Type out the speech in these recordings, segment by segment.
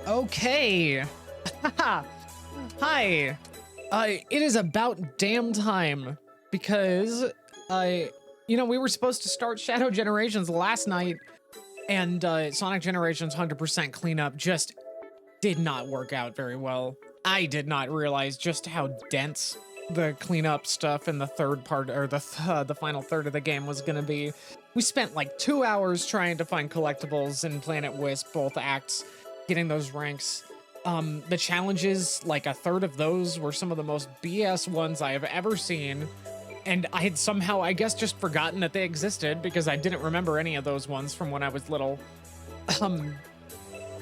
Okay. Hi. It is about damn time because we were supposed to start Shadow Generations last night, and Sonic Generations 100% cleanup just did not work out very well. I did not realize just how dense the cleanup stuff in the third part, or the final third of the game, was gonna be. We spent like 2 hours trying to find collectibles in Planet Wisp, both acts, getting those ranks. The challenges, like a third of those were some of the most BS ones I have ever seen. And I had somehow, I guess, just forgotten that they existed because I didn't remember any of those ones from when I was little.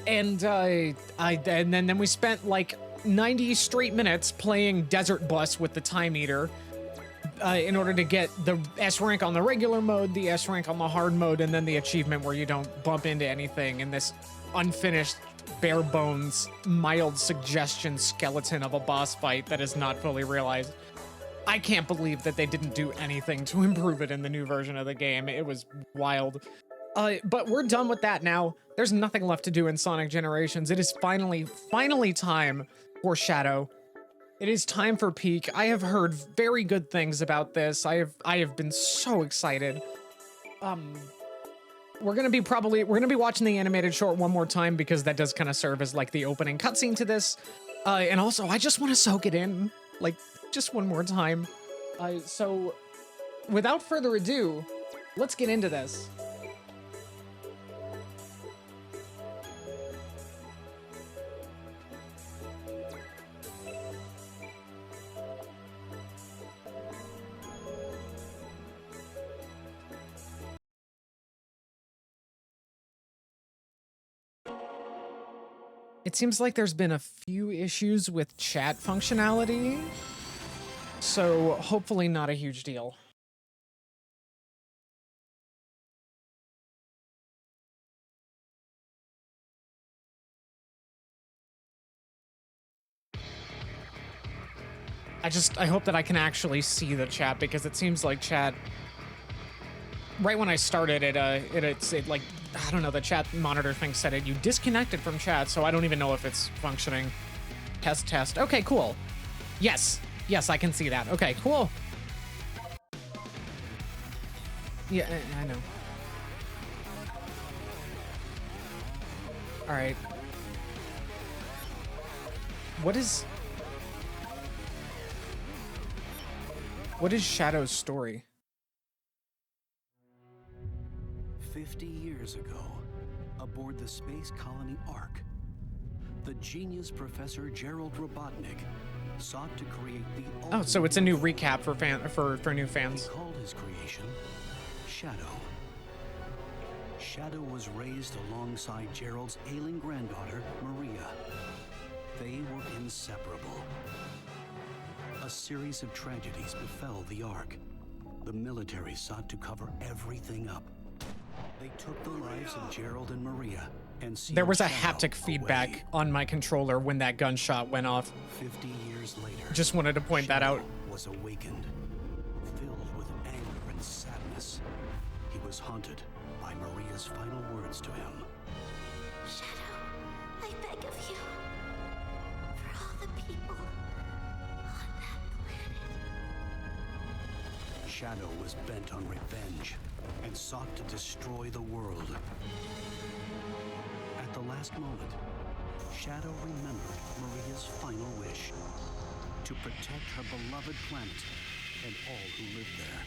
And then we spent like 90 straight minutes playing Desert Bus with the time eater in order to get the S rank on the regular mode, the S rank on the hard mode, and then the achievement where you don't bump into anything in this unfinished, bare bones, mild suggestion skeleton of a boss fight that is not fully realized. I can't believe that they didn't do anything to improve it in the new version of the game. It was wild. But we're done with that now. There's nothing left to do in Sonic Generations. It is finally time for Shadow. It is time for Peak. I have heard very good things about this. I have been so excited. We're gonna be watching the animated short one more time because that does kind of serve as like the opening cutscene to this. And also, I just want to soak it in, like, just one more time. So, without further ado, let's get into this. It seems like there's been a few issues with chat functionality, so hopefully not a huge deal. I hope that I can actually see the chat, because it seems like chat, right when I started it, it like, I don't know, the chat monitor thing said you disconnected from chat, so I don't even know if it's functioning. Test. Okay, cool. Yes, I can see that. Okay, cool. Yeah, I know. All right. What is Shadow's story? 50 years ago, aboard the space colony Ark, the genius Professor Gerald Robotnik sought to create the Oh, so it's a new recap for new fans. He called his creation Shadow. Shadow was raised alongside Gerald's ailing granddaughter, Maria. They were inseparable. A series of tragedies befell the Ark. The military sought to cover everything up. They took the lives of Gerald and Maria, and there was a haptic feedback on my controller when that gunshot went off. 50 years later, just wanted to point that out. Was awakened, filled with anger and sadness. He was haunted by Maria's final words to him. Shadow, I beg of you, for all the people on that planet. Shadow was bent on revenge and sought to destroy the world. At the last moment, Shadow remembered Maria's final wish: to protect her beloved planet and all who lived there.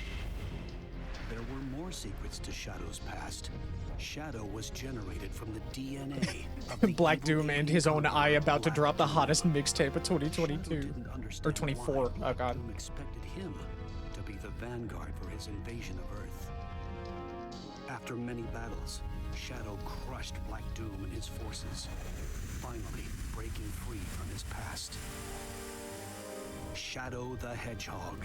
There were more secrets to Shadow's past. Shadow was generated from the DNA of the Black Doom and his own eye about to drop the hottest mixtape of 2022 or 24. Oh god. Doom expected him to be the vanguard for his invasion of Earth. After many battles, Shadow crushed Black Doom and his forces, finally breaking free from his past. Shadow the Hedgehog,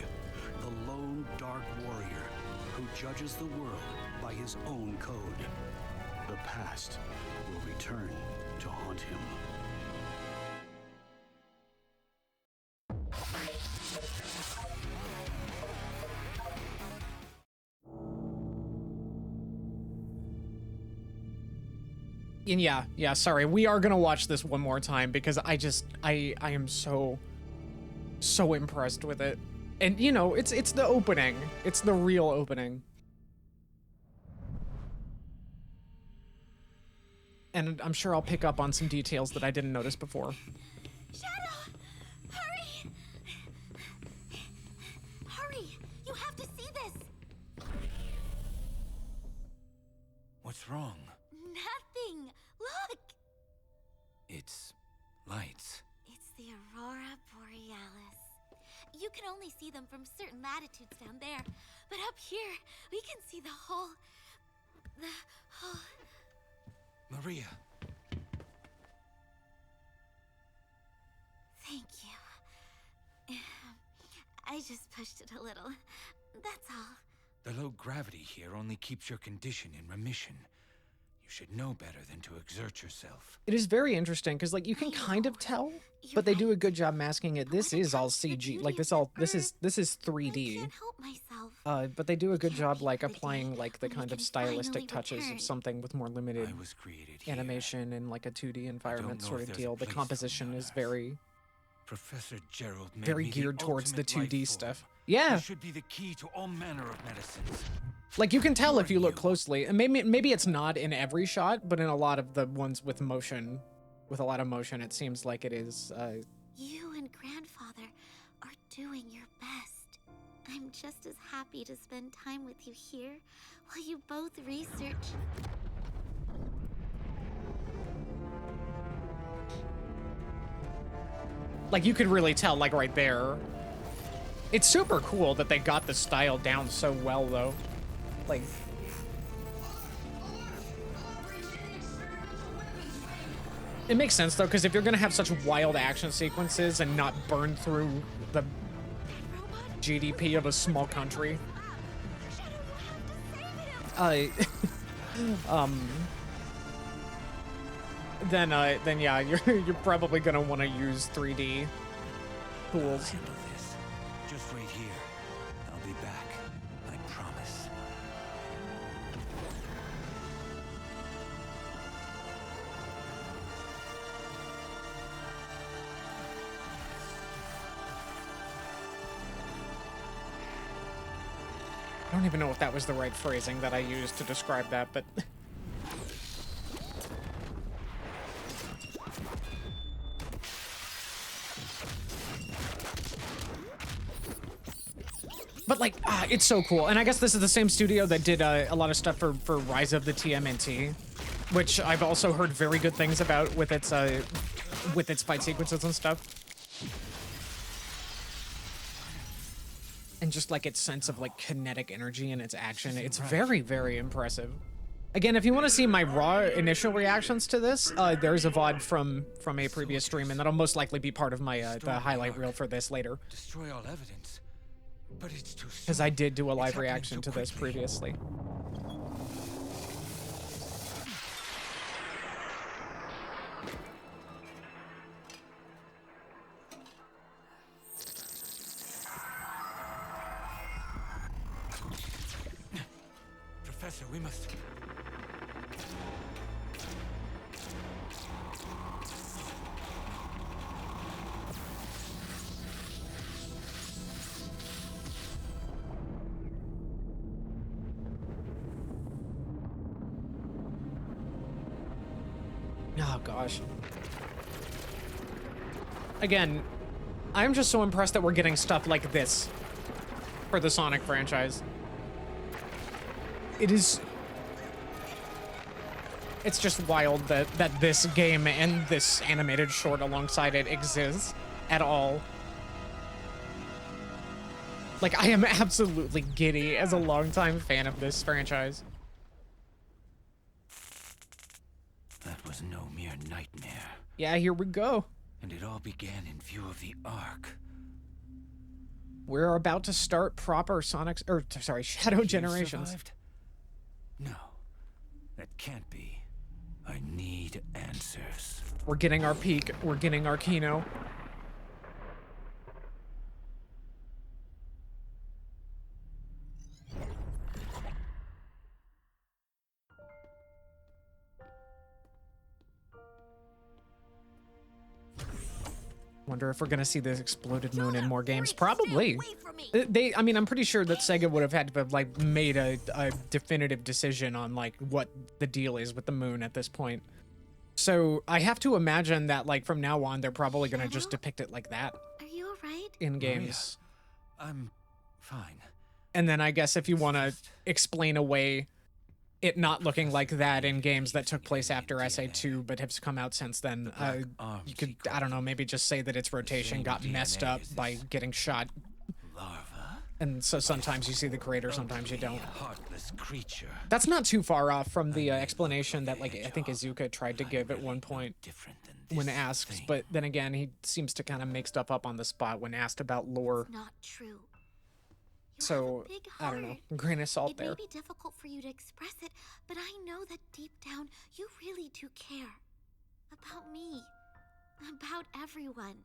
the lone dark warrior who judges the world by his own code. The past will return to haunt him. And yeah, sorry. We are gonna watch this one more time because I am so impressed with it. And you know, it's the opening. It's the real opening. And I'm sure I'll pick up on some details that I didn't notice before. Shadow! Hurry! Hurry! You have to see this! What's wrong? Nothing! Look! It's lights. It's the Aurora Borealis. You can only see them from certain latitudes down there. But up here, we can see the whole... Maria. Thank you. I just pushed it a little. That's all. The low gravity here only keeps your condition in remission. You should know better than to exert yourself. It is very interesting because like you can kind of tell, but they do a good job masking it. This is all CG. Like this is 3D. I can't help myself. But they do a good job like applying like the kind of stylistic touches of something with more limited I was created here. animation and like a 2D environment know sort if of there's a deal. The place composition on is Earth. very Professor Gerald made very me geared towards the ultimate life 2D form. stuff. Yeah. It should be the key to all manner of medicines. Like you can tell if you look closely, and maybe it's not in every shot, but in a lot of the ones with motion, with a lot of motion, it seems like it is. You and Grandfather are doing your best. I'm just as happy to spend time with you here while you both research. Like you could really tell, like right there. It's super cool that they got the style down so well, though. Like. It makes sense though, because if you're gonna have such wild action sequences and not burn through the GDP of a small country, then yeah, you're probably gonna want to use 3D tools. Handle this. Just wait here. I'll be back. I promise. I don't even know if that was the right phrasing that I used to describe that, but... But like, it's so cool. And I guess this is the same studio that did a lot of stuff for Rise of the TMNT, which I've also heard very good things about with its fight sequences and stuff. And just like its sense of like kinetic energy and its action, it's very, very impressive. Again, if you want to see my raw initial reactions to this, there's a VOD from a previous stream, and that'll most likely be part of my the highlight reel for this later. Destroy all evidence. But it's too soon. Because I did do a live It's happening reaction too to this quickly. previously. Professor, we must... Oh, gosh. Again, I'm just so impressed that we're getting stuff like this for the Sonic franchise. It's just wild that this game and this animated short alongside it exists at all. Like, I am absolutely giddy as a longtime fan of this franchise. That was no mere nightmare. Yeah, here we go. And it all began in view of the Ark. We're about to start proper Shadow You Generations. survived? No, that can't be. I need answers. We're getting our peak. We're getting our Kino. wonder if we're gonna see this exploded moon in more games. Probably. I mean, I'm pretty sure that Sega would have had to have like made a definitive decision on like what the deal is with the moon at this point. So I have to imagine that like from now on, they're probably gonna just depict it like that. Are you alright? In games. Maria, I'm fine. And then I guess if you want to explain away it not looking like that in games that took place after SA2 but have come out since then, you could, I don't know, maybe just say that its rotation got messed up by getting shot. Larva. And so sometimes you see the crater, sometimes you don't. Heartless creature. That's not too far off from the explanation that, like, I think Izuka tried to give at one point when asked, but then again, he seems to kind of make stuff up on the spot when asked about lore. It's not true. You So, have a big I don't know, heart. grain of salt It there. may be difficult for you to express it, but I know that deep down you really do care. About me. About everyone.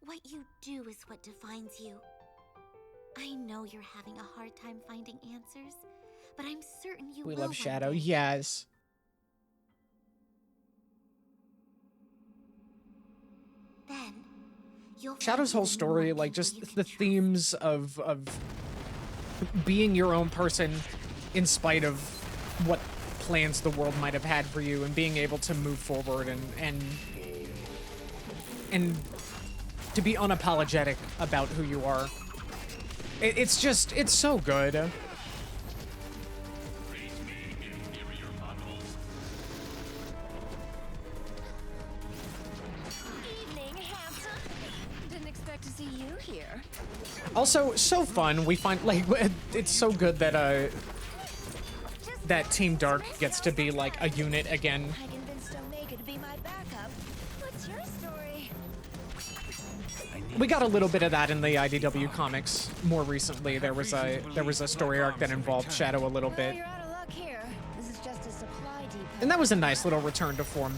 What you do is what defines you. I know you're having a hard time finding answers, but I'm certain you will. We love one Shadow, day. yes. Then you'll find Shadow's whole even story, more like people just you can the trust. themes of being your own person in spite of what plans the world might have had for you, and being able to move forward and to be unapologetic about who you are. It's just, it's so good. Evening, handsome. Didn't expect to see you here. Also, so fun. We find, like, it's so good that that Team Dark gets to be like a unit again. I convinced Omega to be my backup. What's your story? We got a little bit of that in the IDW comics more recently. There was a story arc that involved Shadow a little Well, bit, you're out of luck here. This is just a supply depot. and that was a nice little return to form.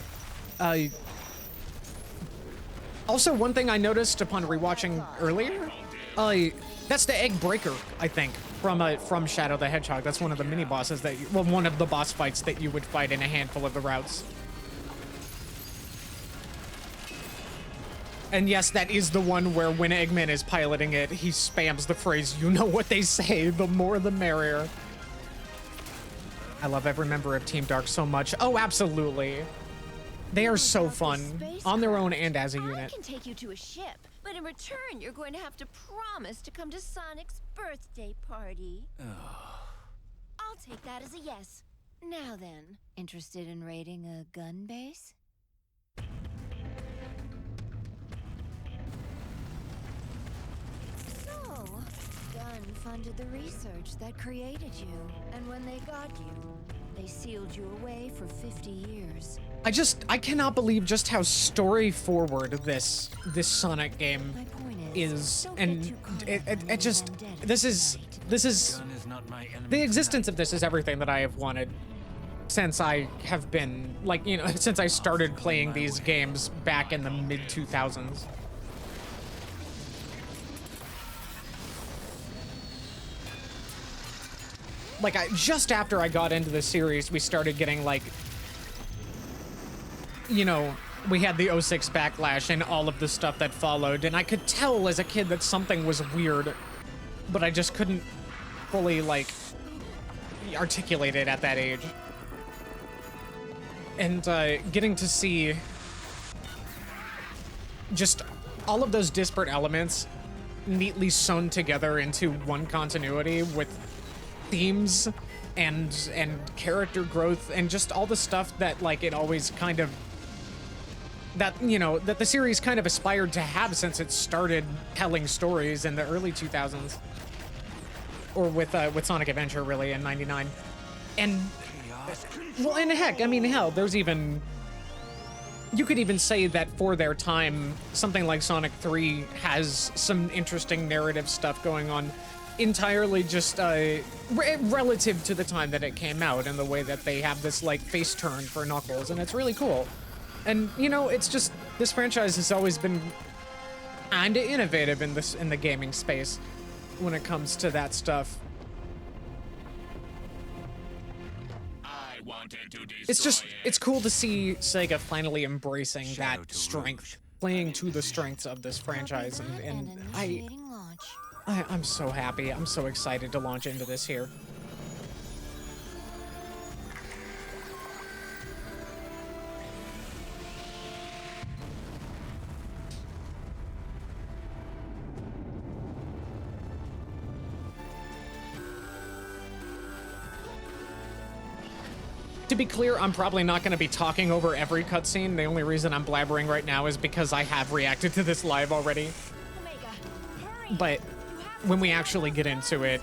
Also, one thing I noticed upon rewatching earlier, that's the egg breaker, I think, from Shadow the Hedgehog. That's one of the mini bosses that well, one of the boss fights that you would fight in a handful of the routes. And yes, that is the one where when Eggman is piloting it, he spams the phrase, "You know what they say, the more the merrier." I love every member of Team Dark so much. Oh, absolutely. They are so fun, on their own and as a I unit. can take you to a ship, but in return, you're going to have to promise to come to Sonic's birthday party. I'll take that as a yes. Now then, interested in raiding a gun base? So, Gun funded the research that created you, and when they got you, they sealed you away for 50 years. I cannot believe just how story forward this Sonic game My point is, don't and get too caught it up on your just, own dead, this is, Gun is not my enemy the existence tonight. of this is everything that I have wanted since I have been, like, you know, since I started playing these games back in the mid-2000s. Like, just after I got into the series, we started getting, like, you know, we had the 06 backlash and all of the stuff that followed, and I could tell as a kid that something was weird, but I just couldn't fully, like, articulate it at that age. And getting to see just all of those disparate elements neatly sewn together into one continuity with themes and character growth and just all the stuff that, like, it always kind of, that, you know, that the series kind of aspired to have since it started telling stories in the early 2000s, or with Sonic Adventure really in '99. And well, and heck, I mean, hell, there's even, you could even say that for their time, something like Sonic 3 has some interesting narrative stuff going on, entirely just relative to the time that it came out and the way that they have this, like, face turn for Knuckles, and it's really cool. And, you know, it's just, this franchise has always been kinda innovative in the gaming space when it comes to that stuff. I wanted to destroy it's cool to see Sega finally embracing Shadow that to strength, Rouge. playing to the strengths of this franchise, and initiating launch. I'm so happy. I'm so excited to launch into this here. To be clear, I'm probably not going to be talking over every cutscene. The only reason I'm blabbering right now is because I have reacted to this live already. Omega, hurry! But when we actually get into it,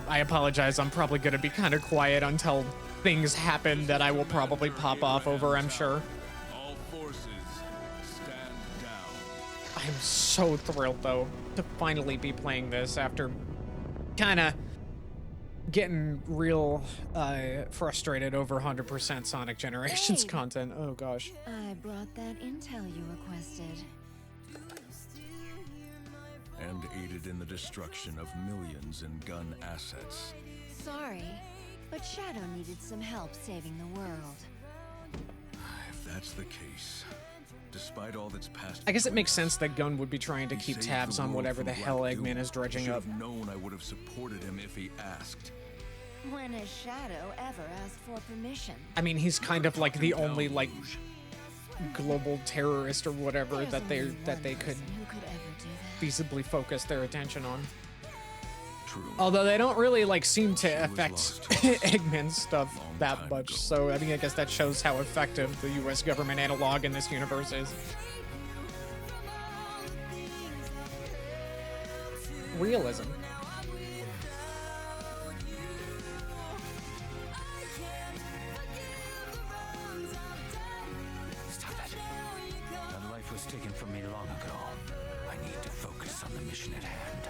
I apologize. I'm probably going to be kind of quiet until things happen that I will probably pop off over, I'm sure. All forces, stand down. I'm so thrilled, though, to finally be playing this after kind of getting real frustrated over 100% Sonic Generations Babe. content. Oh, gosh. I brought that intel you requested. And aided in the destruction of millions in gun assets. Sorry, but Shadow needed some help saving the world. If that's the case, despite all that's passed, I guess it makes sense that Gunn would be trying to he keep saved tabs the on world whatever from the hell Black Eggman Doom. is dredging Should up. have known I would have supported him if he asked. When has Shadow ever asked for permission? I mean, he's kind of like the only, like, global terrorist or whatever There's that only they one could person who could ever do that. feasibly focus their attention on. True. Although they don't really, like, seem to She was affect lost Eggman's stuff long that time much. ago. So, I mean, I guess that shows how effective the US government analog in this universe is. Realism. Stop it. That life was taken from me long ago. I need to focus on the mission at hand.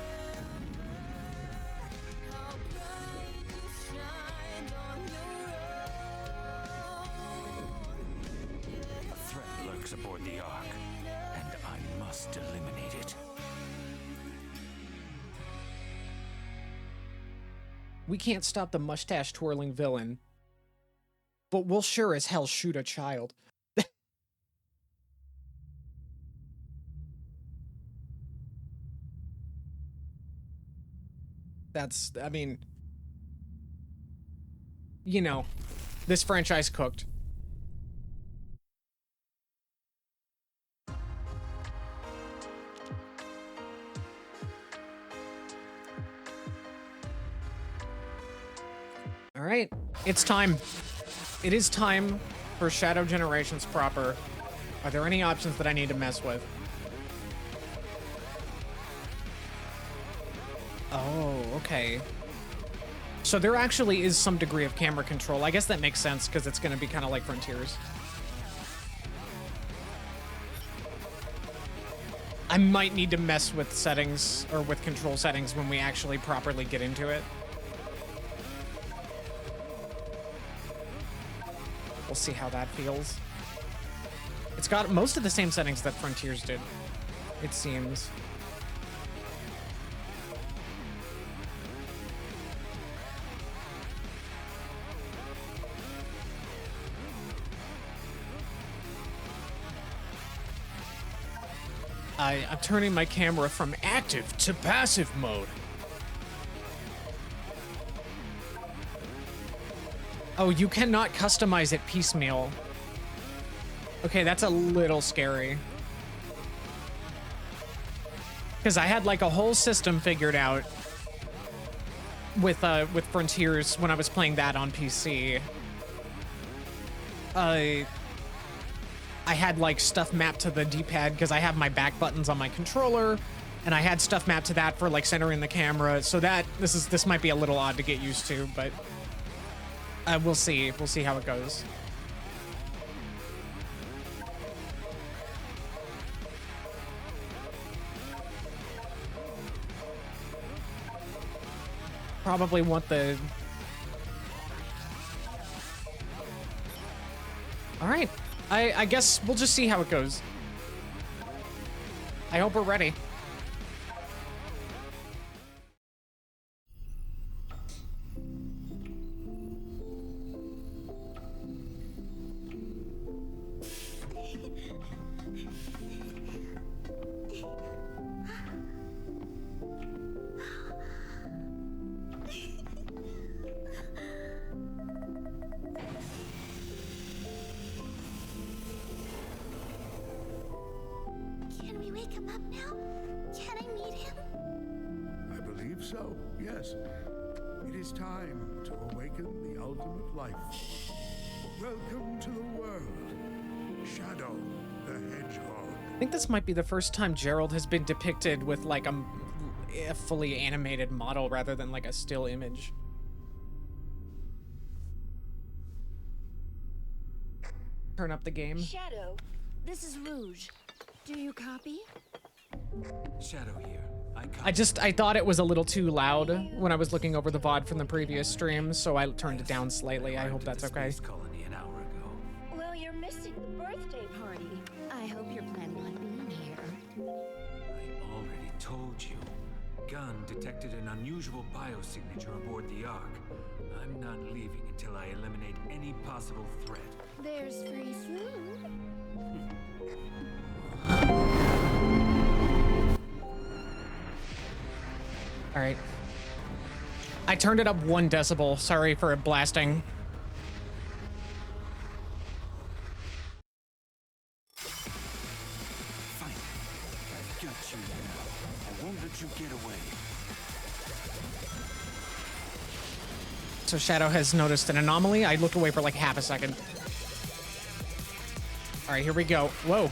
A threat lurks aboard the Ark, and I must eliminate it. We can't stop the mustache-twirling villain, but we'll sure as hell shoot a child. That's, I mean, you know, this franchise cooked. All right, it's time. It is time for Shadow Generations proper. Are there any options that I need to mess with? Oh, okay. So there actually is some degree of camera control. I guess that makes sense because it's going to be kind of like Frontiers. I might need to mess with settings or with control settings when we actually properly get into it. We'll see how that feels. It's got most of the same settings that Frontiers did, it seems. I'm turning my camera from active to passive mode. Oh, you cannot customize it piecemeal. Okay, that's a little scary. Because I had like a whole system figured out with Frontiers when I was playing that on PC. I had like stuff mapped to the D-pad because I have my back buttons on my controller, and I had stuff mapped to that for like centering the camera. So that this might be a little odd to get used to, but we'll see. We'll see how it goes. Probably want the... All right. I guess we'll just see how it goes. I hope we're ready. up now? Can I meet him? I believe so, yes. It is time to awaken the ultimate life force. Welcome to the world, Shadow the Hedgehog. I think this might be the first time Gerald has been depicted with like a fully animated model rather than like a still image. Turn up the game. Shadow, this is Rouge. Do you copy? Shadow here. I thought it was a little too loud when I was looking over the VOD from the previous stream, so I turned it down slightly. I hope that's okay. Colony an hour ago. Well, you're missing the birthday party. I hope you're planning on being here. I already told you. Gun detected an unusual biosignature aboard the Ark. I'm not leaving until I eliminate any possible threat. There's free food. All right. I turned it up 1 decibel. Sorry for it blasting. Fine. I've got you now. I won't let you get away. So Shadow has noticed an anomaly. I looked away for like half a second. All right, here we go. Whoa.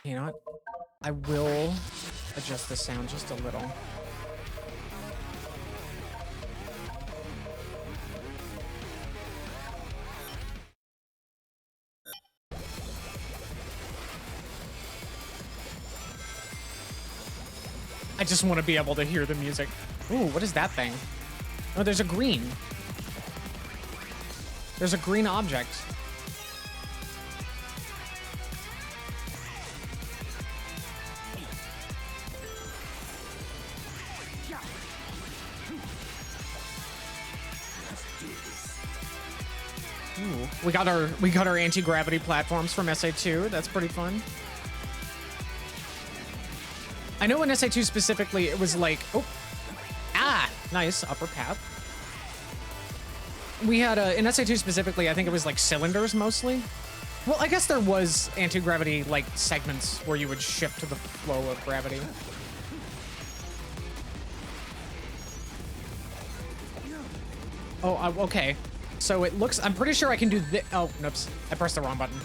You know what? I will adjust the sound just a little. I just want to be able to hear the music. Ooh, what is that thing? Oh, there's a green. There's a green object. Ooh, we got our anti-gravity platforms from SA2. That's pretty fun. I know in SA2 specifically, it was like, oh, nice upper path. We had in SA2 specifically, I think it was like cylinders mostly. Well, I guess there was anti-gravity like segments where you would shift to the flow of gravity. Oh, okay. So it looks, I'm pretty sure I can do this. Oh, oops. I pressed the wrong button.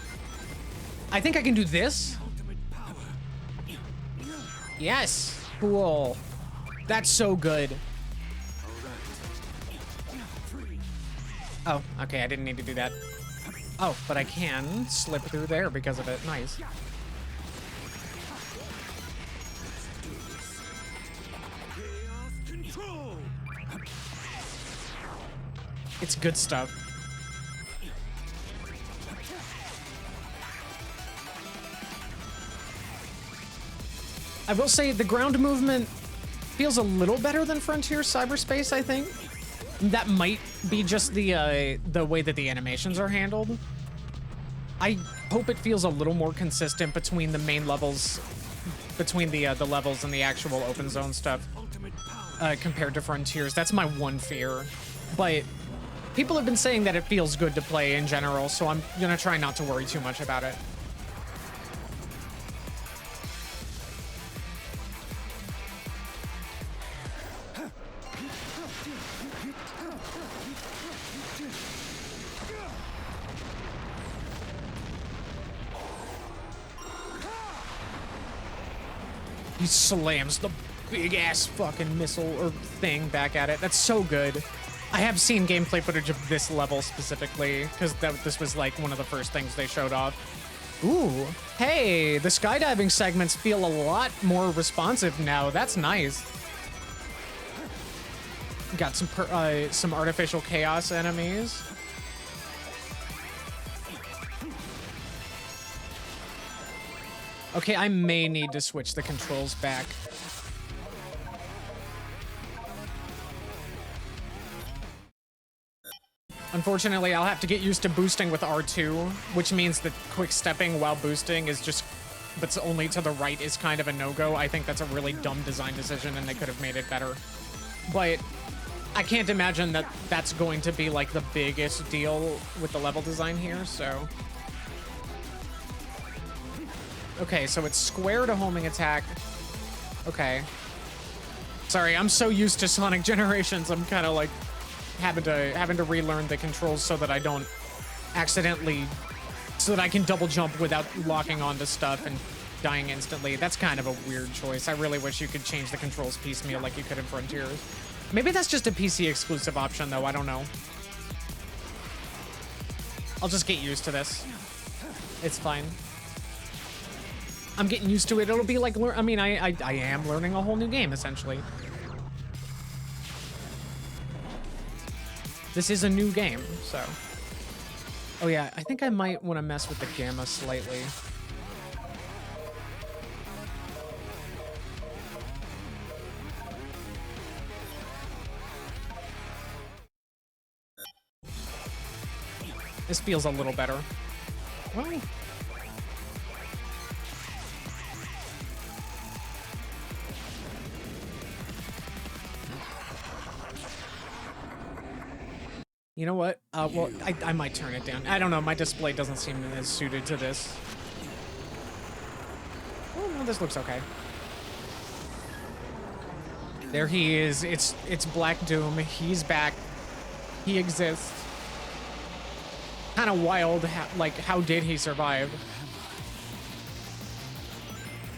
I think I can do this. Yes. Cool. That's so good. Oh, okay. I didn't need to do that. Oh, but I can slip through there because of it. Nice. It's good stuff. I will say the ground movement feels a little better than Frontier Cyberspace, I think. That might be just the way that the animations are handled. I hope it feels a little more consistent between the main levels, between the levels and the actual open zone stuff, compared to Frontiers. That's my one fear. But people have been saying that it feels good to play in general, so I'm gonna try not to worry too much about it. He slams the big ass fucking missile or thing back at it. That's so good. I have seen gameplay footage of this level specifically because this was like one of the first things they showed off. Ooh, hey, the skydiving segments feel a lot more responsive now. That's nice. Got some artificial chaos enemies. Okay, I may need to switch the controls back. Unfortunately, I'll have to get used to boosting with R2, which means that quick stepping while boosting is just, but only to the right is kind of a no-go. I think that's a really dumb design decision and they could have made it better. But I can't imagine that that's going to be like the biggest deal with the level design here, so. Okay, so it's square to homing attack. Okay. Sorry, I'm so used to Sonic Generations, I'm kind of like having to relearn the controls so that I don't accidentally, so that I can double jump without locking onto stuff and dying instantly. That's kind of a weird choice. I really wish you could change the controls piecemeal like you could in Frontiers. Maybe that's just a PC exclusive option though, I don't know. I'll just get used to this. It's fine. I'm getting used to it. It'll be like, I mean, I am learning a whole new game, essentially. This is a new game, so. Oh yeah, I think I might want to mess with the gamma slightly. This feels a little better. Well, you know what? Well, I might turn it down. I don't know. My display doesn't seem as suited to this. Oh, no, this looks okay. There he is. It's Black Doom. He's back. He exists. Kind of wild. How did he survive?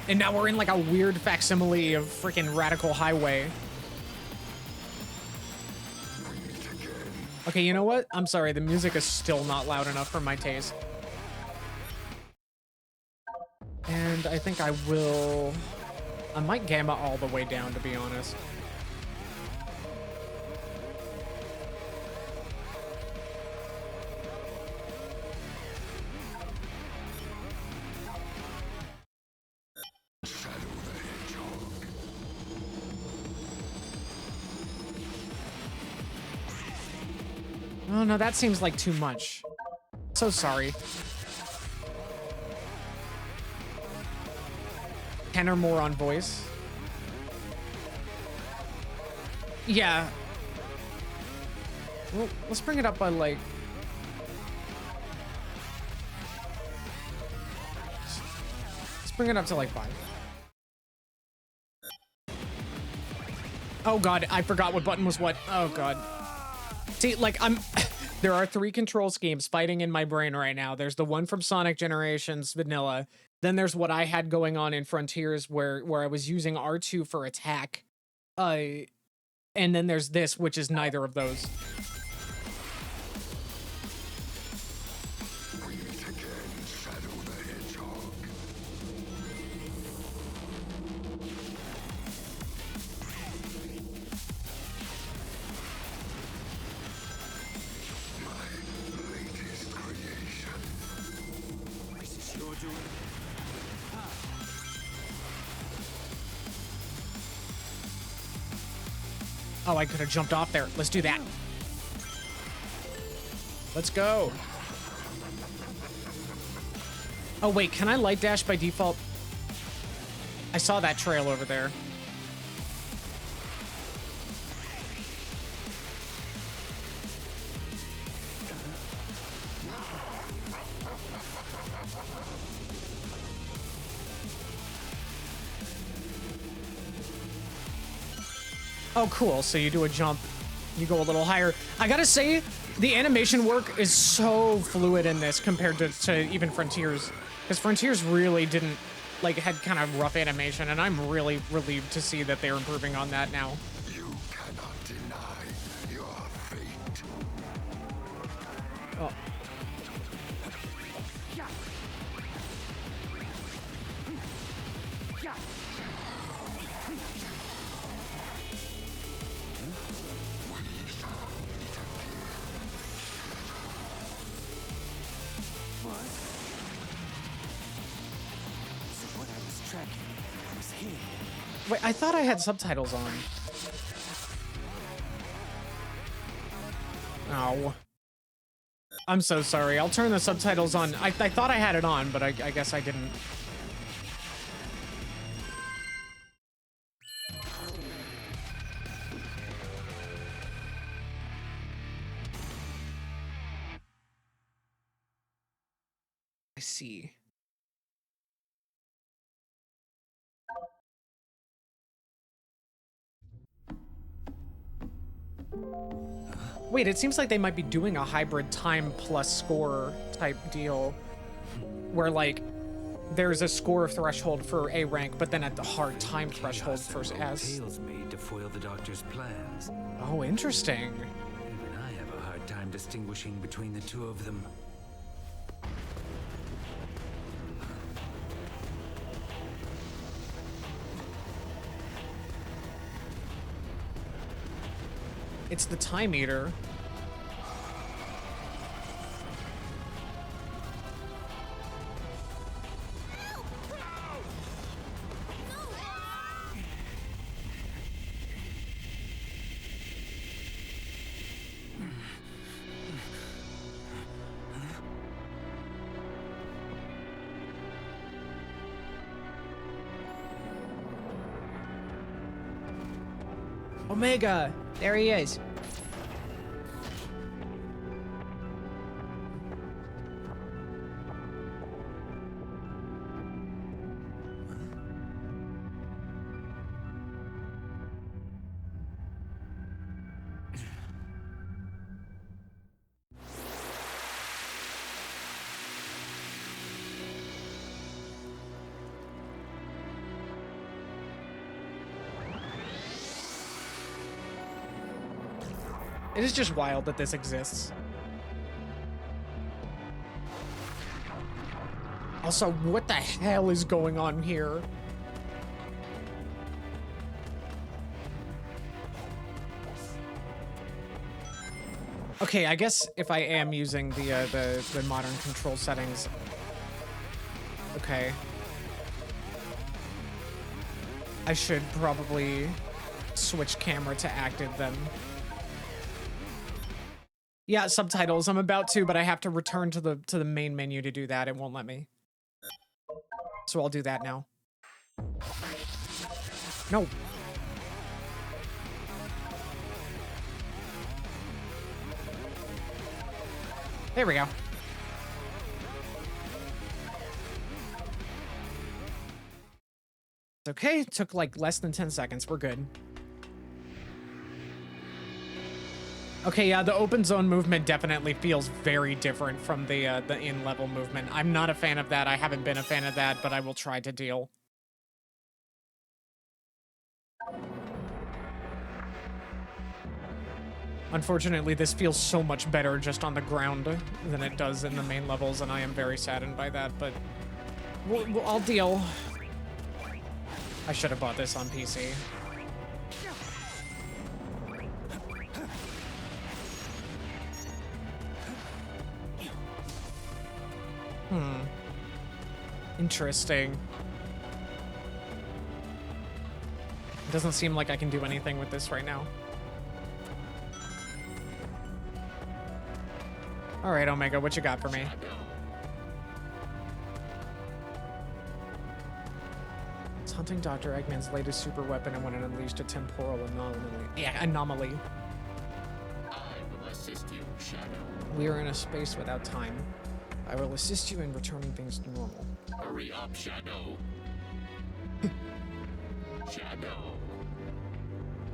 And now we're in like a weird facsimile of freaking Radical Highway. Okay, you know what? I'm sorry, the music is still not loud enough for my taste. And I think I might gamma all the way down, to be honest. Oh no, that seems like too much. So sorry. 10 or more on voice. Yeah. Well, let's bring it up by like... Let's bring it up to like 5. Oh god, I forgot what button was what. Oh god. See, like, there are 3 control schemes fighting in my brain right now. There's the one from Sonic Generations Vanilla. Then there's what I had going on in Frontiers where I was using R2 for attack. And then there's this, which is neither of those. Oh, I could have jumped off there. Let's do that. Let's go. Oh, wait, can I light dash by default? I saw that trail over there. Oh, cool. So you do a jump, you go a little higher. I gotta say, the animation work is so fluid in this compared to even Frontiers. Because Frontiers really didn't, like, had kind of rough animation, and I'm really relieved to see that they're improving on that now. You cannot deny your fate. Oh. Wait, I thought I had subtitles on. Oh. I'm so sorry. I'll turn the subtitles on. I thought I had it on, but I guess I didn't. I see. Wait, it seems like they might be doing a hybrid time plus score type deal where, like, there's a score threshold for A rank, but then at the hard time threshold for S. Tales made to foil the Doctor's plans. Oh, interesting. Even I have a hard time distinguishing between the two of them. It's the time eater. Omega, there he is. It is just wild that this exists. Also, what the hell is going on here? Okay, I guess if I am using the modern control settings. Okay. I should probably switch camera to active then. Yeah, subtitles. I'm about to, but I have to return to the main menu to do that. It won't let me. So I'll do that now. No. There we go. It's okay. It took like less than 10 seconds. We're good. Okay, yeah, the open zone movement definitely feels very different from the in-level movement. I'm not a fan of that. I haven't been a fan of that, but I will try to deal. Unfortunately, this feels so much better just on the ground than it does in the main levels, and I am very saddened by that, but I'll deal. I should have bought this on PC. Interesting. It doesn't seem like I can do anything with this right now. All right, Omega, what you got for me? It's hunting Dr. Eggman's latest super weapon and when it unleashed a temporal anomaly. Yeah, anomaly. I will assist you, Shadow. We are in a space without time. I will assist you in returning things to normal. Hurry up, Shadow. Shadow.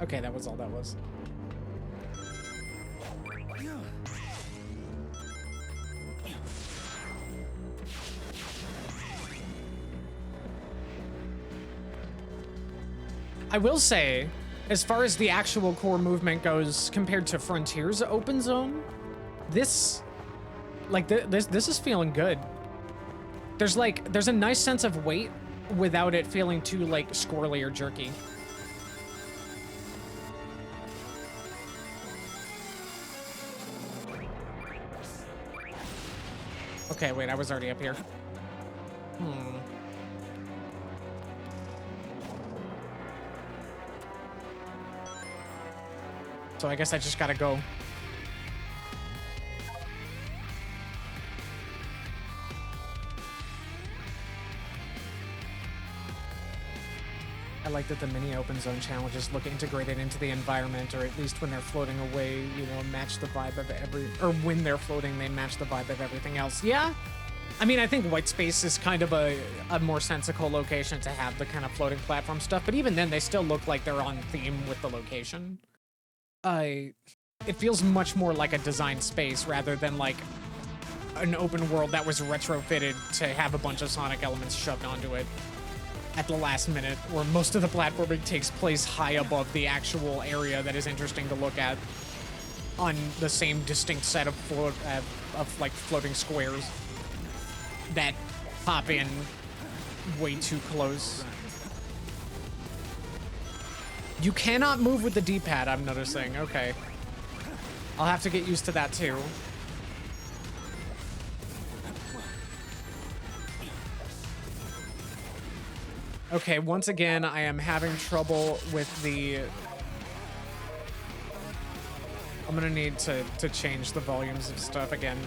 Okay, that was all that was. I will say, as far as the actual core movement goes, compared to Frontier's open zone, this is feeling good. There's a nice sense of weight without it feeling too like squirrely or jerky. Okay, wait, I was already up here. So I guess I just gotta go. like that the mini open zone challenges look integrated into the environment, or at least when they're floating away, you know, match the vibe of or when they're floating, they match the vibe of everything else. Yeah. I mean, I think white space is kind of a more sensical location to have the kind of floating platform stuff, but even then they still look like they're on theme with the location. It feels much more like a design space rather than like an open world that was retrofitted to have a bunch of Sonic elements shoved onto it at the last minute, where most of the platforming takes place high above the actual area that is interesting to look at on the same distinct set of floating squares that pop in way too close. You cannot move with the D-pad, I'm noticing. Okay. I'll have to get used to that too. Okay, once again, I am having trouble with the... I'm gonna need to change the volumes of stuff again.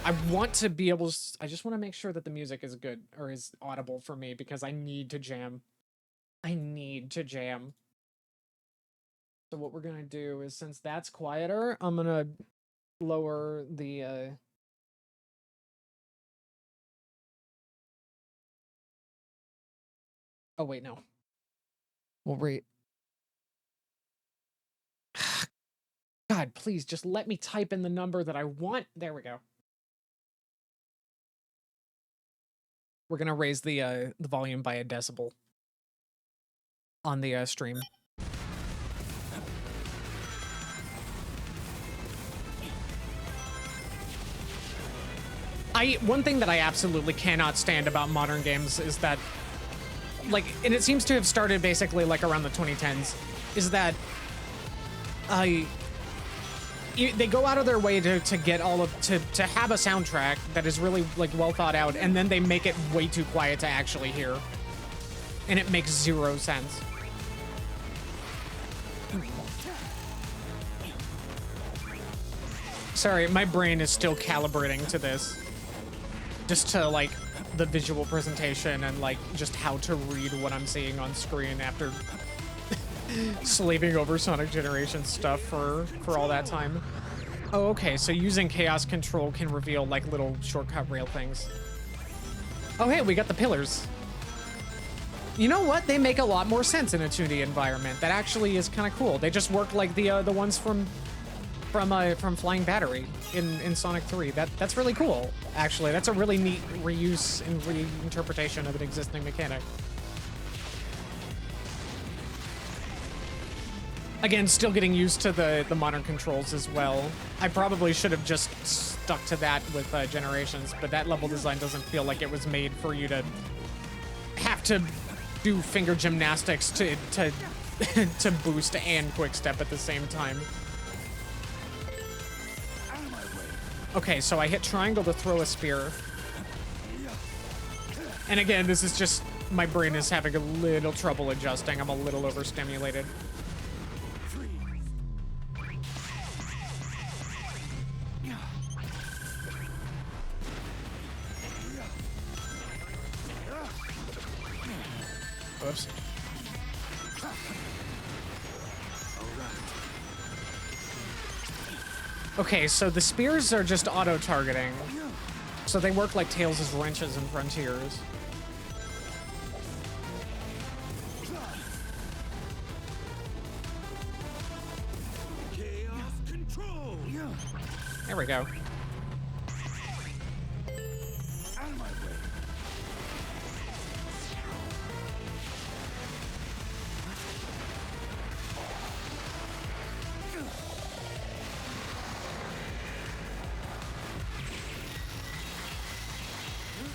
I want to be able to... I just want to make sure that the music is good, or is audible for me, because I need to jam. I need to jam. So what we're gonna do is, since that's quieter, I'm gonna lower the... Oh, wait, no. We'll rate... God, please, just let me type in the number that I want. There we go. We're gonna raise the volume by a decibel on the stream. One thing that I absolutely cannot stand about modern games is that, like, and it seems to have started basically like around the 2010s, is that they go out of their way to get all of to have a soundtrack that is really like well thought out, and then they make it way too quiet to actually hear, and it makes zero sense. Sorry, my brain is still calibrating to this, just to like the visual presentation and like just how to read what I'm seeing on screen after slaving over Sonic Generations stuff for all that time. Oh, okay, so using Chaos Control can reveal like little shortcut rail things. Oh, hey, we got the pillars. You know what? They make a lot more sense in a 2D environment. That actually is kind of cool. They just work like the ones from Flying Battery in Sonic 3. That's really cool, actually. That's a really neat reuse and reinterpretation of an existing mechanic. Again, still getting used to the modern controls as well. I probably should have just stuck to that with Generations, but that level design doesn't feel like it was made for you to have to do finger gymnastics to to boost and quick step at the same time. Okay, so I hit triangle to throw a spear. And again, this is just, my brain is having a little trouble adjusting. I'm a little overstimulated. Oops. Okay, so the spears are just auto-targeting. So they work like Tails' wrenches in Frontiers. There we go.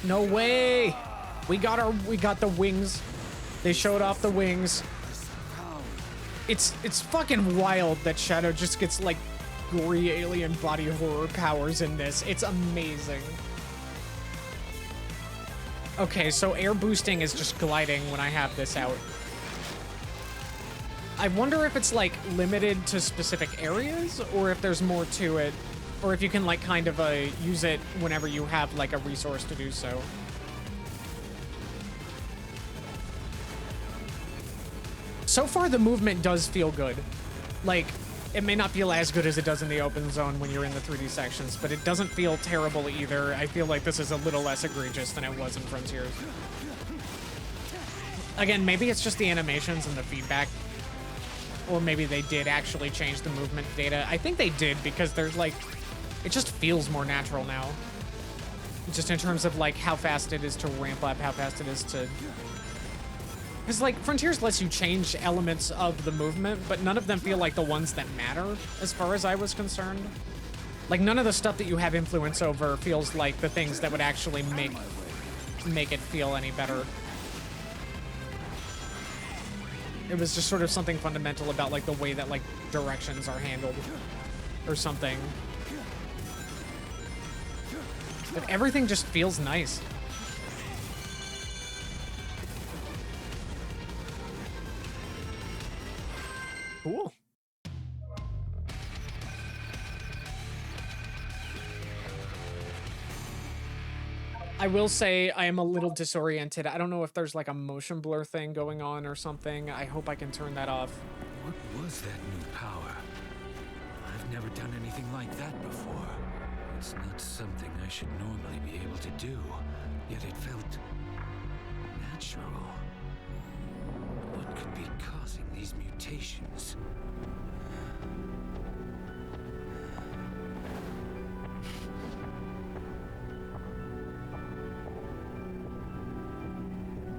No way! We got the wings. They showed off the wings. It's fucking wild that Shadow just gets like gory alien body horror powers in this. It's amazing. Okay, so air boosting is just gliding when I have this out. I wonder if it's like limited to specific areas or if there's more to it. Or if you can, like, kind of use it whenever you have, like, a resource to do so. So far, the movement does feel good. Like, it may not feel as good as it does in the open zone when you're in the 3D sections, but it doesn't feel terrible either. I feel like this is a little less egregious than it was in Frontiers. Again, maybe it's just the animations and the feedback. Or maybe they did actually change the movement data. I think they did, because there's like, it just feels more natural now. Just in terms of like how fast it is to ramp up, how fast it is to... Because like Frontiers lets you change elements of the movement, but none of them feel like the ones that matter as far as I was concerned. Like none of the stuff that you have influence over feels like the things that would actually make it feel any better. It was just sort of something fundamental about like the way that like directions are handled or something. But everything just feels nice. Cool. I will say I am a little disoriented. I don't know if there's like a motion blur thing going on or something. I hope I can turn that off. What was that new power? I've never done anything like that before. It's not something I should normally be able to do, yet it felt natural. What could be causing these mutations?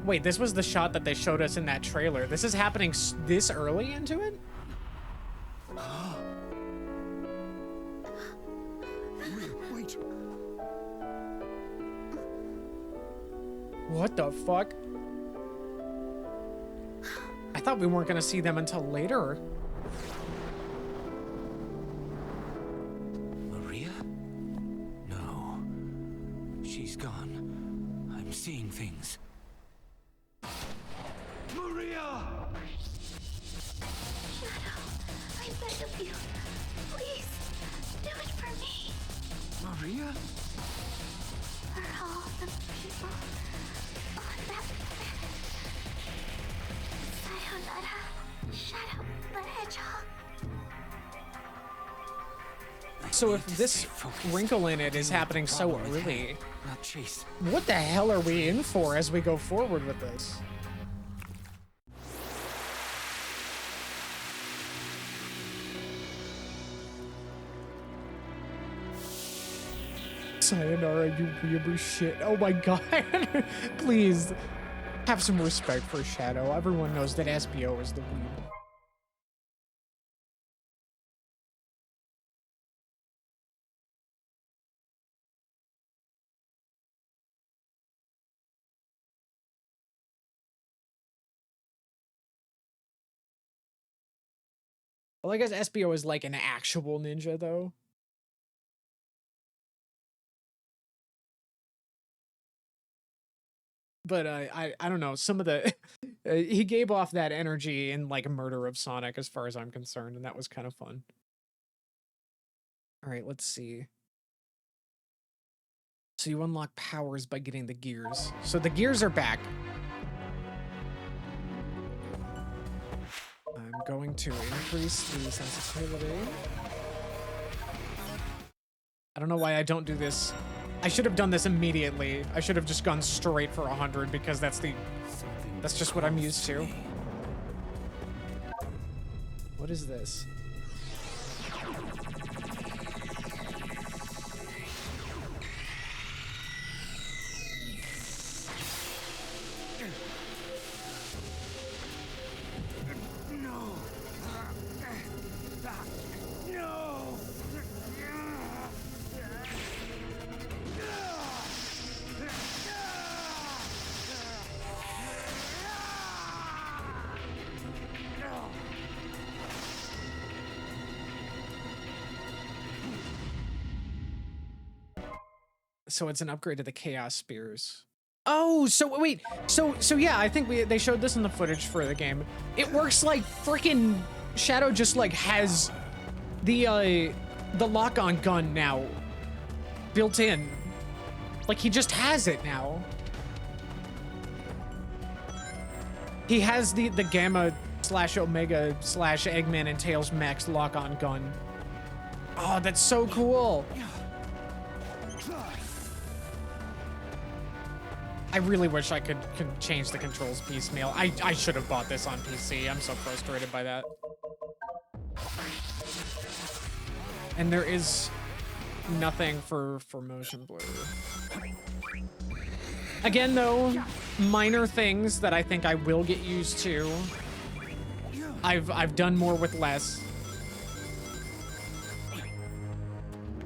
Wait, this was the shot that they showed us in that trailer. This is happening this early into it? Wait. What the fuck? I thought we weren't gonna see them until later. Maria? No. She's gone. I'm seeing things. Maria! Shadow, I beg of you. Please, do it for me. Maria? For all the people on that planet. Sayonara, Shadow the Hedgehog. So if this wrinkle in it is happening so early, Not chase. what the hell are we in for as we go forward with this? Sayonara, you weeaboo shit. Oh my god. Please, have some respect for Shadow. Everyone knows that SBO is the weeb. Well, I guess SBO is like an actual ninja, though. But I don't know, some of the he gave off that energy in like Murder of Sonic as far as I'm concerned, and that was kind of fun. All right, let's see. So you unlock powers by getting the gears. So the gears are back. I'm going to increase the sensitivity. I don't know why I don't do this. I should have done this immediately. I should have just gone straight for 100 because that's just what I'm used to. What is this? So it's an upgrade to the Chaos Spears. Oh, so wait, so yeah, I think they showed this in the footage for the game. It works like freaking Shadow just like has the lock-on gun now built in. Like he just has it now. He has the gamma Omega / Eggman and Tails Max lock-on gun. Oh, that's so cool. I really wish I could change the controls piecemeal. I should have bought this on PC. I'm so frustrated by that. And there is nothing for motion blur. Again, though, minor things that I think I will get used to. I've done more with less.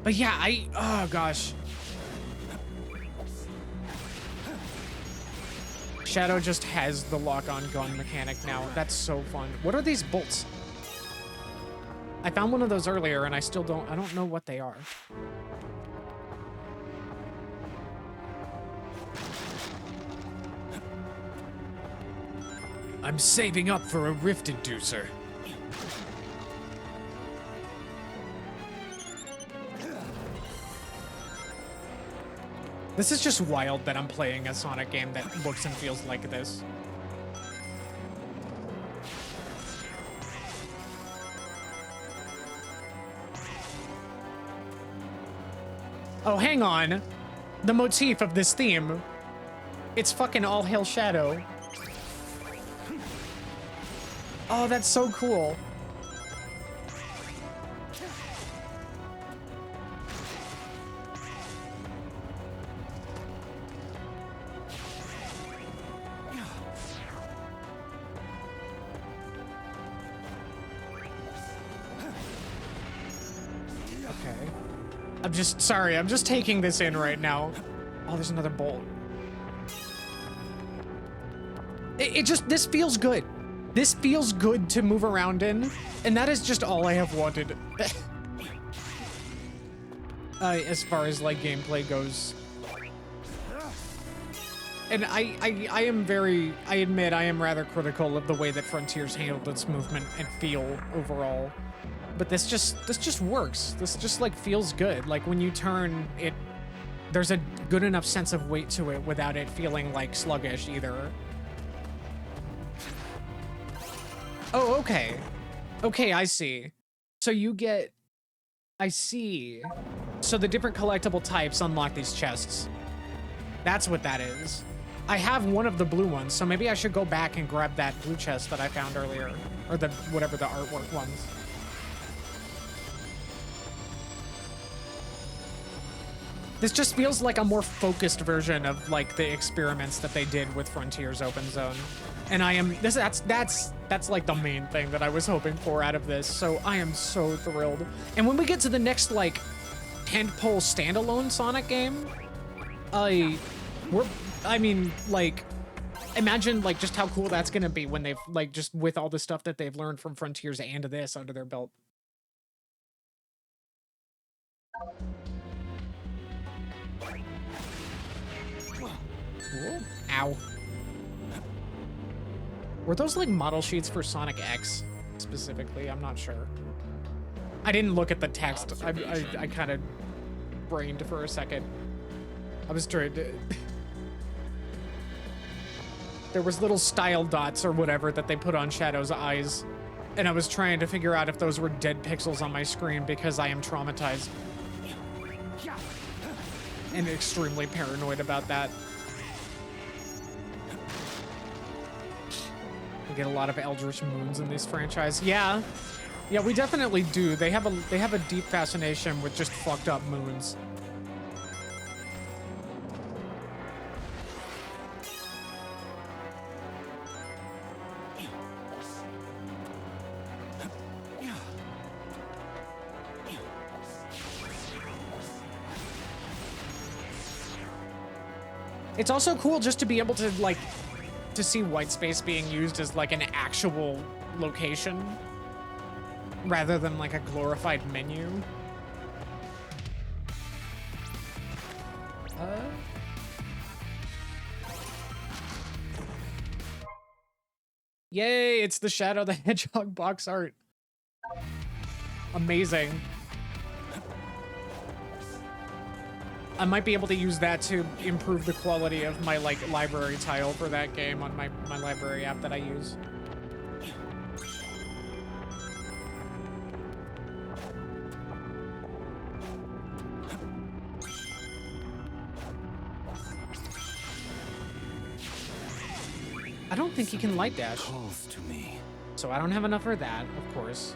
But yeah, oh gosh. Shadow just has the lock-on gun mechanic now. That's so fun. What are these bolts? I found one of those earlier and I don't know what they are. I'm saving up for a rift inducer. This is just wild that I'm playing a Sonic game that looks and feels like this. Oh, hang on. The motif of this theme. It's fucking All Hail Shadow. Oh, that's so cool. I'm just taking this in right now. Oh, there's another bolt. This feels good. This feels good to move around in, and that is just all I have wanted. As far as, like, gameplay goes. And I admit I am rather critical of the way that Frontiers handled its movement and feel overall. But this just works. This just like feels good. Like when you turn it, there's a good enough sense of weight to it without it feeling like sluggish either. Oh, okay. Okay, I see. So you get, I see. So the different collectible types unlock these chests. That's what that is. I have one of the blue ones, so maybe I should go back and grab that blue chest that I found earlier. Or the, whatever the artwork ones. This just feels like a more focused version of like the experiments that they did with Frontiers Open Zone. And I am, that's like the main thing that I was hoping for out of this. So I am so thrilled. And when we get to the next like tentpole standalone Sonic game, imagine like just how cool that's gonna be when they've like just with all the stuff that they've learned from Frontiers and this under their belt. Whoa. Ow. Were those like model sheets for Sonic X specifically? I'm not sure. I didn't look at the text. I kind of brained for a second. I was trying to... There was little style dots or whatever that they put on Shadow's eyes. And I was trying to figure out if those were dead pixels on my screen because I am traumatized. And extremely paranoid about that. We get a lot of Eldritch Moons in this franchise. Yeah. Yeah, we definitely do. They have a deep fascination with just fucked up moons. It's also cool just to be able to like to see white space being used as like an actual location rather than like a glorified menu. Yay, it's the Shadow the Hedgehog box art. Amazing. I might be able to use that to improve the quality of my like library tile for that game on my library app that I use. I don't think he can light dash. Calls to me. So I don't have enough for that, of course.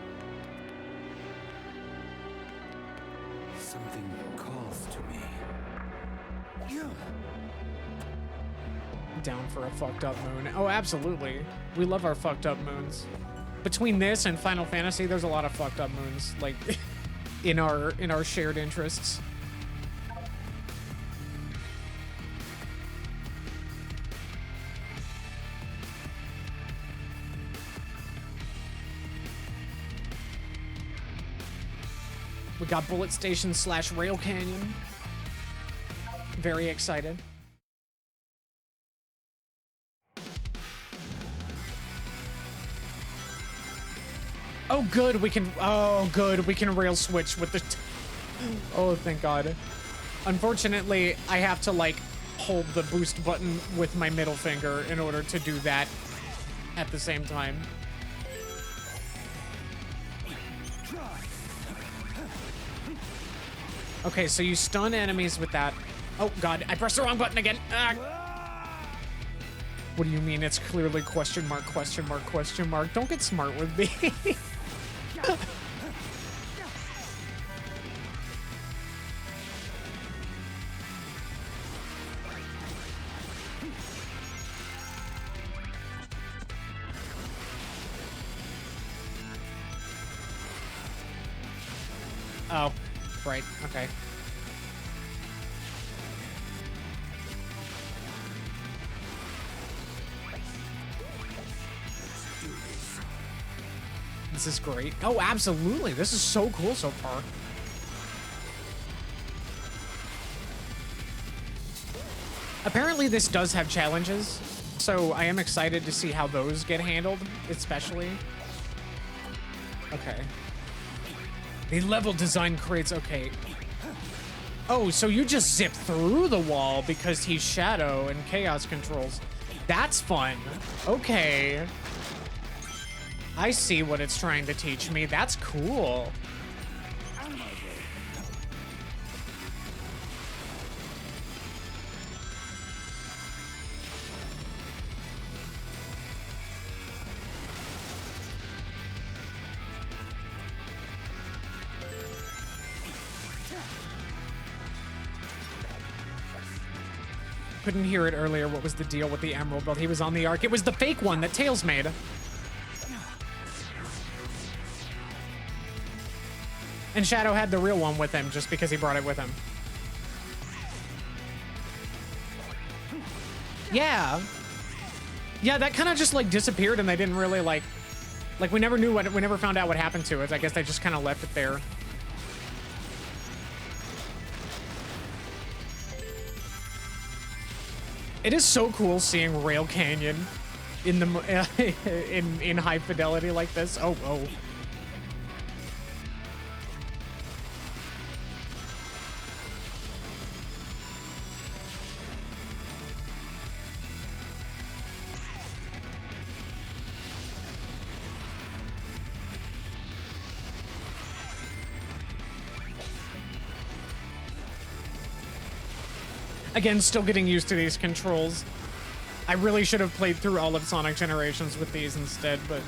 Something calls to me. Down for a fucked up moon. Oh, absolutely. We love our fucked up moons. Between this and Final Fantasy, there's a lot of fucked up moons, like in our shared interests. We got Bullet Station / Rail Canyon. Very excited. Oh, good. We can. Oh, good. We can rail switch with the. Oh, thank God. Unfortunately, I have to like hold the boost button with my middle finger in order to do that at the same time. Okay, so you stun enemies with that. Oh, God. I pressed the wrong button again. Ah. What do you mean? It's clearly question mark, question mark, question mark. Don't get smart with me. Oh, right. Okay. This is great. Oh, absolutely. This is so cool so far. Apparently this does have challenges, so I am excited to see how those get handled, especially. Okay. The level design creates, okay. Oh, so you just zip through the wall because he's Shadow and Chaos controls. That's fun. Okay. I see what it's trying to teach me. That's cool. Couldn't hear it earlier. What was the deal with the Emerald Belt? He was on the Ark. It was the fake one that Tails made. And Shadow had the real one with him just because he brought it with him. Yeah. Yeah, that kind of just like disappeared and they didn't really like we never knew what, we never found out what happened to it. I guess they just kind of left it there. It is so cool seeing Rail Canyon in the in high fidelity like this. Oh, oh. Again, still getting used to these controls. I really should have played through all of Sonic Generations with these instead, but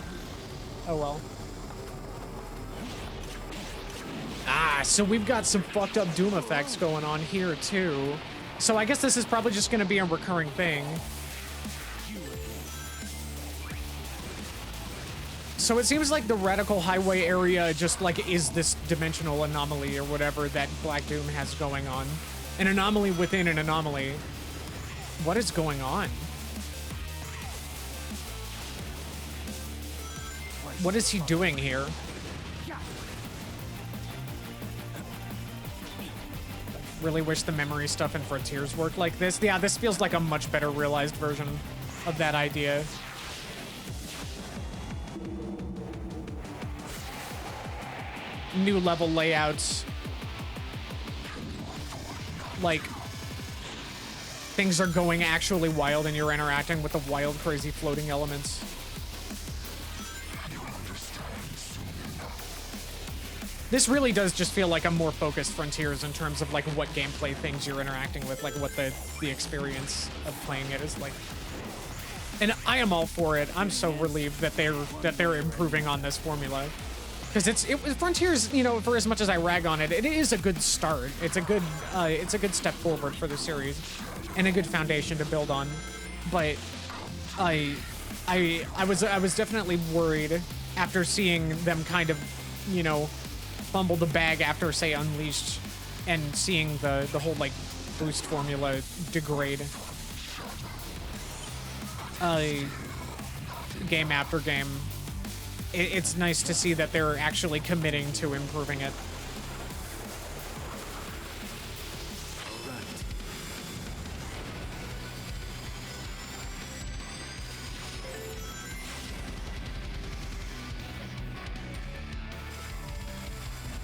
oh well. Ah, so we've got some fucked up Doom effects going on here too. So I guess this is probably just gonna be a recurring thing. So it seems like the Radical Highway area just like is this dimensional anomaly or whatever that Black Doom has going on. An anomaly within an anomaly. What is going on? What is he doing here? Really wish the memory stuff in Frontiers worked like this. Yeah, this feels like a much better realized version of that idea. New level layouts. Like, things are going actually wild and you're interacting with the wild, crazy floating elements. This really does just feel like a more focused Frontiers in terms of like what gameplay things you're interacting with, like what the experience of playing it is like. And I am all for it. I'm so relieved that they're improving on this formula. Because Frontiers, you know, for as much as I rag on it, it is a good start. It's a good step forward for the series, and a good foundation to build on. But I was definitely worried after seeing them kind of, you know, fumble the bag after, say, Unleashed, and seeing the whole like boost formula degrade. Game after game. It's nice to see that they're actually committing to improving it.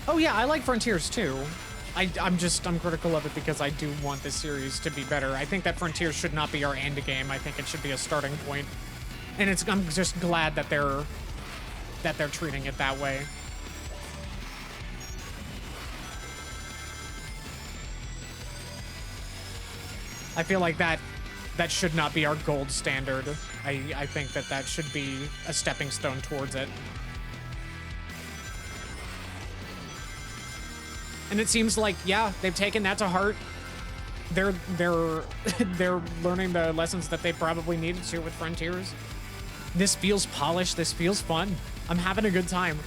Oh yeah, I like Frontiers too. I'm critical of it because I do want this series to be better. I think that Frontiers should not be our end game. I think it should be a starting point. And I'm just glad that they're treating it that way. I feel like that should not be our gold standard. I think that should be a stepping stone towards it. And it seems like, yeah, they've taken that to heart. They're learning the lessons that they probably needed to with Frontiers. This feels polished. This feels fun. I'm having a good time.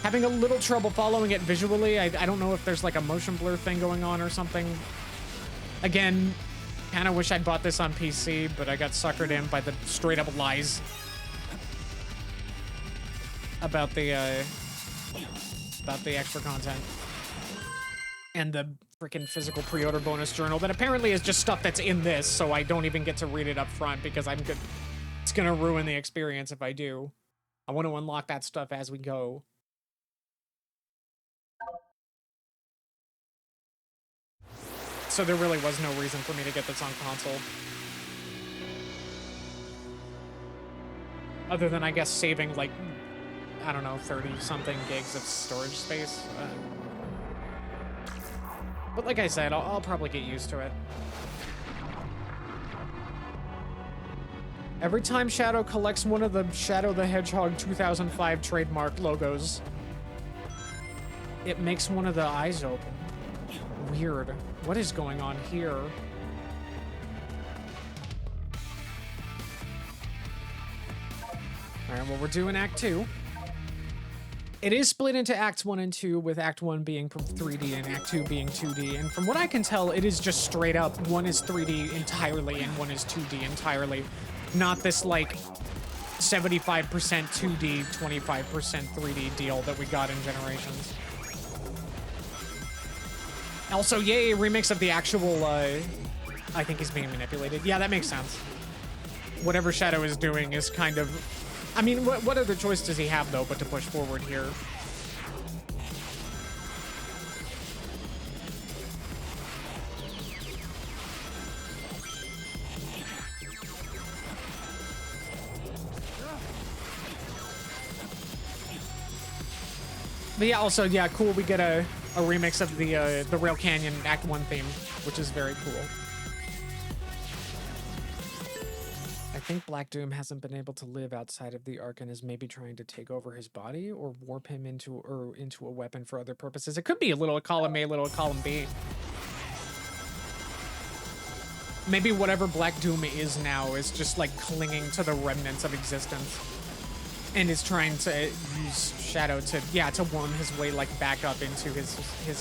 Having a little trouble following it visually. I don't know if there's like a motion blur thing going on or something. Again, kind of wish I'd bought this on PC, but I got suckered in by the straight up lies about the extra content and the freaking physical pre-order bonus journal that apparently is just stuff that's in this, so I don't even get to read it up front because I'm good. It's gonna ruin the experience if I do. I want to unlock that stuff as we go. So there really was no reason for me to get this on console. Other than, I guess, saving, like, I don't know, 30-something gigs of storage space. But like I said, I'll probably get used to it. Every time Shadow collects one of the Shadow the Hedgehog 2005 trademark logos, it makes one of the eyes open. Weird. What is going on here? Alright, well, we're doing Act 2. It is split into Acts 1 and 2, with Act 1 being 3D and Act 2 being 2D. And from what I can tell, it is just straight up, one is 3D entirely and one is 2D entirely. Not this, like, 75% 2D, 25% 3D deal that we got in Generations. Also, yay, remix of the actual, I think he's being manipulated. Yeah, that makes sense. Whatever Shadow is doing is kind of... I mean, what other choice does he have, though, but to push forward here? But yeah, also, yeah, cool, we get a remix of the Rail Canyon Act 1 theme, which is very cool. I think Black Doom hasn't been able to live outside of the Ark and is maybe trying to take over his body or warp him into a weapon for other purposes. It could be a little column A, little column B. Maybe whatever Black Doom is now is just like clinging to the remnants of existence and is trying to use Shadow to, yeah, to worm his way like back up into his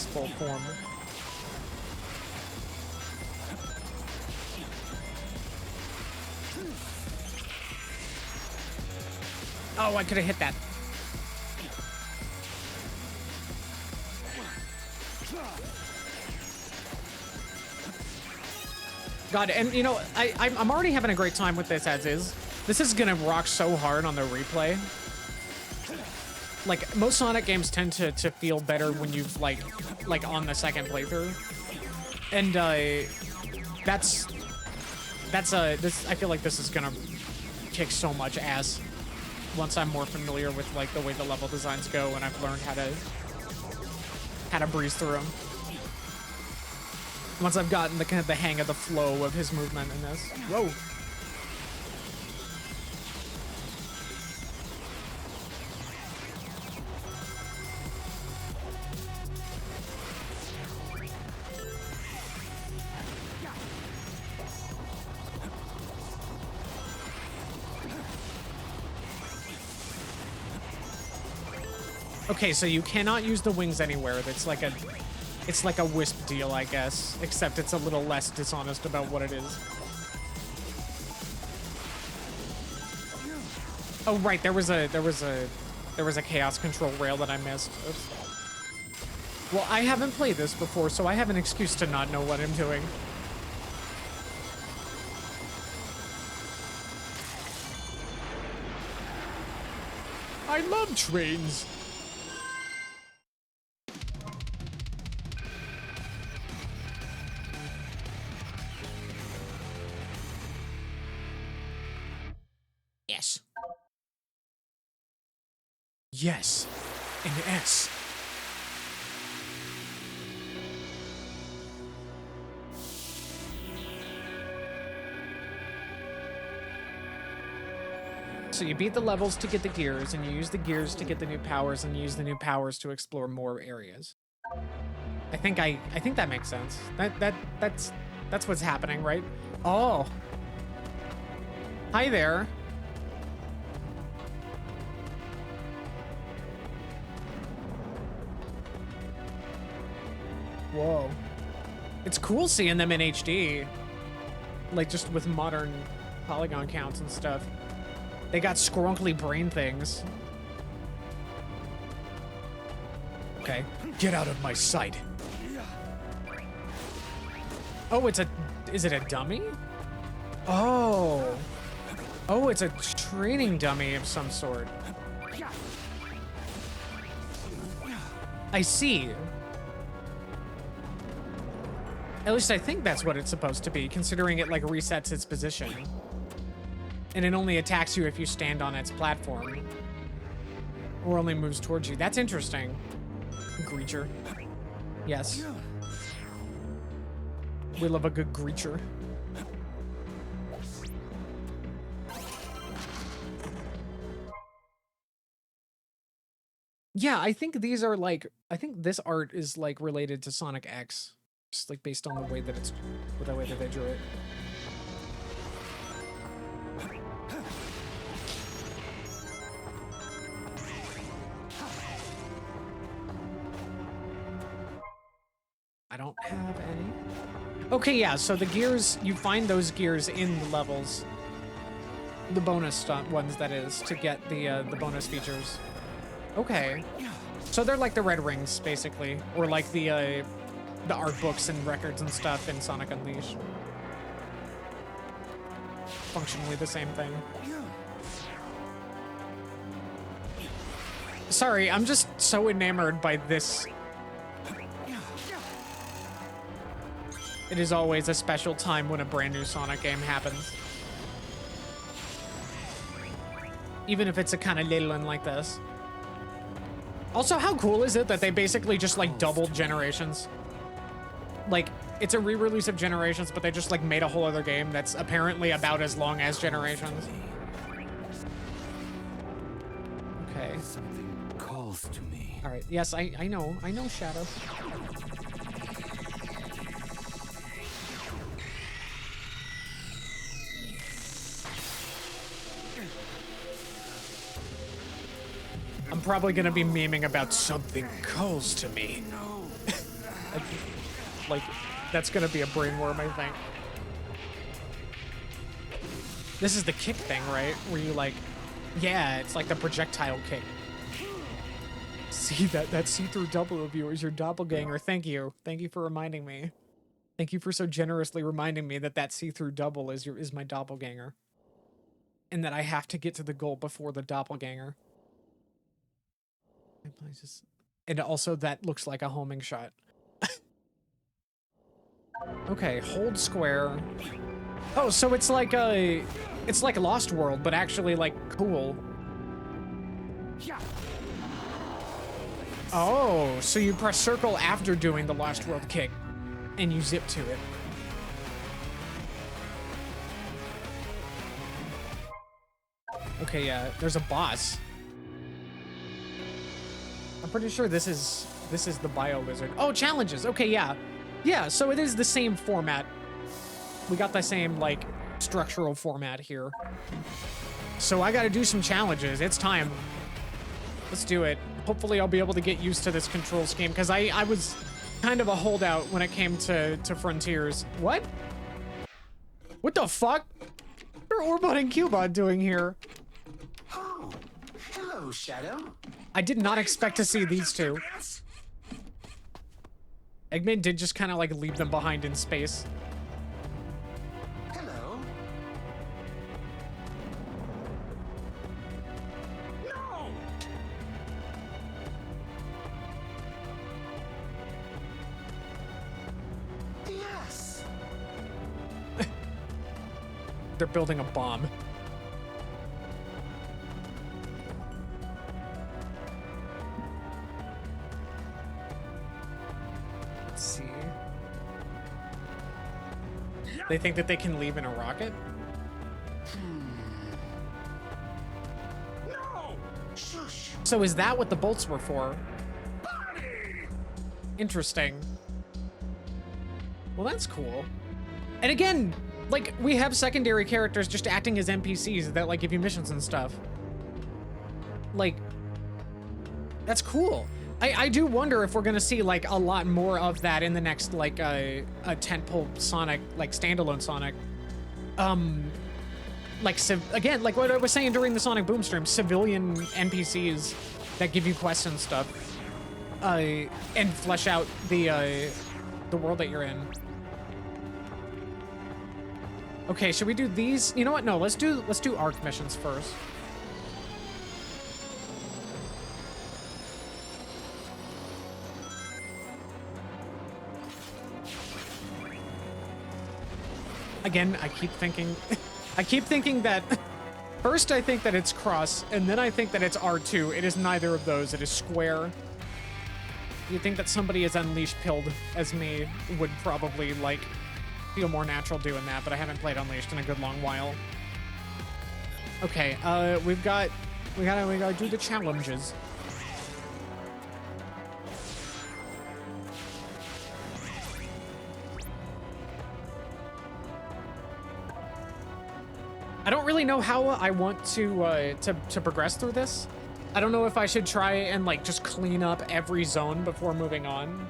full form. Oh, I could have hit that. God, and you know, I'm already having a great time with this as is. This is gonna rock so hard on the replay. Like, most Sonic games tend to feel better when you've like on the second playthrough. And this, I feel like this is gonna kick so much ass once I'm more familiar with like the way the level designs go and I've learned how to breeze through them. Once I've gotten the kind of the hang of the flow of his movement in this. Whoa. Okay, so you cannot use the wings anywhere. It's like a wisp deal, I guess, except it's a little less dishonest about what it is. Oh right, there was a chaos control rail that I missed. Oops. Well, I haven't played this before, so I have an excuse to not know what I'm doing. I love trains. Yes. Yes. An S. So you beat the levels to get the gears, and you use the gears to get the new powers, and you use the new powers to explore more areas. I think that makes sense. That's what's happening, right? Oh. Hi there. Whoa. It's cool seeing them in HD. Like, just with modern polygon counts and stuff. They got scrunkly brain things. Okay. Get out of my sight. Oh, is it a dummy? Oh. Oh, it's a training dummy of some sort. I see. At least I think that's what it's supposed to be, considering it like resets its position. And it only attacks you if you stand on its platform. Or only moves towards you. That's interesting. Greacher. Yes. We love a good Greacher. Yeah, I think these are like, I think this art is like related to Sonic X. Just like based on the way that the way that they drew it. I don't have any. Okay, yeah, so the gears, you find those gears in the levels. The bonus ones, that is, to get the bonus features. Okay. So they're like the red rings, basically. Or like the art books and records and stuff in Sonic Unleashed. Functionally the same thing. Sorry, I'm just so enamored by this. It is always a special time when a brand new Sonic game happens. Even if it's a kind of little one like this. Also, how cool is it that they basically just like doubled Generations? Like, it's a re-release of Generations, but they just like made a whole other game that's apparently about as long as Generations. Okay. Something calls to me. All right. Yes, I know, Shadow. I'm probably gonna be memeing about something calls to me. No. Like, that's gonna be a brainworm, I think. This is the kick thing, right? Where you like, yeah, it's like the projectile kick. See, that see-through double of you is your doppelganger. Thank you. Thank you for reminding me. Thank you for so generously reminding me that see-through double is my doppelganger. And that I have to get to the goal before the doppelganger. And also that looks like a homing shot. Okay, hold square. Oh, so it's like Lost World, but actually like cool. Oh, so you press circle after doing the Lost World kick. and you zip to it. Okay, yeah, there's a boss. I'm pretty sure this is the bio lizard. Oh, challenges. Okay, yeah. Yeah, so it is the same format. We got the same, like, structural format here. So I gotta do some challenges. It's time. Let's do it. Hopefully I'll be able to get used to this control scheme, because I was kind of a holdout when it came to Frontiers. What? What the fuck? What are Orbot and Cubot doing here? Oh, hello, Shadow. I did not expect to see these two. Eggman did just kind of like leave them behind in space. Hello. No! Yes! They're building a bomb. Let's see. They think that they can leave in a rocket? No! Shush! So is that what the bolts were for? Interesting. Well, that's cool. And again, like, we have secondary characters just acting as NPCs that, like, give you missions and stuff. Like, that's cool. I do wonder if we're gonna see, like, a lot more of that in the next, like, a tentpole Sonic, like, standalone Sonic. Like, again, like what I was saying during the Sonic Boom stream, civilian NPCs that give you quests and stuff, and flesh out the world that you're in. Okay, should we do these? You know what? No, let's do ARC missions first. Again, I keep thinking that first I think that it's cross, and then I think that it's R2. It is neither of those. It is square. You'd think that somebody as unleashed pilled as me would probably, like, feel more natural doing that, but I haven't played Unleashed in a good long while. Okay, we gotta do the challenges. I don't really know how I want to progress through this. I don't know if I should try and, like, just clean up every zone before moving on.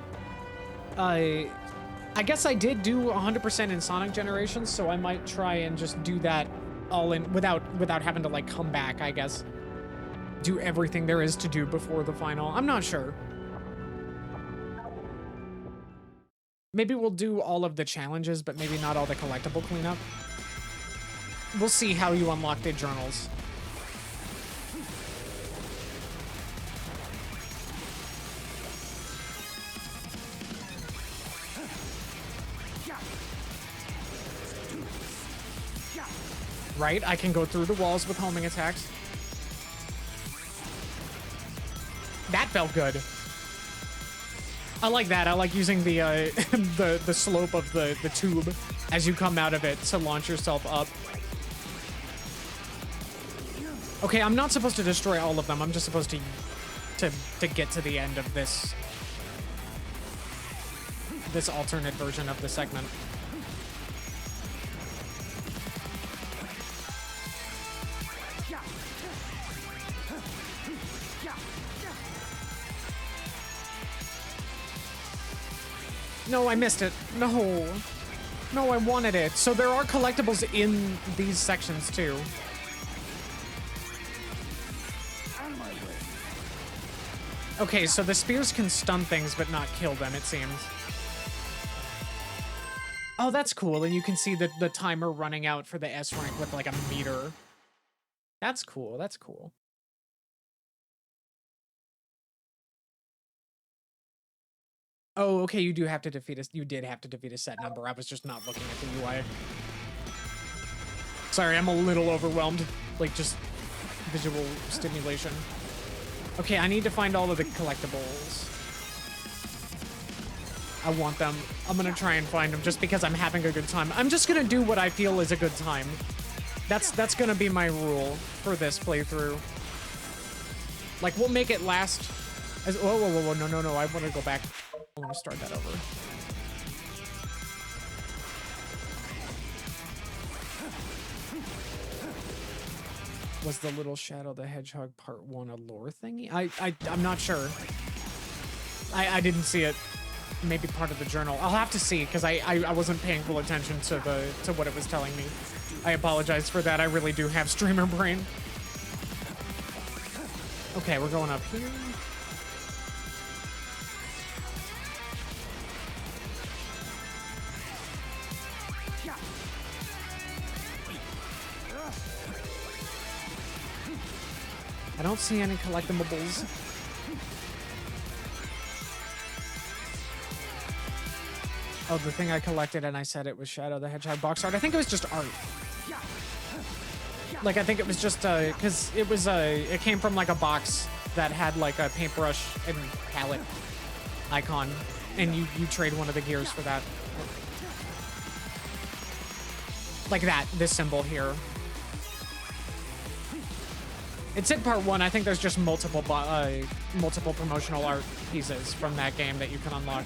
I guess I did do 100% in Sonic Generations, so I might try and just do that all in without having to, like, come back, I guess. Do everything there is to do before the final. I'm not sure. Maybe we'll do all of the challenges, but maybe not all the collectible cleanup. We'll see how you unlock the journals. Right, I can go through the walls with homing attacks. That felt good. I like that. I like using the the slope of the tube as you come out of it to launch yourself up. Okay, I'm not supposed to destroy all of them. I'm just supposed to get to the end of this alternate version of the segment. No, I missed it. No. No, I wanted it. So there are collectibles in these sections too. Okay, so the spears can stun things but not kill them, it seems. Oh, that's cool. And you can see the timer running out for the S rank with like a meter. That's cool. That's cool. Oh, okay, you do have to defeat us. You did have to defeat a set number. I was just not looking at the UI. Sorry, I'm a little overwhelmed. Like, just visual stimulation. Okay, I need to find all of the collectibles. I want them. I'm gonna try and find them just because I'm having a good time. I'm just gonna do what I feel is a good time. That's gonna be my rule for this playthrough. Like, we'll make it last as— whoa, whoa, whoa, whoa, no, no, no, I want to go back. I want to start that over. Was the Little Shadow the Hedgehog Part 1 a lore thingy? I'm not sure. I didn't see it. Maybe part of the journal. I'll have to see, because I wasn't paying full attention to what it was telling me. I apologize for that. I really do have streamer brain. Okay, we're going up here. I don't see any collectibles. Oh, the thing I collected and I said it was Shadow the Hedgehog box art. I think it was just art. Like, I think it was just, because it was, it came from, like, a box that had, like, a paintbrush and palette icon, and you trade one of the gears for that. Like that, this symbol here. It said part 1. I think there's just multiple promotional art pieces from that game that you can unlock.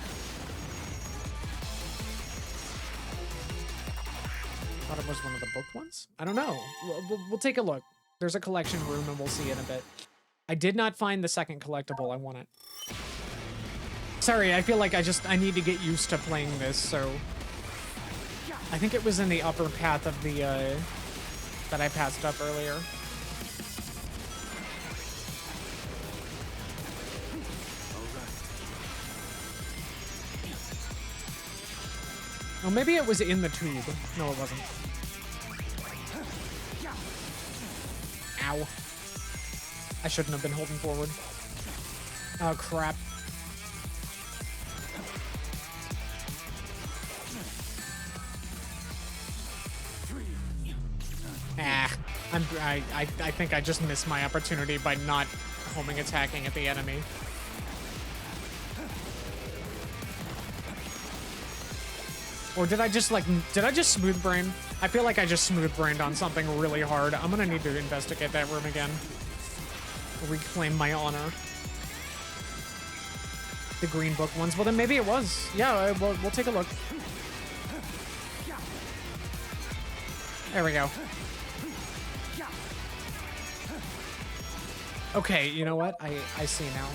Thought it was one of the booked ones? I don't know. We'll take a look. There's a collection room and we'll see in a bit. I did not find the second collectible. I want it. Sorry, I feel like I need to get used to playing this, so... I think it was in the upper path of the, that I passed up earlier. Oh, maybe it was in the tube. No, it wasn't. Ow. I shouldn't have been holding forward. Oh, crap. Ah, I think I just missed my opportunity by not homing attacking at the enemy. Or did I just, like, did I just smooth brain? I feel like I just smooth brained on something really hard. I'm gonna need to investigate that room again. Reclaim my honor. The green book ones. Well, then maybe it was. Yeah, we'll take a look. There we go. Okay, you know what? I see now.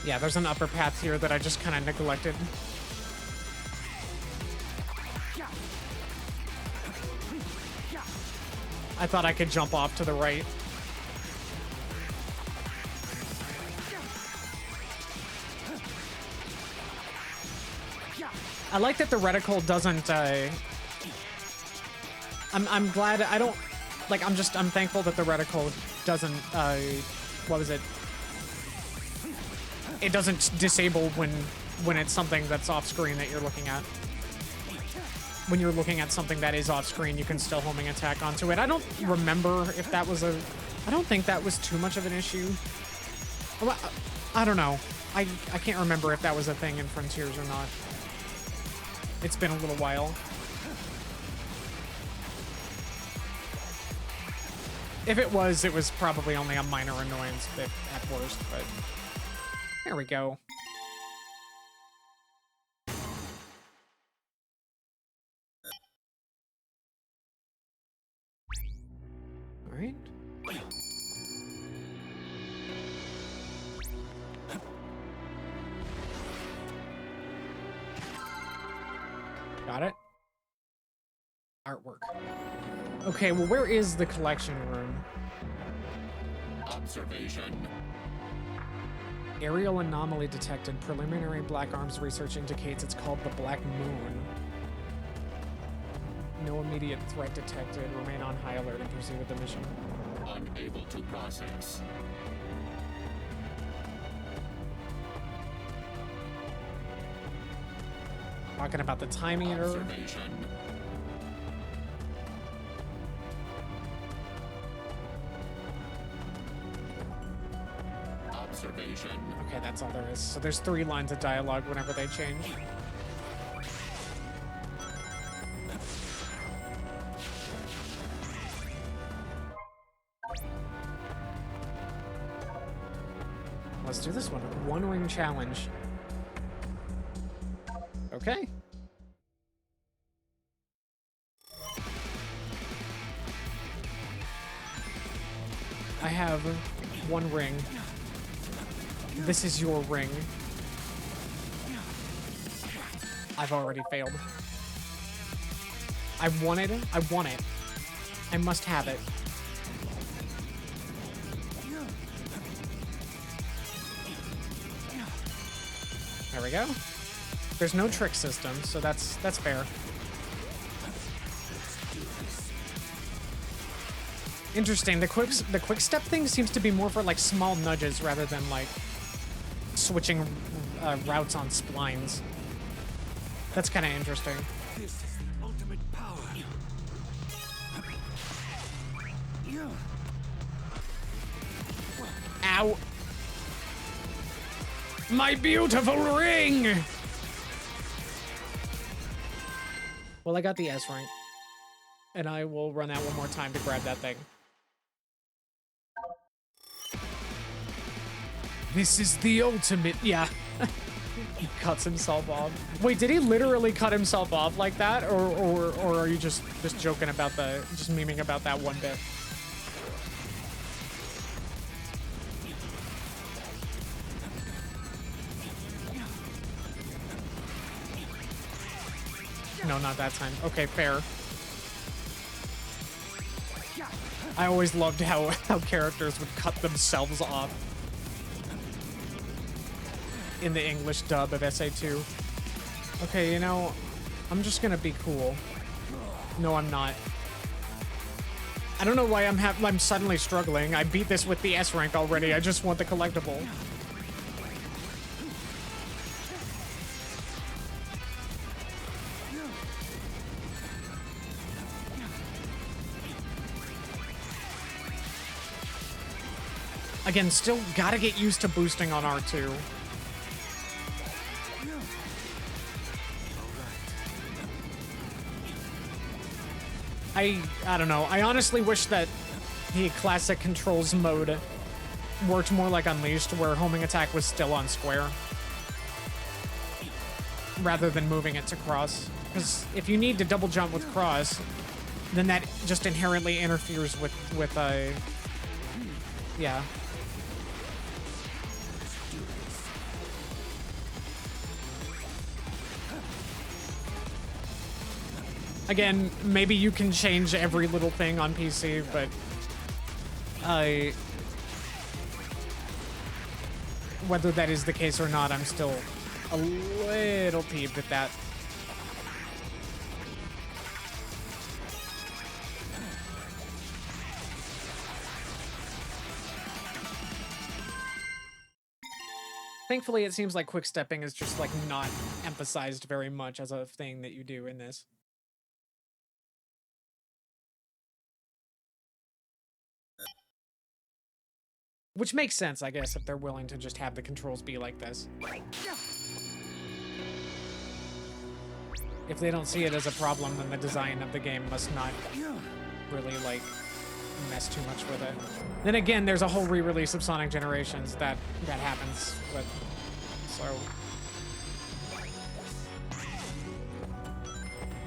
Yeah, there's an upper path here that I just kind of neglected. I thought I could jump off to the right. I like that the reticle doesn't, I'm glad I don't, like, I'm thankful that the reticle doesn't, what was it? It doesn't disable when it's something that's off screen that you're looking at. When you're looking at something that is off screen, you can still homing attack onto it. I don't remember if that was I don't think that was too much of an issue. I don't know. I can't remember if that was a thing in Frontiers or not. It's been a little while. If it was probably only a minor annoyance at worst, but there we go. All right. Got it. Artwork. Okay, well, where is the collection room? Observation. Aerial anomaly detected. Preliminary Black Arms research indicates it's called the Black Moon. No immediate threat detected. Remain on high alert and proceed with the mission. Unable to process. Talking about the time eater. Observation. Observation. Okay, that's all there is. So there's 3 lines of dialogue whenever they change. Let's do this one. 1 ring challenge. Okay. I have 1 ring. This is your ring. I've already failed. I want it. I want it. I must have it. There we go. There's no trick system, so that's fair. Interesting. The quick step thing seems to be more for like small nudges rather than like switching routes on splines. That's kind of interesting. This is the ultimate power. Ow. My beautiful ring! Well, I got the S rank. And I will run that one more time to grab that thing. This is the ultimate... Yeah. He cuts himself off. Wait, did he literally cut himself off like that? Or are you just joking about the... Just memeing about that one bit? No, not that time. Okay, fair. I always loved how characters would cut themselves off in the English dub of SA2. Okay, you know, I'm just gonna be cool. No, I'm not. I don't know why I'm suddenly struggling. I beat this with the S rank already. I just want the collectible. Again, still gotta get used to boosting on R2. I don't know. I honestly wish that the classic controls mode worked more like Unleashed, where homing attack was still on square, rather than moving it to cross. Because if you need to double jump with cross, then that just inherently interferes with yeah. Again, maybe you can change every little thing on PC, but whether that is the case or not, I'm still a little peeved at that. Thankfully, it seems like quick stepping is just like not emphasized very much as a thing that you do in this. Which makes sense, I guess, if they're willing to just have the controls be like this. If they don't see it as a problem, then the design of the game must not really, like, mess too much with it. Then again, there's a whole re-release of Sonic Generations that happens with, so...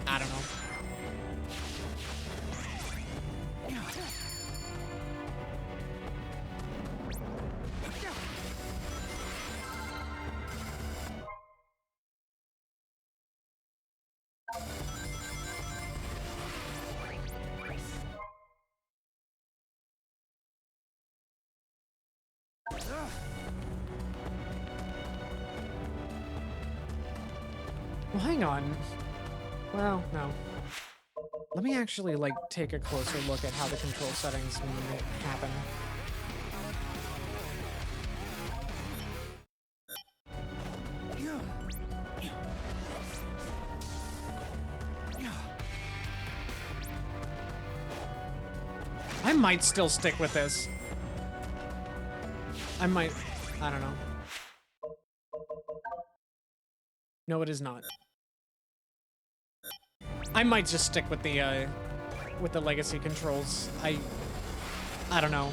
I don't know. Well, hang on. Well, no. Let me actually, like, take a closer look at how the control settings happen. I might still stick with this. I don't know. No, it is not. I might just stick with the legacy controls. I don't know.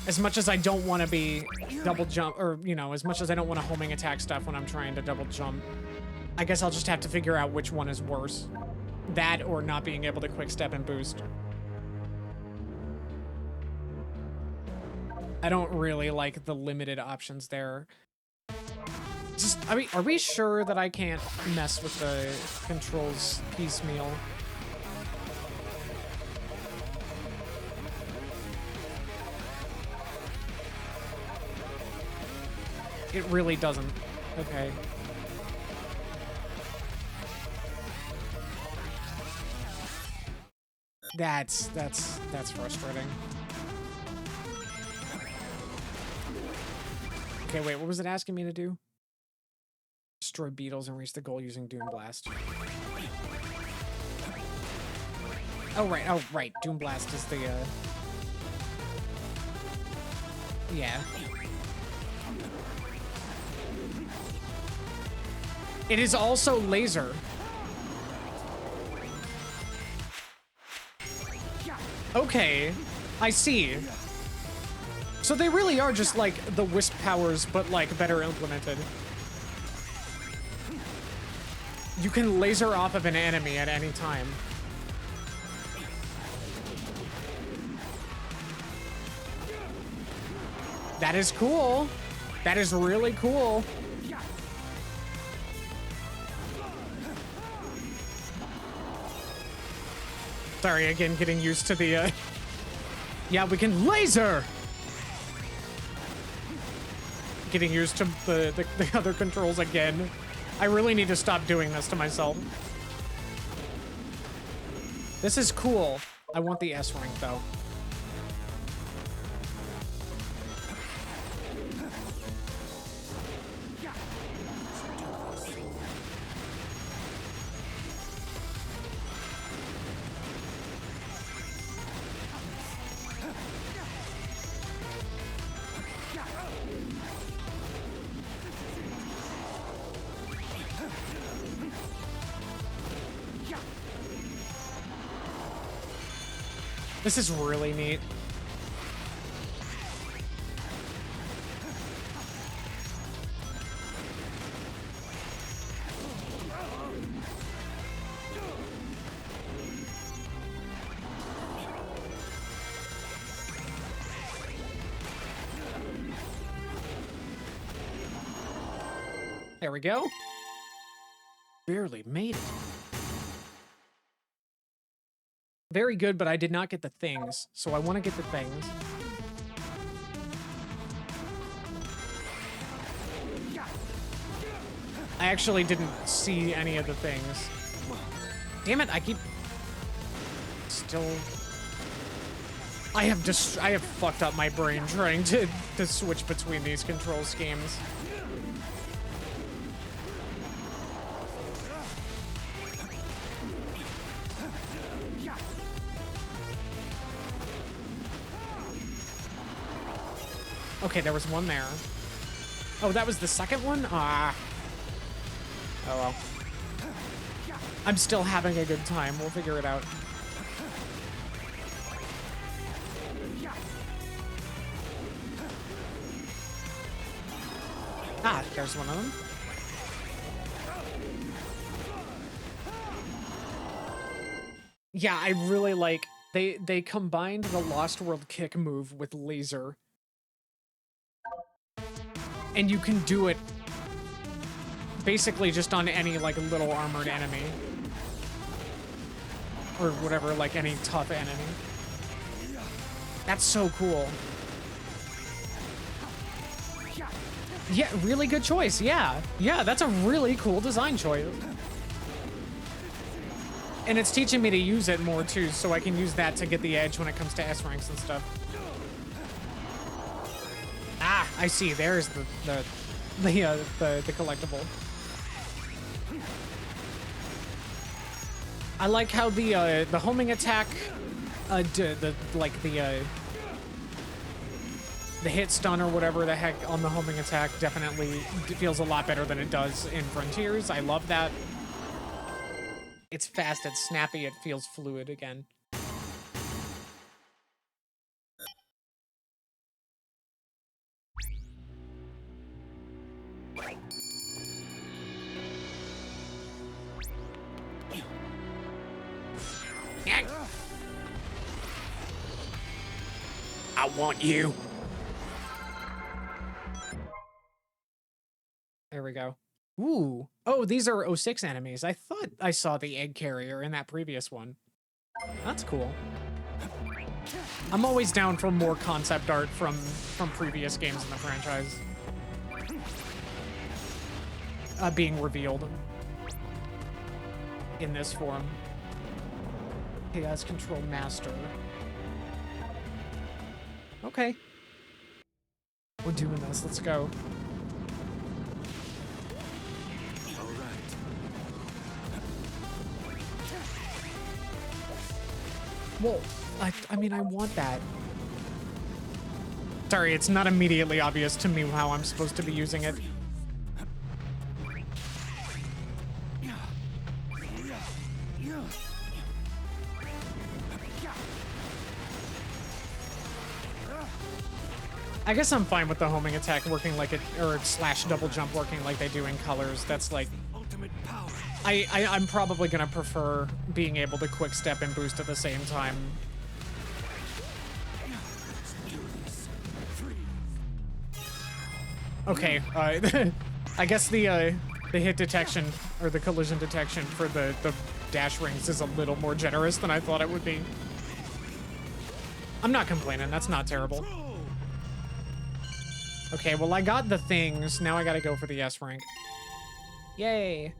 As much as I don't want to be double jump, or, you know, as much as I don't want to homing attack stuff when I'm trying to double jump, I guess I'll just have to figure out which one is worse. That or not being able to quick step and boost. I don't really like the limited options there. Just, I mean, are we sure that I can't mess with the controls piecemeal? It really doesn't. Okay. That's frustrating. Okay, wait, what was it asking me to do? Destroy beetles and reach the goal using Doom Blast. Oh, right. Doom Blast is the, yeah. It is also laser. Okay, I see. So they really are just like the Wisp powers, but like better implemented. You can laser off of an enemy at any time. That is cool. That is really cool. Sorry, again, getting used to the, yeah, we can laser! Getting used to the other controls again. I really need to stop doing this to myself. This is cool. I want the S rank, though. This is really neat. There we go. Barely made it. Very good, but I did not get the things, so I want to get the things. I actually didn't see any of the things. Damn it, I keep... Still... I have fucked up my brain trying to switch between these control schemes. Okay, there was one there. Oh, that was the second one? Ah. Oh well. I'm still having a good time. We'll figure it out. Ah, there's one of them. Yeah, I really like... They combined the Lost World kick move with laser. And you can do it basically just on any, like, little armored enemy. Or whatever, like, any tough enemy. That's so cool. Yeah, really good choice, yeah. Yeah, that's a really cool design choice. And it's teaching me to use it more too, so I can use that to get the edge when it comes to S ranks and stuff. Ah, I see. There's the collectible. I like how the homing attack, the hit stun or whatever the heck on the homing attack definitely feels a lot better than it does in Frontiers. I love that. It's fast, it's snappy, it feels fluid again. I want you. There we go. Ooh. Oh, these are 06 enemies. I thought I saw the egg carrier in that previous one. That's cool. I'm always down for more concept art from previous games in the franchise. Being revealed in this form. Chaos Control Master. Okay. We're doing this. Let's go. Well, I mean, I want that. Sorry, it's not immediately obvious to me how I'm supposed to be using it. I guess I'm fine with the homing attack working like it, or slash double jump working like they do in Colors. That's like... I'm probably gonna prefer being able to quick step and boost at the same time. Okay, I guess the hit detection or the collision detection for the dash rings is a little more generous than I thought it would be. I'm not complaining, that's not terrible. Okay, well I got the things, now I gotta go for the S rank. Yay.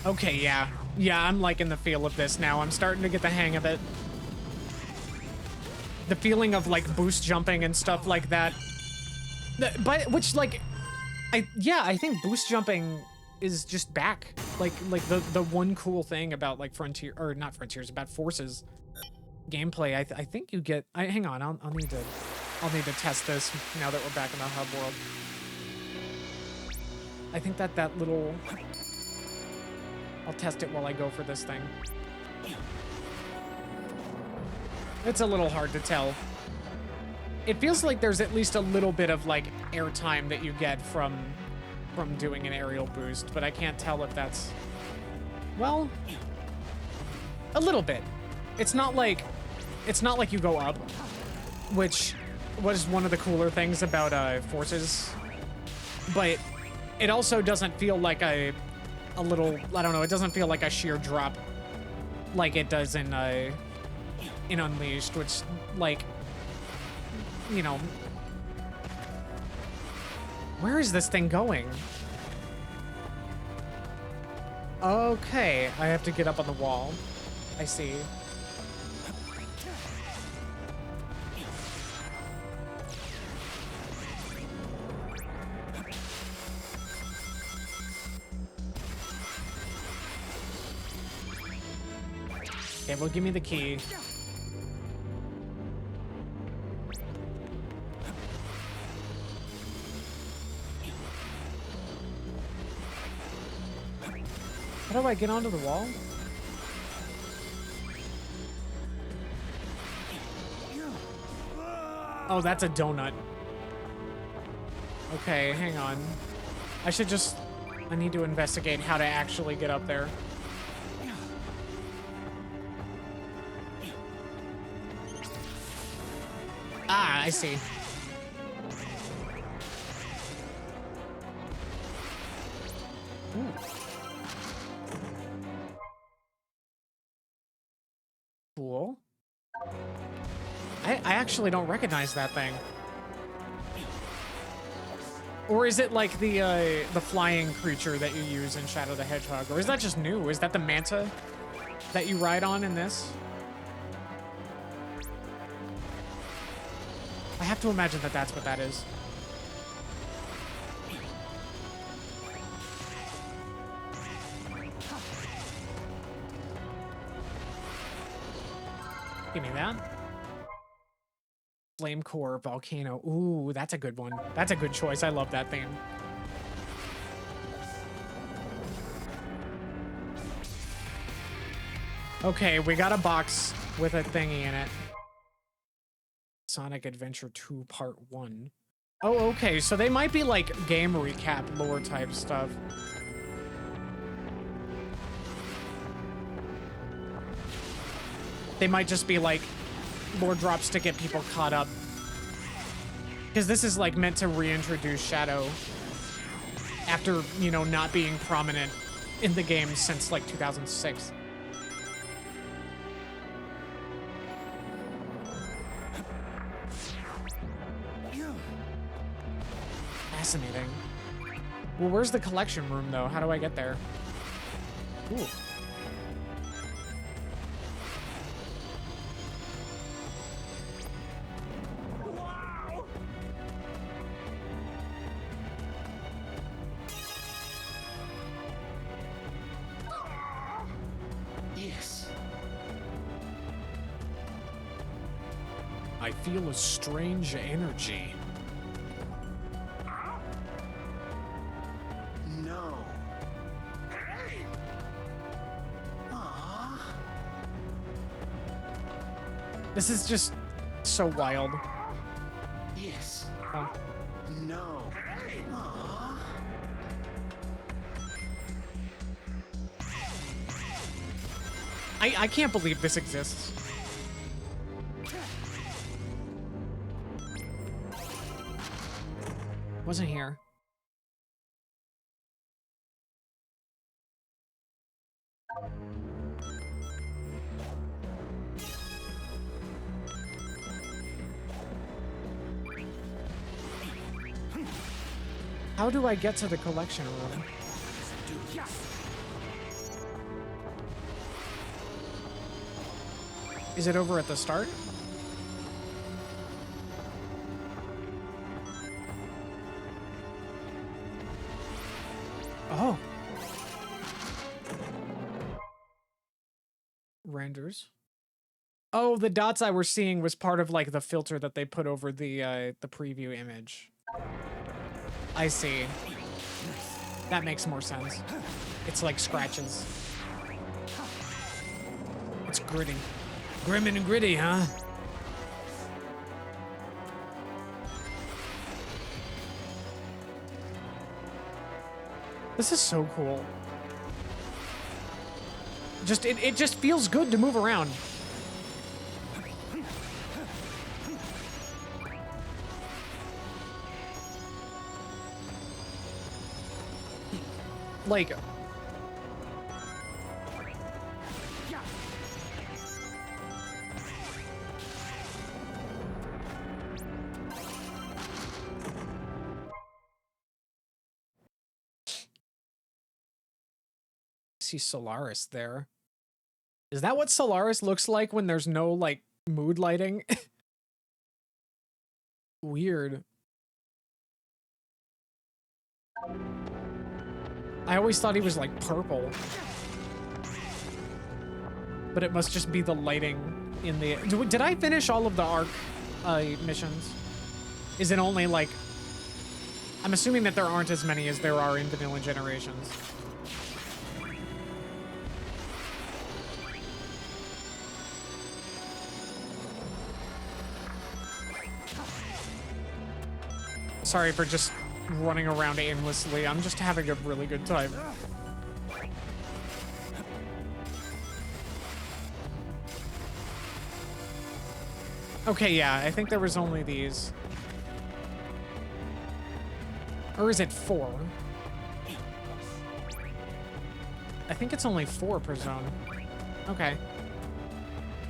Okay, yeah. Yeah, I'm liking the feel of this now. I'm starting to get the hang of it. The feeling of, like, boost jumping and stuff like that. But, which, like, I think boost jumping is just back. Like the one cool thing about, like, Frontier, or not Frontiers, about Forces gameplay, I think you get, hang on, I'll need to test this now that we're back in the hub world. I think that little... I'll test it while I go for this thing. It's a little hard to tell. It feels like there's at least a little bit of, like, airtime that you get from doing an aerial boost, but I can't tell if that's... Well, a little bit. It's not like you go up, which was one of the cooler things about Forces, but it also doesn't feel like a little, I don't know, it doesn't feel like a sheer drop like it does in Unleashed, which, like, you know, where is this thing going? Okay, I have to get up on the wall. I see. Okay, well, give me the key. How do I get onto the wall? Oh, that's a donut. Okay, hang on. I should just... I need to investigate how to actually get up there. Ah, I see. Ooh. Cool. I actually don't recognize that thing. Or is it like the flying creature that you use in Shadow the Hedgehog? Or is that just new? Is that the manta that you ride on in this? I have to imagine that that's what that is. Give me that. Flame Core Volcano. Ooh, that's a good one. That's a good choice. I love that theme. Okay, we got a box with a thingy in it. Sonic Adventure 2 Part 1. Oh, okay, so they might be like game recap lore type stuff. They might just be like lore drops to get people caught up. Because this is like meant to reintroduce Shadow after, you know, not being prominent in the game since like 2006. Fascinating. Well, where's the collection room though? How do I get there? Ooh. I feel a strange energy. No. This is just so wild. Yes. Oh. No. I can't believe this exists. Wasn't here. How do I get to the collection room? Is it over at the start? Oh. Renders. Oh, the dots I was seeing was part of like the filter that they put over the preview image. I see. That makes more sense. It's like scratches. It's gritty. Grim and gritty, huh? This is so cool. It just feels good to move around. Like, see Solaris there. Is that what Solaris looks like when there's no like mood lighting? Weird. I always thought he was like purple. But it must just be the lighting in the... Did I finish all of the Ark missions? Is it only like... I'm assuming that there aren't as many as there are in Vanilla Generations. Sorry for just running around aimlessly. I'm just having a really good time. Okay, yeah, I think there was only these. Or is it 4? I think it's only 4 per zone. Okay.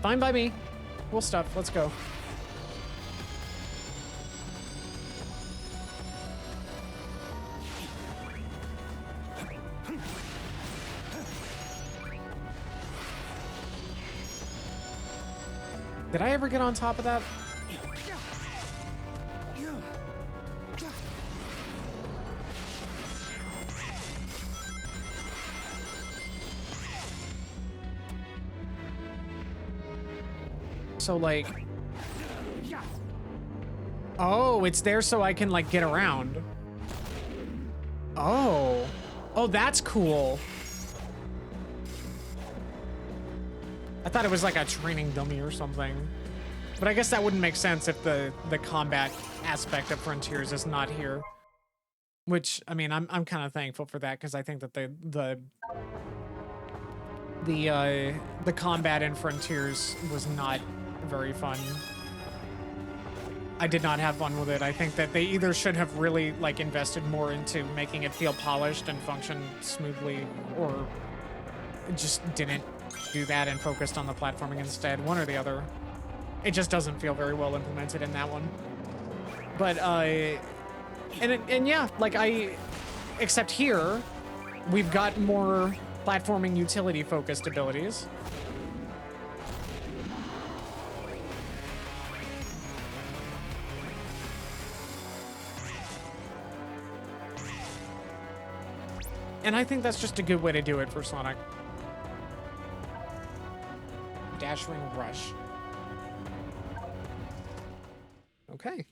Fine by me. Cool stuff. Let's go. Did I ever get on top of that? So, like... Oh, it's there so I can, like, get around. Oh. Oh, that's cool. I thought it was like a training dummy or something. But I guess that wouldn't make sense if the combat aspect of Frontiers is not here. Which, I mean, I'm kind of thankful for that, because I think that the combat in Frontiers was not very fun. I did not have fun with it. I think that they either should have really, like, invested more into making it feel polished and function smoothly, or just didn't do that and focused on the platforming instead. One or the other. It just doesn't feel very well implemented in that one. But, and yeah, like, except here, we've got more platforming utility-focused abilities. And I think that's just a good way to do it for Sonic. Dash Ring Rush. Okay.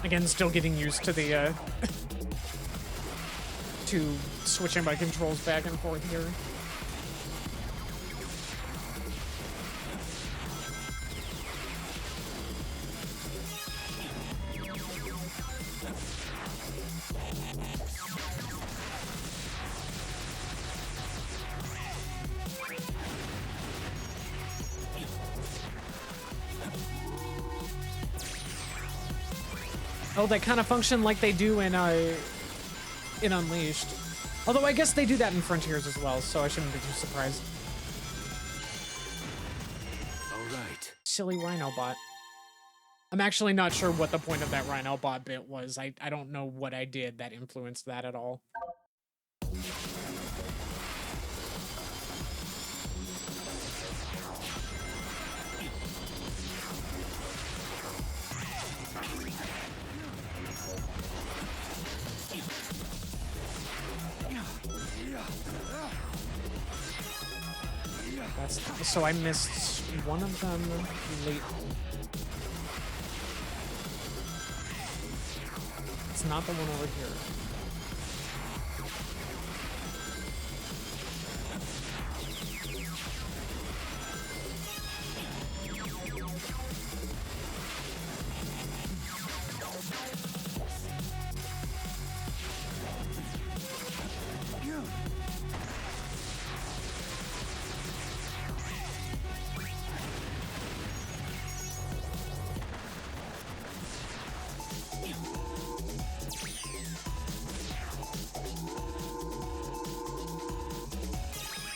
Again, still getting used to the, to switching my controls back and forth here. Oh, they kind of function like they do in Unleashed. Although I guess they do that in Frontiers as well, so I shouldn't be too surprised. All right. Silly Rhino bot. I'm actually not sure what the point of that Rhino bot bit was. I don't know what I did that influenced that at all. So I missed one of them late. It's not the one over here.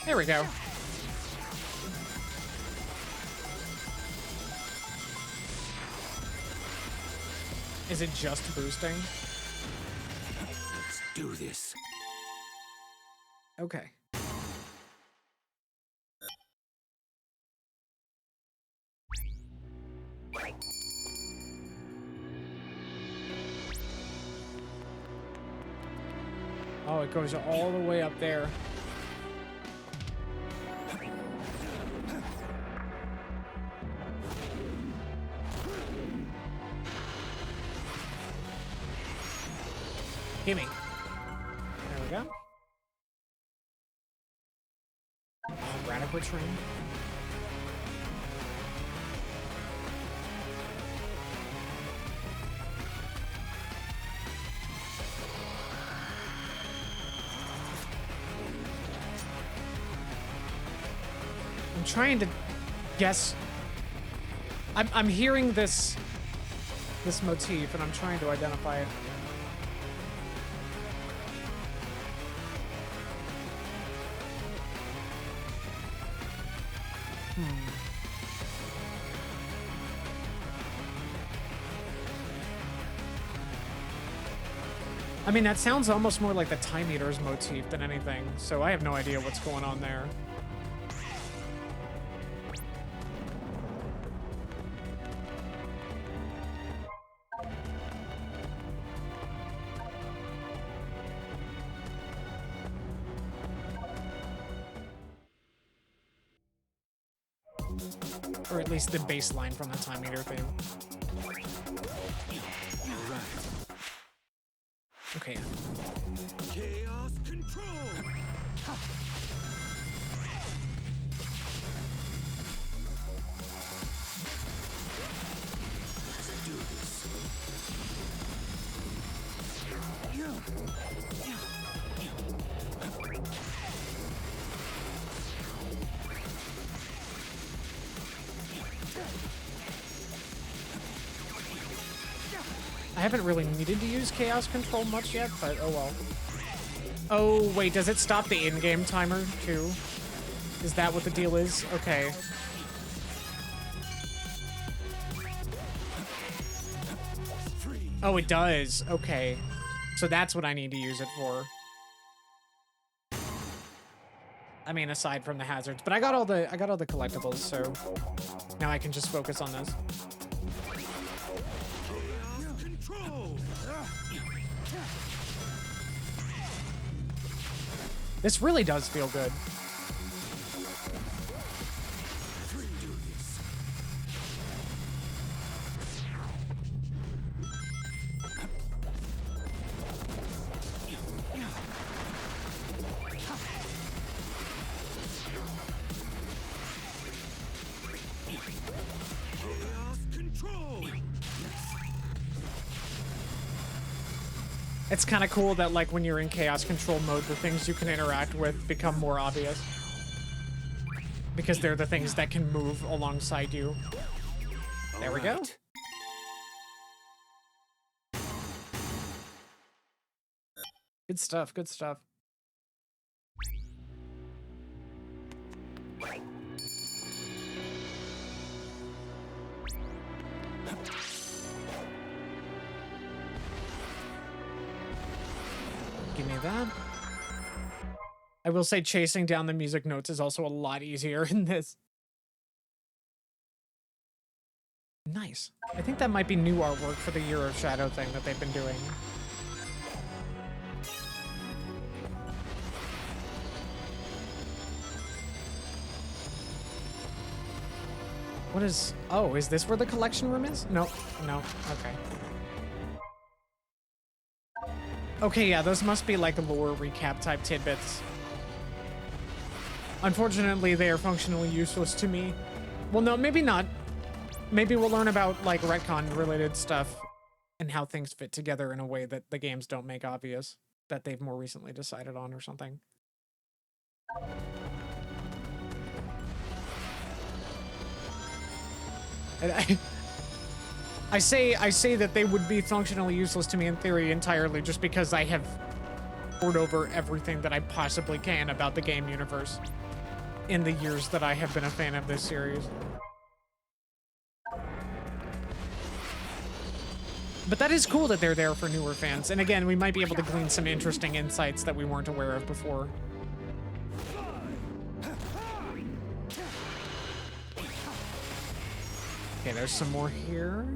There we go. Is it just boosting? Let's do this. Okay. Oh, it goes all the way up there. Hit me. There we go. Radical train. I'm trying to guess. I'm hearing this motif and I'm trying to identify it. I mean, that sounds almost more like the Time Eater's motif than anything, so I have no idea what's going on there. Or at least the bass line from the Time Eater theme. Okay. Chaos control. Let's do this. I haven't really needed to use Chaos Control much yet, but oh well. Oh, wait, does it stop the in-game timer, too? Is that what the deal is? Okay. Oh, it does. Okay. So that's what I need to use it for. I mean, aside from the hazards. But I got all the collectibles, so now I can just focus on this. This really does feel good. It's kind of cool that, like, when you're in Chaos Control mode, the things you can interact with become more obvious. Because they're the things that can move alongside you. There we go. Good stuff, good stuff. Give me that. I will say chasing down the music notes is also a lot easier in this. Nice. I think that might be new artwork for the Year of Shadow thing that they've been doing. What is... Oh, is this where the collection room is? No. No. Okay. Okay, yeah, those must be like lore recap type tidbits. Unfortunately, they are functionally useless to me. Well, no, maybe not. Maybe we'll learn about like retcon related stuff and how things fit together in a way that the games don't make obvious, that they've more recently decided on or something. And I say that they would be functionally useless to me in theory entirely just because I have poured over everything that I possibly can about the game universe in the years that I have been a fan of this series. But that is cool that they're there for newer fans. And again, we might be able to glean some interesting insights that we weren't aware of before. Okay, there's some more here.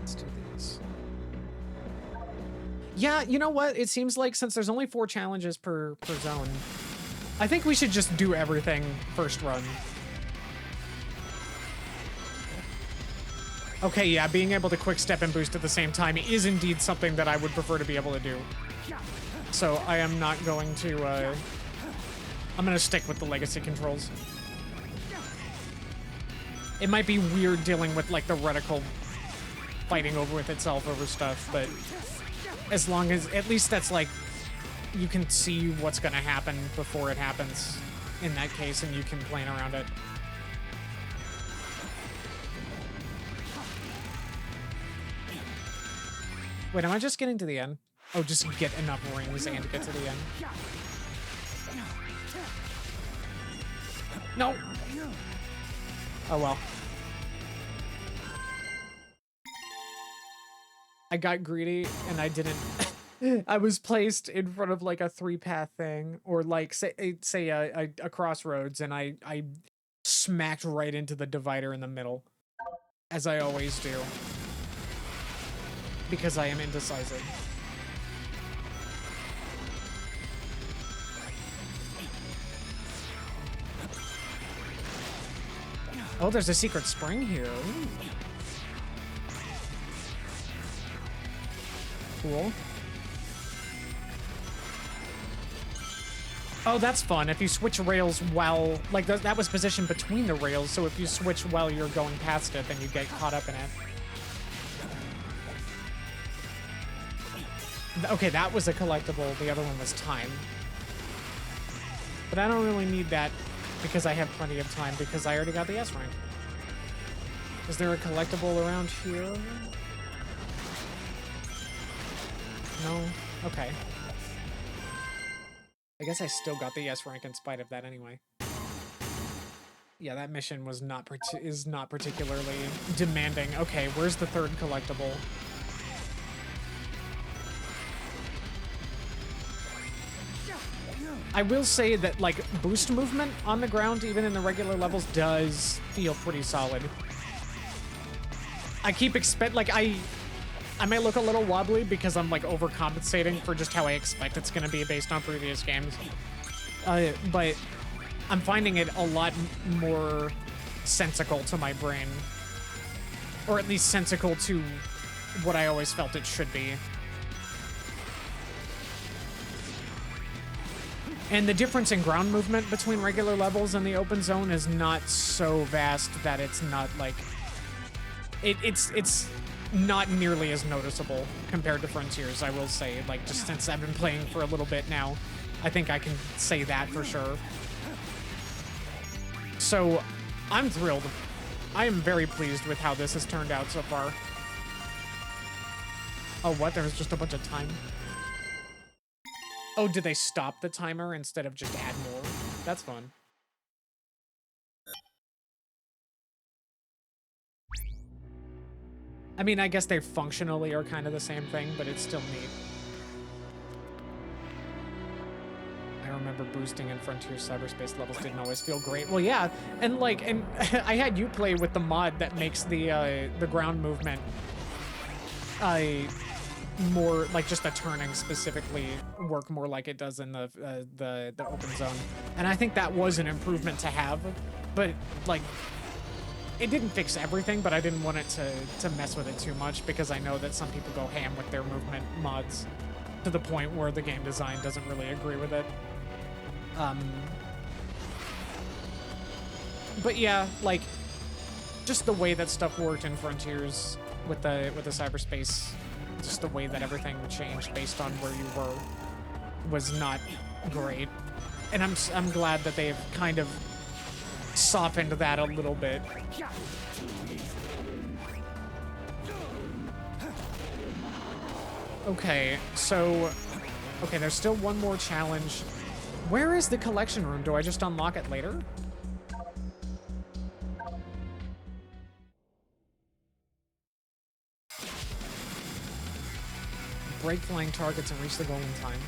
Let's do these. Yeah, you know what? It seems like since there's only 4 challenges per zone, I think we should just do everything first run. Okay, yeah, being able to quick step and boost at the same time is indeed something that I would prefer to be able to do. So I am not going to, I'm gonna stick with the legacy controls. It might be weird dealing with, like, the reticle fighting over with itself over stuff, but as long as, at least that's, like, you can see what's gonna happen before it happens in that case, and you can plan around it. Wait, am I just getting to the end? Oh, just get enough rings and get to the end. No! Oh well. I got greedy and I didn't... I was placed in front of like a 3-path thing, or like say a crossroads, and I smacked right into the divider in the middle, as I always do, because I am indecisive. Oh, there's a secret spring here. Ooh. Cool. Oh, that's fun. If you switch rails while... Like, that was positioned between the rails, so if you switch while you're going past it, then you get caught up in it. Okay, that was a collectible. The other one was time. But I don't really need that because I have plenty of time, because I already got the S rank. Is there a collectible around here? No? Okay. I guess I still got the S rank in spite of that anyway. Yeah, that mission was is not particularly demanding. Okay, where's the third collectible? I will say that, like, boost movement on the ground, even in the regular levels, does feel pretty solid. I keep I may look a little wobbly because I'm, like, overcompensating for just how I expect it's going to be based on previous games. But I'm finding it a lot more sensical to my brain. Or at least sensical to what I always felt it should be. And the difference in ground movement between regular levels and the open zone is not so vast that it's not, like... It's not nearly as noticeable compared to Frontiers, I will say. Like, just since I've been playing for a little bit now, I think I can say that for sure. So, I'm thrilled. I am very pleased with how this has turned out so far. Oh, what? There was just a bunch of time? Oh, did they stop the timer instead of just add more? That's fun. I mean, I guess they functionally are kind of the same thing, but it's still neat. I remember boosting in Frontier cyberspace levels didn't always feel great. Well, yeah, and I had you play with the mod that makes the ground movement more, like, just the turning specifically work more like it does in the open zone. And I think that was an improvement to have, but, like, it didn't fix everything, but I didn't want it to mess with it too much, because I know that some people go ham with their movement mods to the point where the game design doesn't really agree with it. But yeah, like, just the way that stuff worked in Frontiers with the cyberspace, just the way that everything changed based on where you were was not great. And I'm glad that they've kind of softened that a little bit. Okay, so... Okay, there's still one more challenge. Where is the collection room? Do I just unlock it later? Break flying targets and reach the goal in time.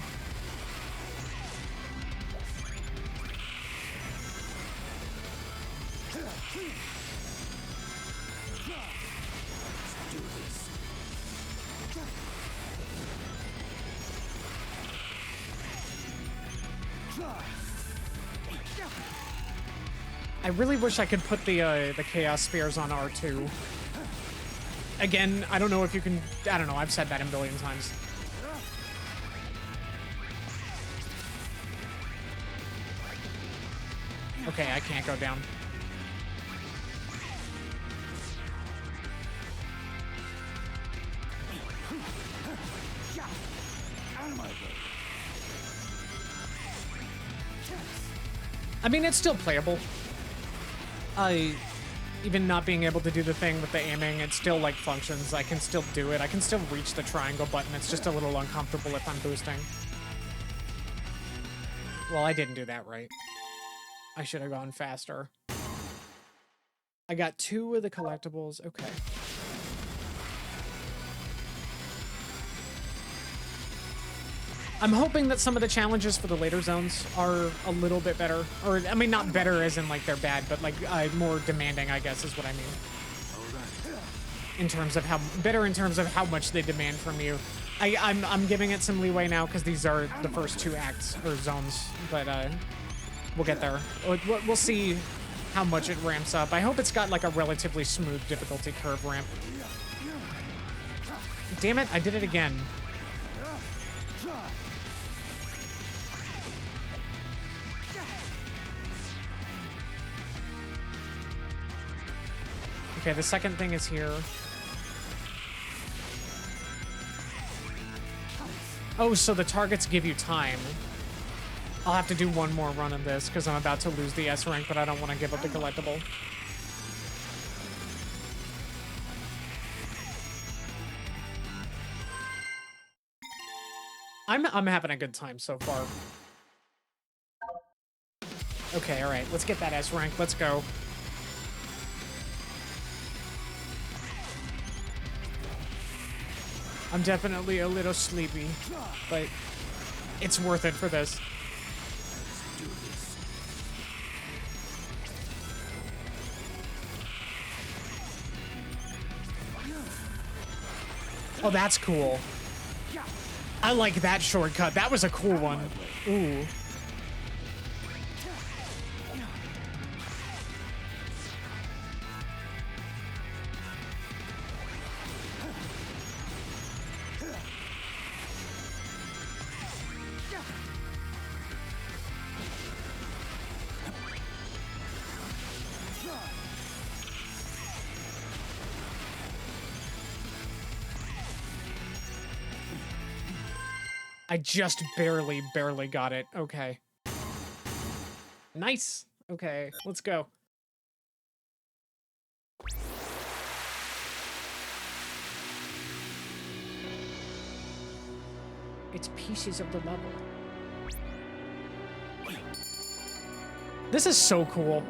I really wish I could put the Chaos Spheres on R2. Again, I don't know if you can... I don't know, I've said that a billion times. Okay, I can't go down. I mean, it's still playable. Even not being able to do the thing with the aiming, it still, like, functions. I can still do it. I can still reach the triangle button. It's just a little uncomfortable if I'm boosting. Well, I didn't do that right. I should have gone faster. I got 2 of the collectibles. Okay. I'm hoping that some of the challenges for the later zones are a little bit better. Or, I mean, not better as in, like, they're bad, but, like, more demanding, I guess, is what I mean. In terms of how... Better in terms of how much they demand from you. I'm giving it some leeway now, because these are the first 2 acts, or zones. But, we'll get there. We'll see how much it ramps up. I hope it's got, like, a relatively smooth difficulty curve ramp. Damn it, I did it again. Okay, the second thing is here. Oh, so the targets give you time. I'll have to do one more run of this because I'm about to lose the S rank, but I don't want to give up the collectible. I'm having a good time so far. Okay, all right, let's get that S rank. Let's go. I'm definitely a little sleepy, but it's worth it for this. Oh, that's cool. I like that shortcut. That was a cool one. Ooh. I just barely got it. Okay. Nice. Okay, let's go. It's pieces of the level. This is so cool.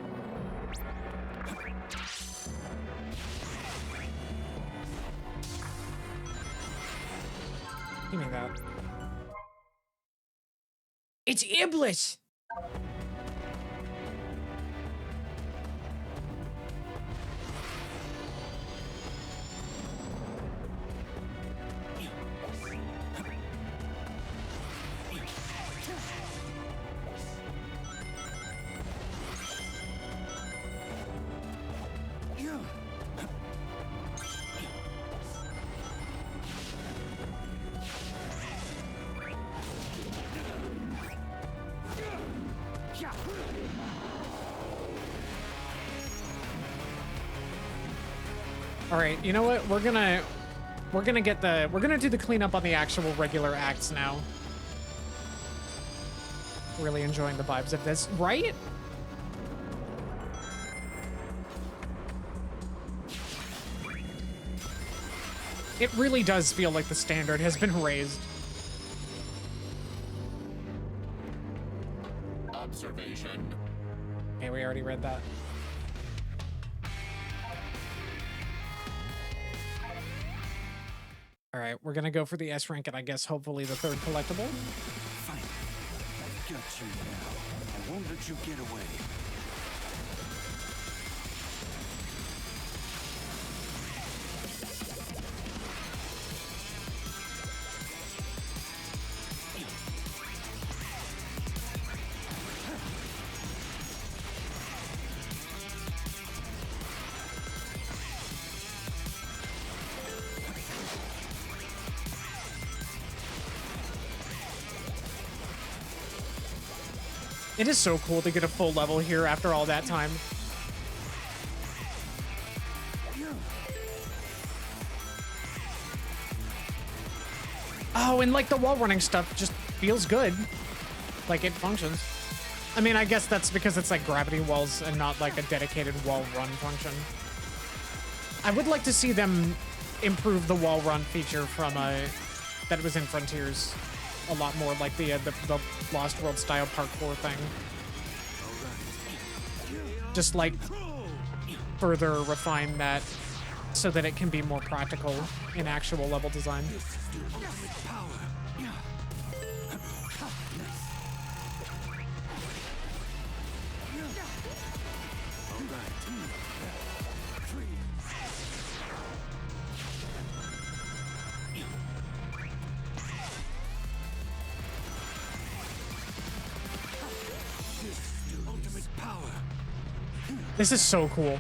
Give me that. It's Iblis! All right, you know what? We're gonna do the cleanup on the actual regular acts now. Really enjoying the vibes of this, right? It really does feel like the standard has been raised. Observation. Okay, we already read that. All right, we're gonna go for the S rank and I guess hopefully the third collectible. Fine. I've got you now. I won't let you get away. It is so cool to get a full level here after all that time. Oh, and like the wall running stuff just feels good. Like it functions. I mean, I guess that's because it's like gravity walls and not like a dedicated wall run function. I would like to see them improve the wall run feature from that was in Frontiers a lot more, like the Lost World style parkour thing. Just like further refine that so that it can be more practical in actual level design. This is so cool.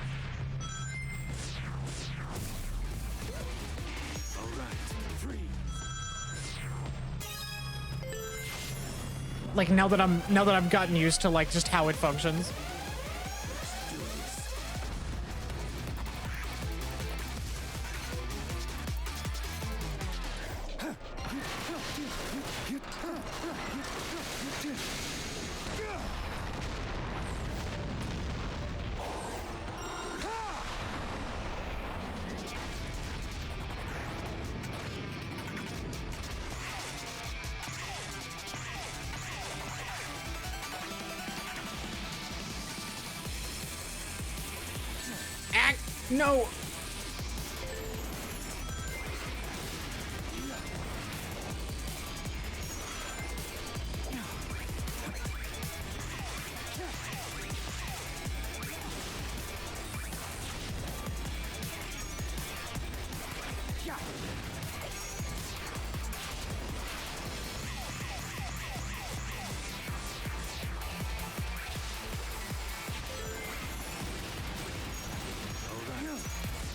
Like now that I've gotten used to like just how it functions. No.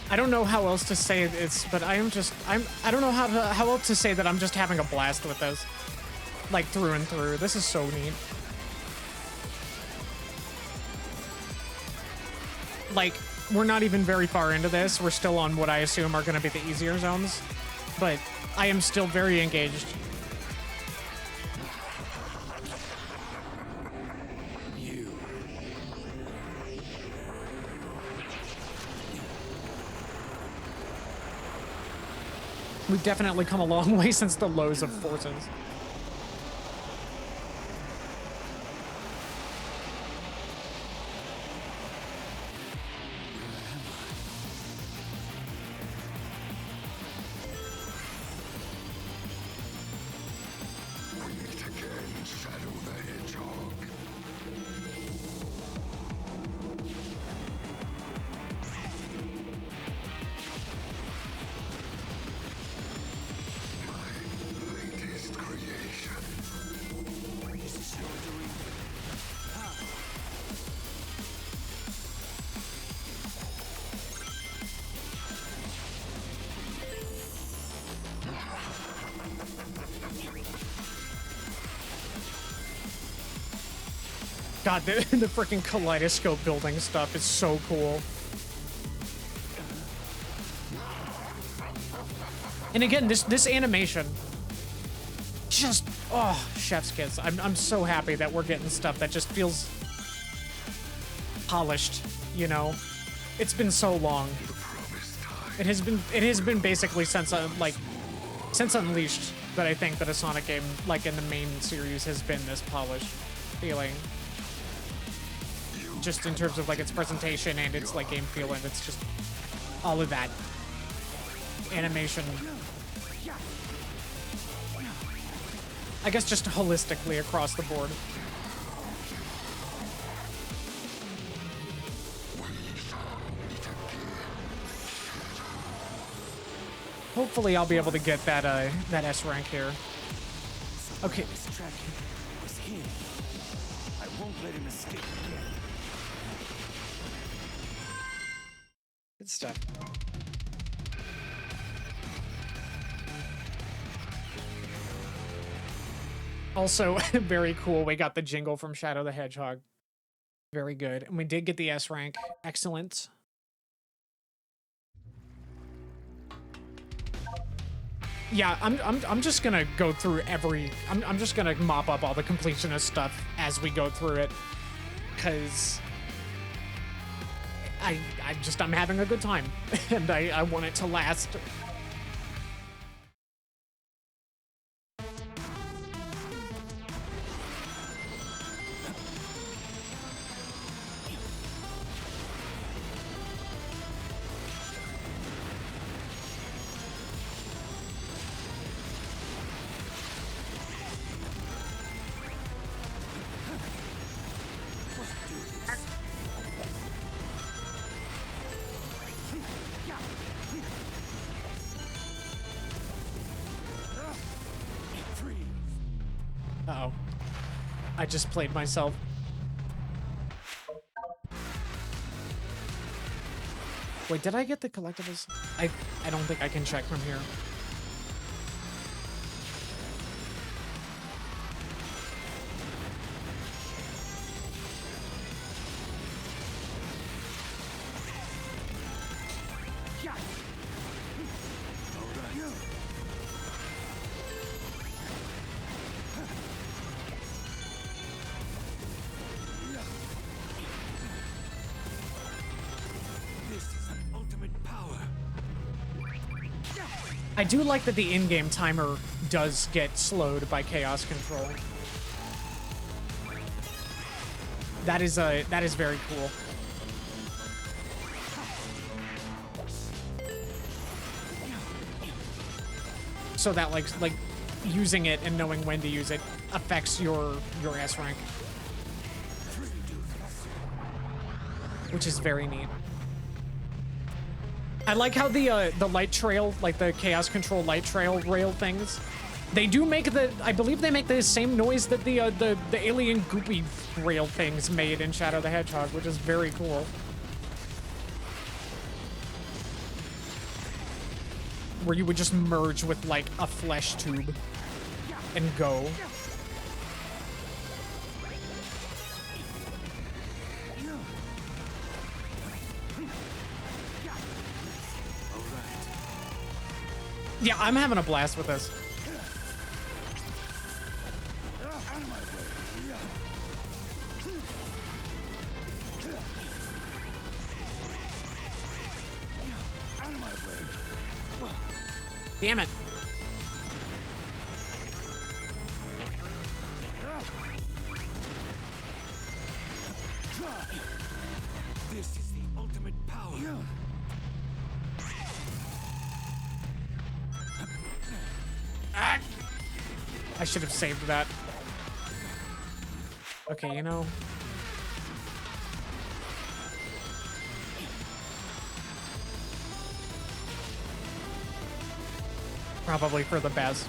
I don't know how else to say it's, but I don't know how else to say that I'm just having a blast with this. Like through and through. This is so neat. Like, we're not even very far into this. We're still on what I assume are gonna be the easier zones. But I am still very engaged. We've definitely come a long way since the lows of Forces. God, the freaking kaleidoscope building stuff is so cool. And again, this animation, just, oh, chef's kiss. I'm so happy that we're getting stuff that just feels polished, you know? It's been so long. It has been basically since Unleashed that I think that a Sonic game, like in the main series, has been this polished feeling. Just in terms of like its presentation and its like game feel, and it's just all of that animation. I guess just holistically across the board. Hopefully I'll be able to get that that S rank here. Okay. I won't let him escape again. Good stuff. Also, very cool. We got the jingle from Shadow the Hedgehog. Very good. And we did get the S rank. Excellent. Yeah, I'm just gonna go through every... I'm just gonna mop up all the completionist stuff as we go through it. Because... I'm having a good time. And I want it to last. Uh-oh. I just played myself. Wait, did I get the collectibles? I don't think I can check from here. I do like that the in-game timer does get slowed by chaos control. That is very cool. So that like using it and knowing when to use it affects your S rank, which is very neat. I like how the light trail, like the chaos control light trail rail things, they do make I believe they make the same noise that the alien goopy rail things made in Shadow the Hedgehog, which is very cool. Where you would just merge with like a flesh tube and go. Yeah, I'm having a blast with this. Damn it. This is the ultimate power. I should have saved that. Okay, you know. Probably for the best.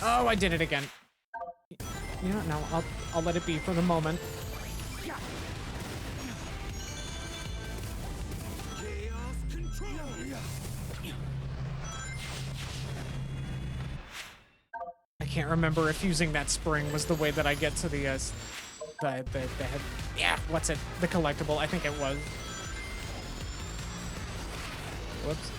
Oh, I did it again. You know, no, I'll let it be for the moment. I can't remember if using that spring was the way that I get to the head. Yeah, what's it? The collectible. I think it was. Whoops.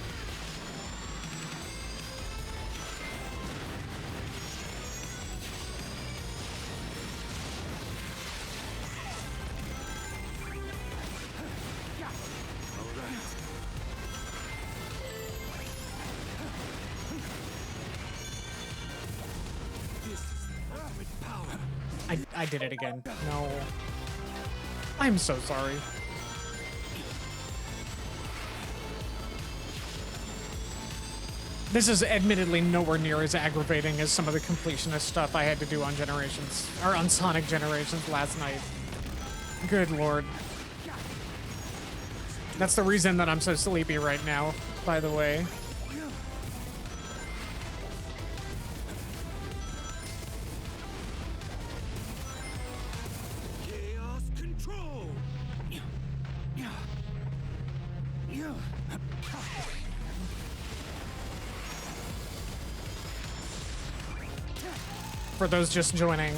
I did it again. No. I'm so sorry. This is admittedly nowhere near as aggravating as some of the completionist stuff I had to do on Generations, or on Sonic Generations last night. Good lord. That's the reason that I'm so sleepy right now, by the way. For those just joining,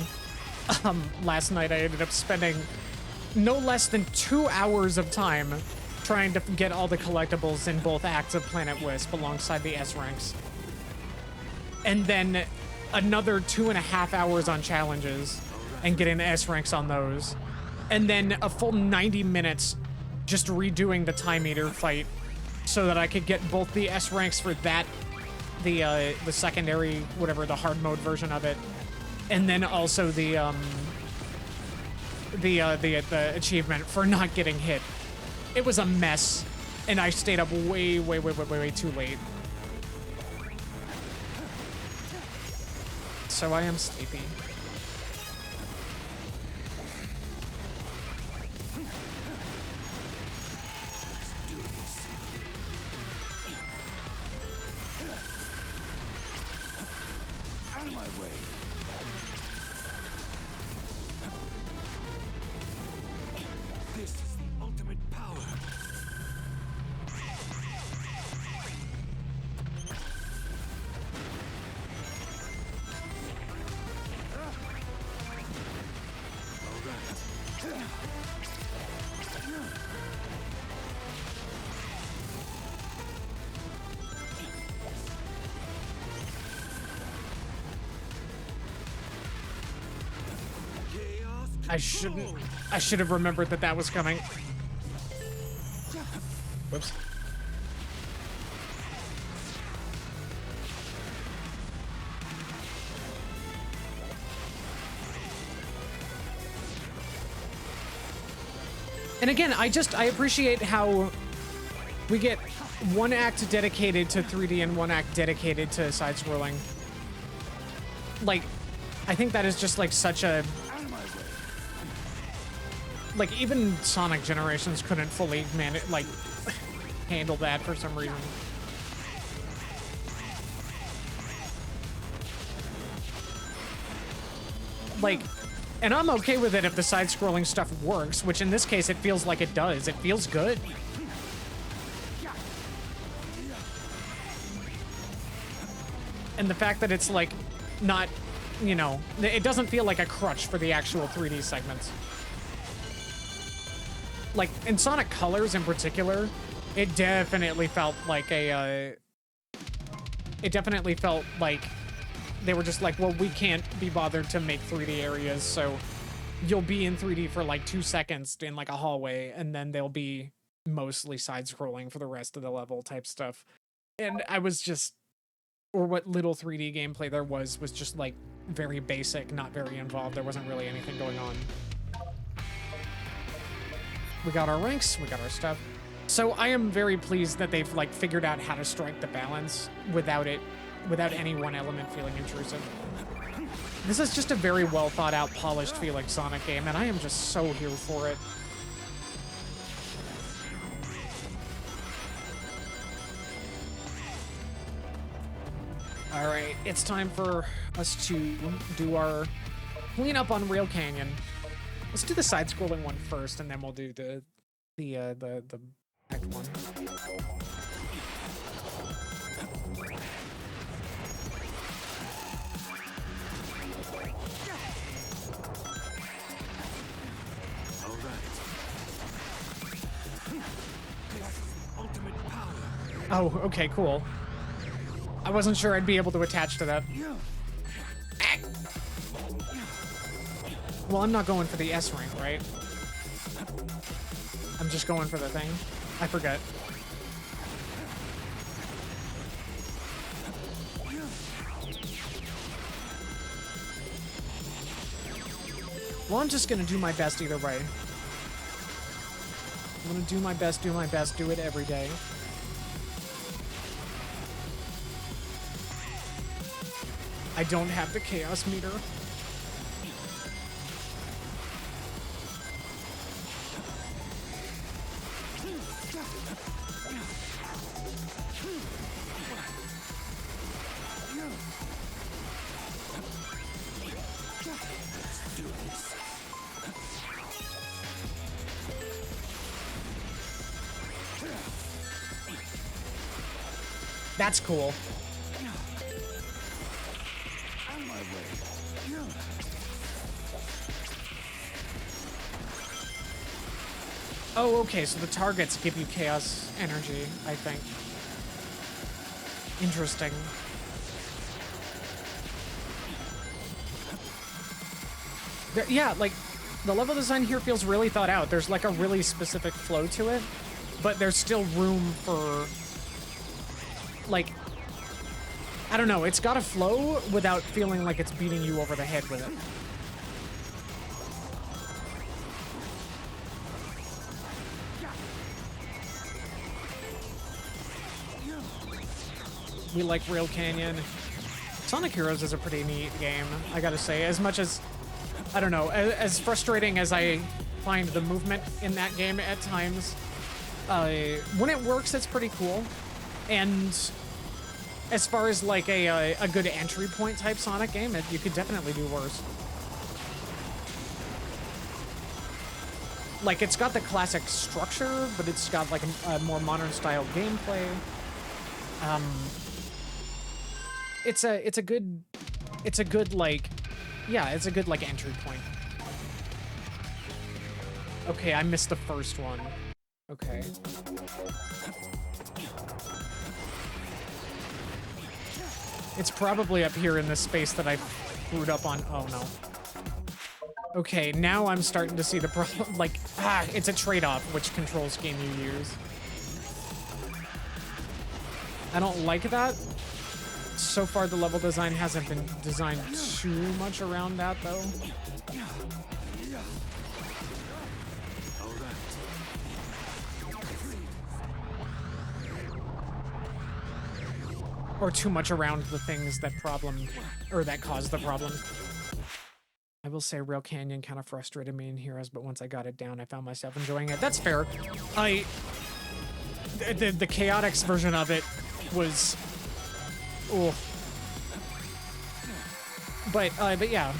last night I ended up spending no less than 2 hours of time trying to get all the collectibles in both acts of Planet Wisp alongside the S ranks. And then another 2.5 hours on challenges and getting the S ranks on those. And then a full 90 minutes just redoing the time meter fight so that I could get both the S ranks for that, the secondary, whatever, the hard mode version of it, and then also the achievement for not getting hit. It was a mess, and I stayed up way too late. So I am sleepy. Out of my way. This is the ultimate power. I should have remembered that was coming. Whoops. And again, I appreciate how we get one act dedicated to 3D and one act dedicated to side-scrolling. Like, I think that is just like such a... Like, even Sonic Generations couldn't fully handle that for some reason. Like, and I'm okay with it if the side-scrolling stuff works, which in this case it feels like it does. It feels good. And the fact that it's like not, you know, it doesn't feel like a crutch for the actual 3D segments. Like, in Sonic Colors in particular, it definitely felt like a, it definitely felt like they were just like, well, we can't be bothered to make 3D areas, so you'll be in 3D for like 2 seconds in like a hallway, and then they'll be mostly side-scrolling for the rest of the level type stuff. And I was just, or what little 3D gameplay there was just like very basic, not very involved. There wasn't really anything going on. We got our ranks, we got our stuff. So I am very pleased that they've like figured out how to strike the balance without any one element feeling intrusive. This is just a very well thought out, polished feeling Sonic game, and I am just so here for it. All right, it's time for us to do our cleanup on Rail Canyon. Let's do the side-scrolling one first, and then we'll do the act one. Oh, okay, cool. I wasn't sure I'd be able to attach to that. Well, I'm not going for the S rank, right? I'm just going for the thing. I forget. Well, I'm just gonna do my best either way. I'm gonna do my best, do it every day. I don't have the chaos meter. That's cool. Out of my way. Oh, okay, so the targets give you chaos energy, I think. Interesting. Yeah, like, the level design here feels really thought out. There's like a really specific flow to it, but there's still room for, like, I don't know, it's got a flow without feeling like it's beating you over the head with it. We like Rail Canyon. Sonic Heroes is a pretty neat game, I gotta say. As much as, I don't know, as frustrating as I find the movement in that game at times, when it works, it's pretty cool. And as far as like a good entry point type Sonic game, you could definitely do worse. Like, it's got the classic structure, but it's got like a more modern style gameplay. It's a good like, yeah, it's a good like entry point. Okay, I missed the first one. Okay. It's probably up here in this space that I screwed up on. Oh no. Okay, now I'm starting to see the problem. Like, it's a trade-off which control scheme you use. I don't like that. So far, the level design hasn't been designed too much around that, though. Or too much around the things that that cause the problem. I will say Rail Canyon kind of frustrated me in Heroes, but once I got it down, I found myself enjoying it. That's fair. The Chaotix version of it was... Ooh. But yeah,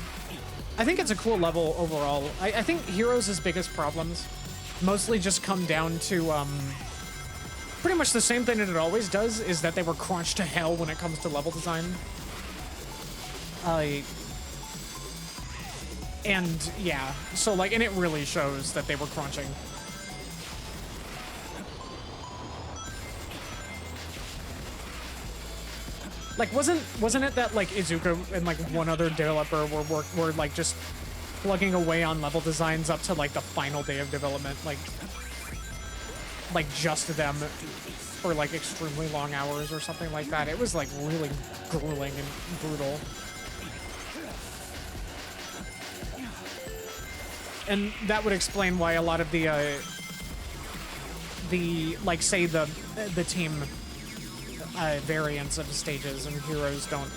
I think it's a cool level overall. I think Heroes' biggest problems mostly just come down to pretty much the same thing that it always does, is that they were crunched to hell when it comes to level design. And yeah, so like, and it really shows that they were crunching. Like, wasn't it that like Izuka and like one other developer were like just plugging away on level designs up to like the final day of development, like just them for like extremely long hours or something like that? It was like really grueling and brutal. And that would explain why a lot of the like, say the team variants of stages and Heroes don't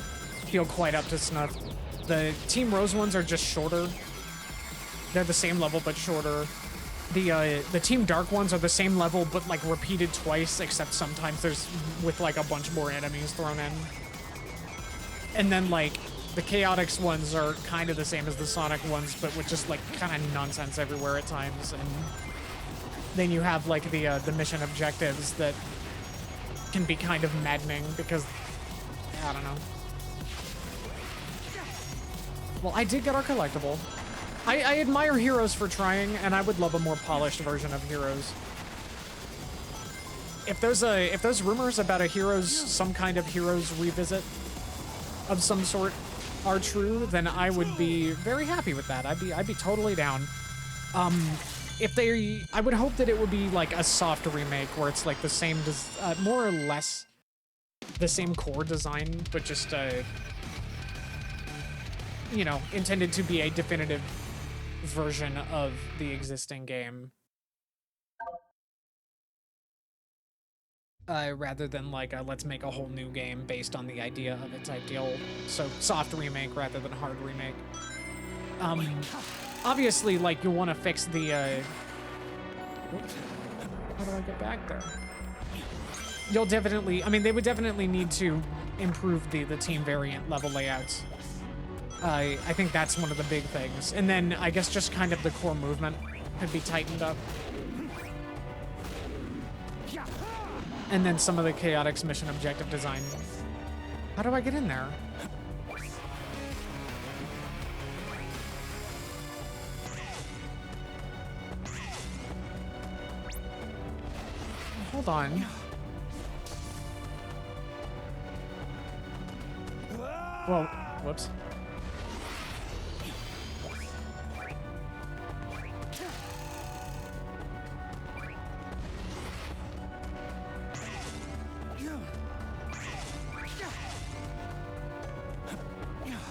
feel quite up to snuff. The Team Rose ones are just shorter. They're the same level but shorter. The Team Dark ones are the same level but like repeated twice, except sometimes there's with like a bunch more enemies thrown in. And then like the Chaotix ones are kind of the same as the Sonic ones, but with just like kind of nonsense everywhere at times. And then you have like the mission objectives that can be kind of maddening because, I don't know. Well, I did get our collectible. I admire Heroes for trying, and I would love a more polished version of Heroes. If those rumors about a some kind of Heroes revisit of some sort are true, then I would be very happy with that. I'd be totally down. I would hope that it would be like a soft remake where it's like the same, more or less the same core design, but just, you know, intended to be a definitive version of the existing game. Rather than like let's make a whole new game based on the idea of it type deal. So soft remake rather than hard remake. Obviously, like, you'll want to fix the, oops, how do I get back there? You'll definitely, I mean, they would definitely need to improve the team variant level layouts. I think that's one of the big things. And then, I guess just kind of the core movement could be tightened up. And then some of the Chaotix mission objective design. How do I get in there? Hold on. Whoa, whoops.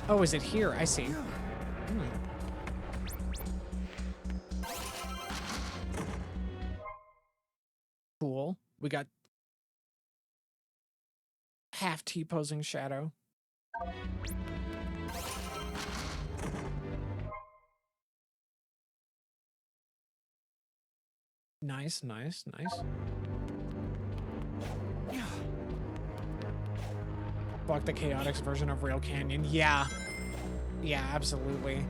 Oh, is it here? I see. Cool. We got half T-posing Shadow. Nice, nice, nice. Fuck the Chaotix version of Rail Canyon. Yeah. Yeah, absolutely.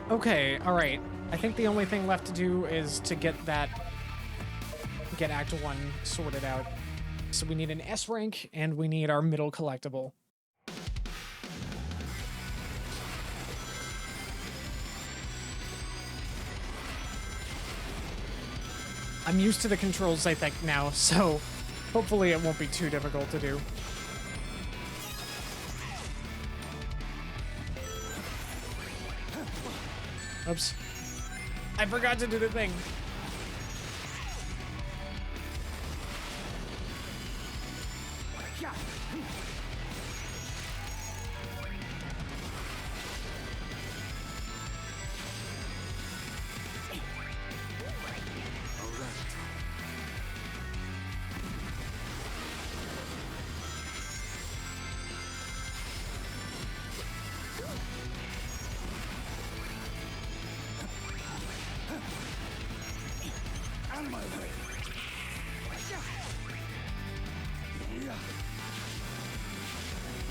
Okay, alright. I think the only thing left to do is to get Act 1 sorted out. So we need an S rank, and we need our middle collectible. I'm used to the controls, I think, now, so hopefully it won't be too difficult to do. Oops. I forgot to do the thing.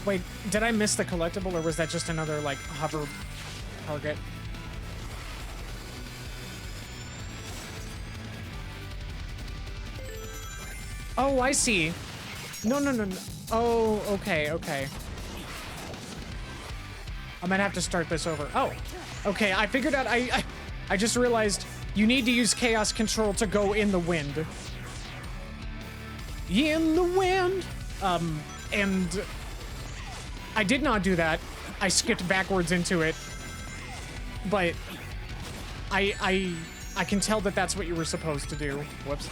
Wait, did I miss the collectible, or was that just another, like, hover target? Oh, I see. No, no, no, no. Oh, okay, okay. I might have to start this over. Oh, okay, I figured out, I just realized you need to use Chaos Control to go in the wind. In the wind! And I did not do that. I skipped backwards into it. But I can tell that that's what you were supposed to do. Whoops.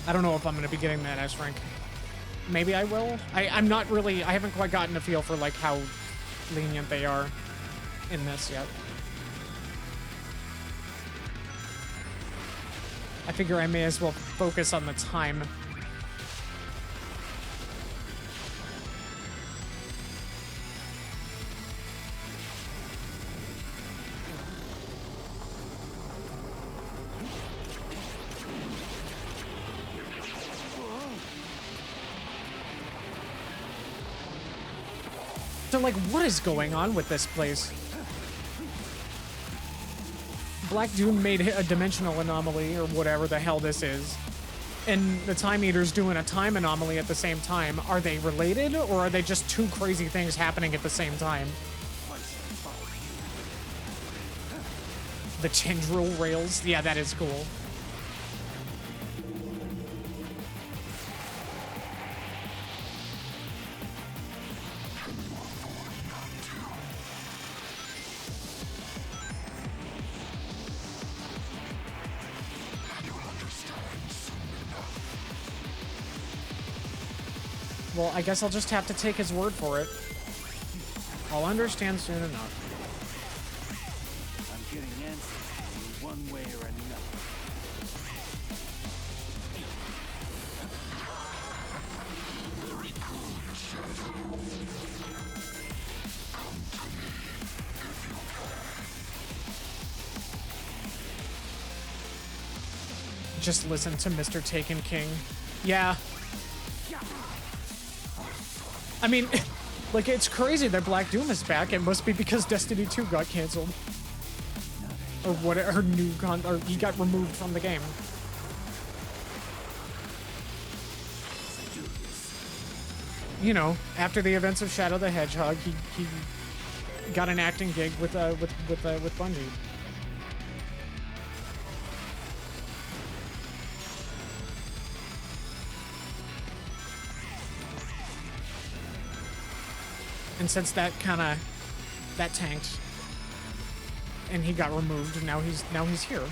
I don't know if I'm going to be getting that S rank. Maybe I will. I'm not really, I haven't quite gotten a feel for like how lenient they are in this yet. I figure I may as well focus on the time. So, like, what is going on with this place? Black Doom made a dimensional anomaly, or whatever the hell this is. And the Time Eater's doing a time anomaly at the same time. Are they related, or are they just two crazy things happening at the same time? The tendril rails? Yeah, that is cool. Well, I guess I'll just have to take his word for it. I'll understand soon enough. I'm getting answers one way or another. Very good, Shadow. Come to me if you can. Just listen to Mr. Taken King. Yeah. I mean, like, it's crazy that Black Doom is back. It must be because Destiny 2 got canceled. Or what, or or he got removed from the game. You know, after the events of Shadow the Hedgehog, he got an acting gig with Bungie. And since that tanked, and he got removed, and now he's here.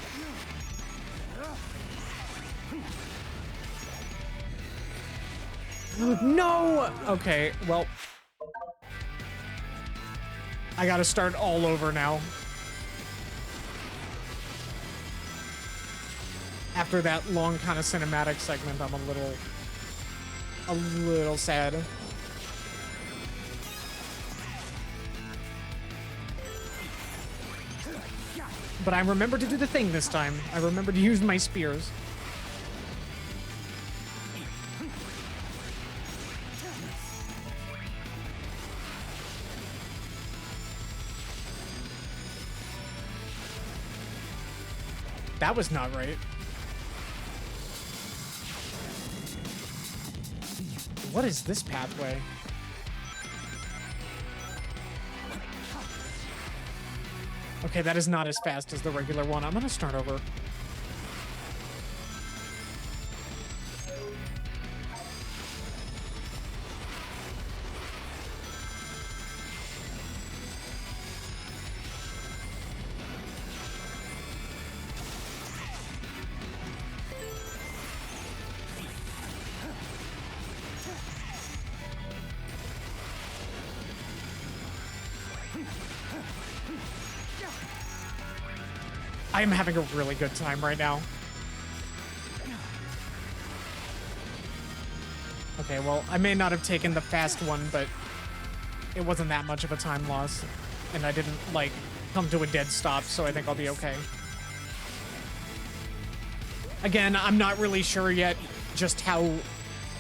No! Okay, well, I gotta start all over now. After that long kind of cinematic segment, I'm a little sad. But I remembered to do the thing this time. I remembered to use my spears. That was not right. What is this pathway? Okay, that is not as fast as the regular one. I'm gonna start over. I am having a really good time right now. Okay, well, I may not have taken the fast one, but it wasn't that much of a time loss. And I didn't, like, come to a dead stop, so I think I'll be okay. Again, I'm not really sure yet just how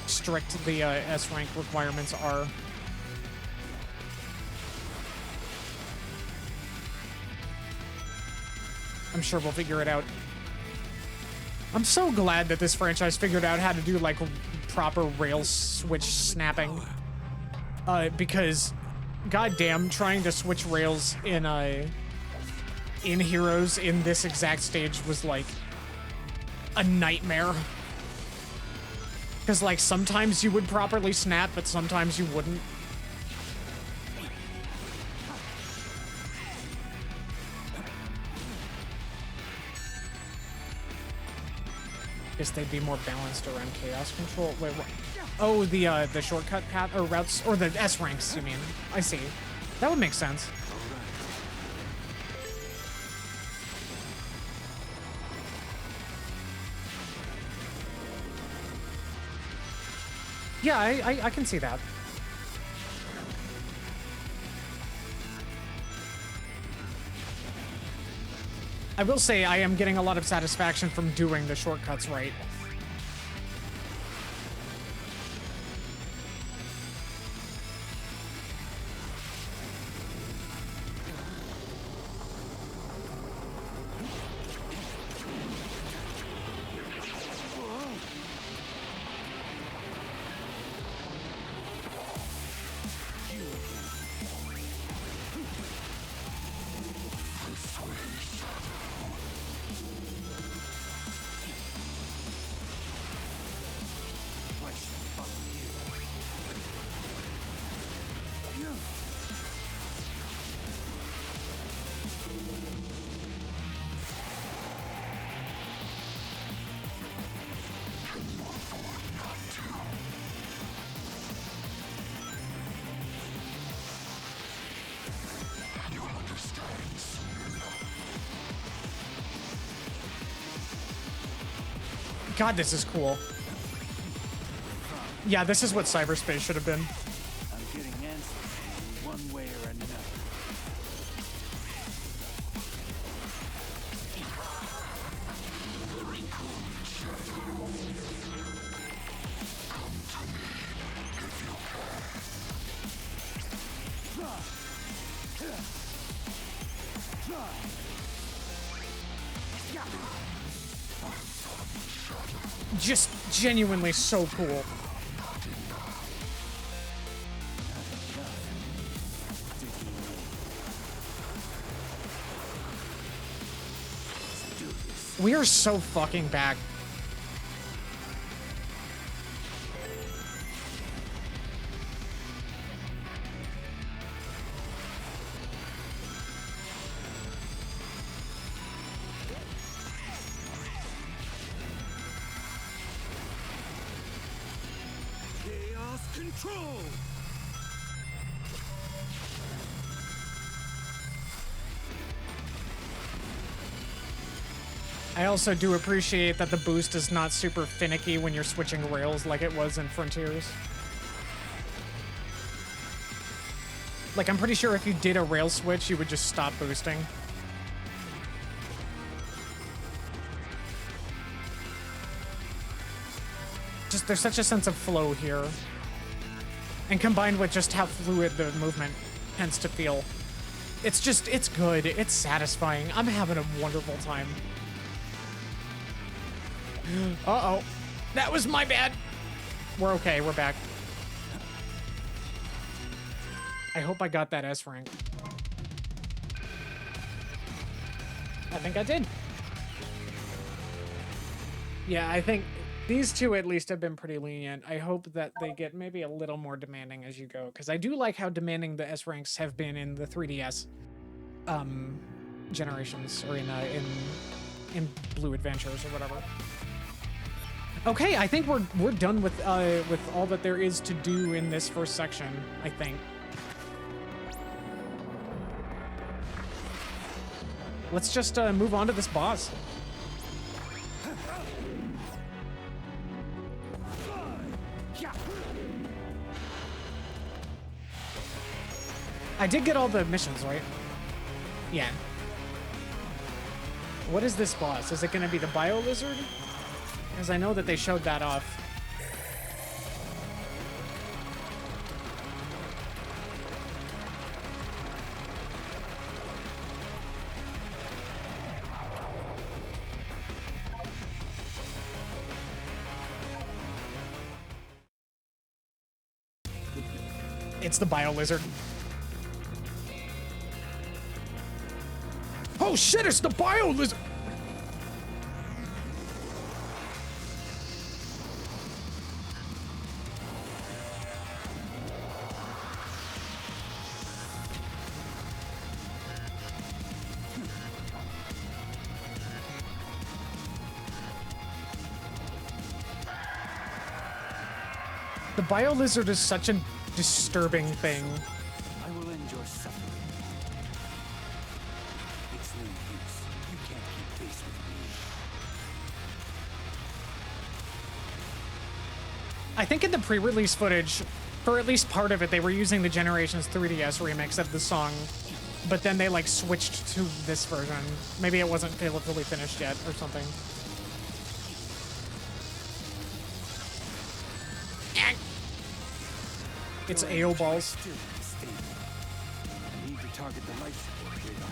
strict the S-rank requirements are. I'm sure we'll figure it out. I'm so glad that this franchise figured out how to do, like, proper rail switch snapping. Because, goddamn, trying to switch rails in Heroes in this exact stage was, like, a nightmare. Because, like, sometimes you would properly snap, but sometimes you wouldn't. Guess they'd be more balanced around chaos control. Wait, what? Oh, the shortcut path or routes or the S ranks. You mean? I see. That would make sense. Yeah, I can see that. I will say I am getting a lot of satisfaction from doing the shortcuts right. God, this is cool. Yeah, this is what cyberspace should have been. I'm getting answers one way or another. Very cool, Shadow. just genuinely so cool. We are so fucking back. Chaos control. I also do appreciate that the boost is not super finicky when you're switching rails like it was in Frontiers. Like, I'm pretty sure if you did a rail switch, you would just stop boosting. Just, there's such a sense of flow here. And combined with just how fluid the movement tends to feel. It's just, it's good. It's satisfying. I'm having a wonderful time. Uh-oh. That was my bad. We're okay. We're back. I hope I got that S rank. I think I did. Yeah, I think these two at least have been pretty lenient. I hope that they get maybe a little more demanding as you go, because I do like how demanding the S ranks have been in the 3DS generations, or in Blue Adventures or whatever. Okay, I think we're done with all that there is to do in this first section, I think. Let's just move on to this boss. I did get all the missions, right? Yeah. What is this boss? Is it going to be the Bio Lizard? Because I know that they showed that off. It's the Bio Lizard. Oh shit, it's the Bio Lizard! The Bio Lizard is such a disturbing thing. I will end your suffering. It's no use. You can't keep pace with me. I think in the pre-release footage, for at least part of it, they were using the Generations 3DS remix of the song, but then they like switched to this version. Maybe it wasn't fully finished yet or something. It's AO balls. I need to target the life support radar.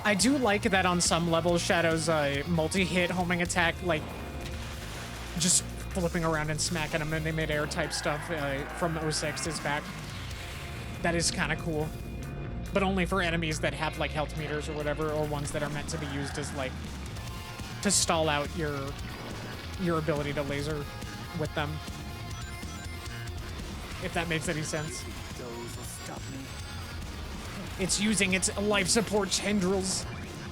I do like that on some levels, Shadow's multi-hit homing attack, like, just flipping around and smacking them in the mid-air type stuff from 06 is back. That is kind of cool. But only for enemies that have, like, health meters or whatever, or ones that are meant to be used as, like, to stall out your ability to laser with them. If that makes any sense. Those will stop me. It's using its life support tendrils,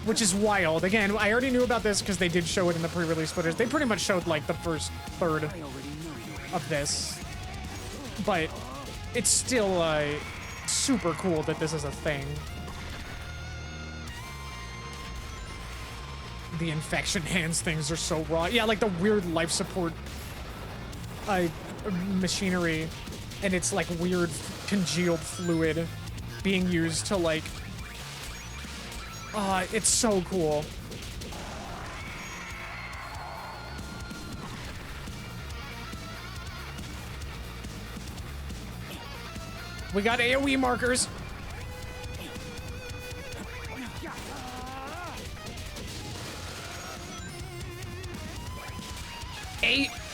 which is wild. Again, I already knew about this because they did show it in the pre-release footage. They pretty much showed like the first third of this, but it's still super cool that this is a thing. The infection hands things are so raw. Yeah, like the weird life support machinery, and it's like weird congealed fluid being used to like, it's so cool. We got AoE markers.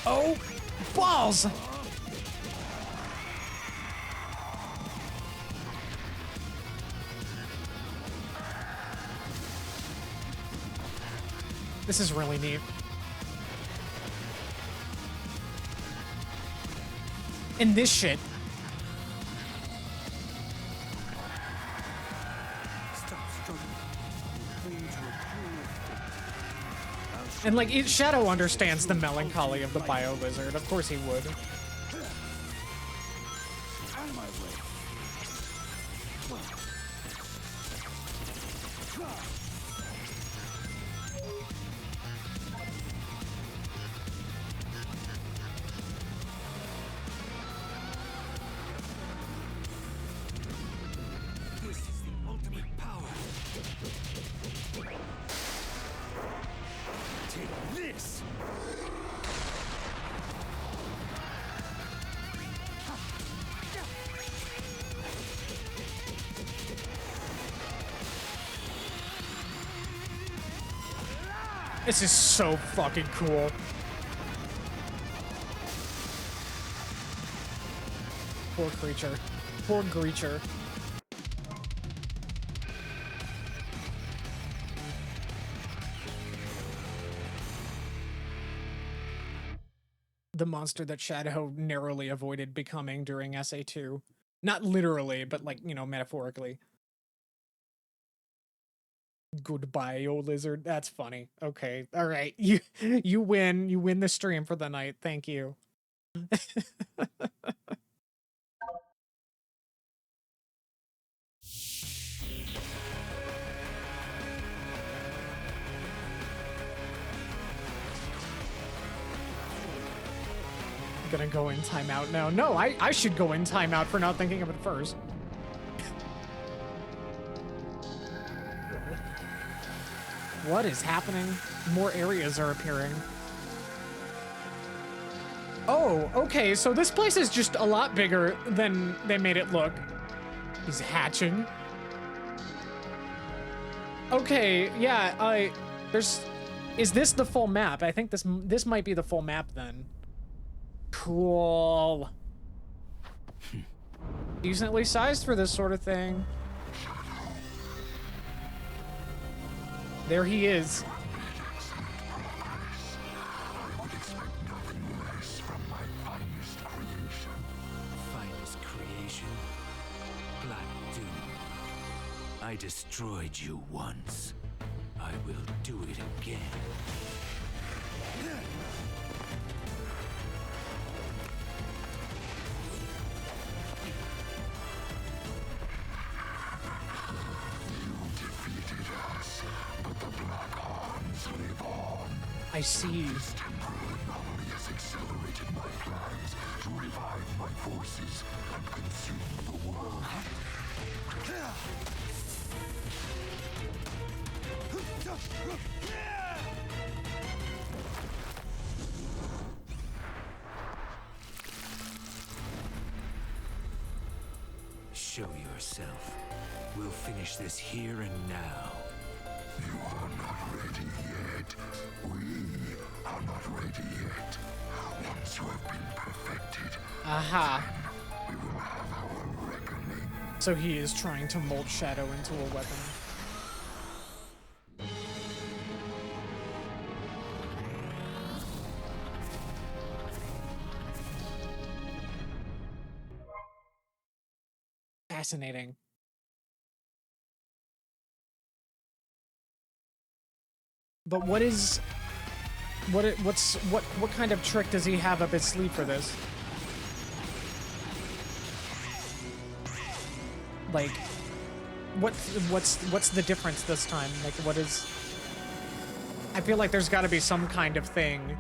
Oh, balls! This is really neat. And this shit. And like, Shadow understands the melancholy of the Bio Lizard. Of course he would. This is the ultimate power. Take this. This is so fucking cool. Poor creature. Poor creature. The monster that Shadow narrowly avoided becoming during SA2. Not literally, but like, you know, metaphorically. Goodbye, old lizard. That's funny. Okay. All right. You win. You win the stream for the night. Thank you. Gonna go in timeout now. No, I should go in timeout for not thinking of it first. What is happening? More areas are appearing. Oh, okay, so this place is just a lot bigger than they made it look. He's hatching. Okay, yeah, is this the full map? I think this might be the full map then. Cool. Decently sized for this sort of thing. There he is. Finest creation? Black Doom. I destroyed you once. I will do it again. I see. This temporary anomaly has accelerated my plans to revive my forces and consume the world. Show yourself. We'll finish this here and now. You are not ready yet. We are not ready yet. Once you have been perfected, Aha. we will have our reckoning. So he is trying to mold Shadow into a weapon. Fascinating. But what kind of trick does he have up his sleeve for this? Like, what's the difference this time? Like, what is? I feel like there's got to be some kind of thing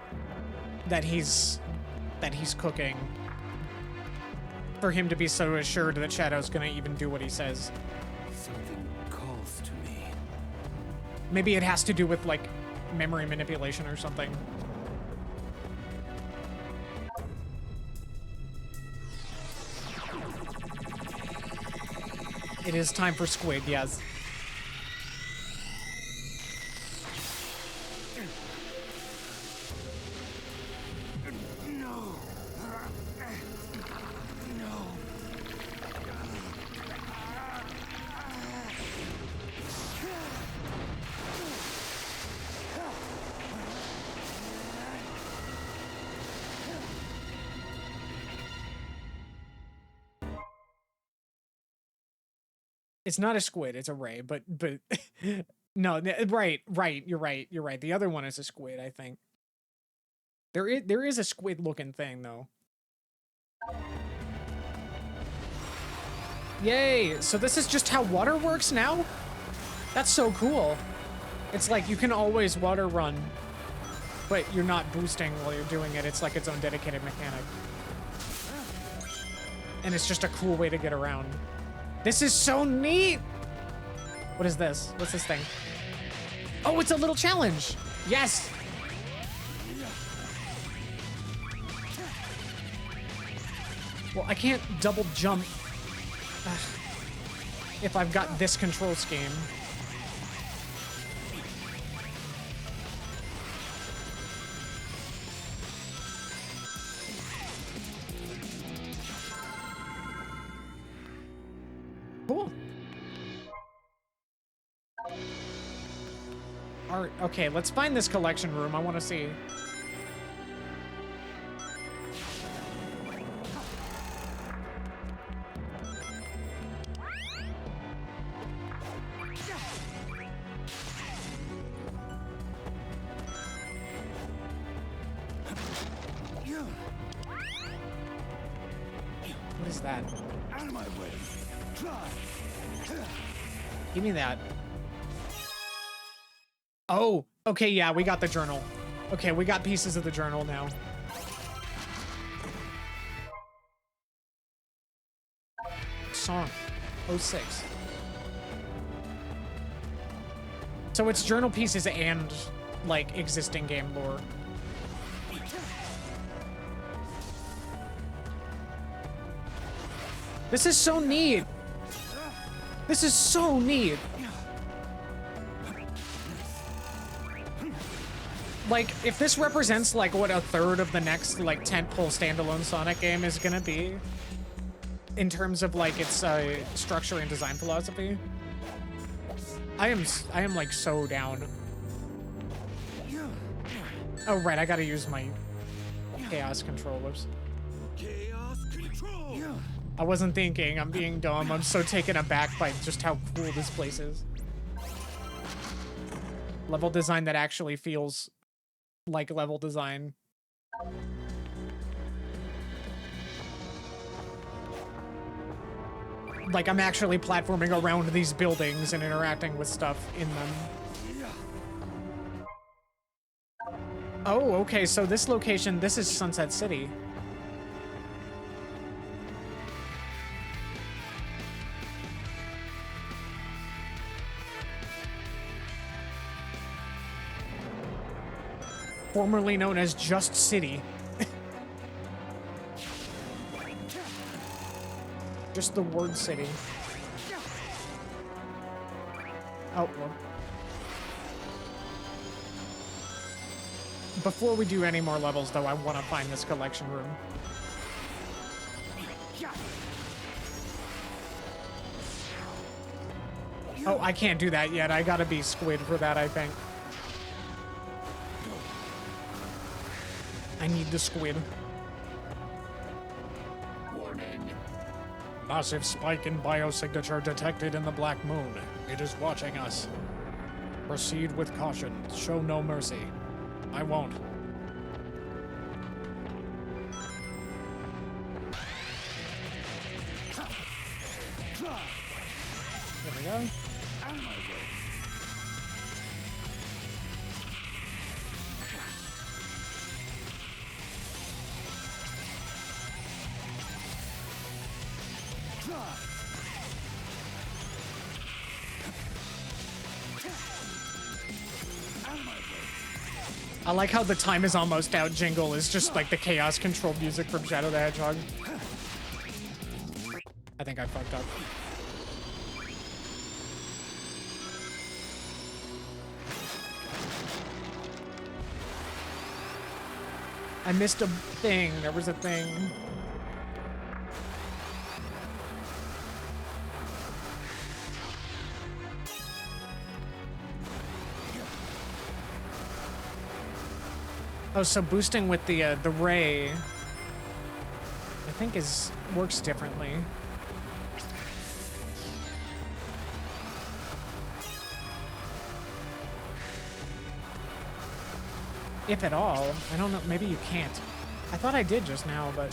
that he's cooking for him to be so assured that Shadow's gonna even do what he says. Something calls to me. Maybe it has to do with like memory manipulation or something. It is time for Squid, yes. It's not a squid, it's a ray, but no, right, you're right. The other one is a squid, I think. There is a squid looking thing though. Yay! So this is just how water works now? That's so cool. It's like you can always water run, but you're not boosting while you're doing it. It's like its own dedicated mechanic. And it's just a cool way to get around. This is so neat! What is this? What's this thing? Oh, it's a little challenge! Yes! Well, I can't double jump if I've got this control scheme. Cool. Art. Okay, let's find this collection room. I want to see. What is that? Out of my way. Try. Give me that. Oh, okay, yeah, we got the journal. Okay, we got pieces of the journal now. Song 06. So it's journal pieces and, like, existing game lore. This is so neat. This is so neat. Like, if this represents, like, what a third of the next, like, tentpole standalone Sonic game is gonna be, in terms of, like, its structure and design philosophy, I am, like, so down. Oh, right, I gotta use my chaos controllers. Chaos control. I wasn't thinking, I'm being dumb. I'm so taken aback by just how cool this place is. Level design that actually feels like level design. Like I'm actually platforming around these buildings and interacting with stuff in them. Oh, okay, so this location, this is Sunset City. Formerly known as Just City. Just the word city. Oh, well. Before we do any more levels, though, I want to find this collection room. Oh, I can't do that yet. I gotta be squid for that, I think. I need the squid. Warning. Massive spike in biosignature detected in the Black Moon. It is watching us. Proceed with caution. Show no mercy. I won't. There we go. I like how the time is almost out jingle is just like the chaos control music from Shadow the Hedgehog. I think I fucked up. I missed a thing. There was a thing. Oh, so boosting with the ray, I think works differently. If at all. I don't know. Maybe you can't. I thought I did just now, but...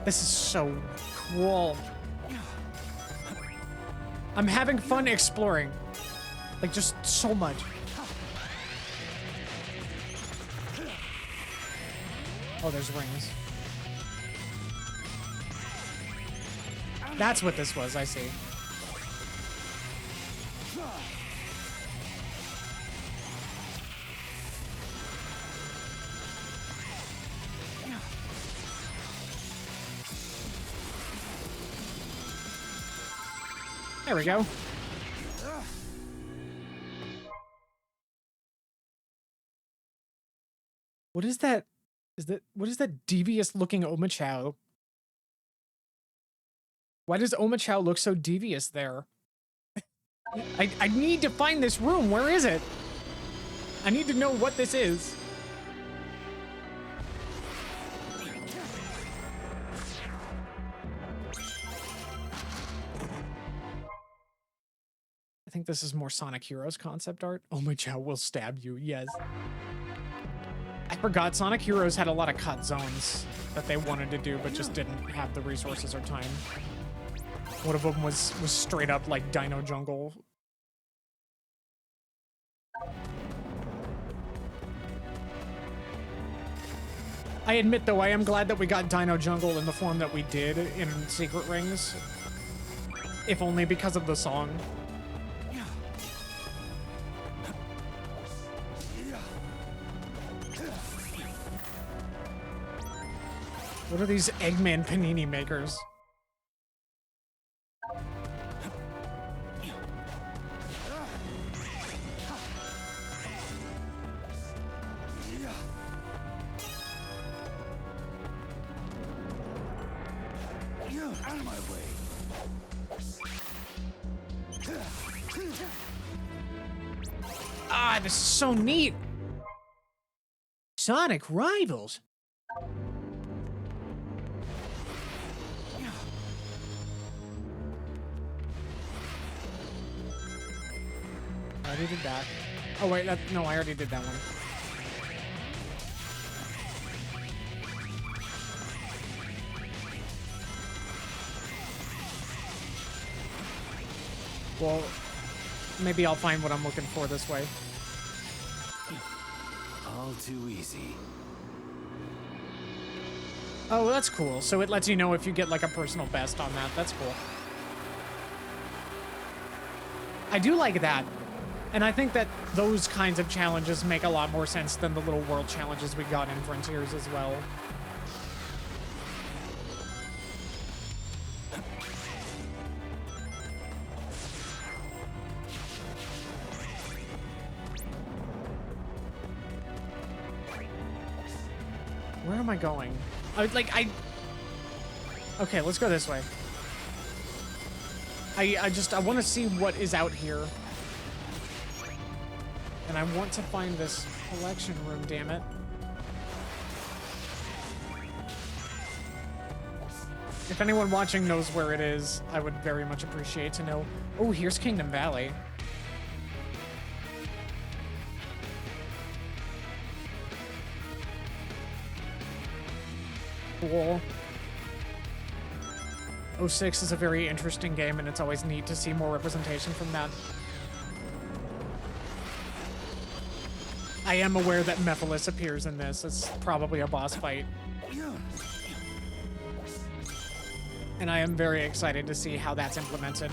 This is so cool. I'm having fun exploring. Like, just so much. Oh, there's rings. That's what this was, I see. There we go. What is that? What is that devious looking Omochao? Why does Omochao look so devious there? I need to find this room. Where is it? I need to know what this is. I think this is more Sonic Heroes concept art. Omochao will stab you. Yes. I forgot Sonic Heroes had a lot of cut zones that they wanted to do, but just didn't have the resources or time. One of them was straight up like Dino Jungle. I admit though, I am glad that we got Dino Jungle in the form that we did in Secret Rings. If only because of the song. What are these Eggman panini makers? Out of my way. Ah, this is so neat. Sonic Rivals. I already did that. Oh wait, no, I already did that one. Well, maybe I'll find what I'm looking for this way. All too easy. Oh, that's cool. So it lets you know if you get like a personal best on that. That's cool. I do like that. And I think that those kinds of challenges make a lot more sense than the little world challenges we got in Frontiers as well. Where am I going? Okay, let's go this way. I want to see what is out here. And I want to find this collection room, damn it. If anyone watching knows where it is, I would very much appreciate to know. Oh, here's Kingdom Valley. Cool. 06 is a very interesting game, and it's always neat to see more representation from that. I am aware that Mephiles appears in this. It's probably a boss fight. And I am very excited to see how that's implemented.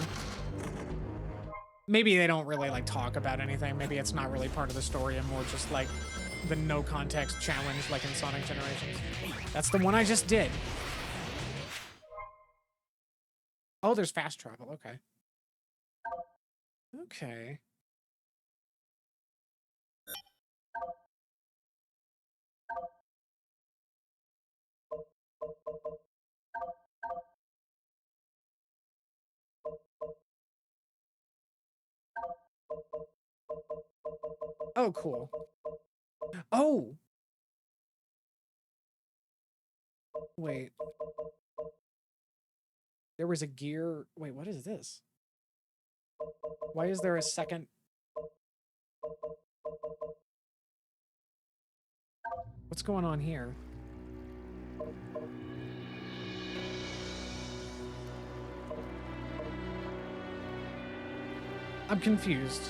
Maybe they don't really like talk about anything. Maybe it's not really part of the story and more just like the no context challenge like in Sonic Generations. That's the one I just did. Oh, there's fast travel. Okay. Okay. Oh, cool. Oh! Wait. There was a gear... Wait, what is this? Why is there a second What's going on here? I'm confused.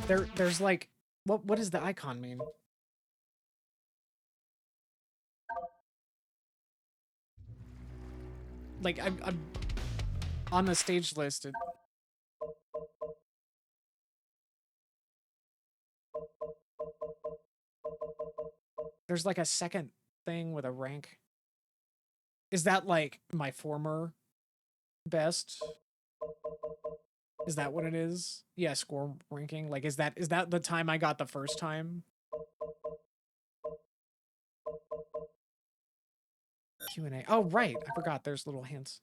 There's like, what does the icon mean? Like, I'm on the stage list. There's like a second thing with a rank. Is that like my former best? Is that what it is? Yeah, score ranking. Like, is that the time I got the first time? Q&A. Oh, right. I forgot. There's little hints.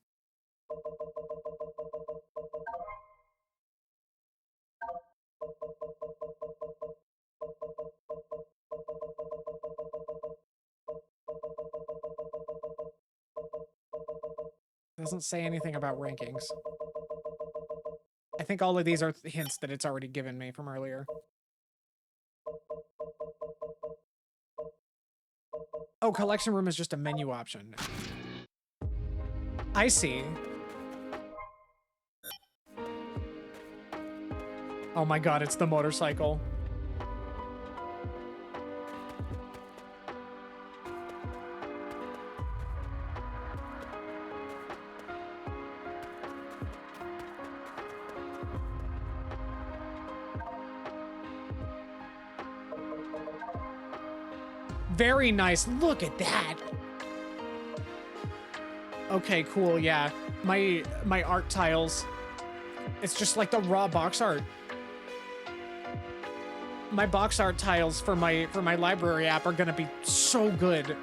Doesn't say anything about rankings. I think all of these are hints that it's already given me from earlier. Oh, collection room is just a menu option. I see. Oh my god, it's the motorcycle. Very nice. Look at that. Okay, cool. Yeah. My art tiles. It's just like the raw box art. My box art tiles for my library app are gonna be so good.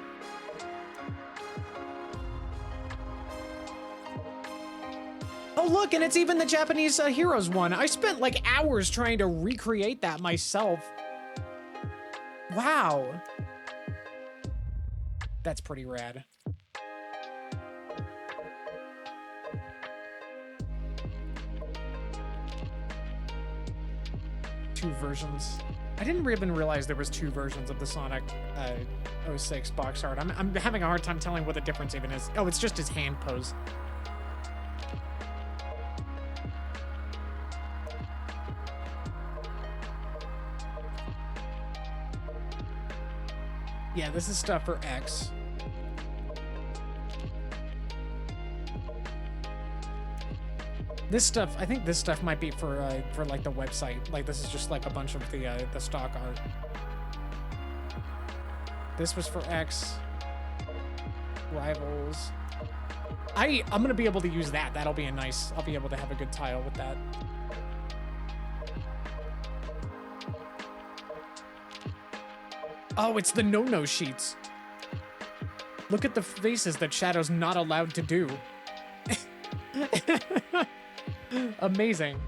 Oh look, and it's even the Japanese Heroes one. I spent like hours trying to recreate that myself. Wow. That's pretty rad. Two versions. I didn't even realize there was two versions of the Sonic 06 box art. I'm having a hard time telling what the difference even is. Oh, it's just his hand pose. Yeah, this is stuff for X. This stuff, I think this stuff might be for like the website. Like this is just like a bunch of the stock art. This was for X. Rivals. I'm gonna be able to use that. That'll be a nice. I'll be able to have a good tile with that. Oh, it's the no-no sheets. Look at the faces that Shadow's not allowed to do. Amazing.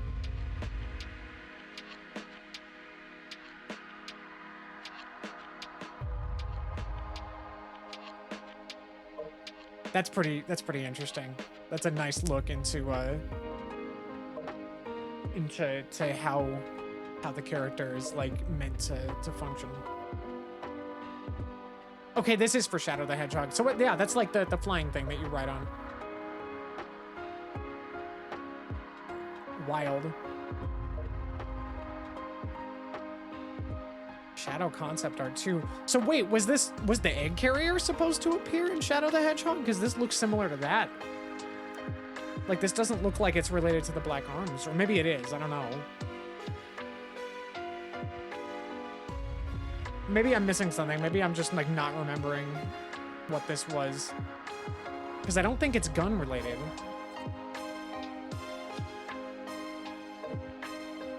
That's pretty interesting. That's a nice look into how the character is like meant to function. Okay, this is for Shadow the Hedgehog. So yeah, that's like the flying thing that you ride on. Wild. Shadow concept art too. So wait, was the egg carrier supposed to appear in Shadow the Hedgehog? Because this looks similar to that. Like this doesn't look like it's related to the Black Arms, or maybe it is. I don't know. Maybe I'm missing something. Maybe I'm just like not remembering what this was. Because I don't think it's gun related.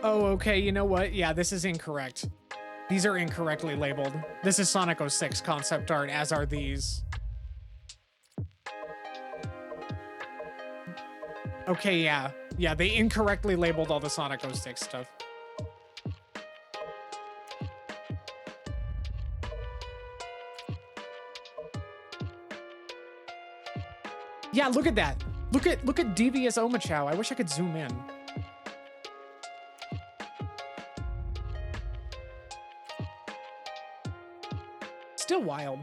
Oh, okay, you know what? Yeah, this is incorrect. These are incorrectly labeled. This is Sonic 06 concept art, as are these. Okay, yeah. Yeah, they incorrectly labeled all the Sonic 06 stuff. Yeah, look at that. Look at Devious Omochao. I wish I could zoom in. Still wild.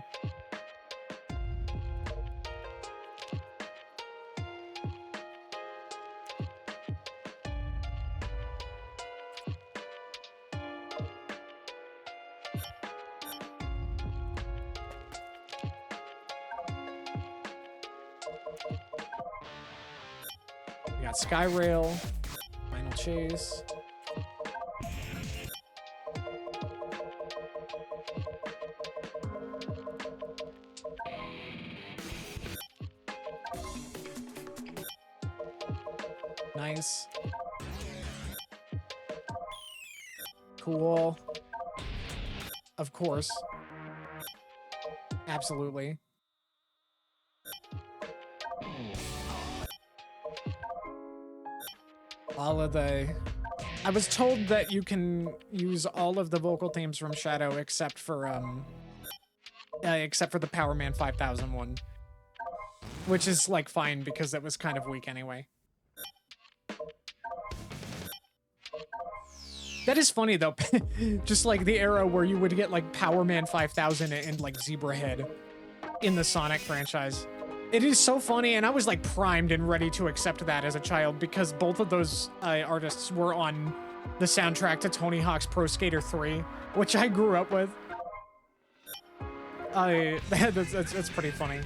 We got Skyrail, Final Chase. Nice. Cool. Of course. Absolutely. All of the... I was told that you can use all of the vocal themes from Shadow except for the Power Man 5000 one. Which is, like, fine because it was kind of weak anyway. That is funny, though. Just, like, the era where you would get, like, Power Man 5000 and, like, Zebrahead in the Sonic franchise. It is so funny, and I was, like, primed and ready to accept that as a child because both of those artists were on the soundtrack to Tony Hawk's Pro Skater 3, which I grew up with. That's pretty funny.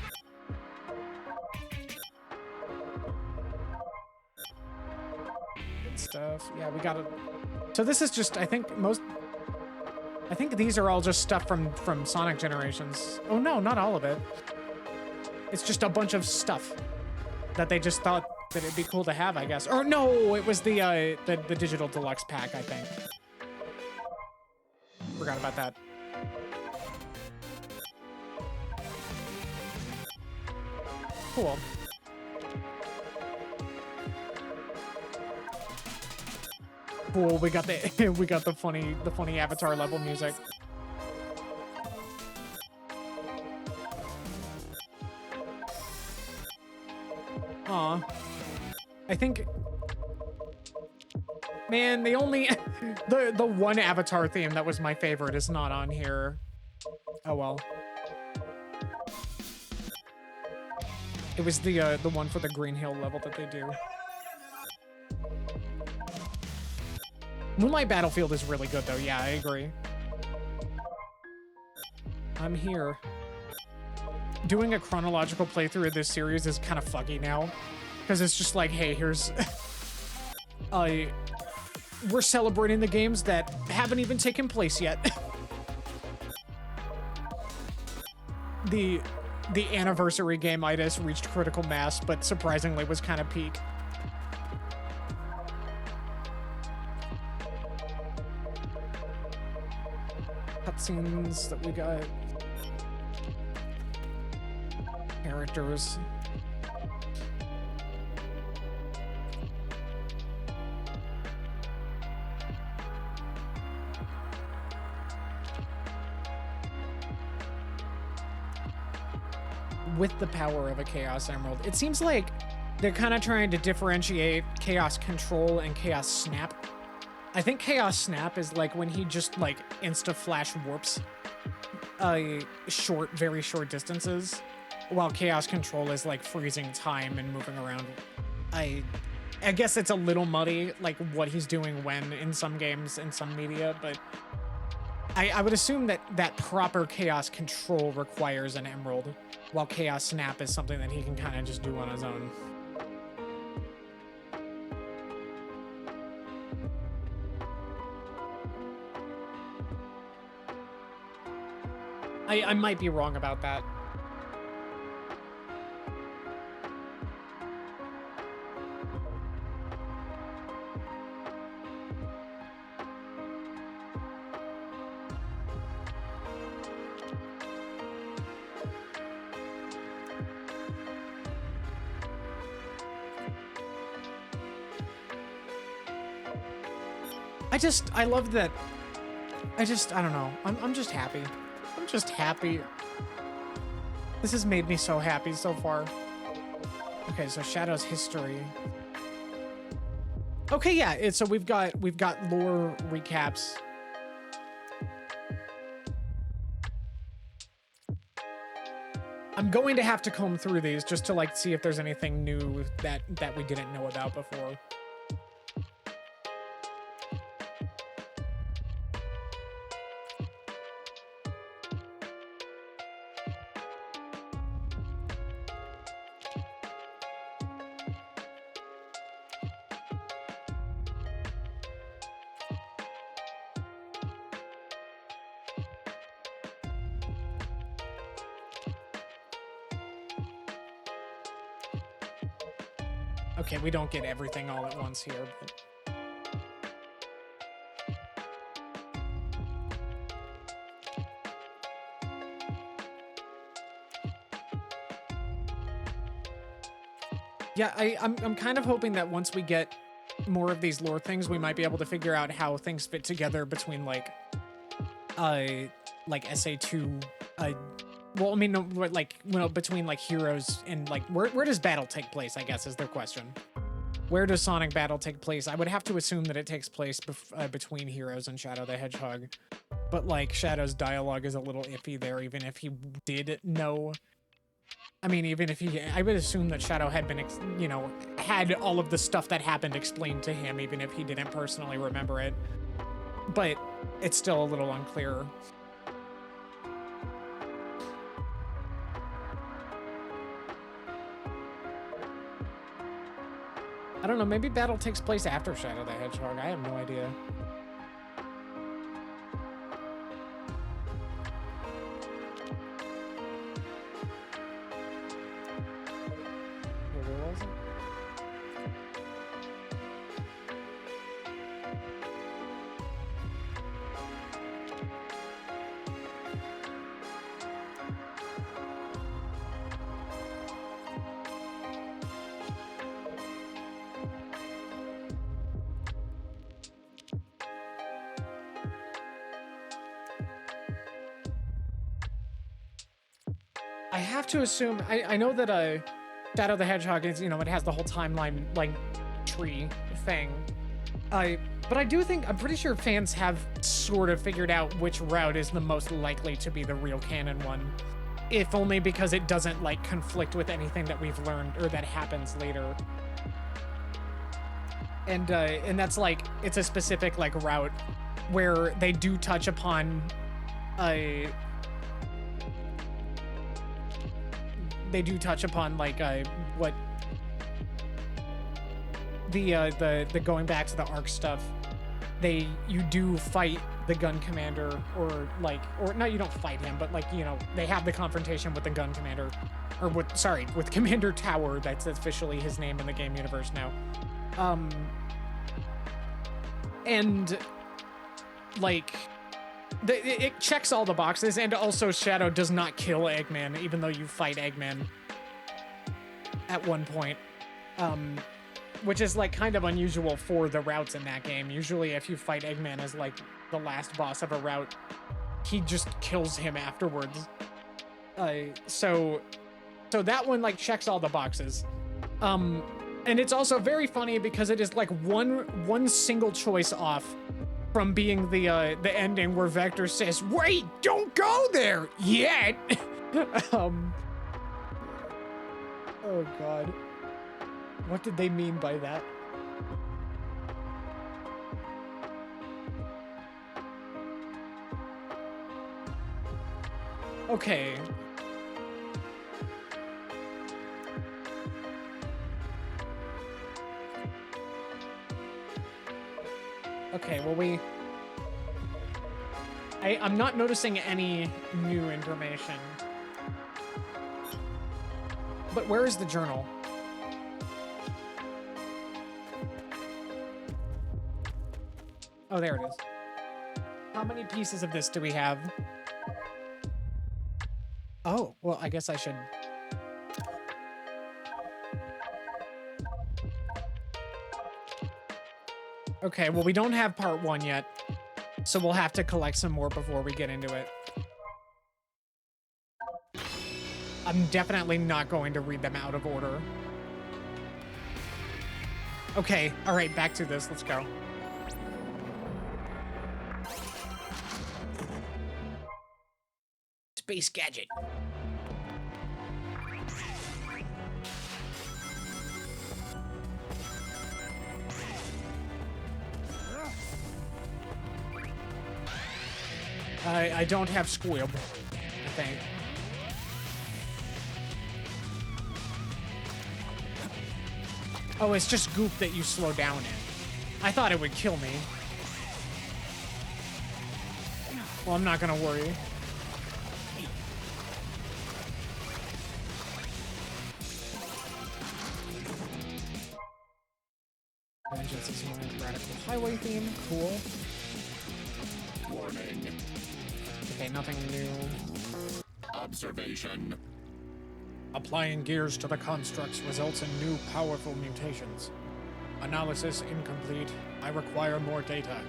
Good stuff. Yeah, we got it. So this is just, I think these are all just stuff from Sonic Generations. Oh no, not all of it. It's just a bunch of stuff that they just thought that it'd be cool to have, I guess. Or no, it was the digital deluxe pack, I think. Forgot about that. Cool. Cool. We got the funny Avatar level music. Aw. I think, man, the only the one Avatar theme that was my favorite is not on here. Oh well. It was the one for the Green Hill level that they do. Moonlight Battlefield is really good though. Yeah, I agree. I'm here. Doing a chronological playthrough of this series is kind of fuggy now. Because it's just like, hey, here's... we're celebrating the games that haven't even taken place yet. The anniversary game-itis reached critical mass, but surprisingly was kind of peak. Cutscenes that we got. Characters. With the power of a Chaos Emerald. It seems like they're kind of trying to differentiate Chaos Control and Chaos Snap. I think Chaos Snap is like when he just like insta-flash warps very short distances, while Chaos Control is like freezing time and moving around. I guess it's a little muddy, like what he's doing when in some games, in some media, but I would assume that proper Chaos Control requires an Emerald, while Chaos Snap is something that he can kind of just do on his own. I might be wrong about that. I love that. I don't know. I'm just happy. I'm just happy. This has made me so happy so far. Okay, so Shadow's history. Okay, yeah, so we've got lore recaps. I'm going to have to comb through these just to like see if there's anything new that we didn't know about before. Okay, we don't get everything all at once here, but... Yeah, I'm kind of hoping that once we get more of these lore things, we might be able to figure out how things fit together between, like SA2, well, I mean, no, like, you know, between, like, Heroes and, like, where does battle take place, I guess, is their question. Where does Sonic battle take place? I would have to assume that it takes place between Heroes and Shadow the Hedgehog. But, like, Shadow's dialogue is a little iffy there, even if he did know... I mean, even if he... I would assume that Shadow had been, you know, had all of the stuff that happened explained to him, even if he didn't personally remember it. But it's still a little unclear. I don't know, maybe battle takes place after Shadow the Hedgehog. I have no idea. Where was it? I have to assume, I know that Shadow the Hedgehog is, you know, it has the whole timeline, like, tree thing. But I do think, I'm pretty sure fans have sort of figured out which route is the most likely to be the real canon one. If only because it doesn't, like, conflict with anything that we've learned or that happens later. And that's, like, it's a specific, like, route where they do touch upon, they do touch upon, like, what the going back to the Ark stuff. You do fight the gun commander, or no, you don't fight him, but, like, you know, they have the confrontation with the gun commander, or with Commander Tower. That's officially his name in the game universe now. And, like, it checks all the boxes, and also Shadow does not kill Eggman, even though you fight Eggman at one point. Which is, like, kind of unusual for the routes in that game. Usually if you fight Eggman as, like, the last boss of a route, he just kills him afterwards. So that one, like, checks all the boxes. And it's also very funny because it is, like, one single choice off from being the ending where Vector says, "Wait, don't go there yet." Oh God. What did they mean by that? Okay. Okay, well, I'm not noticing any new information. But where is the journal? Oh, there it is. How many pieces of this do we have? Oh, well, I guess I should... Okay, well, we don't have part 1 yet, so we'll have to collect some more before we get into it. I'm definitely not going to read them out of order. Okay, all right, back to this. Let's go. Space gadget. I don't have squib, I think. Oh, it's just goop that you slow down in. I thought it would kill me. Well, I'm not gonna worry. Vengeance is more radical highway theme. Cool. Warning. Okay, nothing new. Observation. Applying gears to the constructs results in new powerful mutations. Analysis incomplete. I require more data.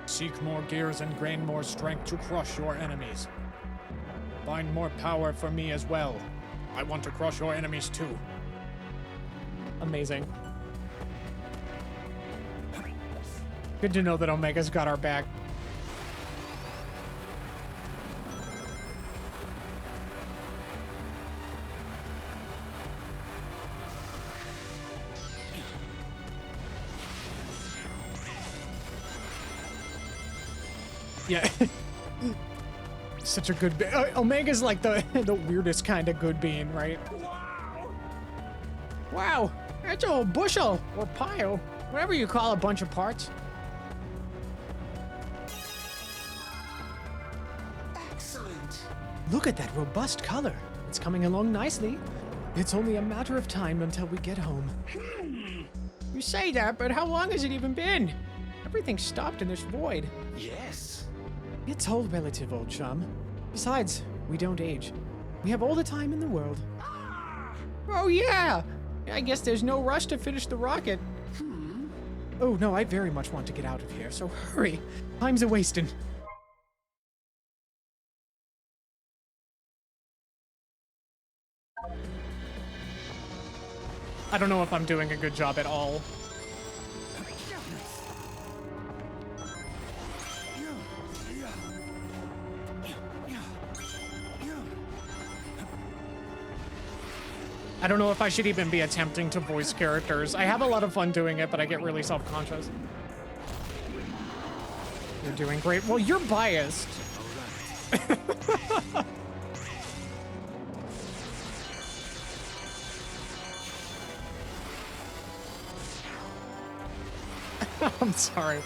Seek more gears and gain more strength to crush your enemies. Find more power for me as well. I want to crush your enemies too. Amazing. Good to know that Omega's got our back. Yeah. Such a good bean. Omega's like the weirdest kind of good bean, right? Wow, that's a whole bushel or pile, whatever you call a bunch of parts. Excellent. Look at that robust color. It's coming along nicely. It's only a matter of time until we get home. You say that, but how long has it even been? Everything's stopped in this void. Yes. It's all relative, old chum. Besides, we don't age. We have all the time in the world. Oh, yeah! I guess there's no rush to finish the rocket. Oh, no, I very much want to get out of here, so hurry. Time's a-wasting. I don't know if I'm doing a good job at all. I don't know if I should even be attempting to voice characters. I have a lot of fun doing it, but I get really self-conscious. You're doing great. Well, you're biased. I'm sorry.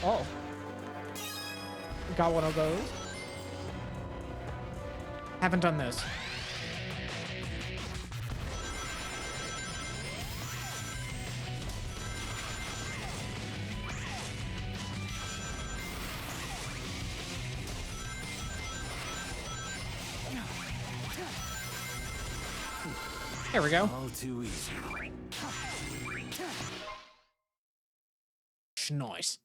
Oh. Got one of those. Haven't done this. There we go. All too easy. Nice.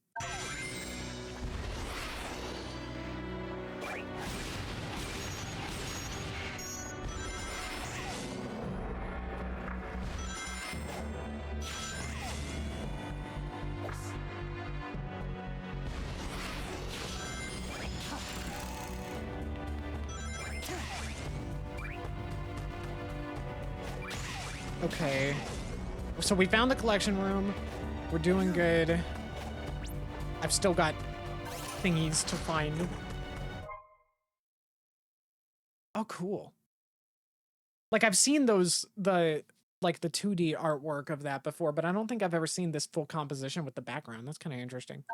Okay. So we found the collection room. We're doing good. I've still got thingies to find. Oh, cool. Like, I've seen those, the 2D artwork of that before, but I don't think I've ever seen this full composition with the background. That's kind of interesting.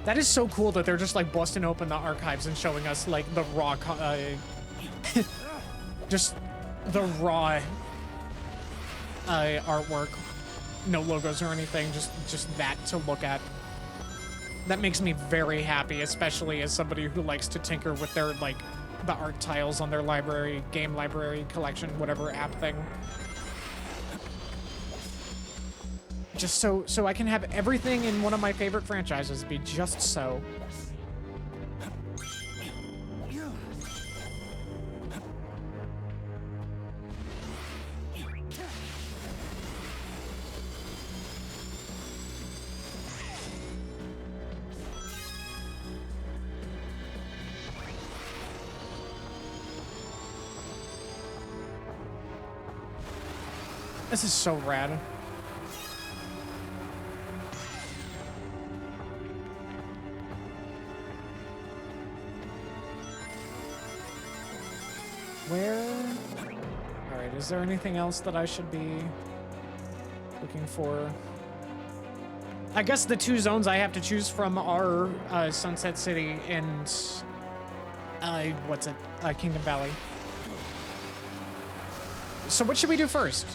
That is so cool that they're just, like, busting open the archives and showing us, like, the raw, just the raw artwork. No logos or anything, just that to look at. That makes me very happy, especially as somebody who likes to tinker with their, like, the art tiles on their library, game library, collection, whatever app thing. Just so I can have everything in one of my favorite franchises be just so. This is so rad. Where? Alright, is there anything else that I should be looking for? I guess the two zones I have to choose from are Sunset City and Kingdom Valley. So what should we do first?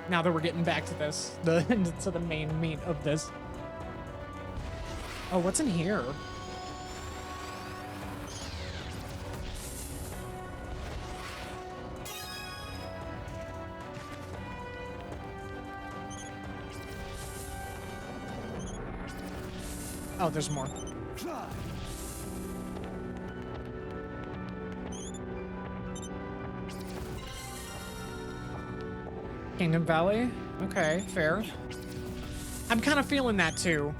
Now that we're getting back to this, to the main meat of this. Oh, what's in here? Oh, there's more. Kingdom Valley? Okay, fair. I'm kind of feeling that too.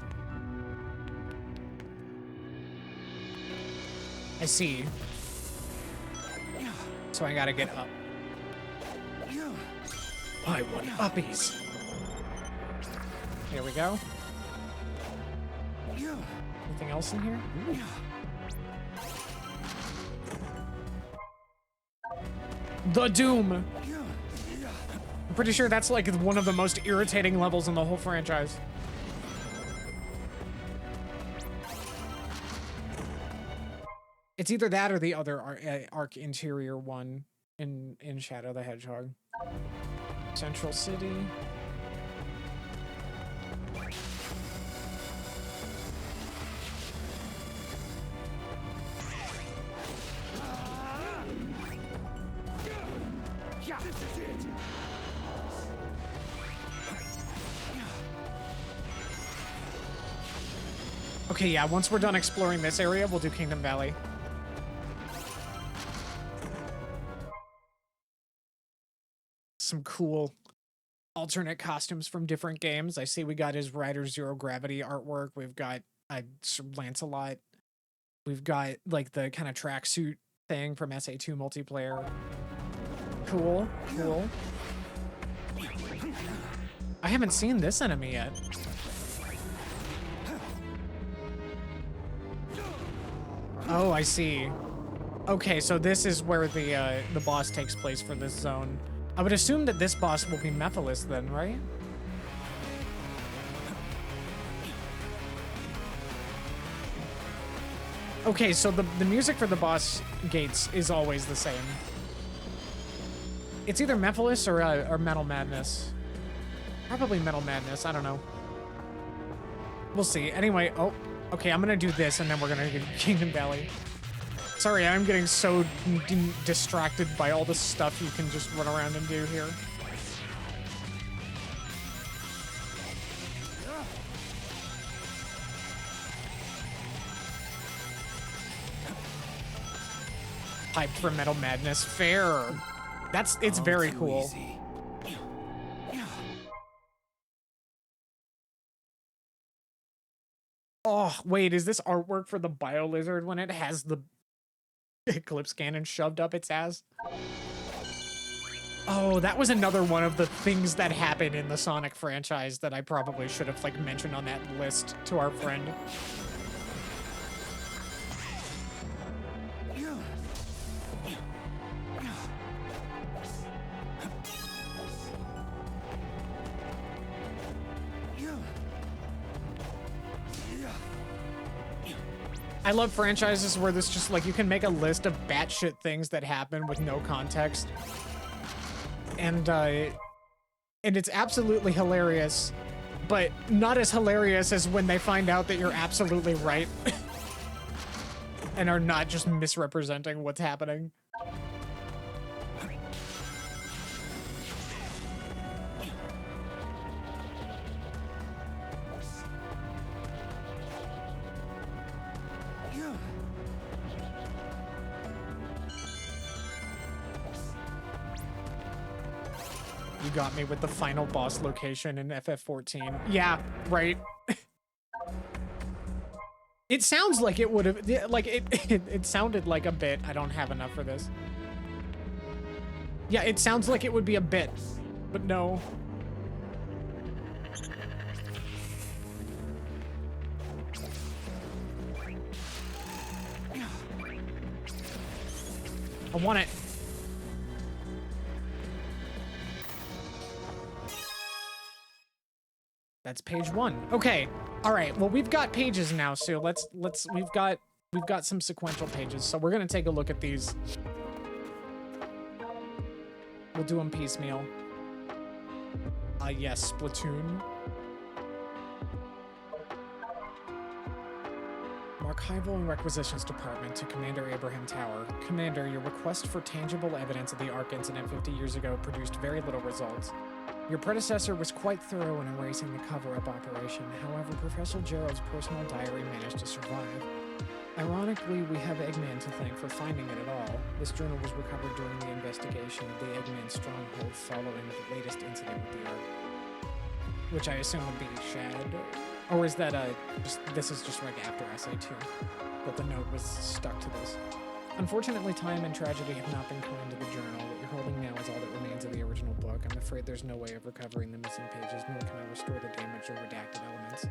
I see. So I gotta get up. I want uppies. Here we go. Anything else in here? The Doom! I'm pretty sure that's like one of the most irritating levels in the whole franchise. It's either that or the other Arc Interior one in Shadow the Hedgehog. Central City. Okay, yeah, once we're done exploring this area, we'll do Kingdom Valley. Some cool alternate costumes from different games. I see we got his Rider Zero Gravity artwork. We've got Lancelot. We've got like the kind of tracksuit thing from SA2 multiplayer. Cool, cool. I haven't seen this enemy yet. Oh, I see. Okay, so this is where the boss takes place for this zone. I would assume that this boss will be Mephiles then, right? Okay, so the music for the boss gates is always the same. It's either Mephiles or Metal Madness. Probably Metal Madness, I don't know. We'll see. Anyway, oh, okay, I'm gonna do this and then we're gonna do Kingdom Valley. Sorry, I'm getting so distracted by all the stuff you can just run around and do here. Hyped for Metal Madness. Fair. It's very cool. Easy. Oh, wait, is this artwork for the Bio Lizard when it has the Eclipse Cannon shoved up its ass? Oh, that was another one of the things that happened in the Sonic franchise that I probably should have like mentioned on that list to our friend. I love franchises where this just like you can make a list of batshit things that happen with no context. And it's absolutely hilarious, but not as hilarious as when they find out that you're absolutely right and are not just misrepresenting what's happening. You got me with the final boss location in FF14. Yeah, right. It sounds like it would have, like, it sounded like a bit. I don't have enough for this. Yeah, it sounds like it would be a bit, but no. I want it. That's page 1. Okay. All right. Well, we've got pages now, so we've got some sequential pages. So we're going to take a look at these. We'll do them piecemeal. Yes, Splatoon. Archival and Requisitions Department to Commander Abraham Tower. Commander, your request for tangible evidence of the Ark incident 50 years ago produced very little results. Your predecessor was quite thorough in erasing the cover-up operation. However, Professor Gerald's personal diary managed to survive. Ironically, we have Eggman to thank for finding it at all. This journal was recovered during the investigation of the Eggman stronghold following the latest incident with the Ark. Which I assume would be Shad. Or is that this is just like after SA2, that the note was stuck to this. Unfortunately, time and tragedy have not been kind to the journal. What you're holding now is all that remains of the original book. I'm afraid there's no way of recovering the missing pages, nor can I restore the damaged or redacted elements.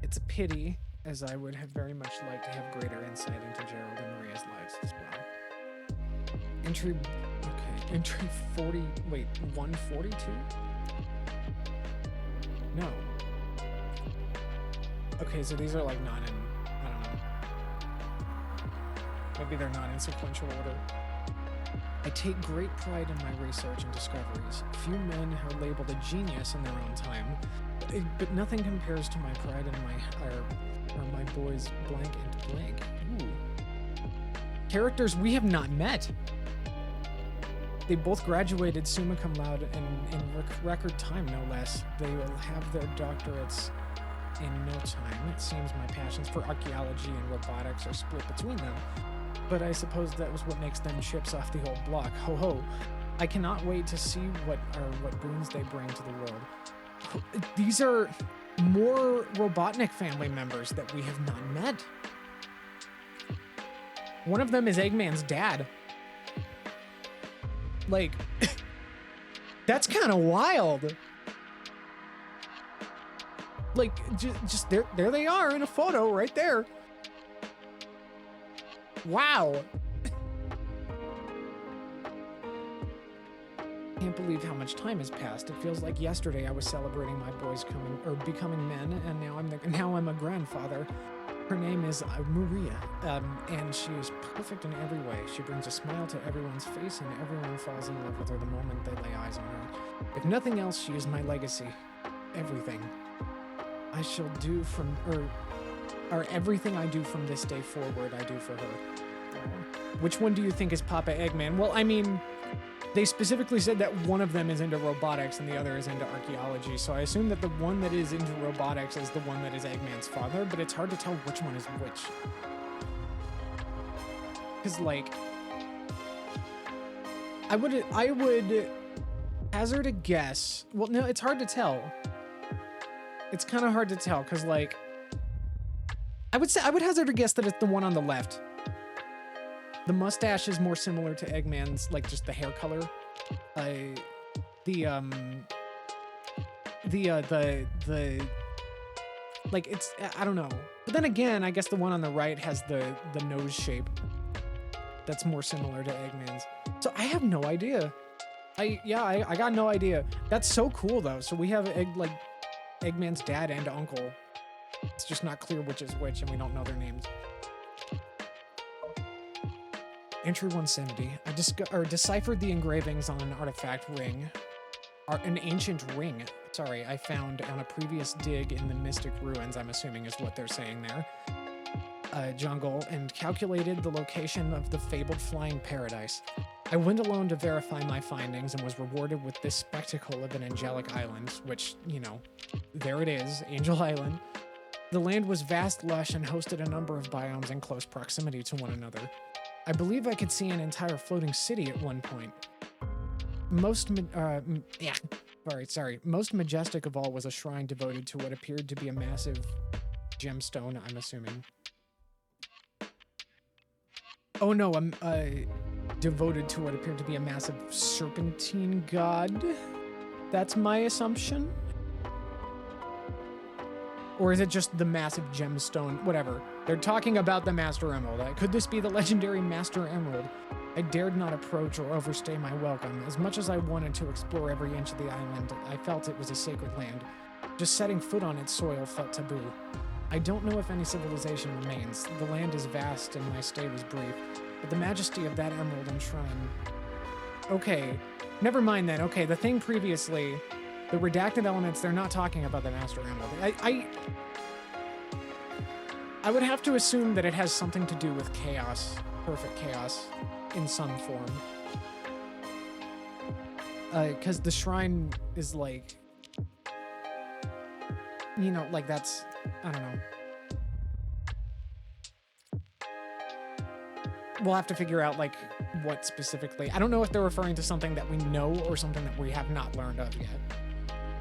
It's a pity, as I would have very much liked to have greater insight into Gerald and Maria's lives as well. Entry 142? No. Okay, so these are like not in, I don't know. Maybe they're not in sequential order. I take great pride in my research and discoveries. Few men are labeled a genius in their own time, but nothing compares to my pride in my boys blank and blank. Ooh. Characters we have not met. They both graduated summa cum laude in record time, no less. They will have their doctorates in no time. It seems my passions for archaeology and robotics are split between them. But I suppose that was what makes them chips off the old block. Ho ho. I cannot wait to see what boons they bring to the world. These are more Robotnik family members that we have not met. One of them is Eggman's dad. Like, that's kind of wild. Like, just there they are in a photo right there. Wow. Can't believe how much time has passed. It feels like yesterday I was celebrating my boys becoming men, and now I'm a grandfather. Her name is Maria, and she is perfect in every way. She brings a smile to everyone's face, and everyone falls in love with her the moment they lay eyes on her. If nothing else, she is my legacy. Everything. I shall do from, or everything I do from this day forward, I do for her. Which one do you think is Papa Eggman? Well, I mean, they specifically said that one of them is into robotics and the other is into archaeology, so I assume that the one that is into robotics is the one that is Eggman's father, but it's hard to tell which one is which. Because, like, I would hazard a guess. Well, no, it's hard to tell. It's kind of hard to tell, because, like, I would hazard a guess that it's the one on the left. The mustache is more similar to Eggman's, like, just the hair color. Like, it's, I don't know. But then again, I guess the one on the right has the nose shape that's more similar to Eggman's. So I have no idea. I got no idea. That's so cool, though. So we have, Eggman's dad and uncle. It's just not clear which is which, and we don't know their names. Entry 170. I deciphered the engravings on an artifact ring. An ancient ring, sorry, I found on a previous dig in the Mystic Ruins, I'm assuming is what they're saying there. Jungle, and calculated the location of the fabled flying paradise. I went alone to verify my findings and was rewarded with this spectacle of an angelic island, which, you know, there it is, Angel Island. The land was vast, lush, and hosted a number of biomes in close proximity to one another. I believe I could see an entire floating city at one point. Most majestic of all was a shrine devoted to what appeared to be a massive gemstone, I'm assuming. Oh no, I'm devoted to what appeared to be a massive serpentine god. That's my assumption. Or is it just the massive gemstone? Whatever. They're talking about the Master Emerald. Could this be the legendary Master Emerald? I dared not approach or overstay my welcome. As much as I wanted to explore every inch of the island, I felt it was a sacred land. Just setting foot on its soil felt taboo. I don't know if any civilization remains. The land is vast and my stay was brief, but the majesty of that emerald and shrine... Okay, never mind then. Okay, the thing previously, the redacted elements, they're not talking about the Master Emerald. I would have to assume that it has something to do with chaos, perfect chaos, in some form. Because the shrine is like... You know, like that's... I don't know. We'll have to figure out, like, what specifically. I don't know if they're referring to something that we know or something that we have not learned of yet.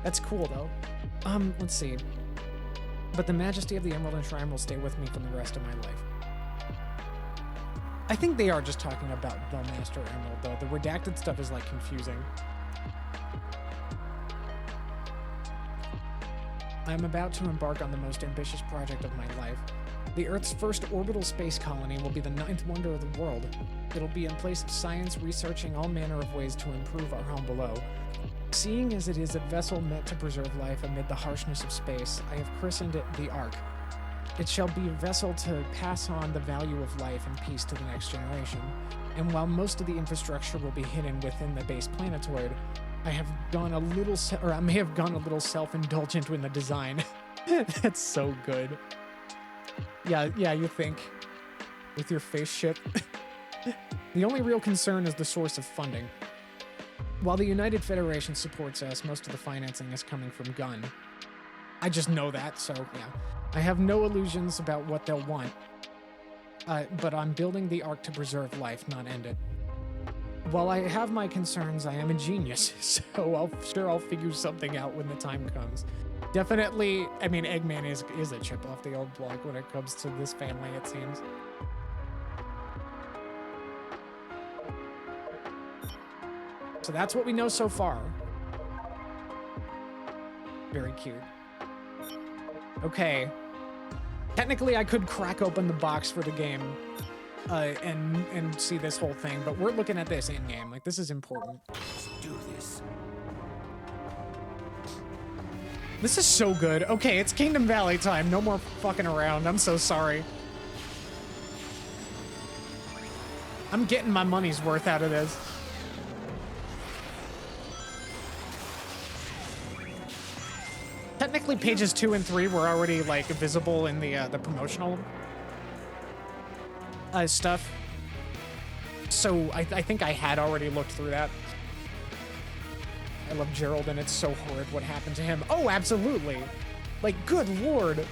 That's cool, though. Let's see. But the majesty of the Emerald and Shrine will stay with me for the rest of my life. I think they are just talking about the Master Emerald, though. The redacted stuff is, like, confusing. I'm about to embark on the most ambitious project of my life. The Earth's first orbital space colony will be the 9th wonder of the world. It'll be in place of science researching all manner of ways to improve our home below. Seeing as it is a vessel meant to preserve life amid the harshness of space, I have christened it the Ark. It shall be a vessel to pass on the value of life and peace to the next generation. And while most of the infrastructure will be hidden within the base planetoid, I have gone a little, I may have gone a little self-indulgent in the design. That's so good. Yeah, you think. With your face ship. The only real concern is the source of funding. While the United Federation supports us, most of the financing is coming from Gun. I just know that, so yeah. I have no illusions about what they'll want. But I'm building the Ark to preserve life, not end it. While I have my concerns, I am a genius, so I'll figure something out when the time comes. Definitely, I mean, Eggman is a chip off the old block when it comes to this family, it seems. So that's what we know so far. Very cute. Okay. Technically, I could crack open the box for the game and see this whole thing, but we're looking at this in-game. Like, this is important. Let's do this. This is so good. Okay, it's Kingdom Valley time. No more fucking around. I'm so sorry. I'm getting my money's worth out of this. Technically, pages 2 and 3 were already, like, visible in the promotional stuff. So I think I had already looked through that. I love Gerald, and it's so horrid what happened to him. Oh, absolutely. Like, good lord.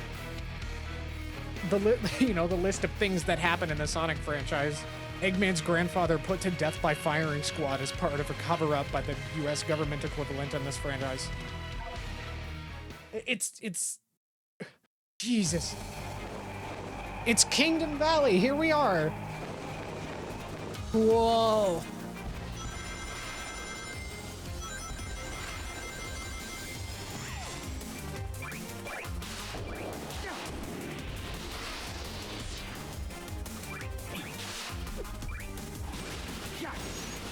The list of things that happen in the Sonic franchise. Eggman's grandfather put to death by firing squad as part of a cover-up by the US government equivalent in this franchise. It's... Jesus. It's Kingdom Valley. Here we are. Whoa.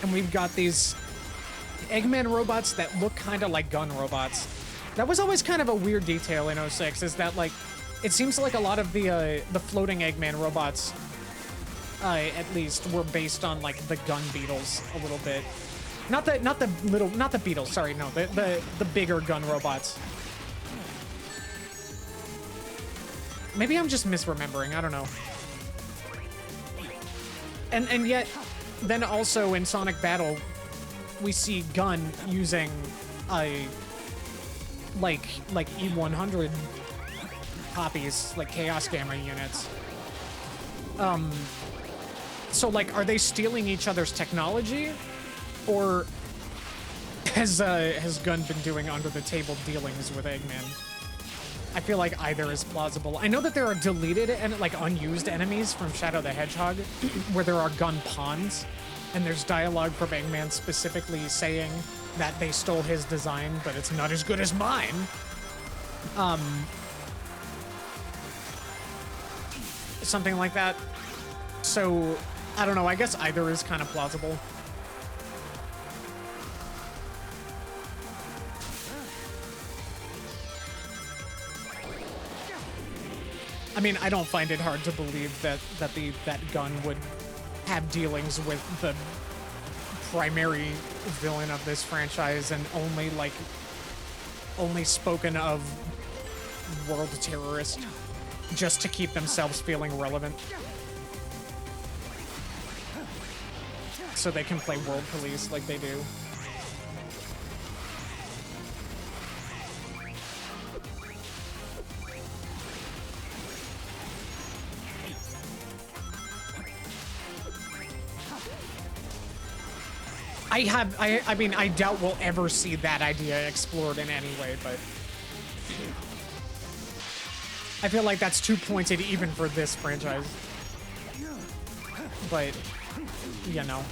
And we've got these Eggman robots that look kind of like gun robots. That was always kind of a weird detail in 06, is that, like, it seems like a lot of the floating Eggman robots, at least, were based on, like, the gun beetles a little bit. Not the beetles, sorry, no, the bigger gun robots. Maybe I'm just misremembering, I don't know. And yet, then also in Sonic Battle, we see Gun using like E100 copies, like Chaos Gamma units. So, like, are they stealing each other's technology, or has Gun been doing under the table dealings with Eggman? I feel like either is plausible. I know that there are deleted and like unused enemies from Shadow the Hedgehog where there are gun pawns, and there's dialogue from Eggman specifically saying that they stole his design, but it's not as good as mine. Something like that. So, I don't know, I guess either is kind of plausible. I mean, I don't find it hard to believe that that gun would have dealings with the primary villain of this franchise and only spoken of world terrorist just to keep themselves feeling relevant. So they can play world police like they do. I mean, I doubt we'll ever see that idea explored in any way, but I feel like that's too pointed even for this franchise. But, you know.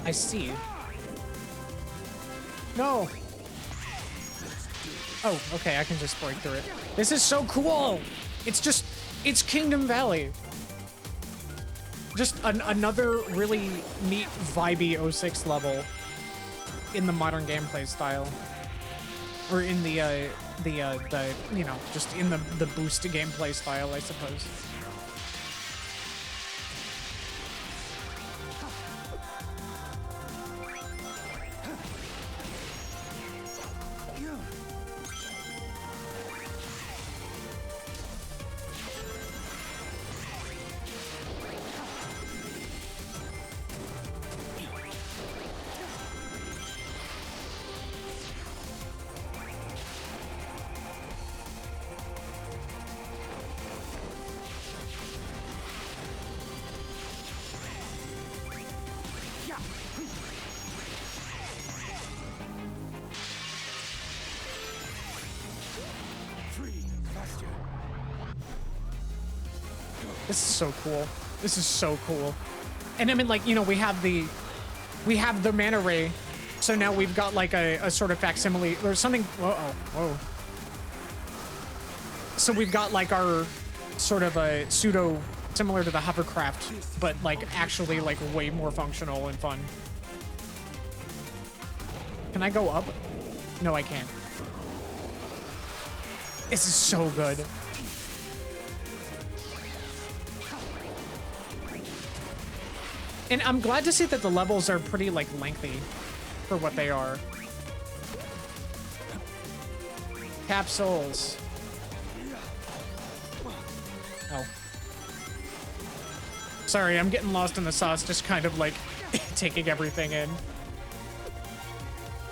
I see. No. Oh, okay, I can just break through it. This is so cool! It's Kingdom Valley. Just another really neat, vibey 06 level in the modern gameplay style. Or in the you know, just in the boost gameplay style, I suppose. This is so cool. This is so cool. And I mean, like, you know, we have the mana ray, so now we've got like a sort of facsimile or something. Whoa. So we've got like our sort of a pseudo similar to the hovercraft, but like actually like way more functional and fun. Can I go up? No, I can't. This is so good. And I'm glad to see that the levels are pretty, like, lengthy for what they are. Capsules. Oh. Sorry, I'm getting lost in the sauce, just kind of, like, taking everything in.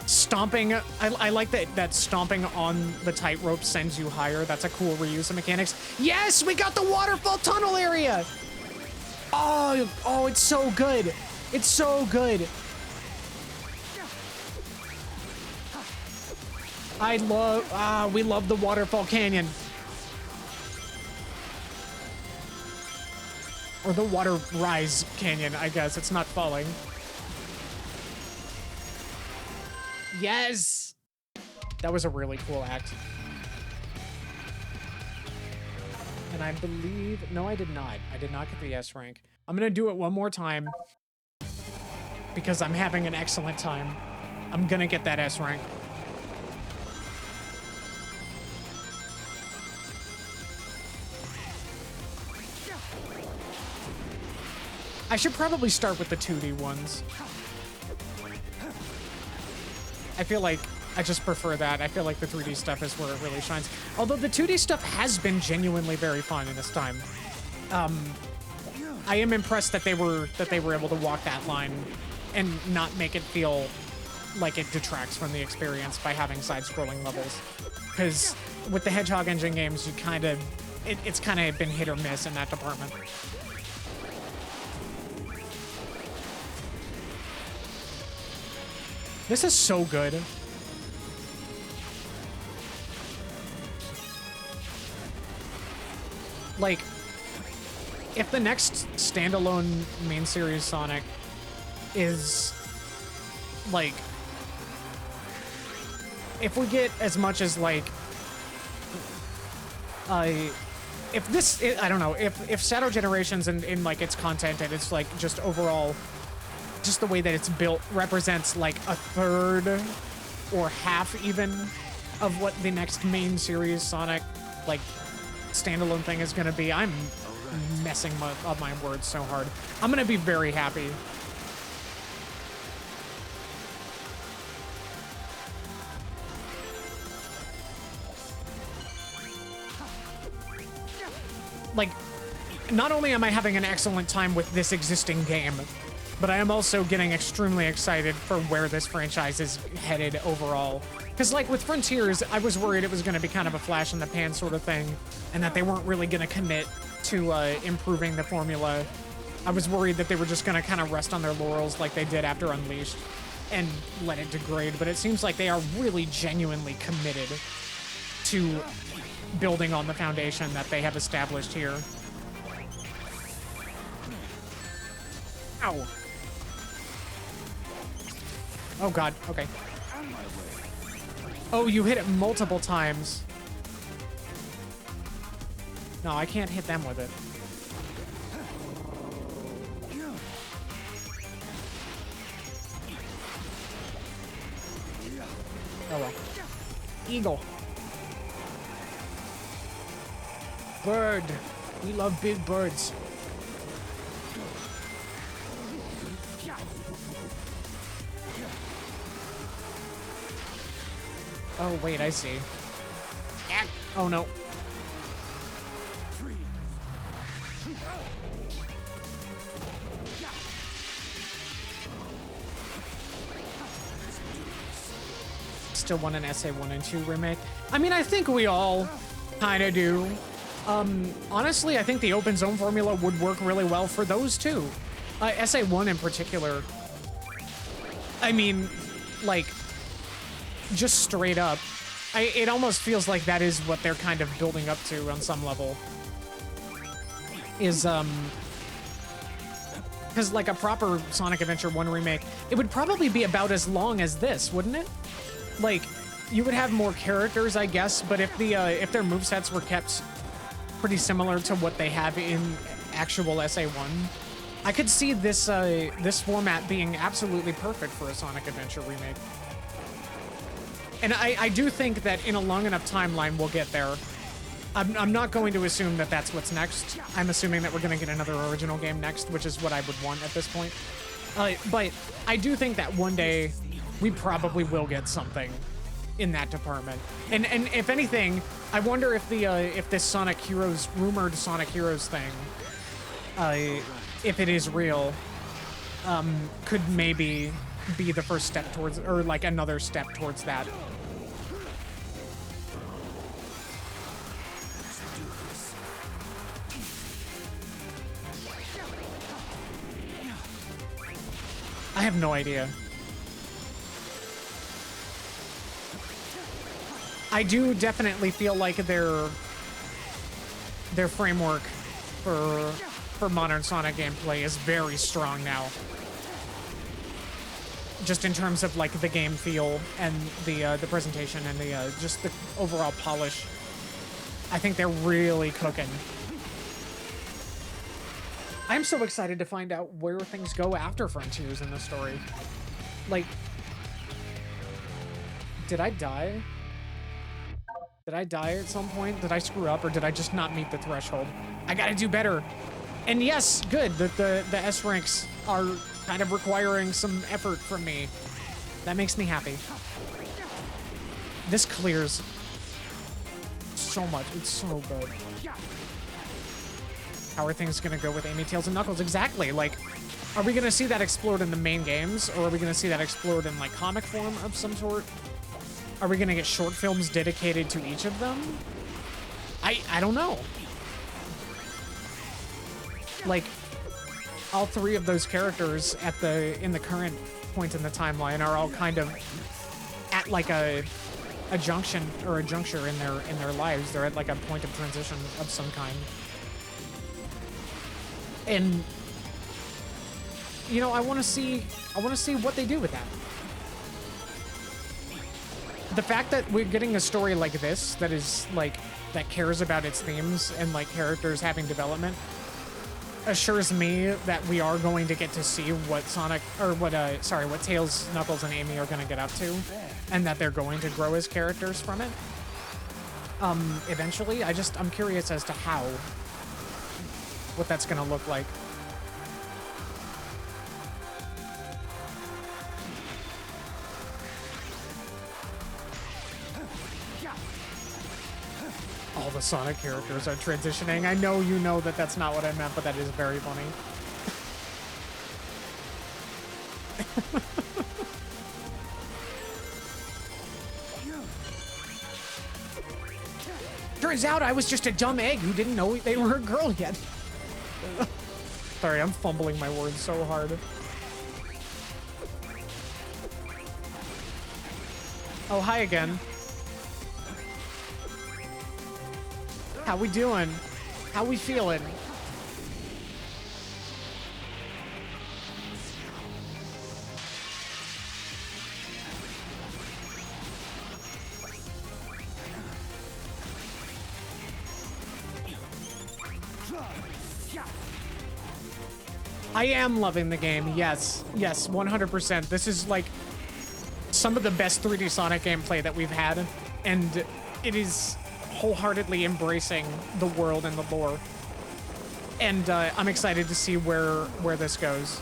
Stomping. I like that stomping on the tightrope sends you higher. That's a cool reuse of mechanics. Yes, we got the waterfall tunnel area! Oh, it's so good. It's so good. We love the waterfall canyon. Or the water rise canyon, I guess. It's not falling. Yes! That was a really cool act. And I believe... No, I did not. I did not get the S rank. I'm gonna do it one more time. Because I'm having an excellent time. I'm gonna get that S rank. I should probably start with the 2D ones. I feel like I just prefer that. I feel like the 3D stuff is where it really shines. Although the 2D stuff has been genuinely very fun in this time. I am impressed that they were able to walk that line and not make it feel like it detracts from the experience by having side-scrolling levels. Because with the Hedgehog Engine games, you kind of it's kind of been hit or miss in that department. This is so good. Like, if the next standalone main series Sonic is, like, if we get as much as, like, if this, I don't know, if Shadow Generations in like, its content and its, like, just overall, just the way that it's built represents, like, a third or half even of what the next main series Sonic, like, standalone thing is gonna be, I'm messing up my words so hard. I'm gonna be very happy. Like, not only am I having an excellent time with this existing game, but I am also getting extremely excited for where this franchise is headed overall. Because, like, with Frontiers, I was worried it was going to be kind of a flash in the pan sort of thing, and that they weren't really going to commit to improving the formula. I was worried that they were just going to kind of rest on their laurels like they did after Unleashed and let it degrade, but it seems like they are really genuinely committed to building on the foundation that they have established here. Ow. Oh god, okay. Oh, you hit it multiple times. No, I can't hit them with it. Oh well. Eagle. Bird. We love big birds. Oh, wait, I see. Oh, no. Still want an SA1 and 2 remake? I mean, I think we all kind of do. Honestly, I think the open zone formula would work really well for those too. SA1 in particular. I mean, like, just straight up, it almost feels like that is what they're kind of building up to on some level. Is, because like a proper Sonic Adventure 1 remake, it would probably be about as long as this, wouldn't it? Like, you would have more characters, I guess, but if their movesets were kept pretty similar to what they have in actual SA1, I could see this this format being absolutely perfect for a Sonic Adventure remake. And I do think that in a long enough timeline we'll get there. I'm not going to assume that that's what's next. I'm assuming that we're going to get another original game next, which is what I would want at this point. But I do think that one day we probably will get something in that department. And if anything, I wonder if if this Sonic Heroes, rumored Sonic Heroes thing, if it is real, could maybe be the first step towards, or like another step towards that. I have no idea. I do definitely feel like their framework for modern Sonic gameplay is very strong now. Just in terms of like the game feel and the presentation and the just the overall polish. I think they're really cooking. I'm so excited to find out where things go after Frontiers in the story. Like, did I die? Did I die at some point? Did I screw up, or did I just not meet the threshold? I gotta do better. And yes, good that the S ranks are kind of requiring some effort from me. That makes me happy. This clears so much. It's so good. How are things gonna go with Amy, Tails, and Knuckles? Exactly. Like, are we gonna see that explode in the main games, or are we gonna see that explode in like comic form of some sort? Are we gonna get short films dedicated to each of them? I don't know. Like, all three of those characters in the current point in the timeline are all kind of at like a junction or a juncture in their lives. They're at like a point of transition of some kind. And you know, I want to see what they do with that. The fact that we're getting a story like this that is like that cares about its themes and like characters having development assures me that we are going to get to see what what Tails, Knuckles, and Amy are going to get up to, and that they're going to grow as characters from it. Eventually, I'm curious as to what that's going to look like. All the Sonic characters are transitioning. I know you know that that's not what I meant, but that is very funny. Turns out I was just a dumb egg who didn't know they were a girl yet. Sorry, I'm fumbling my words so hard. Oh, hi again. How we doing? How we feeling? I am loving the game. Yes. Yes, 100%. This is like some of the best 3D Sonic gameplay that we've had, and it is wholeheartedly embracing the world and the lore. And I'm excited to see where this goes.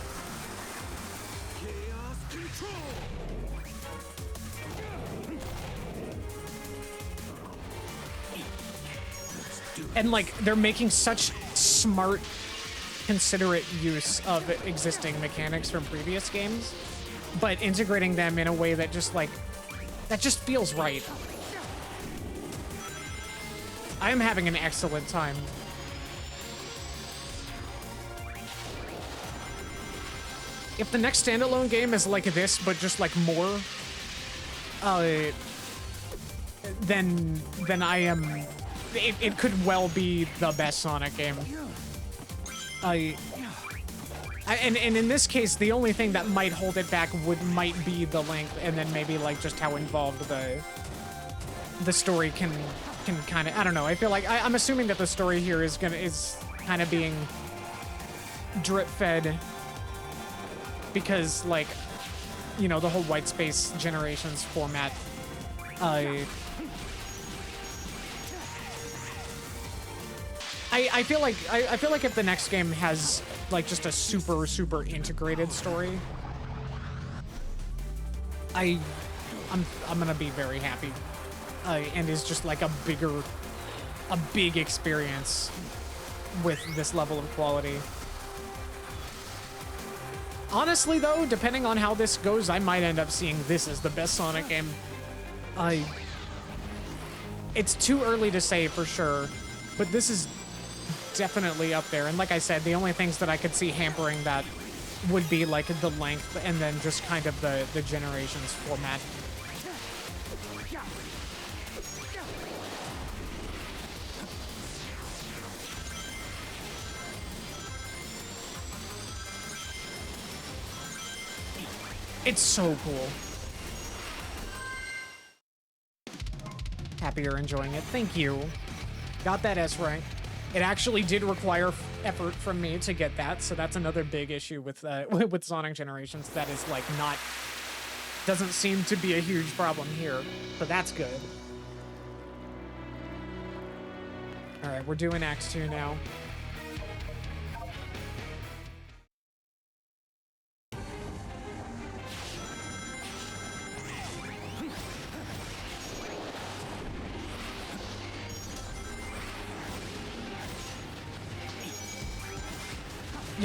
And like, they're making such smart, considerate use of existing mechanics from previous games, but integrating them in a way that just feels right. I am having an excellent time. If the next standalone game is like this, but just like more, then I am. It could well be the best Sonic game. And in this case, the only thing that might hold it back might be the length, and then maybe like just how involved the story can kind of, I don't know. I feel like I'm assuming that the story here is kind of being drip fed because, like, you know, the whole white space generations format. I feel like if the next game has like just a super integrated story, I'm gonna be very happy. And is just like a big experience with this level of quality. Honestly, though, depending on how this goes, I might end up seeing this as the best Sonic game. It's too early to say for sure, but this is definitely up there. And like I said, the only things that I could see hampering that would be like the length and then just kind of the generations format. It's so cool. Happy you're enjoying it. Thank you. Got that S rank. It actually did require effort from me to get that, so that's another big issue with with Sonic Generations. That is like doesn't seem to be a huge problem here, but that's good. All right, we're doing Act 2 now.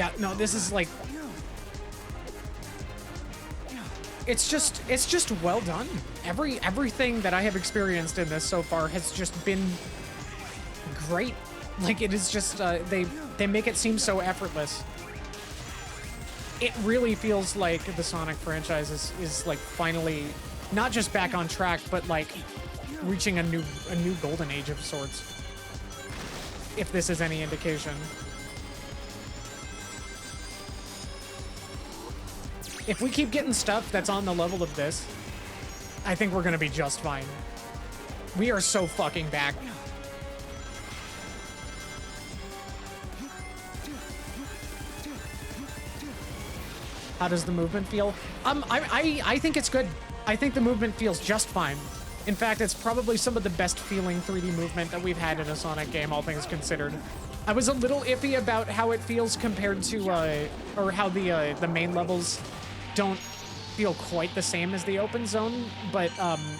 Yeah, no, this is like... It's just well done. Everything that I have experienced in this so far has just been great. Like, it is just, they make it seem so effortless. It really feels like the Sonic franchise is like finally not just back on track, but like reaching a new golden age of sorts. If this is any indication. If we keep getting stuff that's on the level of this, I think we're gonna be just fine. We are so fucking back. How does the movement feel? I think it's good. I think the movement feels just fine. In fact, it's probably some of the best feeling 3D movement that we've had in a Sonic game, all things considered. I was a little iffy about how it feels compared to, or how the main levels don't feel quite the same as the open zone, but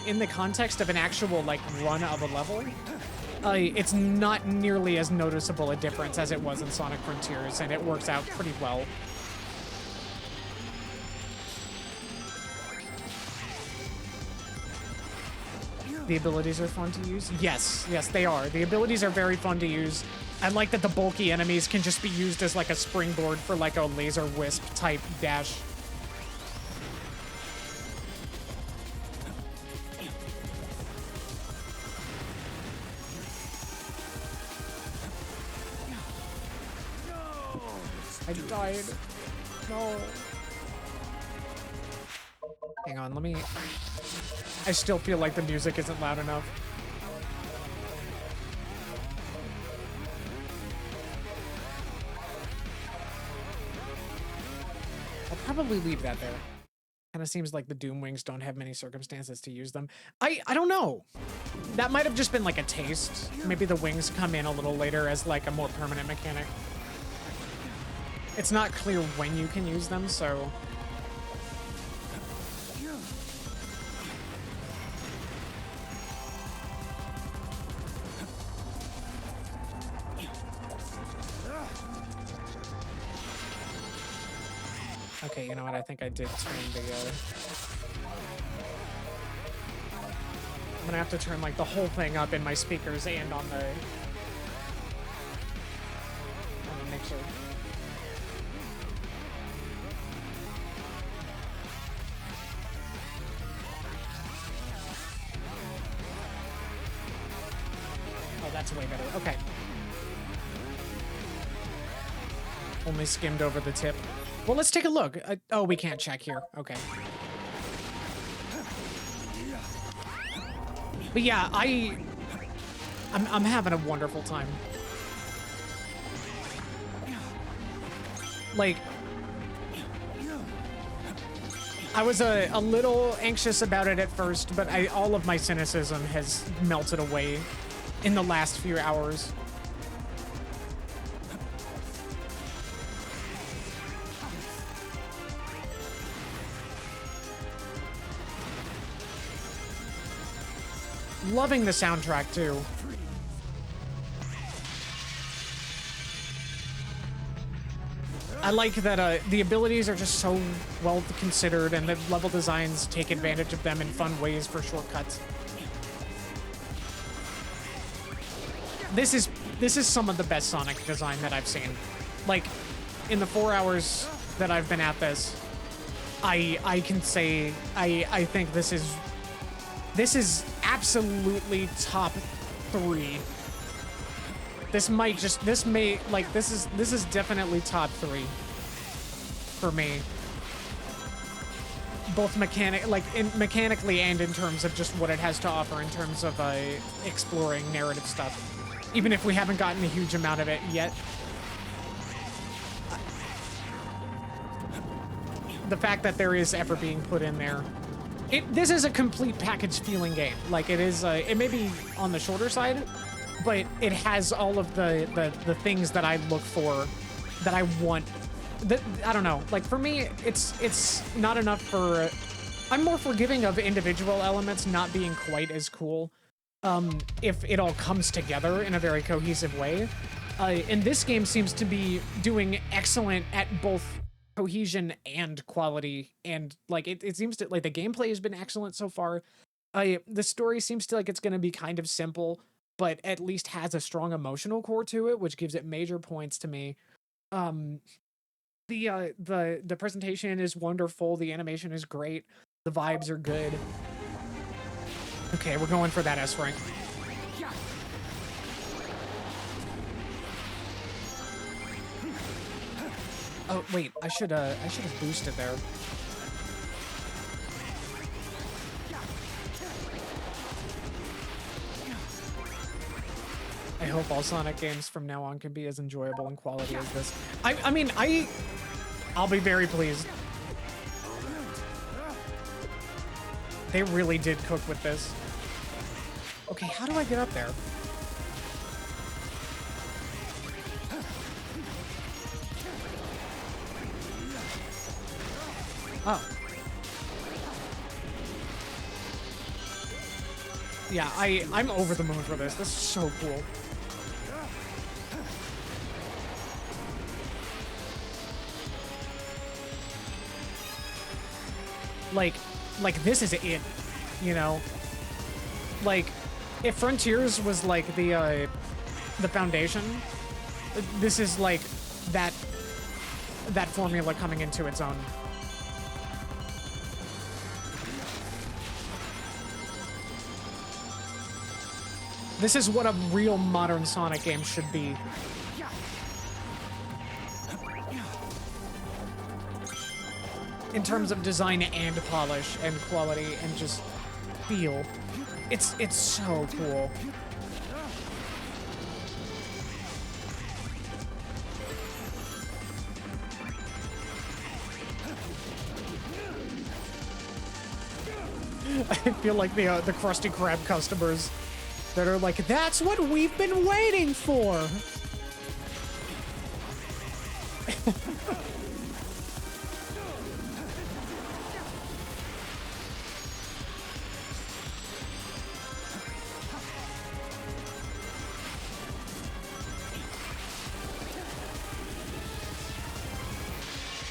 in the context of an actual, like, run of a level, it's not nearly as noticeable a difference as it was in Sonic Frontiers, and it works out pretty well. The abilities are fun to use? Yes, they are. The abilities are very fun to use. I like that the bulky enemies can just be used as like a springboard for like a laser wisp type dash. I died. No. Hang on, let me... I still feel like the music isn't loud enough. I'll probably leave that there. Kind of seems like the Doom Wings don't have many circumstances to use them. I don't know. That might have just been like a taste. Maybe the wings come in a little later as like a more permanent mechanic. It's not clear when you can use them, so... Okay, you know what? I think I did turn the, I'm gonna have to turn, like, the whole thing up in my speakers and on the mixer. Oh, that's way better. Okay. Only skimmed over the tip. Well, let's take a look. Oh, we can't check here. Okay. But yeah, I'm having a wonderful time. Like, I was a little anxious about it at first, but all of my cynicism has melted away in the last few hours. Loving the soundtrack, too. I like that the abilities are just so well considered and the level designs take advantage of them in fun ways for shortcuts. This is some of the best Sonic design that I've seen. Like, in the 4 hours that I've been at this, I can say I think this is absolutely top 3. This is definitely top 3 for me. Both mechanically and in terms of just what it has to offer in terms of exploring narrative stuff. Even if we haven't gotten a huge amount of it yet. The fact that there is effort being put in there. This is a complete package feeling game. Like, it is, it may be on the shorter side, but it has all of the things that I look for, that I want. I don't know. Like, for me, it's not enough for... I'm more forgiving of individual elements not being quite as cool if it all comes together in a very cohesive way. And this game seems to be doing excellent at both cohesion and quality, and like it seems to like the gameplay has been excellent so far. The story seems to like it's going to be kind of simple, but at least has a strong emotional core to it, which gives it major points to me. The presentation is wonderful, the animation is great, the vibes are good. Okay, we're going for that S rank. Oh wait, I should have boosted there. I hope all Sonic games from now on can be as enjoyable and quality as this. I mean, I'll be very pleased. They really did cook with this. Okay, how do I get up there? Oh. Yeah, I'm over the moon for this. This is so cool. Like this is it, you know? Like, if Frontiers was like the foundation, this is like that formula coming into its own. This is what a real modern Sonic game should be. In terms of design and polish and quality and just feel. It's so cool. I feel like the Krusty Krab customers that are like, that's what we've been waiting for.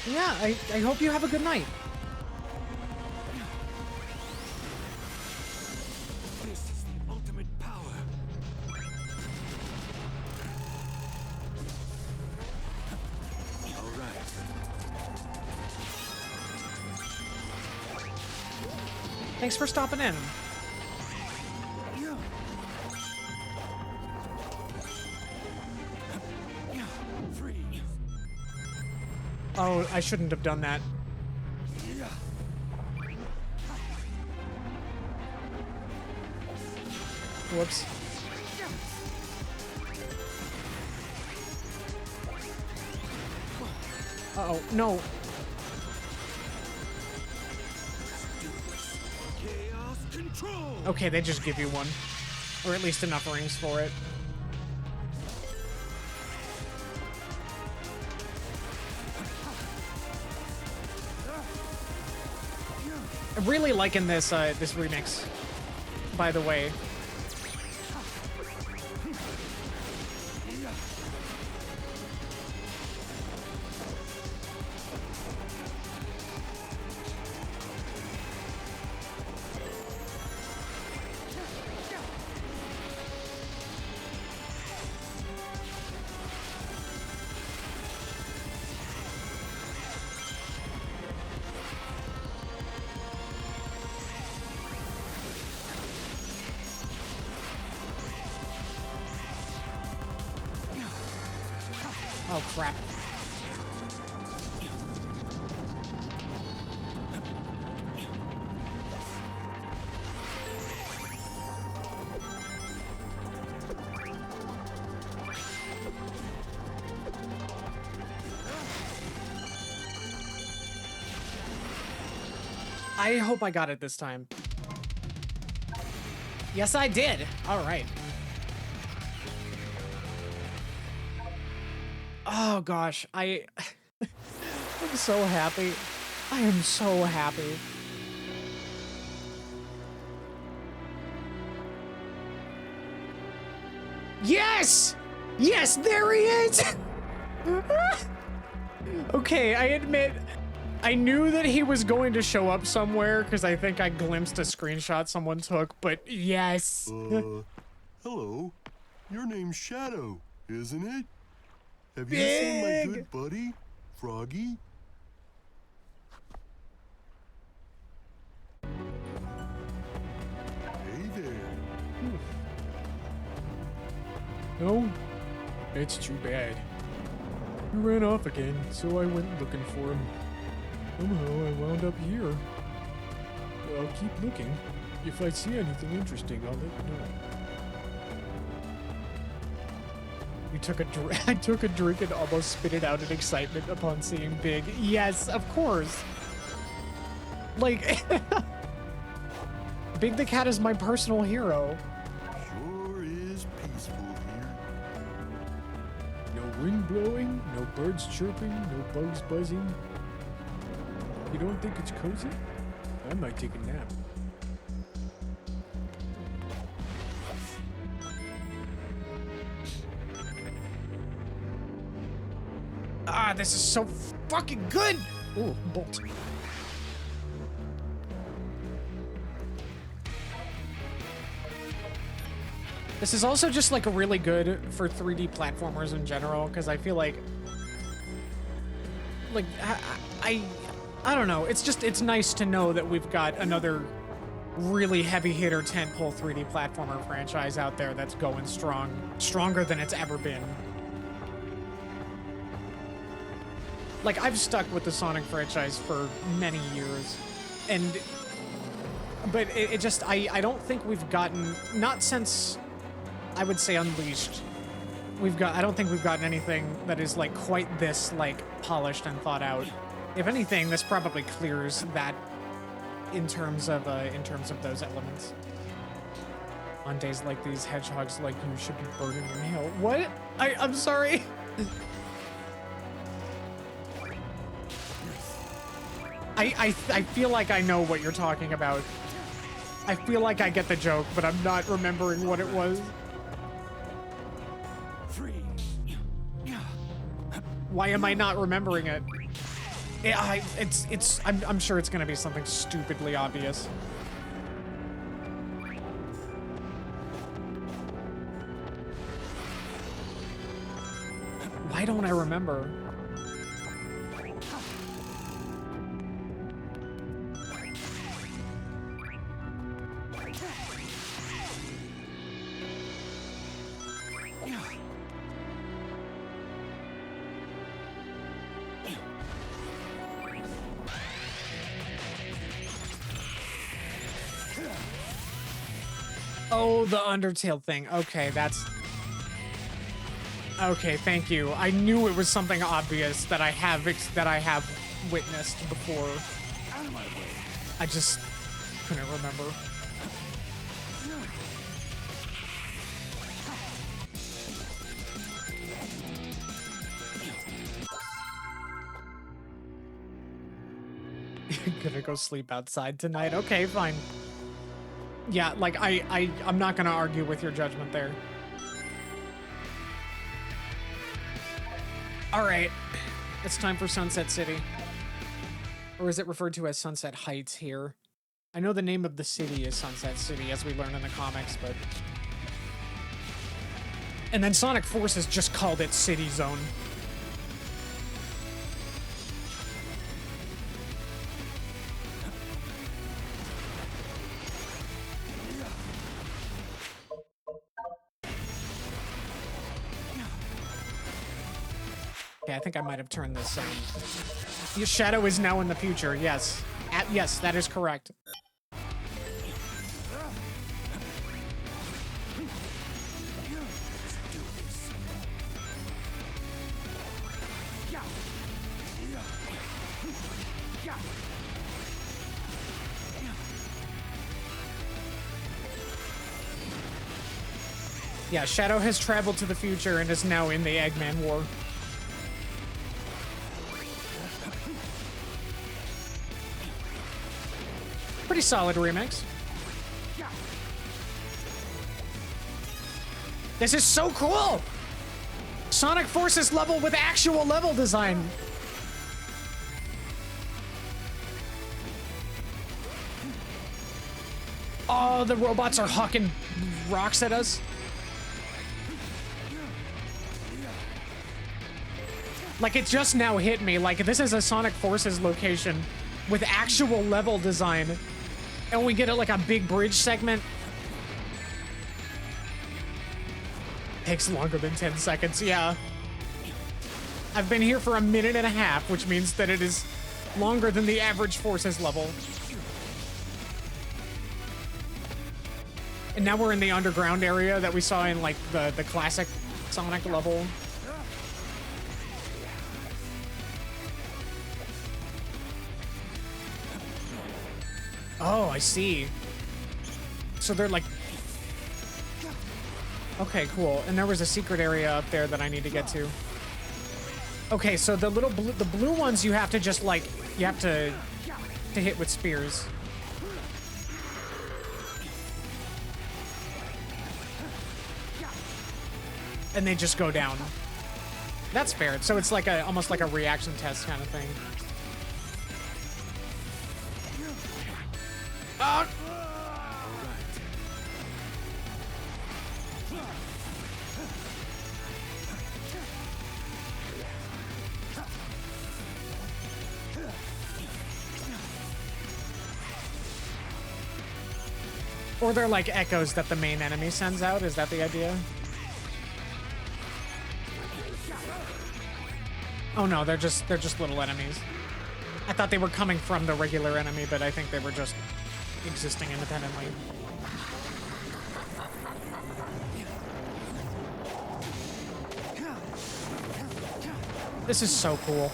Yeah, I hope you have a good night. This is the ultimate power. All right. Thanks for stopping in. Oh, I shouldn't have done that. Whoops. Uh-oh, no. Chaos control. Okay, they just give you one. Or at least enough rings for it. I'm really liking this this remix, by the way. Oh, crap. I hope I got it this time. Yes, I did. All right. Oh gosh, I'm so happy. I am so happy. Yes! Yes, there he is! Okay, I admit, I knew that he was going to show up somewhere because I think I glimpsed a screenshot someone took, but yes. Hello. Your name's Shadow, isn't it? Have you Big. seen my good buddy, Froggy? Hey there. No, it's too bad. He ran off again, so I went looking for him. Somehow I wound up here. I'll keep looking. If I see anything interesting, I'll let you know. I took a drink and almost spit it out in excitement upon seeing Big. Yes, of course. Like, Big the Cat is my personal hero. Sure is peaceful here. No wind blowing, no birds chirping, no bugs buzzing. You don't think it's cozy? I might take a nap. Ah, this is so fucking good! Ooh, bolt. This is also just like really good for 3D platformers in general, because I feel like I don't know. It's nice to know that we've got another really heavy hitter tentpole 3D platformer franchise out there that's going strong, stronger than it's ever been. Like, I've stuck with the Sonic franchise for many years, but it just, I don't think we've gotten, not since, I would say, Unleashed, I don't think we've gotten anything that is, like, quite this, like, polished and thought out. If anything, this probably clears that in terms of those elements. On days like these, hedgehogs like you should be burning in hell. What? I'm sorry. I feel like I know what you're talking about. I feel like I get the joke, but I'm not remembering what it was. Why am I not remembering it? I'm sure it's gonna be something stupidly obvious. Why don't I remember? Oh, the Undertale thing. Okay, that's... Okay, thank you. I knew it was something obvious that I have witnessed before. I just couldn't remember. Gonna go sleep outside tonight. Okay, fine. Yeah, like, I'm not gonna argue with your judgment there. Alright. It's time for Sunset City. Or is it referred to as Sunset Heights here? I know the name of the city is Sunset City, as we learn in the comics, but... And then Sonic Forces just called it City Zone. Okay, I think I might have turned this on. Your shadow is now in the future, yes. Yes, that is correct. Yeah, Shadow has traveled to the future and is now in the Eggman War. Pretty solid remix. This is so cool! Sonic Forces level with actual level design. Oh, the robots are hucking rocks at us. Like, it just now hit me. Like, this is a Sonic Forces location with actual level design. And we get it like a big bridge segment. Takes longer than 10 seconds, yeah. I've been here for a minute and a half, which means that it is longer than the average Forces level. And now we're in the underground area that we saw in, like, the classic Sonic level. Oh, I see. So they're like... Okay, cool. And there was a secret area up there that I need to get to. Okay, so the little the blue ones you have to just, like, you have to hit with spears. And they just go down. That's fair. So it's like a almost like a reaction test kind of thing. Or they're like echoes that the main enemy sends out. Is that the idea? Oh no, they're just little enemies. I thought they were coming from the regular enemy, but I think they were just existing independently. This is so cool.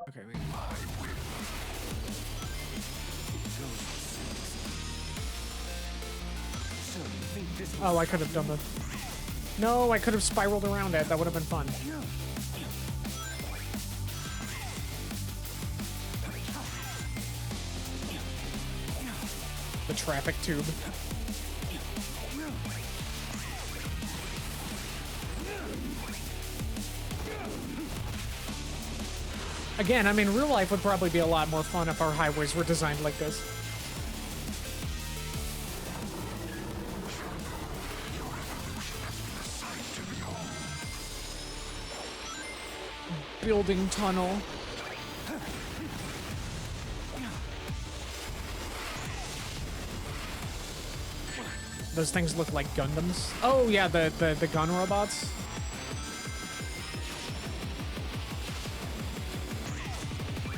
Okay, oh, I could have done the... No, I could have spiraled around it. That would have been fun. The traffic tube. Again, I mean, real life would probably be a lot more fun if our highways were designed like this. Building tunnel. Those things look like Gundams. Oh yeah, the gun robots.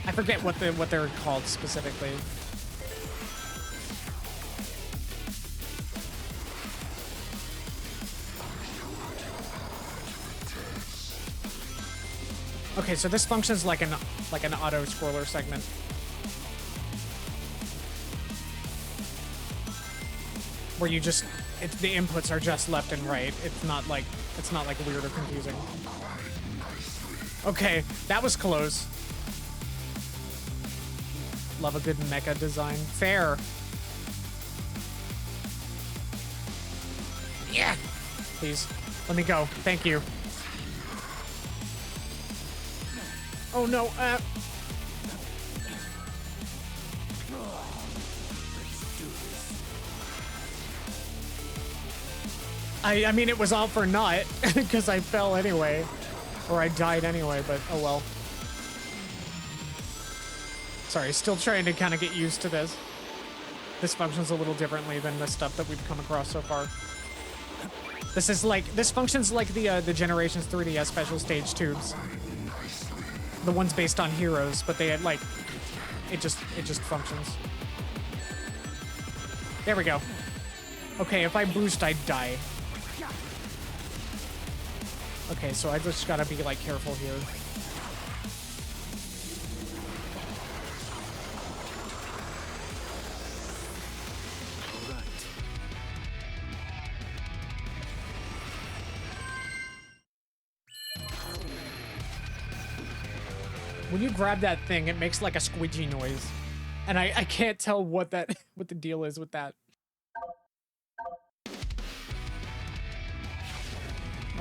I forget what they're called specifically. Okay, so this functions like an auto scroller segment. Where you just the inputs are just left and right. It's not like weird or confusing. Okay, that was close. Love a good mecha design. Fair. Yeah. Please, let me go. Thank you. Oh no. I mean, it was all for naught because I fell anyway, or I died anyway. But oh well. Sorry, still trying to kind of get used to this. This functions a little differently than the stuff that we've come across so far. This functions like the Generations 3DS special stage tubes. The ones based on heroes, but they had like, it just functions. There we go. Okay, if I boost, I die. Okay, so I just gotta be like careful here. When you grab that thing, it makes like a squidgy noise. And I can't tell what that what the deal is with that.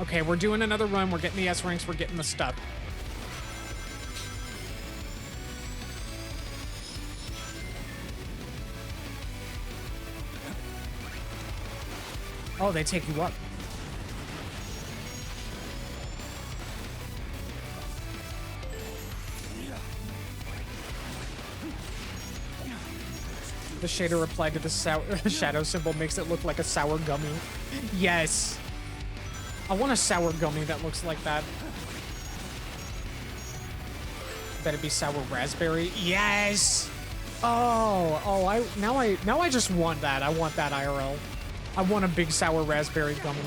Okay, we're doing another run. We're getting the S ranks. We're getting the stuff. Oh, they take you up. The shader applied to the shadow symbol makes it look like a sour gummy. Yes. I want a sour gummy that looks like that. Bet it be sour raspberry. Yes. Oh, now I just want that. I want that IRL. I want a big sour raspberry gummy.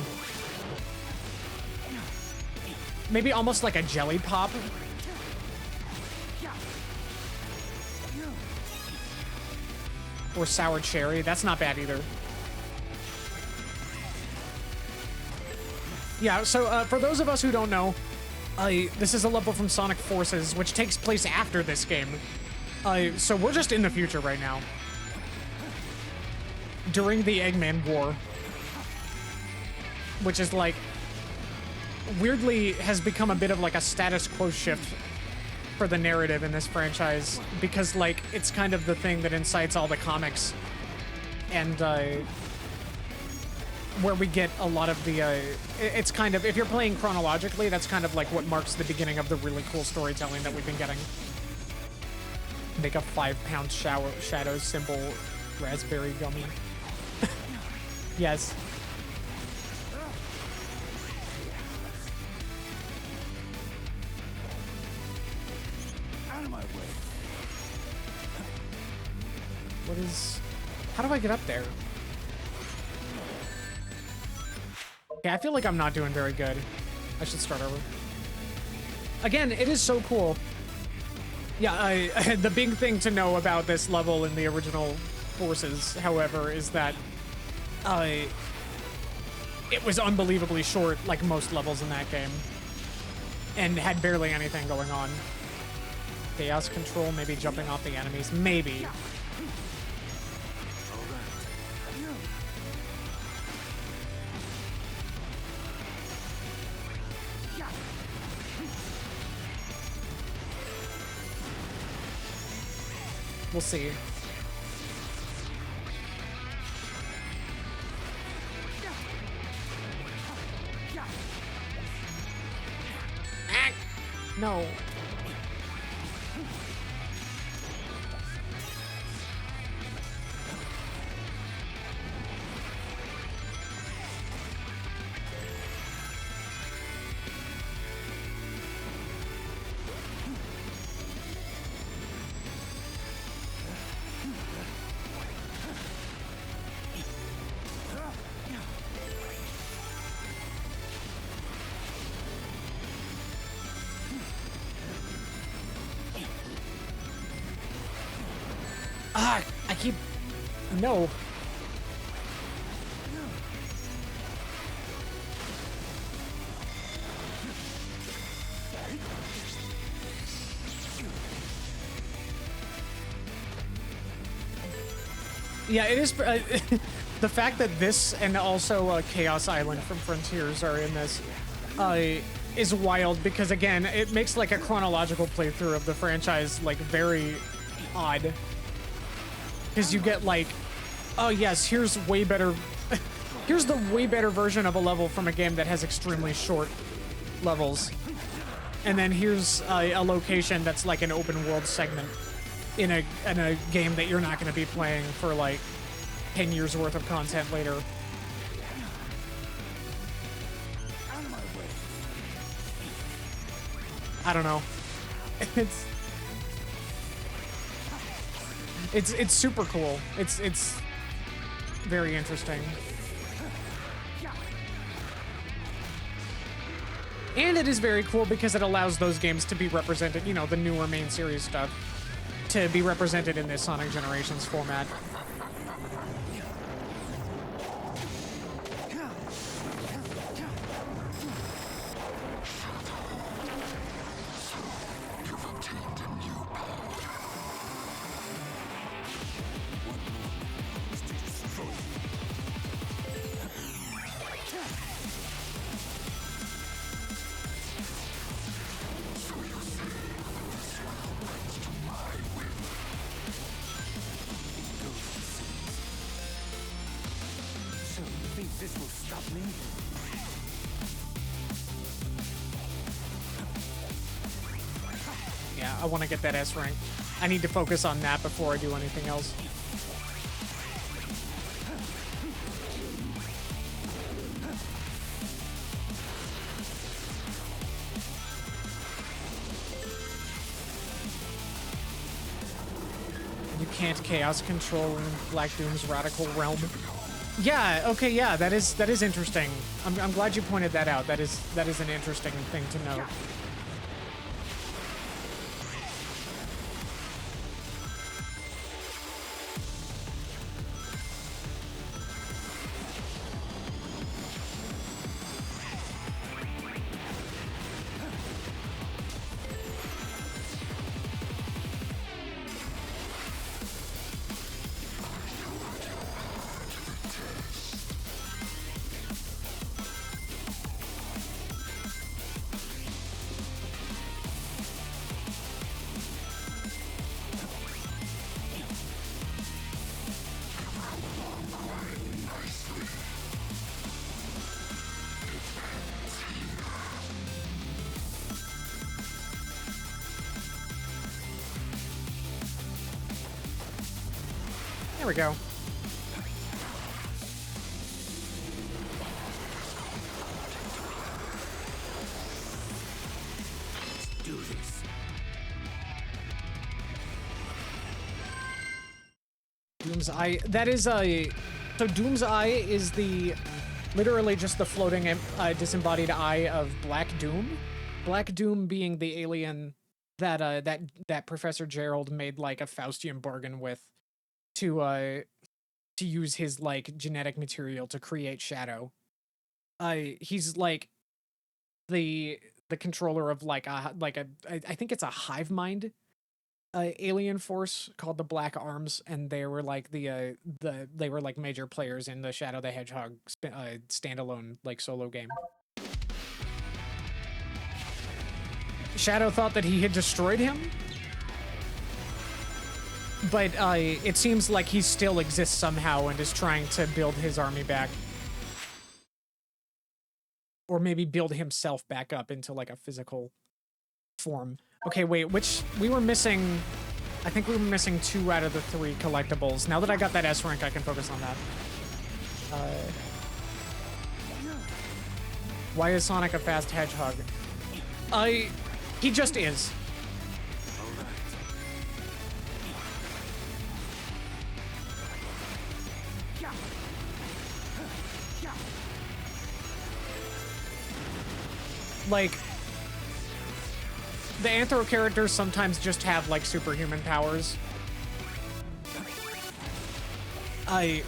Maybe almost like a jelly pop. Or sour cherry. That's not bad either. Yeah, so for those of us who don't know, this is a level from Sonic Forces, which takes place after this game. So we're just in the future right now. During the Eggman War. Which is like, weirdly has become a bit of like a status quo shift for the narrative in this franchise, because like it's kind of the thing that incites all the comics, and where we get a lot of the it's kind of, if you're playing chronologically, that's kind of like what marks the beginning of the really cool storytelling that we've been getting. Make a 5-pound shadow symbol raspberry gummy. Yes. What is... How do I get up there? Okay, I feel like I'm not doing very good. I should start over. Again, it is so cool. Yeah, the big thing to know about this level in the original Forces, however, is that it was unbelievably short, like most levels in that game. And had barely anything going on. Chaos control, maybe jumping off the enemies, maybe. We'll see. No. No. Yeah, it is. The fact that this and also Chaos Island from Frontiers are in this is wild, because again, it makes like a chronological playthrough of the franchise like very odd. Because you get like, oh yes, here's way better. Here's the way better version of a level from a game that has extremely short levels. And then here's a location that's like an open world segment in a game that you're not going to be playing for like 10 years worth of content later. I don't know. It's super cool. It's very interesting. And it is very cool because it allows those games to be represented, you know, the newer main series stuff, to be represented in this Sonic Generations format. You've obtained stop me. Yeah, I want to get that S rank. I need to focus on that before I do anything else. You can't chaos control in Black Doom's radical realm. Yeah, okay, yeah, that is interesting. I'm glad you pointed that out. That is an interesting thing to know. There we go. Let's do this. Doom's Eye. That is a. So Doom's Eye is literally just the floating disembodied eye of Black Doom. Black Doom being the alien that Professor Gerald made like a Faustian bargain with to use his like genetic material to create Shadow. He's like the controller of like I think it's a hive mind alien force called the Black Arms, and they were like they were like major players in the Shadow the Hedgehog standalone like solo game. Shadow thought that he had destroyed him, but it seems like he still exists somehow and is trying to build his army back. Or maybe build himself back up into like a physical form. Okay, wait, we were missing, I think we were missing 2 out of the 3 collectibles. Now that I got that S rank, I can focus on that. Why is Sonic a fast hedgehog? He just is. Like, the Anthro characters sometimes just have like superhuman powers.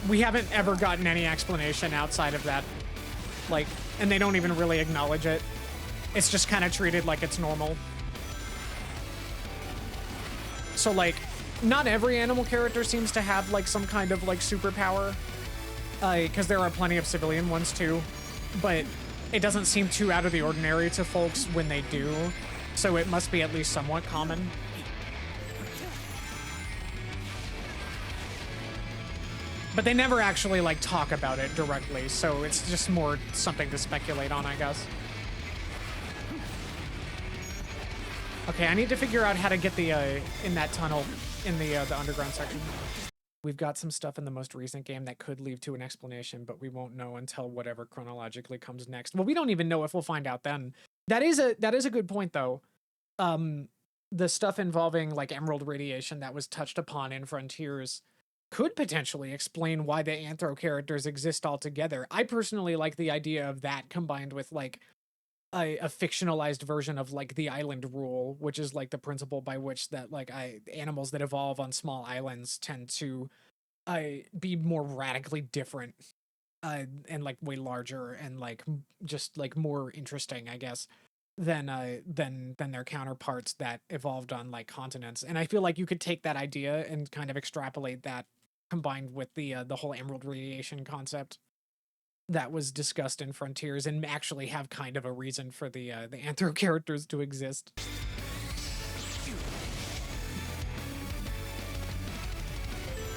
We haven't ever gotten any explanation outside of that. Like, and they don't even really acknowledge it. It's just kind of treated like it's normal. So like, not every animal character seems to have like some kind of like superpower. Because there are plenty of civilian ones too. But it doesn't seem too out of the ordinary to folks when they do. So it must be at least somewhat common. But they never actually like talk about it directly, so it's just more something to speculate on, I guess. Okay, I need to figure out how to get the in that tunnel in the underground section. We've got some stuff in the most recent game that could lead to an explanation, but we won't know until whatever chronologically comes next. Well, we don't even know if we'll find out then. That is a good point though. The stuff involving like emerald radiation that was touched upon in Frontiers could potentially explain why the Anthro characters exist altogether. I personally like the idea of that combined with like a fictionalized version of like the island rule, which is like the principle by which that like animals that evolve on small islands tend to be more radically different and like way larger and like just like more interesting, I guess, than their counterparts that evolved on like continents. And I feel like you could take that idea and kind of extrapolate that combined with the whole emerald radiation concept that was discussed in Frontiers and actually have kind of a reason for the Anthro characters to exist.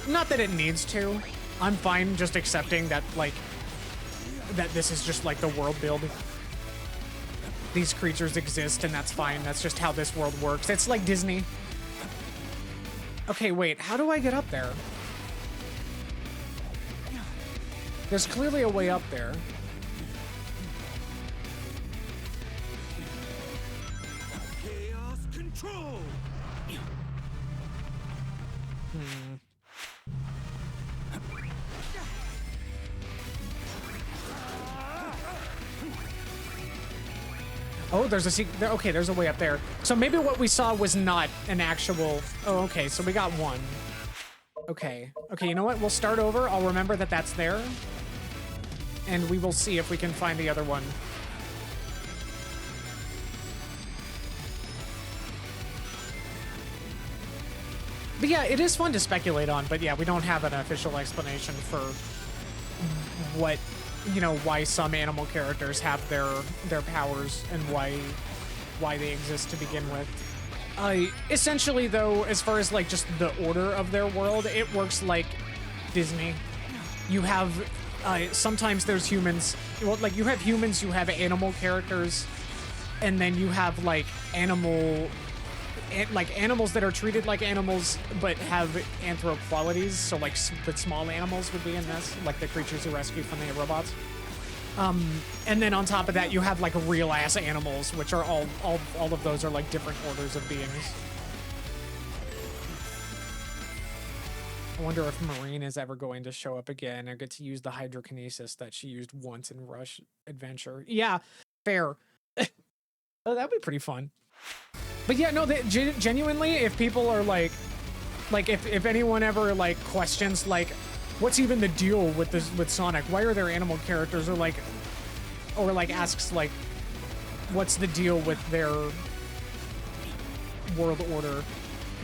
Not that it needs to. I'm fine just accepting that, like, that this is just like the world build. These creatures exist and that's fine. That's just how this world works. It's like Disney. Okay, wait, how do I get up there? There's clearly a way up there. Chaos control. Oh, there's a okay, there's a way up there. So maybe what we saw was not an actual... Oh, okay, so we got one. Okay. Okay, you know what? We'll start over. I'll remember that that's there. And we will see if we can find the other one. But yeah, it is fun to speculate on, but yeah, we don't have an official explanation for what, you know, why some animal characters have their powers and why they exist to begin with. Essentially, though, as far as like just the order of their world, it works like Disney. You have sometimes there's humans. Well, like you have humans, you have animal characters, and then you have like animals that are treated like animals but have anthro qualities. So like the small animals would be in this, like the creatures you rescue from the robots. And then on top of that, you have like real ass animals, which are all of those are like different orders of beings. I wonder if Marine is ever going to show up again and get to use the hydrokinesis that she used once in Rush Adventure. Yeah, fair. Oh, that'd be pretty fun. But yeah, no, genuinely, if people are like if anyone ever like questions like, what's even the deal with this with Sonic? Why are there animal characters? Or like asks like, what's the deal with their world order?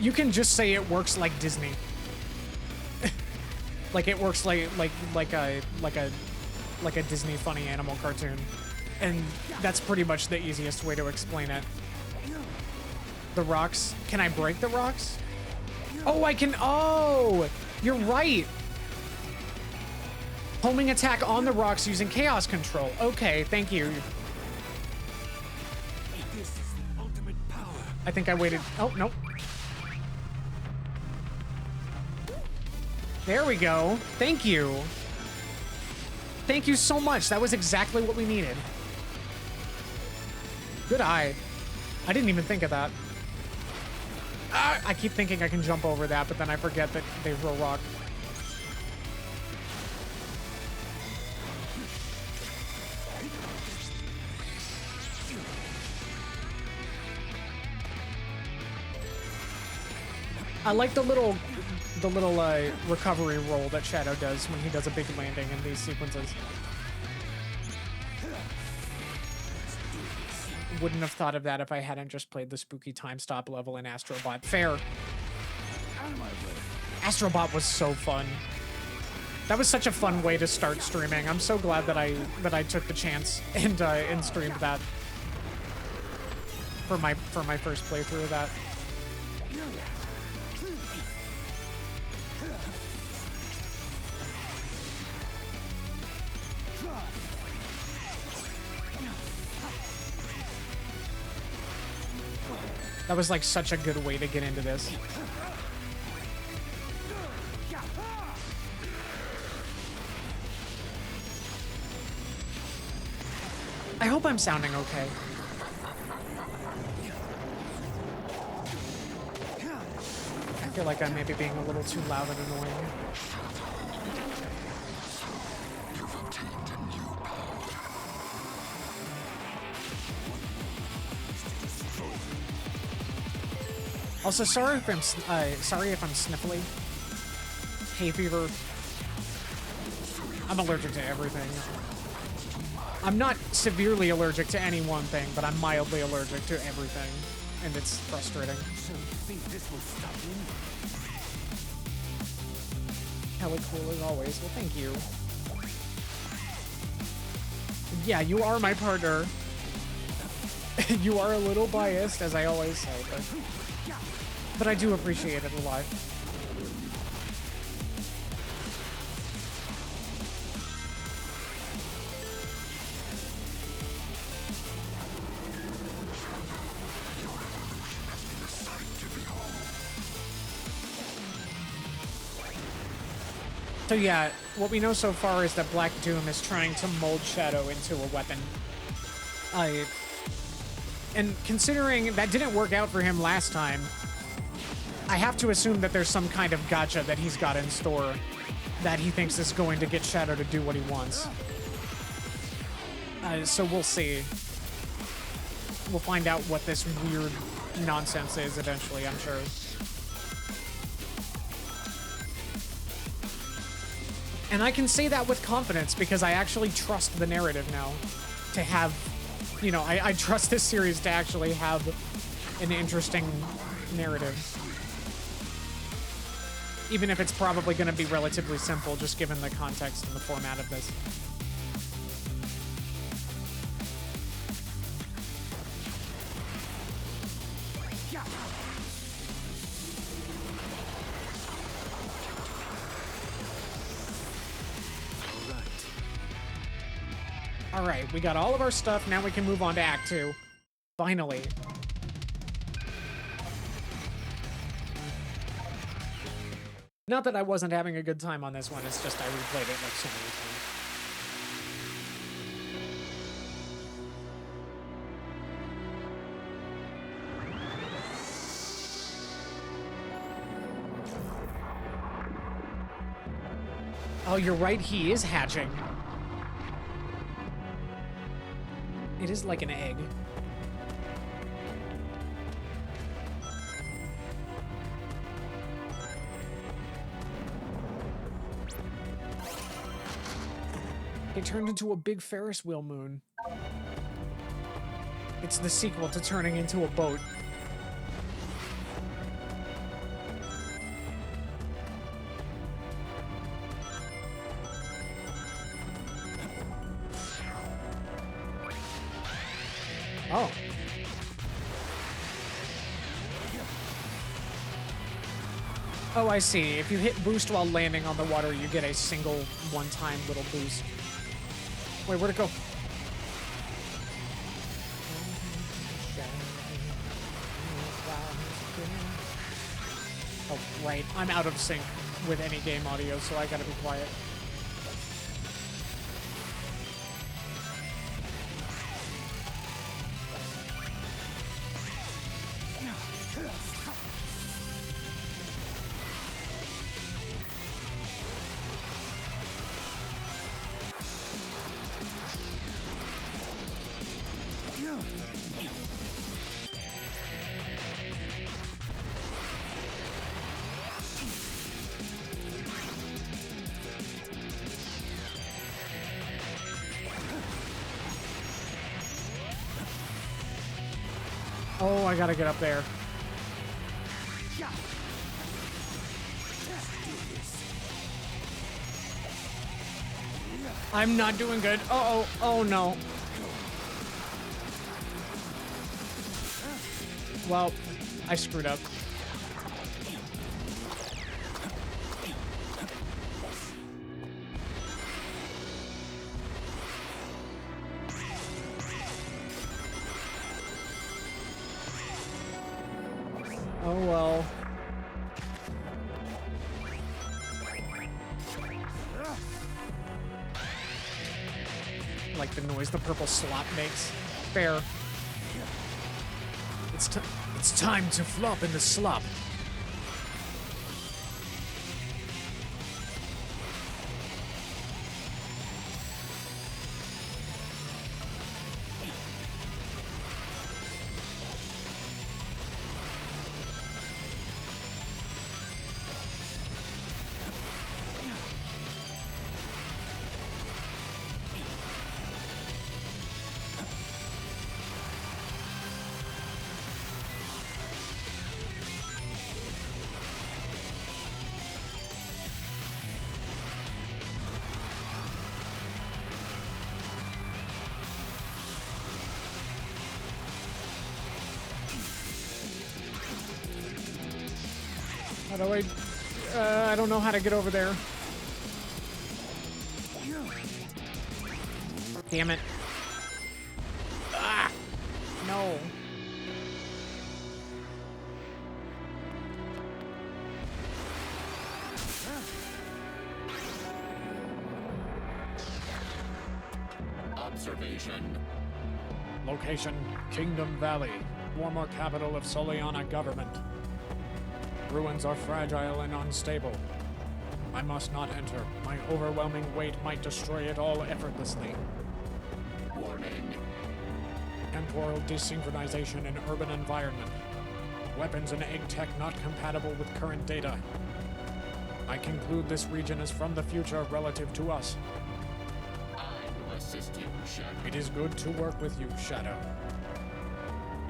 You can just say it works like Disney. Like it works like a Disney funny animal cartoon, and that's pretty much the easiest way to explain it. The rocks. Can I break the rocks? Oh, I can. Oh, you're right. Homing attack on the rocks using chaos control. Okay, thank you. This is the ultimate power. I think I waited. Oh, nope. There we go. Thank you. Thank you so much. That was exactly what we needed. Good eye. I didn't even think of that. Ah, I keep thinking I can jump over that, but then I forget that they throw rock. I like the little recovery roll that Shadow does when he does a big landing in these sequences. Wouldn't have thought of that if I hadn't just played the spooky time stop level in Astrobot. Fair. Astrobot was so fun. That was such a fun way to start streaming. I'm so glad that I took the chance and streamed that for my first playthrough of that. That was like such a good way to get into this. I hope I'm sounding okay. I feel like I may be being a little too loud and annoying. Also, sorry if I'm sniffly. Hay fever. I'm allergic to everything. I'm not severely allergic to any one thing, but I'm mildly allergic to everything, and it's frustrating. So you think this will stop me? Hella cool as always. Well, thank you. Yeah, you are my partner. You are a little biased, as I always say, but I do appreciate it a lot. So yeah, what we know so far is that Black Doom is trying to mold Shadow into a weapon. And considering that didn't work out for him last time, I have to assume that there's some kind of gotcha that he's got in store that he thinks is going to get Shadow to do what he wants. So we'll see. We'll find out what this weird nonsense is eventually, I'm sure. And I can say that with confidence because I actually trust the narrative now to have, you know, I trust this series to actually have an interesting narrative. Even if it's probably going to be relatively simple, just given the context and the format of this. All right, we got all of our stuff. Now we can move on to Act 2. Finally. Not that I wasn't having a good time on this one, it's just I replayed it like so many times. Oh, you're right, he is hatching. It is like an egg. It turned into a big Ferris wheel moon. It's the sequel to turning into a boat. Oh. Oh, I see. If you hit boost while landing on the water, you get a single one-time little boost. Wait, where'd it go? Oh, right. I'm out of sync with any game audio, so I gotta be quiet. Oh, I gotta get up there. I'm not doing good. Uh-oh. Oh, no. Well, I screwed up. Oh, well. Like the noise the purple slop makes. Fair. It's time to flop in the slop. How do I don't know how to get over there. Damn it. Ah! No. Observation. Location, Kingdom Valley, former capital of Soliana government. Ruins are fragile and unstable. I must not enter. My overwhelming weight might destroy it all effortlessly. Warning. Temporal desynchronization in urban environment. Weapons and egg tech not compatible with current data. I conclude this region is from the future relative to us. I will assist you, Shadow. It is good to work with you, Shadow.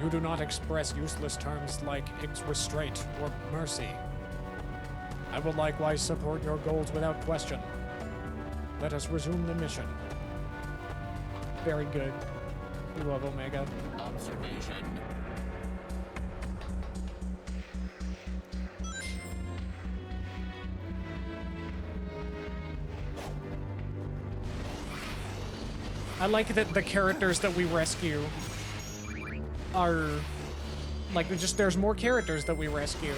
You do not express useless terms like restraint or mercy. I will likewise support your goals without question. Let us resume the mission. Very good. We love Omega. Observation. I like that the characters that we rescue are like there's more characters that we rescue.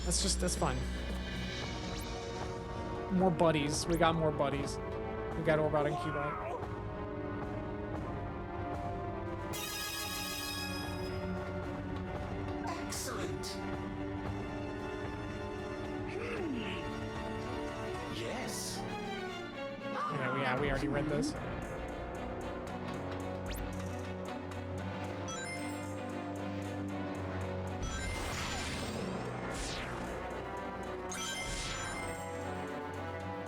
That's fun. More buddies. We got more buddies. We got Orbot and Cubot. Excellent. Yes. Yeah, we already read this.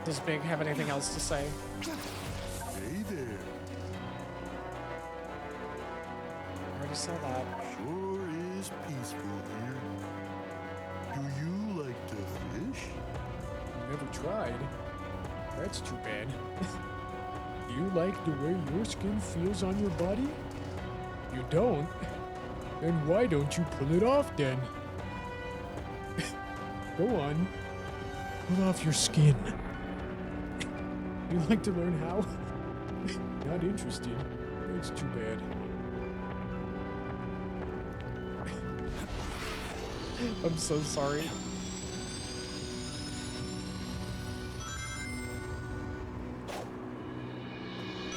Does Big have anything else to say? Hey there. I already said that. Sure is peaceful here. Do you like to fish? Never tried. That's too bad. Do you like the way your skin feels on your body? You don't? Then why don't you pull it off then? Go on. Pull off your skin. You'd like to learn how? Not interested. That's too bad. I'm so sorry.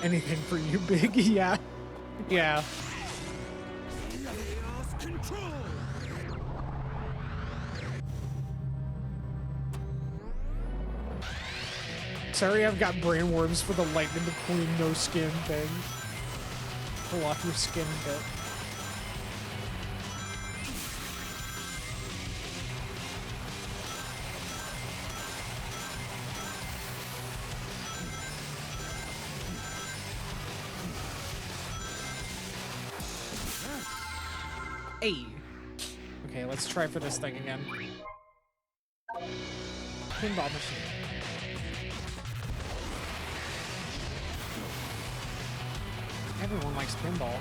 Anything for you, Big? Yeah. Yeah. Chaos control. Sorry, I've got brain worms for the Lightning McQueen no skin thing. Pull off your skin bit. Hey. Okay, let's try for this thing again. Pinball machine. Everyone likes pinball.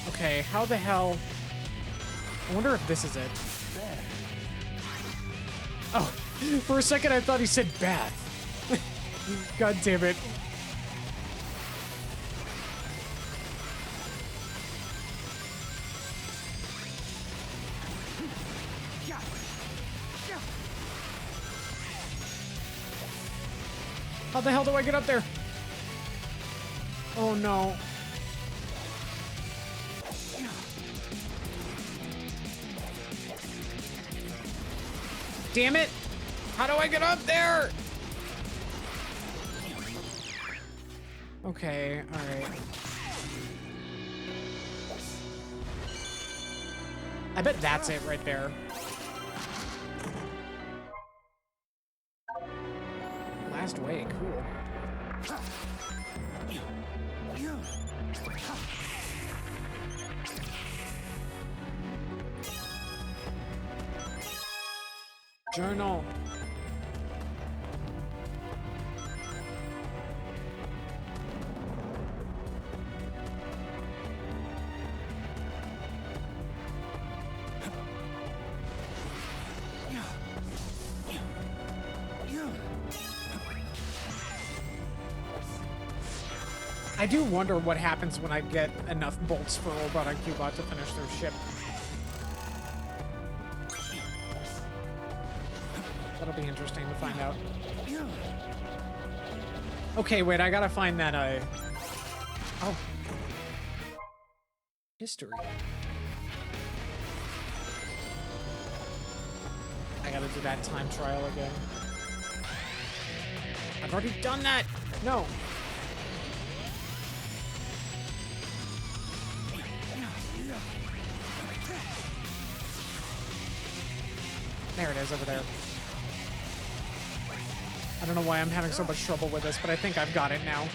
Okay, how the hell? I wonder if this is it. Oh, for a second I thought he said bath. God damn it. How the hell do I get up there? Oh no. Damn it! How do I get up there? Okay, alright. I bet that's it right there. Last way, cool. Journal. I do wonder what happens when I get enough bolts for Robotic Cubot to finish their ship. That'll be interesting to find out. Okay, wait, I gotta find that, oh. History. I gotta do that time trial again. I've already done that! No! There it is, over there. I don't know why I'm having so much trouble with this, but I think I've got it now.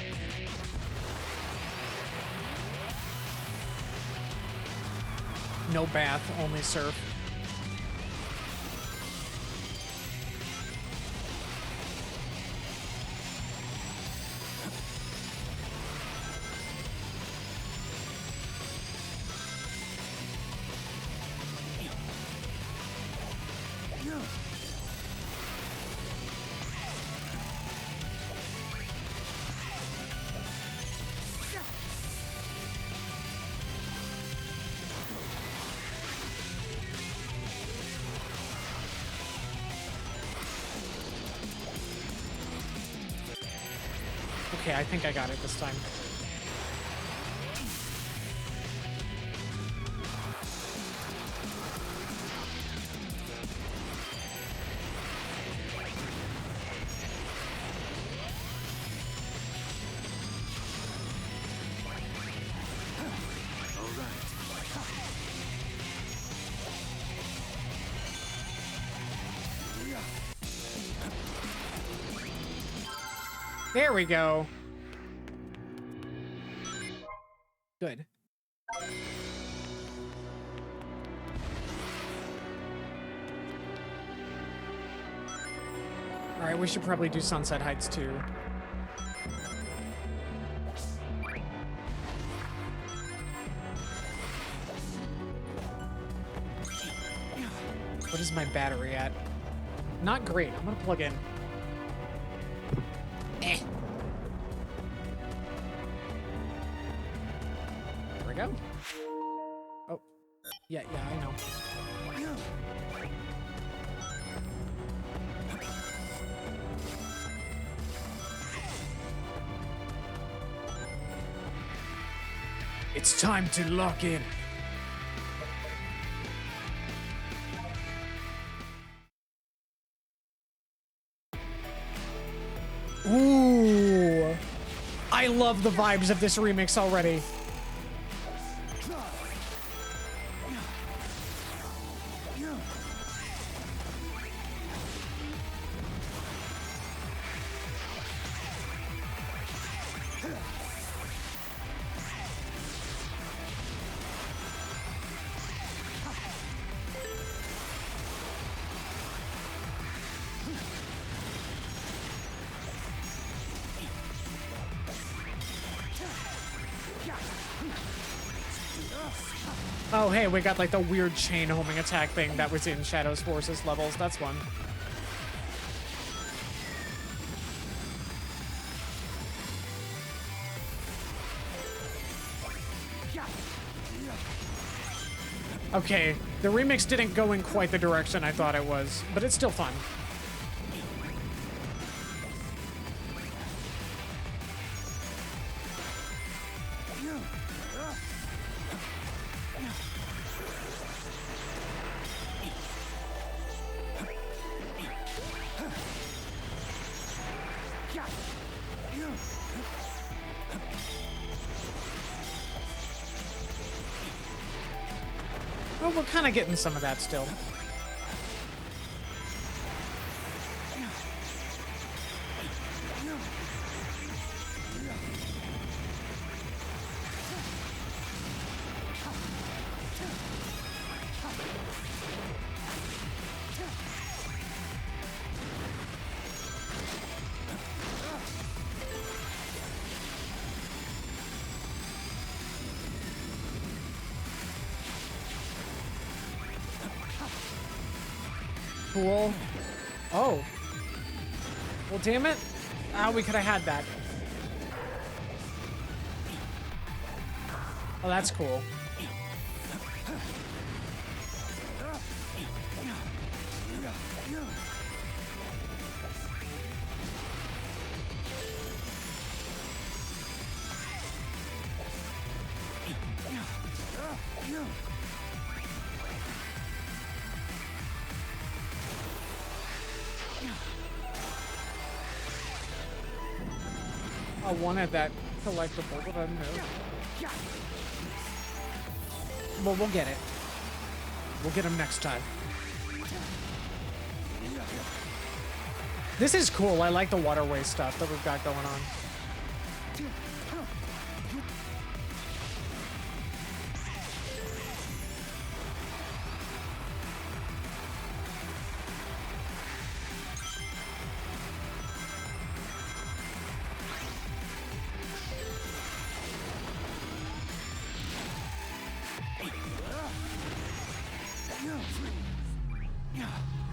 No bath, only surf. Okay, I think I got it this time. There we go. Good. Alright, we should probably do Sunset Heights too. What is my battery at? Not great. I'm gonna plug in. Eh. There we go. Oh. Yeah, I know. It's time to lock in. Ooh. I love the vibes of this remix already. Oh, hey, we got like the weird chain homing attack thing that was in Shadow's Forces levels. That's fun. Okay, the remix didn't go in quite the direction I thought it was, but it's still fun. Well, we're kind of getting some of that still. cool. Oh. Well, damn it. Ah, we could have had that. Oh, that's cool. I wanted that collectible, but I missed. Well, we'll get it. We'll get him next time. This is cool. I like the waterway stuff that we've got going on.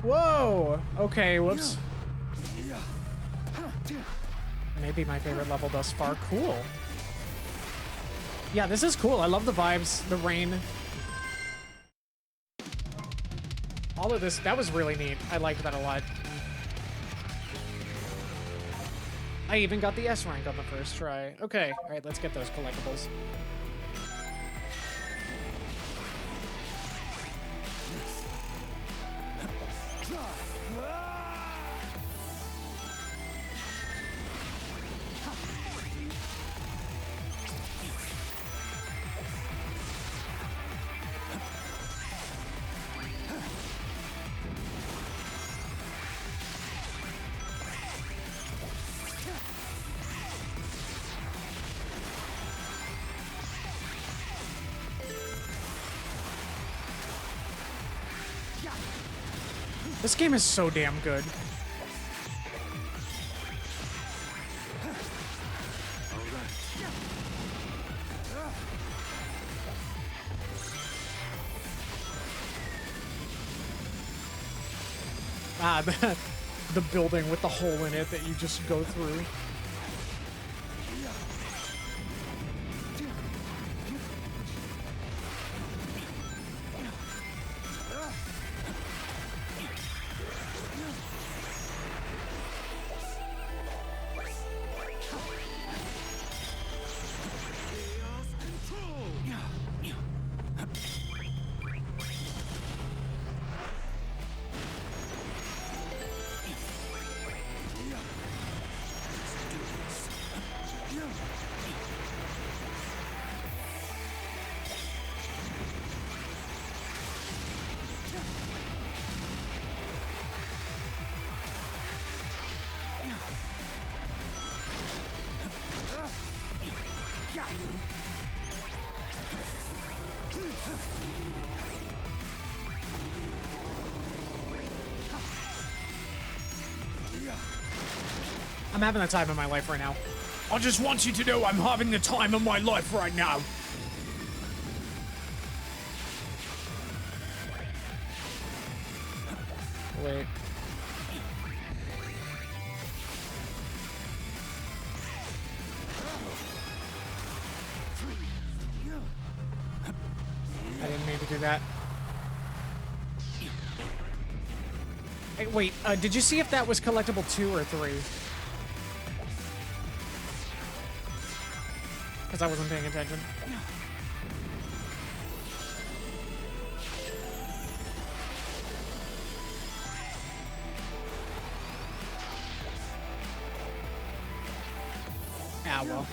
Whoa! Okay, whoops. Maybe my favorite level thus far. Cool. Yeah, this is cool. I love the vibes, the rain. All of this, that was really neat. I liked that a lot. I even got the S rank on the first try. Okay, all right, let's get those collectibles. This game is so damn good. Ah, the building with the hole in it that you just go through. I'm having the time of my life right now. I just want you to know I'm having the time of my life right now. Wait. I didn't mean to do that. Hey, wait, did you see if that was collectible 2 or 3? Because I wasn't paying attention. Ah, well.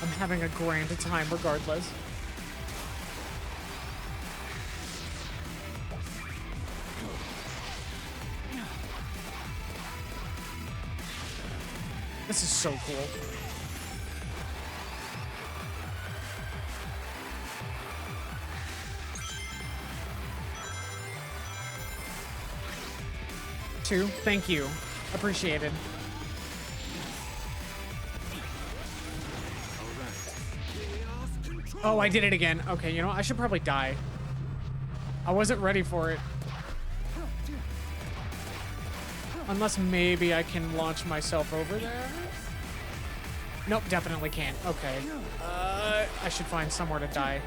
I'm having a grand time regardless. This is so cool. too. Thank you. Appreciated. Oh, I did it again. Okay, you know, I should probably die. I wasn't ready for it. Unless maybe I can launch myself over there. Nope, definitely can't. Okay. I should find somewhere to die.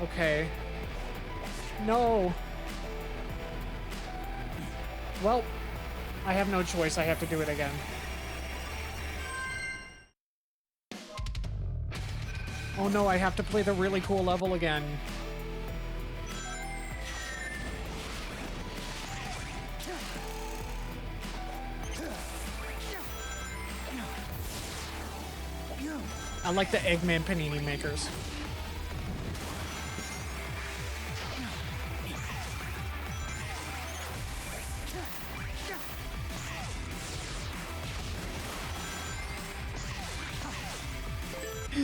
Okay. No. Well, I have no choice. I have to do it again. Oh no, I have to play the really cool level again. I like the Eggman panini makers.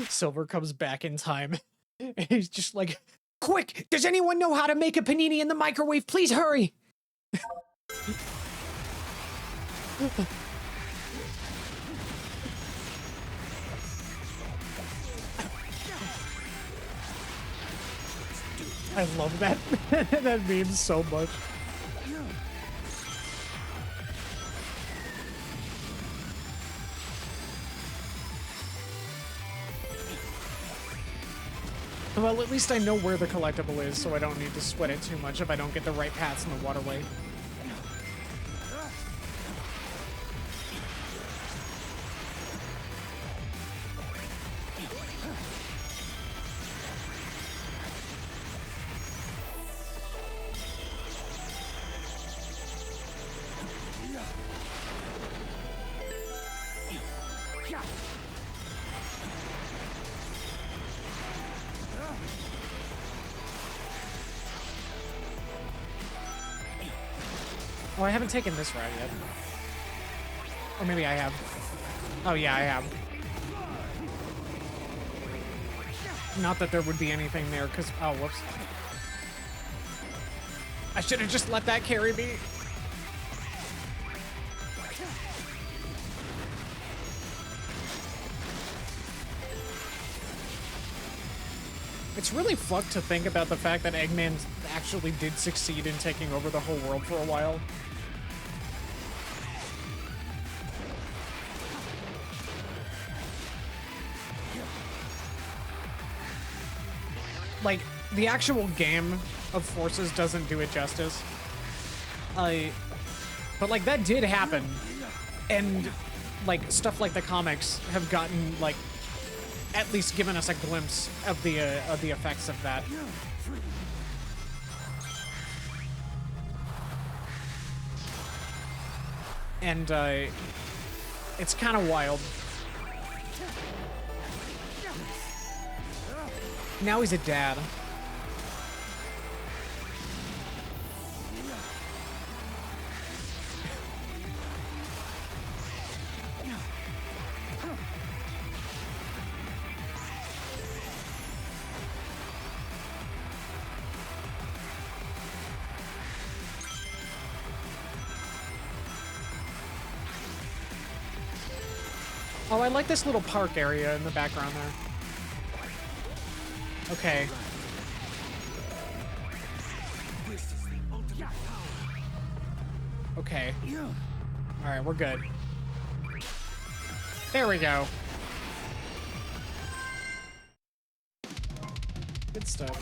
Silver comes back in time. And he's just like, quick, does anyone know how to make a panini in the microwave? Please hurry. I love that that meme so much. Well, at least I know where the collectible is, so I don't need to sweat it too much if I don't get the right paths in the waterway. Oh, I haven't taken this route yet. Or maybe I have. Oh yeah, I have. Not that there would be anything there, because... Oh, whoops. I should have just let that carry me. It's really fucked to think about the fact that Eggman actually did succeed in taking over the whole world for a while. Like, the actual game of Forces doesn't do it justice. But, like, that did happen. And, like, stuff like the comics have gotten, like, at least given us a glimpse of the effects of that. And, it's kind of wild. Now he's a dad. Oh, I like this little park area in the background there. Okay. Okay. Alright, we're good. There we go. Good stuff.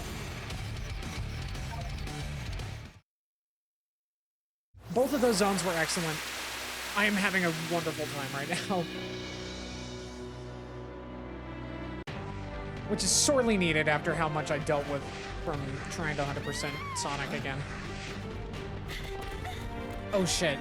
Both of those zones were excellent. I am having a wonderful time right now. Which is sorely needed after how much I dealt with from trying to 100% Sonic again. Oh shit.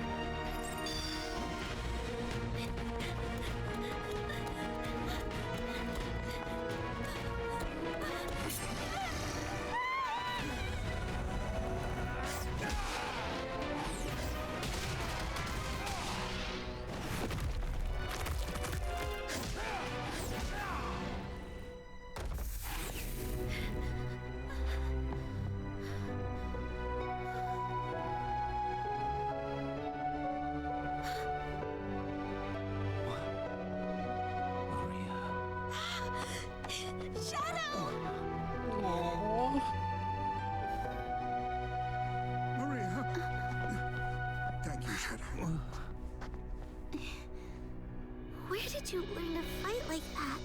did you learn to fight like that?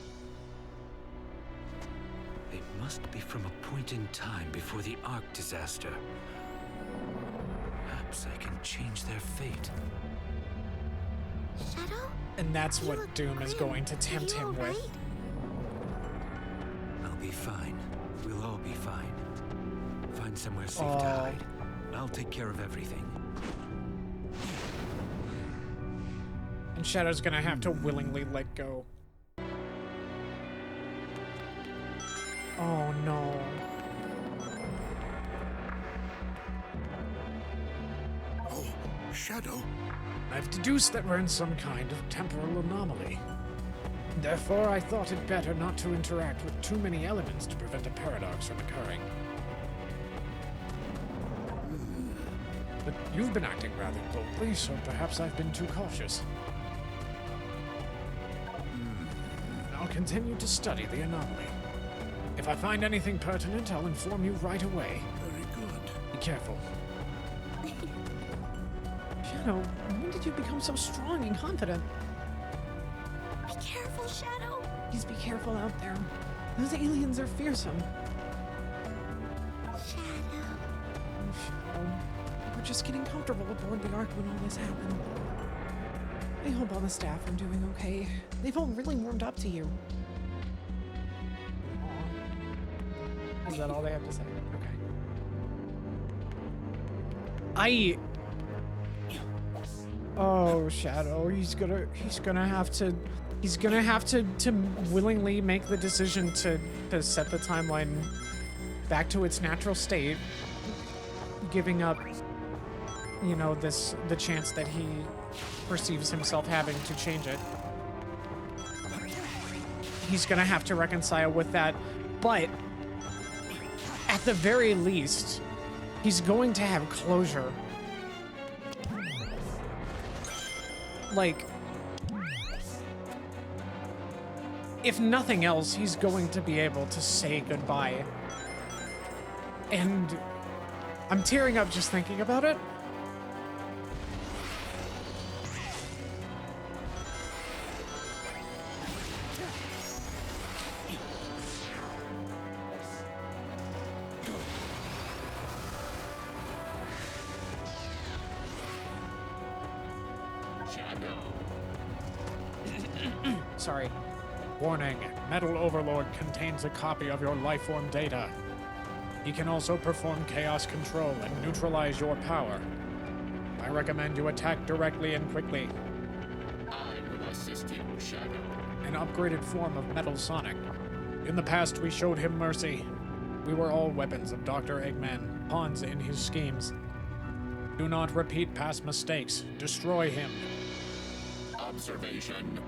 They must be from a point in time before the Ark disaster. Perhaps I can change their fate. Shadow? And that's You what look Doom is grim. going to Are tempt you him with. alright? I'll be fine. We'll all be fine. Find somewhere safe to Oh. hide. I'll take care of everything. And Shadow's gonna have to willingly let go. Oh no. Oh, Shadow. I've deduced that we're in some kind of temporal anomaly. Therefore, I thought it better not to interact with too many elements to prevent a paradox from occurring. But you've been acting rather boldly, so perhaps I've been too cautious. I'll continue to study the anomaly. If I find anything pertinent, I'll inform you right away. Very good. Be careful. Shadow, when did you become so strong and confident? Be careful, Shadow. Please be careful out there. Those aliens are fearsome. Shadow. Oh, Shadow. We're just getting comfortable aboard the Ark when all this happened. I hope all the staff are doing okay. They've all really warmed up to you. Aw. Is that all they have to say? Okay. Oh, Shadow, he's gonna have to willingly make the decision to set the timeline back to its natural state, giving up, you know, the chance that he perceives himself having to change it. He's gonna have to reconcile with that, but at the very least, he's going to have closure. Like, if nothing else, he's going to be able to say goodbye. And I'm tearing up just thinking about it. Sorry. Warning, Metal Overlord contains a copy of your lifeform data. He can also perform chaos control and neutralize your power. I recommend you attack directly and quickly. I will assist you, Shadow. An upgraded form of Metal Sonic. In the past, we showed him mercy. We were all weapons of Dr. Eggman, pawns in his schemes. Do not repeat past mistakes. Destroy him. Observation.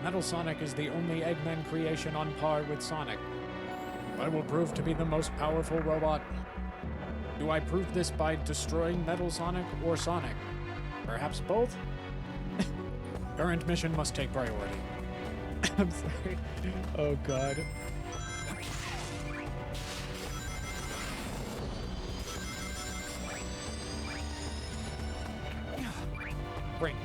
Metal Sonic is the only Eggman creation on par with Sonic. I will prove to be the most powerful robot. Do I prove this by destroying Metal Sonic or Sonic? Perhaps both? Current mission must take priority. I'm sorry. Oh god. Bring.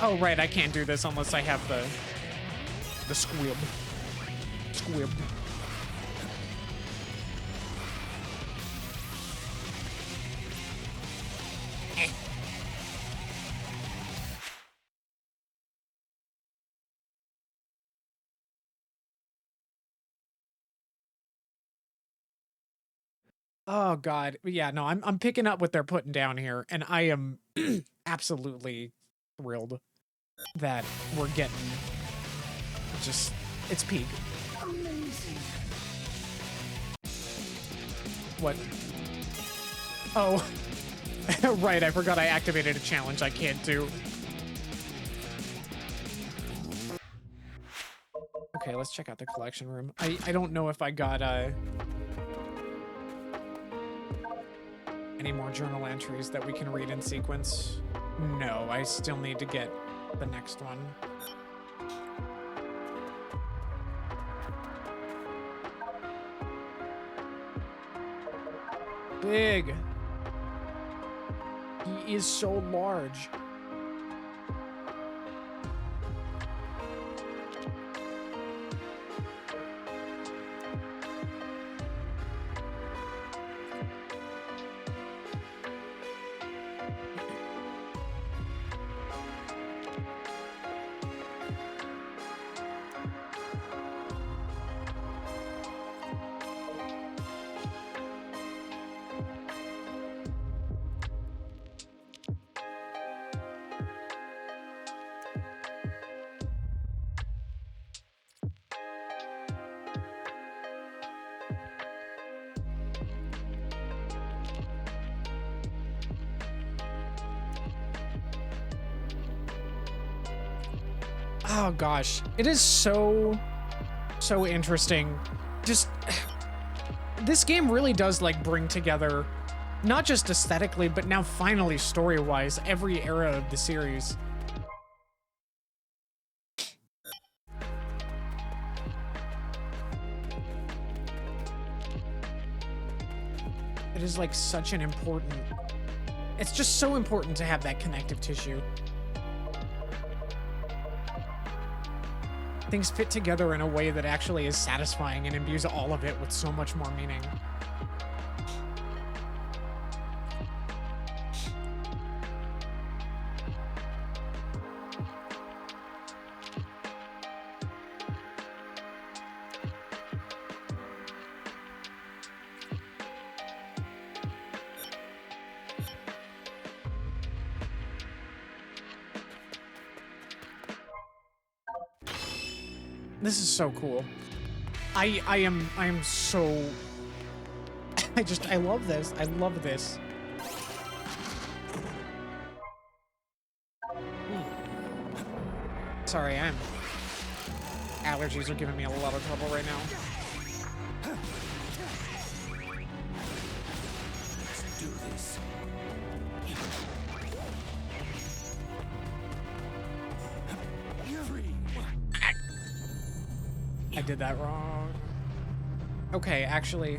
Oh, right, I can't do this unless I have the squib. Squibbed. Oh god. Yeah, no, I'm picking up what they're putting down here, and I am absolutely thrilled that we're getting just it's peak. Amazing. What? Oh. Right, I forgot I activated a challenge I can't do. Okay, let's check out the collection room. I don't know if I got any more journal entries that we can read in sequence. No, I still need to get the next one. Big. He is so large. Oh gosh, it is so interesting. Just this game really does like bring together, not just aesthetically, but now finally story-wise, every era of the series. It is like such an important, it's just so important to have that connective tissue. Things fit together in a way that actually is satisfying and imbues all of it with so much more meaning. This is so cool. I am so I love this. I love this. Sorry, allergies are giving me a lot of trouble right now. Let's do this. I did that wrong. Okay, actually,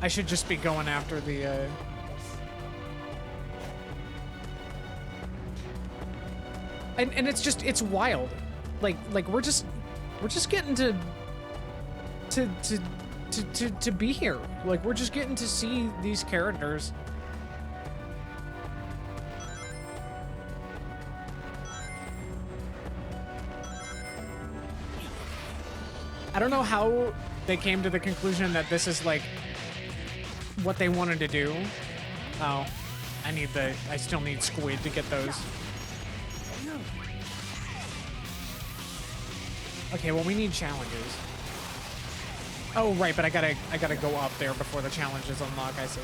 I should just be going after the, And it's just, it's wild. Like we're just getting to be here. Like, we're just getting to see these characters. I don't know how they came to the conclusion that this is like what they wanted to do. Oh, I still need squid to get those. Okay, well, we need challenges. Oh, right, but I gotta go up there before the challenges unlock, I see.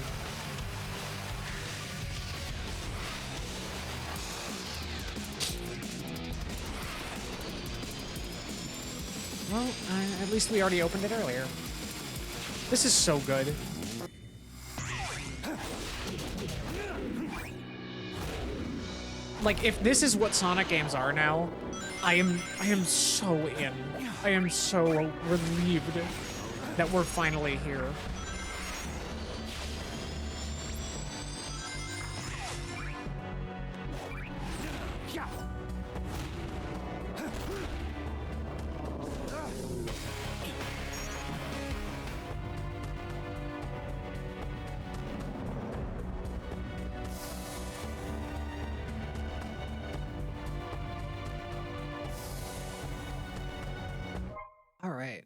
Well, at least we already opened it earlier. This is so good. Like, if this is what Sonic games are now, I am so in. I am so relieved that we're finally here. All right.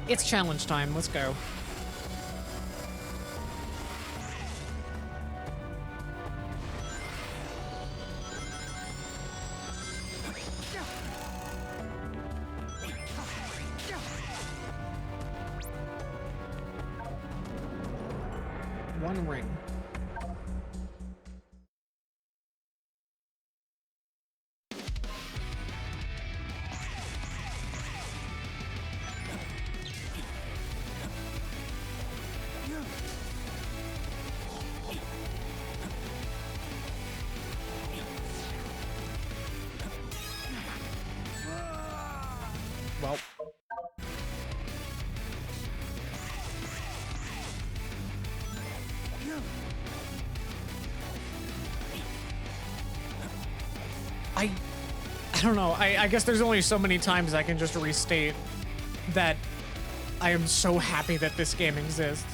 It's challenge time. Let's go. One ring. Well. I don't know. I guess there's only so many times I can just restate that I am so happy that this game exists.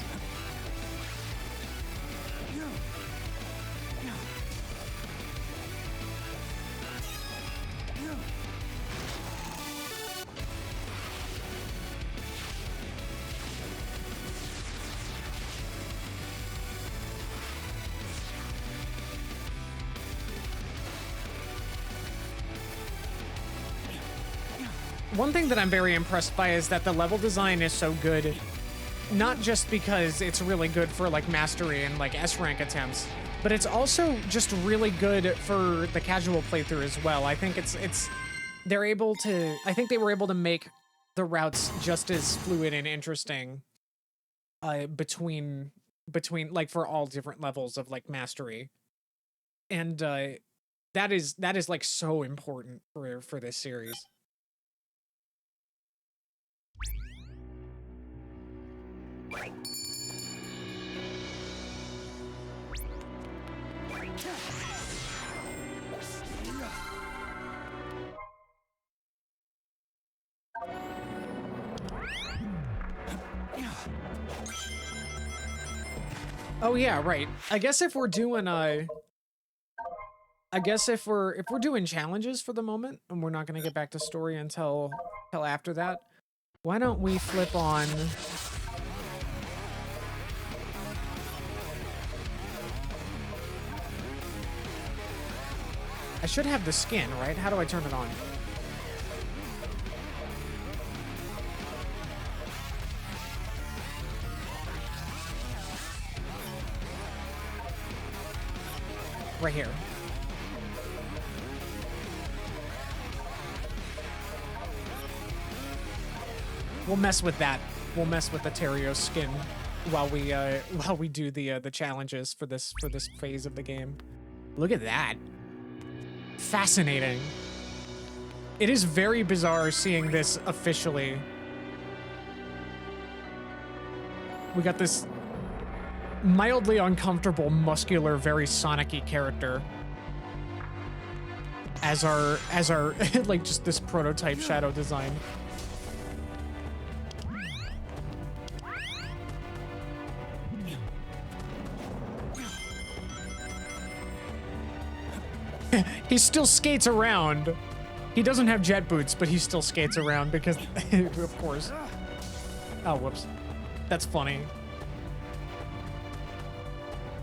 One thing that I'm very impressed by is that the level design is so good not just because it's really good for like mastery and like S rank attempts, but it's also just really good for the casual playthrough as well. I think they're able to, I think they were able to make the routes just as fluid and interesting between like for all different levels of like mastery. And that is like so important for this series. Oh yeah, right. I guess if we're doing if we're doing challenges for the moment, and we're not gonna get back to story until after that, why don't we flip on I should have the skin, right? How do I turn it on? Right here. We'll mess with that. We'll mess with the Terios skin while we do the challenges for this phase of the game. Look at that. Fascinating. It is very bizarre seeing this officially. We got this mildly uncomfortable, muscular, very Sonic-y character as our like just this prototype shadow design. He still skates around. He doesn't have jet boots, but he still skates around because, of course. Oh, whoops. That's funny.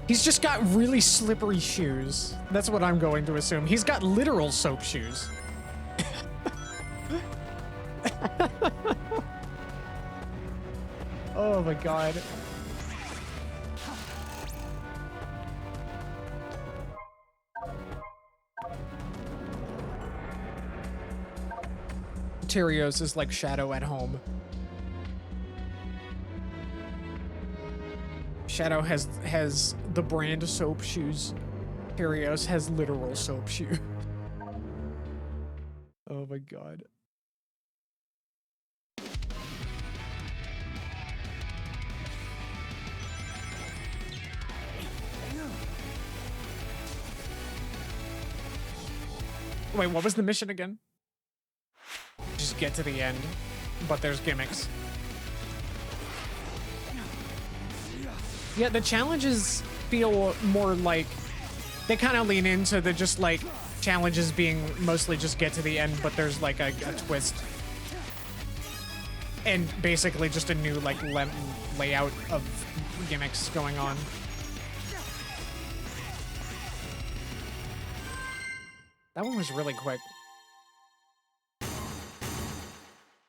He's just got really slippery shoes. That's what I'm going to assume. He's got literal soap shoes. Oh my god. Terios is like Shadow at home. Shadow has the brand soap shoes. Terios has literal soap shoes. Oh my god. Wait, what was the mission again? Just get to the end, but there's gimmicks. Yeah, the challenges feel more like they kind of lean into the just like challenges being mostly just get to the end, but there's like a twist and basically just a new like layout of gimmicks going on. That one was really quick.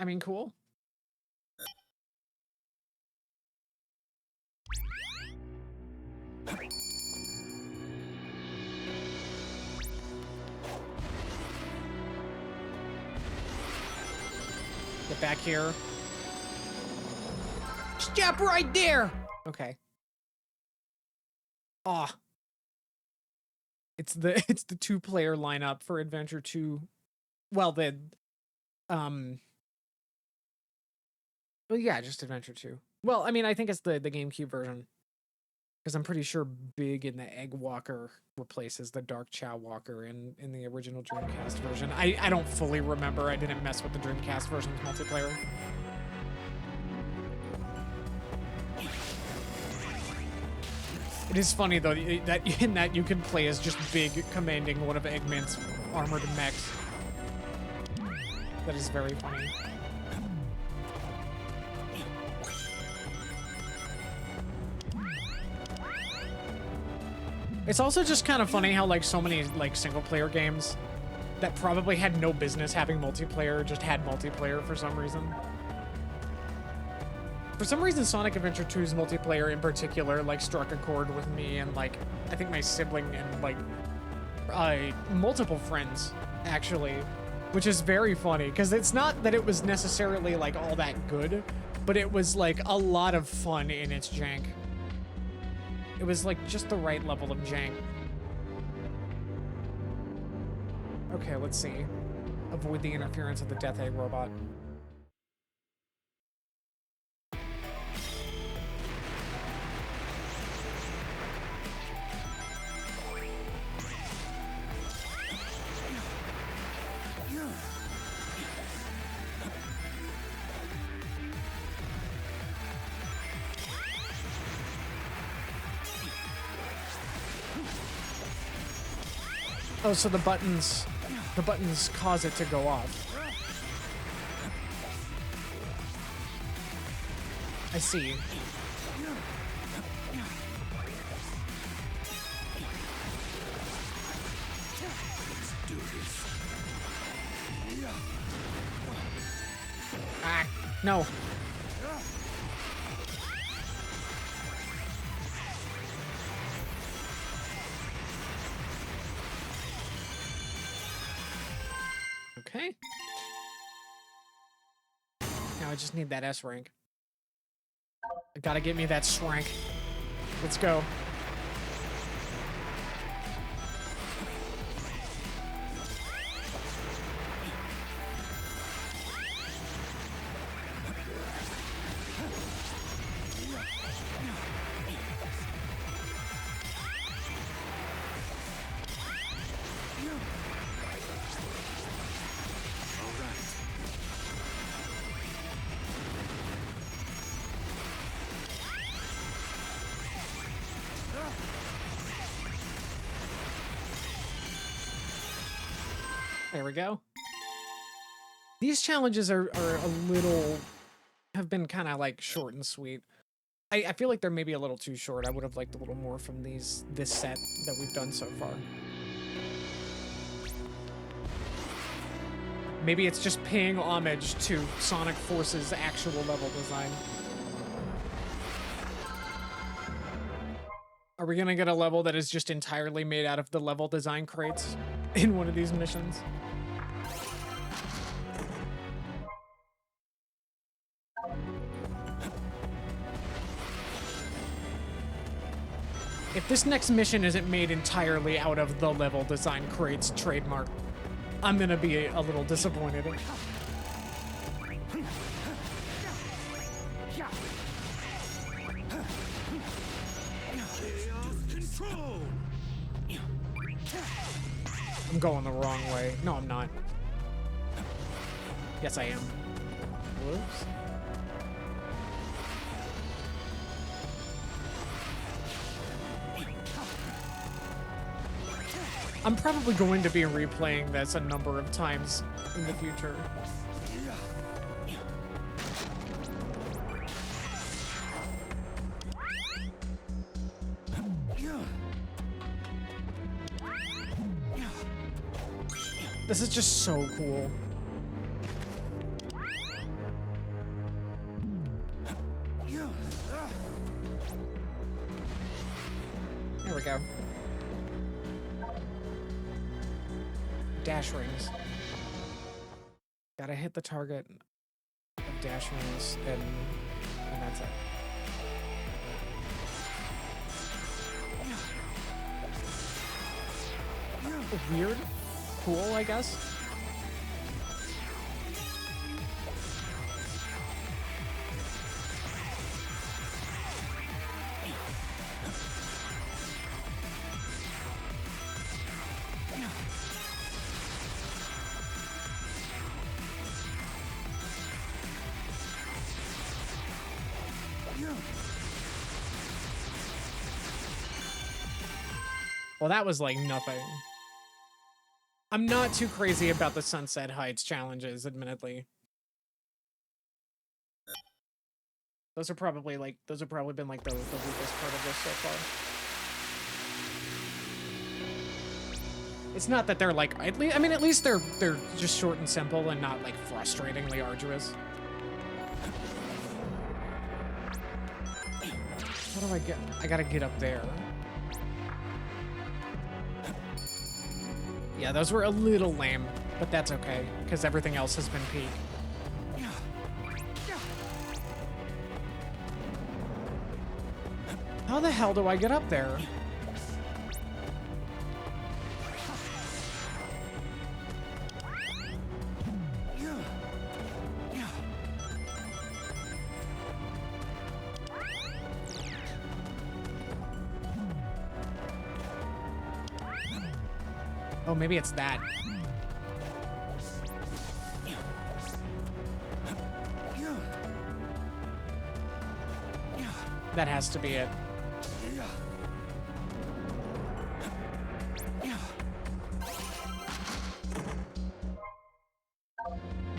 I mean, cool. Get back here. Stop right there! Okay. Aw. It's the 2-player lineup for Adventure 2. Well, well, yeah, just Adventure 2. Well, I mean, I think it's the GameCube version. Because I'm pretty sure Big in the Egg Walker replaces the Dark Chow Walker in the original Dreamcast version. I don't fully remember. I didn't mess with the Dreamcast version's multiplayer. It is funny, though, that in that you can play as just Big commanding one of Eggman's armored mechs. That is very funny. It's also just kind of funny how like so many like single player games that probably had no business having multiplayer just had multiplayer for some reason. For some reason, Sonic Adventure 2's multiplayer in particular, like, struck a chord with me and, like, I think my sibling and, like, multiple friends, actually, which is very funny, because it's not that it was necessarily, like, all that good, but it was, like, a lot of fun in its jank. It was, like, just the right level of jank. Okay, let's see. Avoid the interference of the Death Egg robot. Oh, so the buttons cause it to go off. I see. Ah, no. Okay. Now I just need that S rank. I gotta get me that S rank. Let's go. There we go. These challenges are a little, have been kind of like short and sweet. I feel like they're maybe a little too short. I would have liked a little more from this set that we've done so far. Maybe it's just paying homage to Sonic Force's actual level design. Are we gonna get a level that is just entirely made out of the level design crates in one of these missions? If this next mission isn't made entirely out of the level design crates trademark, I'm gonna be a little disappointed. I'm going the wrong way. No, I'm not. Yes, I am. Whoops. I'm probably going to be replaying this a number of times in the future. This is just so cool. There we go. Dash rings. Gotta hit the target of dash rings, and that's it. Weird. Cool, I guess. Well, that was like nothing. I'm not too crazy about the Sunset Heights challenges, admittedly. Those are probably been like the weakest part of this so far. It's not that they're like, at least they're just short and simple and not like frustratingly arduous. How do I get? I gotta get up there. Yeah, those were a little lame, but that's okay, because everything else has been peak. How the hell do I get up there? Oh, maybe it's that. That has to be it.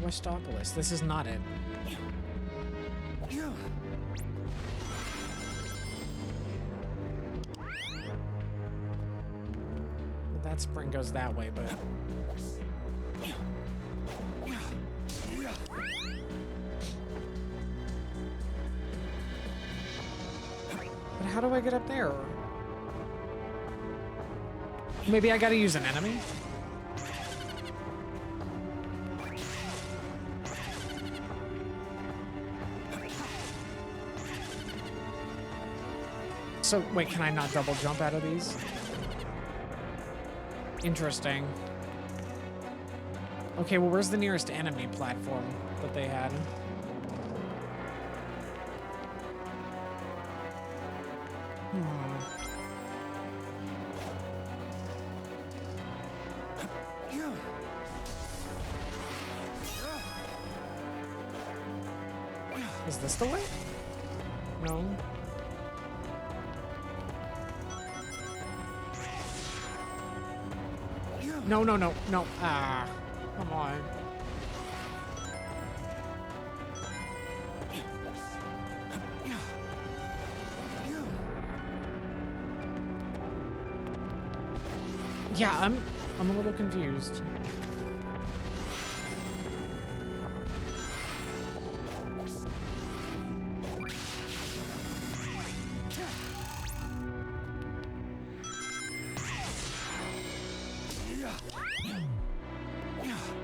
Westopolis. This is not it. That spring goes that way, but... But how do I get up there? Maybe I gotta use an enemy? So, wait, can I not double jump out of these? Interesting. Okay, well, where's the nearest enemy platform that they had? Is this the way? No. No, no, no, no. Ah, come on. Yeah, I'm a little confused.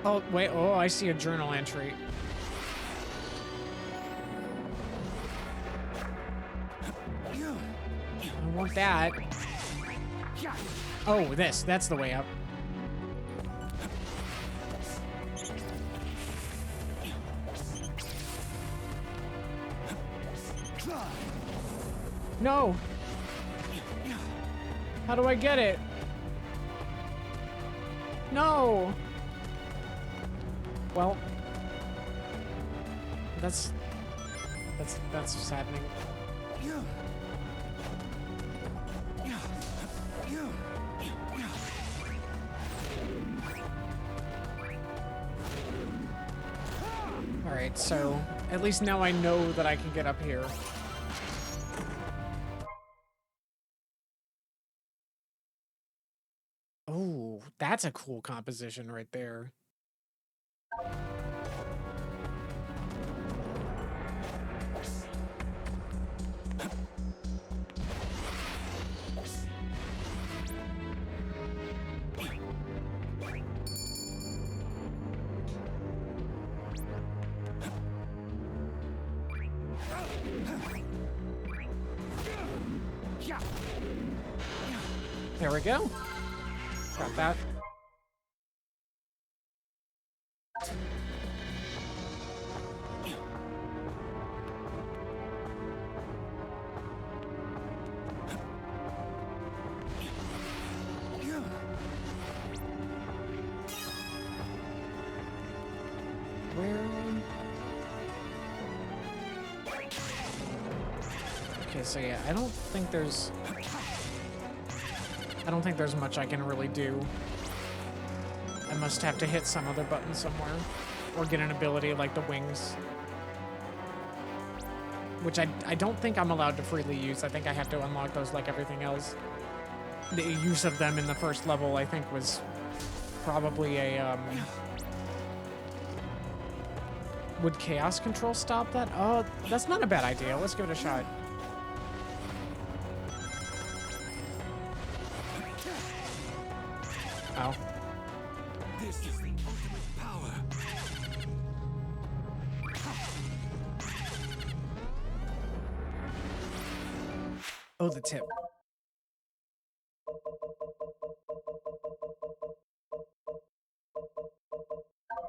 Oh, wait. Oh, I see a journal entry. I want that. Oh, this. That's the way up. No. How do I get it? No. Well, that's saddening. All right, so at least now I know that I can get up here. Oh, that's a cool composition right there. There we go. Got that. Okay, so yeah, I don't think there's much I can really do. I must have to hit some other button somewhere, or get an ability like the wings, which I don't think I'm allowed to freely use. I think I have to unlock those like everything else. The use of them in the first level, I think, was probably a Would chaos control stop that? Oh, that's not a bad idea. Let's give it a shot. Oh, the tip.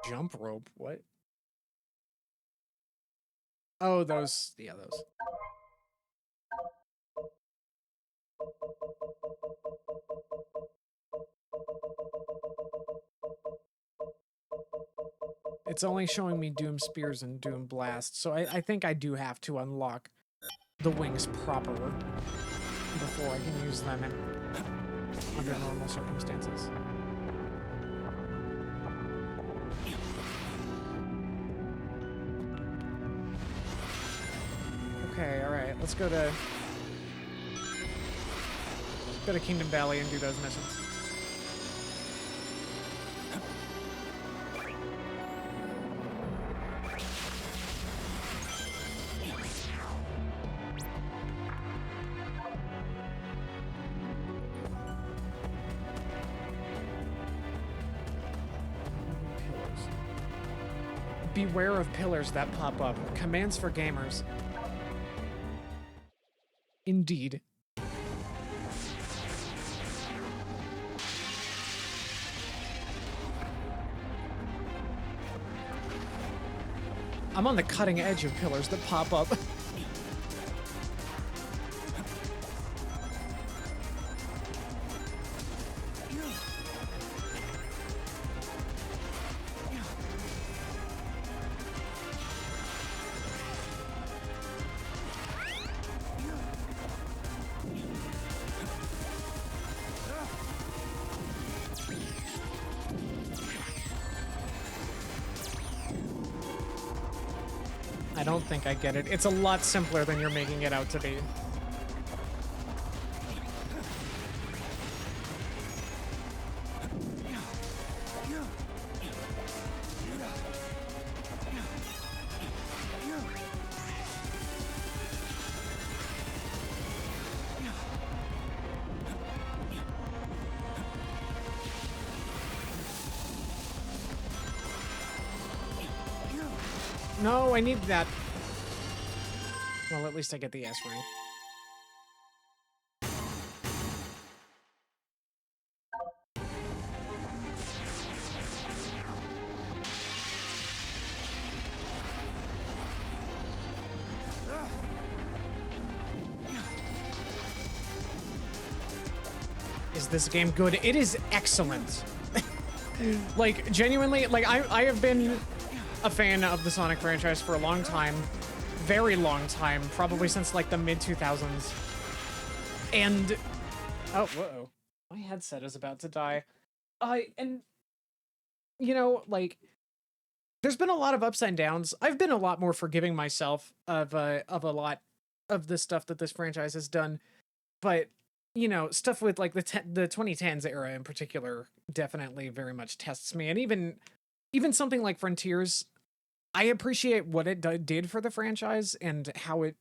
Jump rope? What? Oh, those. Yeah, those. It's only showing me Doom Spears and Doom Blast, so I think I do have to unlock the wings proper before I can use them under normal circumstances. Okay, alright, let's go to Kingdom Valley and do those missions. Beware of pillars that pop up. Commands for gamers. Indeed. I'm on the cutting edge of pillars that pop up. I don't think I get it. It's a lot simpler than you're making it out to be. No, I need that. Well, at least I get the S rank. Is this game good? It is excellent. Like, genuinely, like, I have been a fan of the Sonic franchise for a long time. Very long time. Probably since, like, the mid-2000s. And... oh, whoa. My headset is about to die. And... you know, like... there's been a lot of ups and downs. I've been a lot more forgiving myself of a lot of the stuff that this franchise has done. But... you know, stuff with, like, the 2010s era in particular definitely very much tests me. And even something like Frontiers, I appreciate what it did for the franchise and how it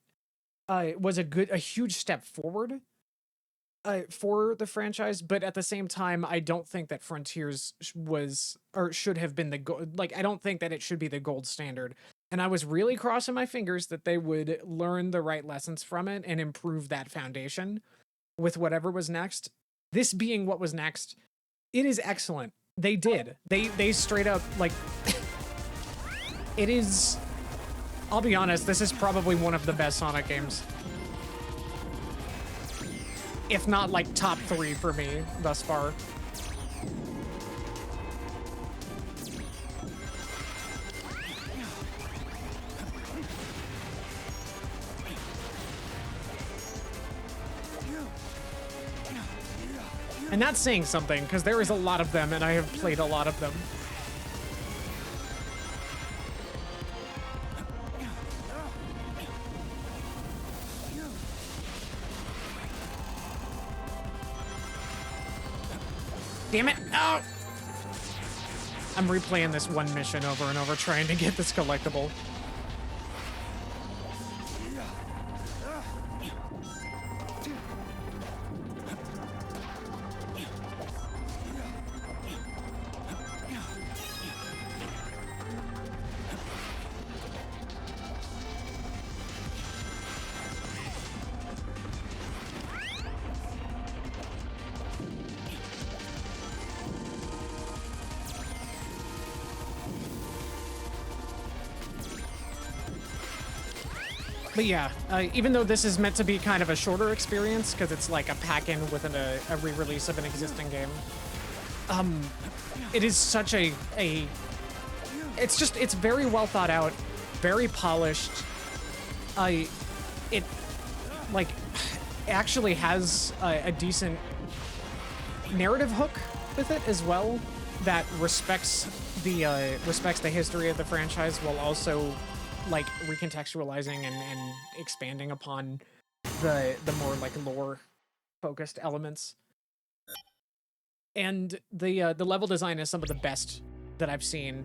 was a huge step forward for the franchise. But at the same time, I don't think that Frontiers was or should have been the gold. Like, I don't think that it should be the gold standard. And I was really crossing my fingers that they would learn the right lessons from it and improve that foundation with whatever was next. This being what was next, it is excellent. They did. They straight up, like... it is... I'll be honest, this is probably one of the best Sonic games. If not, like, top 3 for me thus far. And that's saying something, because there is a lot of them, and I have played a lot of them. Damn it! Oh! I'm replaying this one mission over and over, trying to get this collectible. But yeah, even though this is meant to be kind of a shorter experience, because it's like a pack-in within a re-release of an existing game, it is such it's very well thought out, very polished. It like actually has a decent narrative hook with it as well that respects the history of the franchise while also like recontextualizing and expanding upon the more like lore focused elements. And the level design is some of the best that I've seen.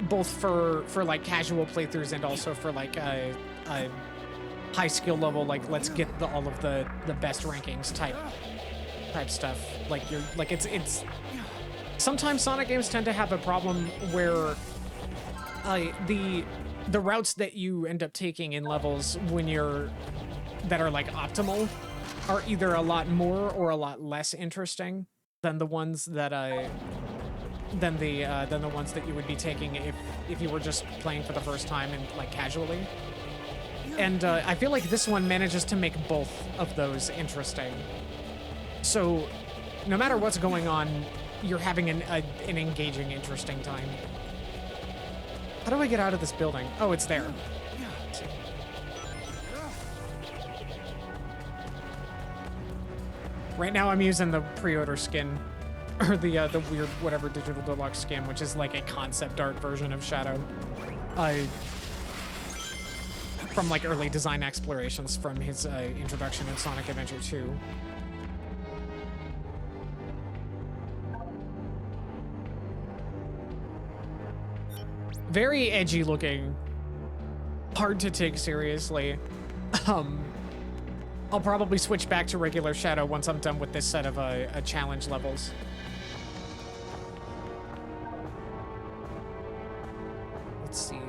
Both for like casual playthroughs and also for like a high skill level, like let's get all of the best rankings type stuff. Like you're like it's sometimes Sonic games tend to have a problem where the routes that you end up taking in levels that are like optimal are either a lot more or a lot less interesting than the ones that than the ones that you would be taking if you were just playing for the first time and like casually. And I feel like this one manages to make both of those interesting. So no matter what's going on, you're having an engaging, interesting time. How do I get out of this building? Oh, it's there. Right now I'm using the pre-order skin, or the weird whatever digital deluxe skin, which is like a concept art version of Shadow. From like early design explorations from his introduction in Sonic Adventure 2. Very edgy looking, hard to take seriously. I'll probably switch back to regular Shadow once I'm done with this set of challenge levels. Let's see.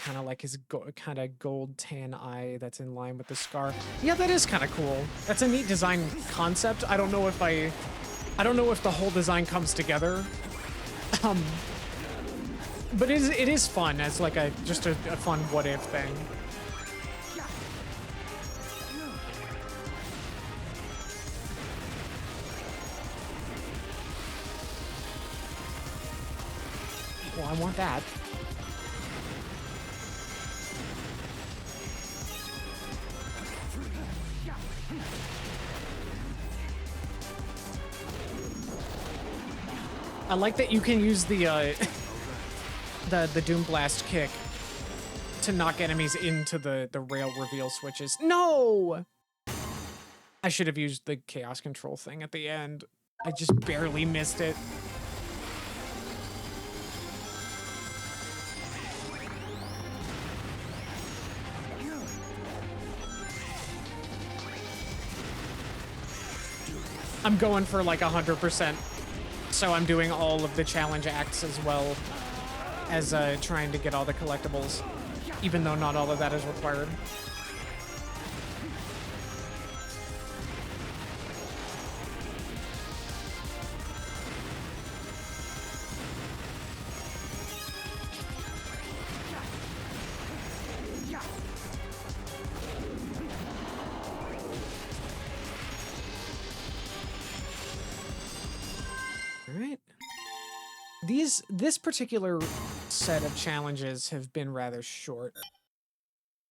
Kind of like his kind of gold tan eye that's in line with the scar. Yeah, that is kind of cool. That's a neat design concept. I don't know if the whole design comes together. But it is fun as like just a fun what if thing. Well, I want that. I like that you can use the Doom Blast kick to knock enemies into the rail reveal switches. No! I should have used the chaos control thing at the end. I just barely missed it. I'm going for like 100%. So I'm doing all of the challenge acts as well as trying to get all the collectibles, even though not all of that is required. This particular set of challenges have been rather short,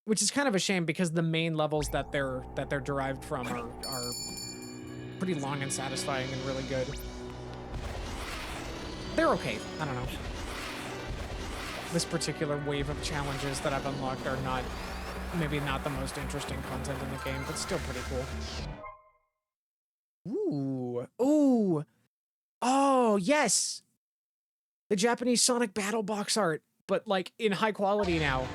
which is kind of a shame because the main levels that they're derived from are pretty long and satisfying and really good. They're okay. I don't know. This particular wave of challenges that I've unlocked are maybe not the most interesting content in the game, but still pretty cool. Ooh. Ooh. Oh, yes. The Japanese Sonic Battle Box art, but like in high quality now.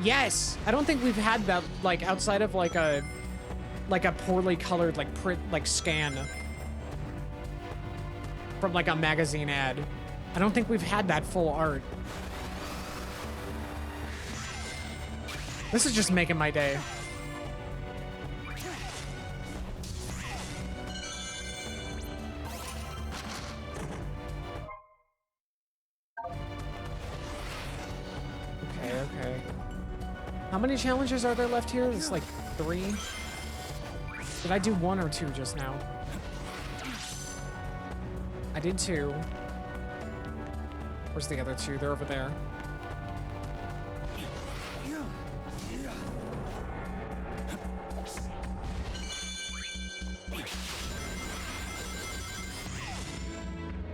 Yes, I don't think we've had that like outside of like a poorly colored like print like scan from like a magazine ad. I don't think we've had that full art This is just making my day. Okay. How many challenges are there left here? It's like 3. Did I do 1 or 2 just now? I did 2. Where's the other 2? They're over there.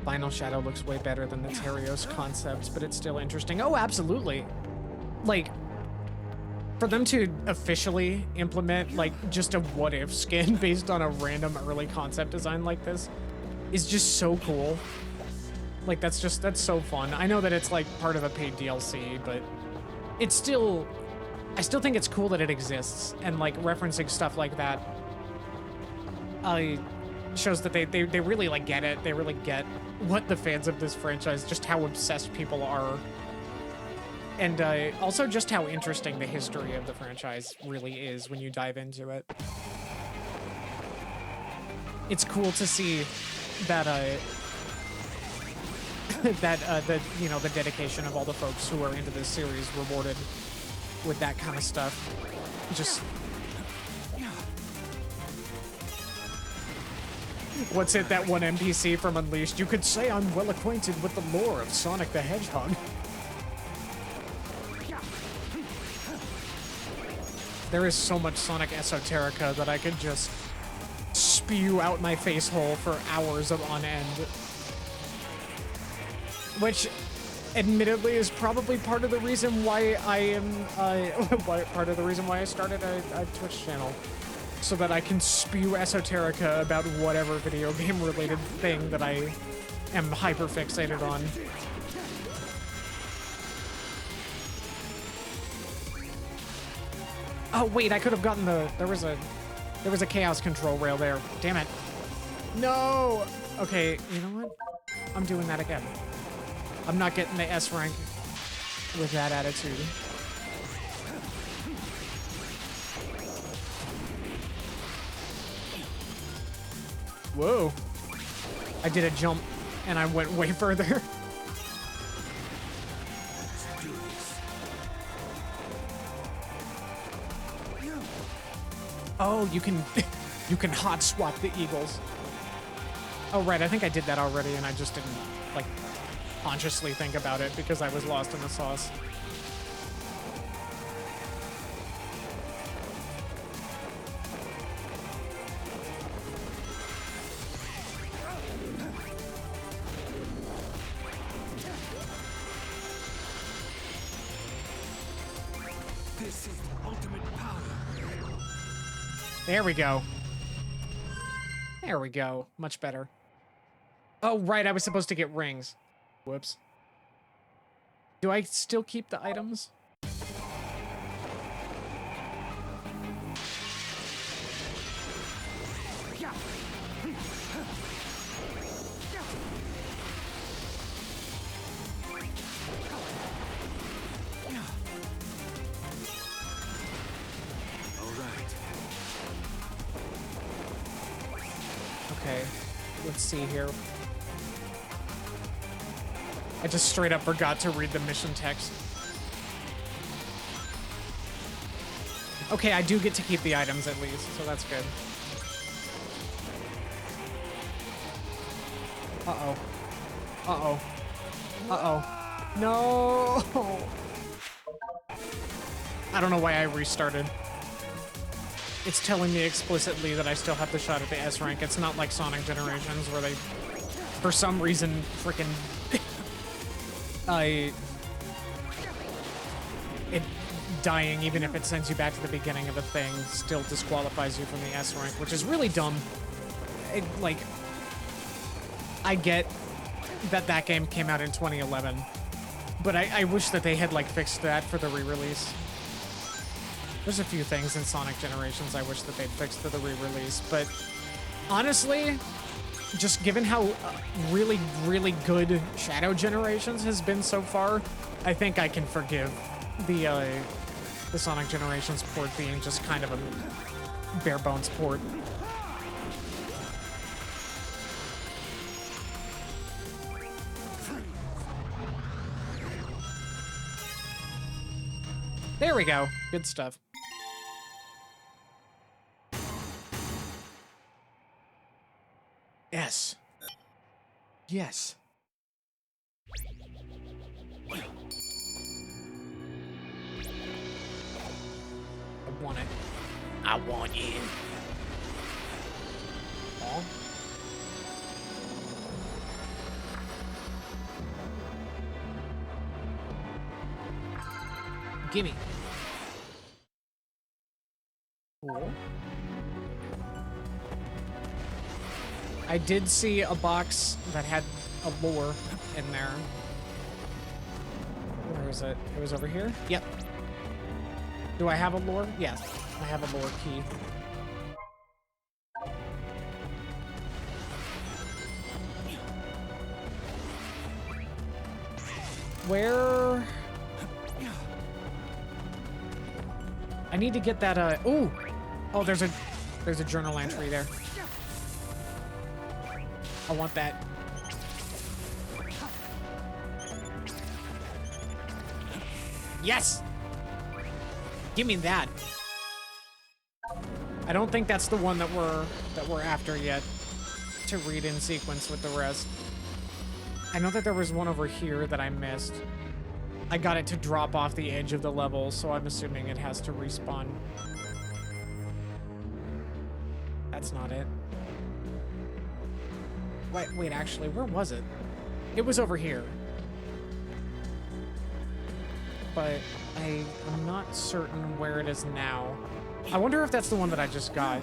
Final Shadow looks way better than the Terios concept, but it's still interesting. Oh, absolutely. Like, for them to officially implement, like, just a what-if skin based on a random early concept design like this is just so cool. Like, that's so fun. I know that it's, like, part of a paid DLC, but it's still... I still think it's cool that it exists, and, like, referencing stuff like that shows that they really, like, get it. They really get what the fans of this franchise, just how obsessed people are. And also just how interesting the history of the franchise really is when you dive into it. It's cool to see that the dedication of all the folks who are into this series rewarded with that kind of stuff. Just what's it, that one NPC from Unleashed? You could say I'm well acquainted with the lore of Sonic the Hedgehog. There is so much Sonic esoterica that I could just spew out my face hole for hours on end. Which, admittedly, is probably part of the reason why I am, part of the reason why I started a Twitch channel. So that I can spew esoterica about whatever video game related thing that I am hyper fixated on. Oh wait, I could have gotten there was a chaos control rail there. Damn it. No! Okay, you know what? I'm doing that again. I'm not getting the S rank with that attitude. Whoa. I did a jump and I went way further. Oh, you can hot swap the eagles. Oh right, I think I did that already and I just didn't like consciously think about it because I was lost in the sauce. This is the ultimate power. There we go. There we go. Much better. Oh, right. I was supposed to get rings. Whoops. Do I still keep the items? Okay, let's see here. I just straight up forgot to read the mission text. Okay, I do get to keep the items at least, so that's good. Uh-oh. Uh-oh. Uh-oh. No! I don't know why I restarted. It's telling me explicitly that I still have the shot at the S rank. It's not like Sonic Generations where they, for some reason, freaking... it dying, even if it sends you back to the beginning of a thing, still disqualifies you from the S rank, which is really dumb. Like, I get that that game came out in 2011, but I wish that they had, like, fixed that for the re-release. There's a few things in Sonic Generations I wish that they'd fixed for the re-release, but honestly, just given how really, really good Shadow Generations has been so far, I think I can forgive the The Sonic Generations port being just kind of a bare bones port. There we go. Good stuff. Yes. Yes. I want it. I want you. Oh. Gimme. Cool. I did see a box that had a lure in there. Where is it? It was over here? Yep. Do I have a lure? Yes, I have a lure key. Where? I need to get that, ooh! Oh, there's a journal entry there. I want that. Yes! Give me that. I don't think that's the one that we're after yet to read in sequence with the rest. I know that there was one over here that I missed. I got it to drop off the edge of the level, so I'm assuming it has to respawn. That's not it. Wait, actually, where was it? It was over here. But I'm not certain where it is now. I wonder if that's the one that I just got.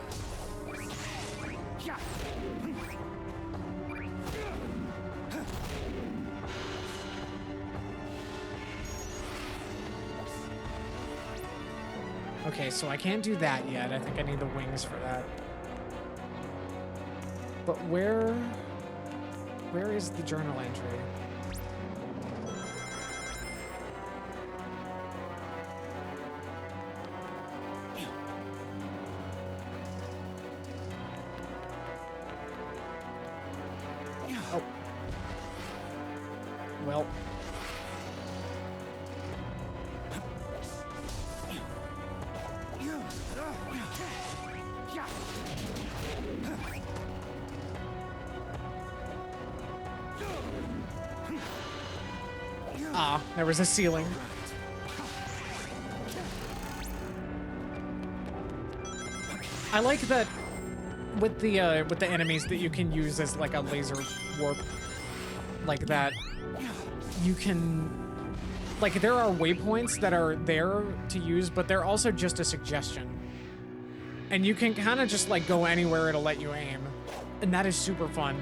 Okay, so I can't do that yet. I think I need the wings for that. But where is the journal entry? Oh. Well. Ah, there was a ceiling. I like that with the enemies that you can use as like a laser warp like that. You can, like, there are waypoints that are there to use, but they're also just a suggestion. And you can kind of just like go anywhere it'll let you aim. And that is super fun.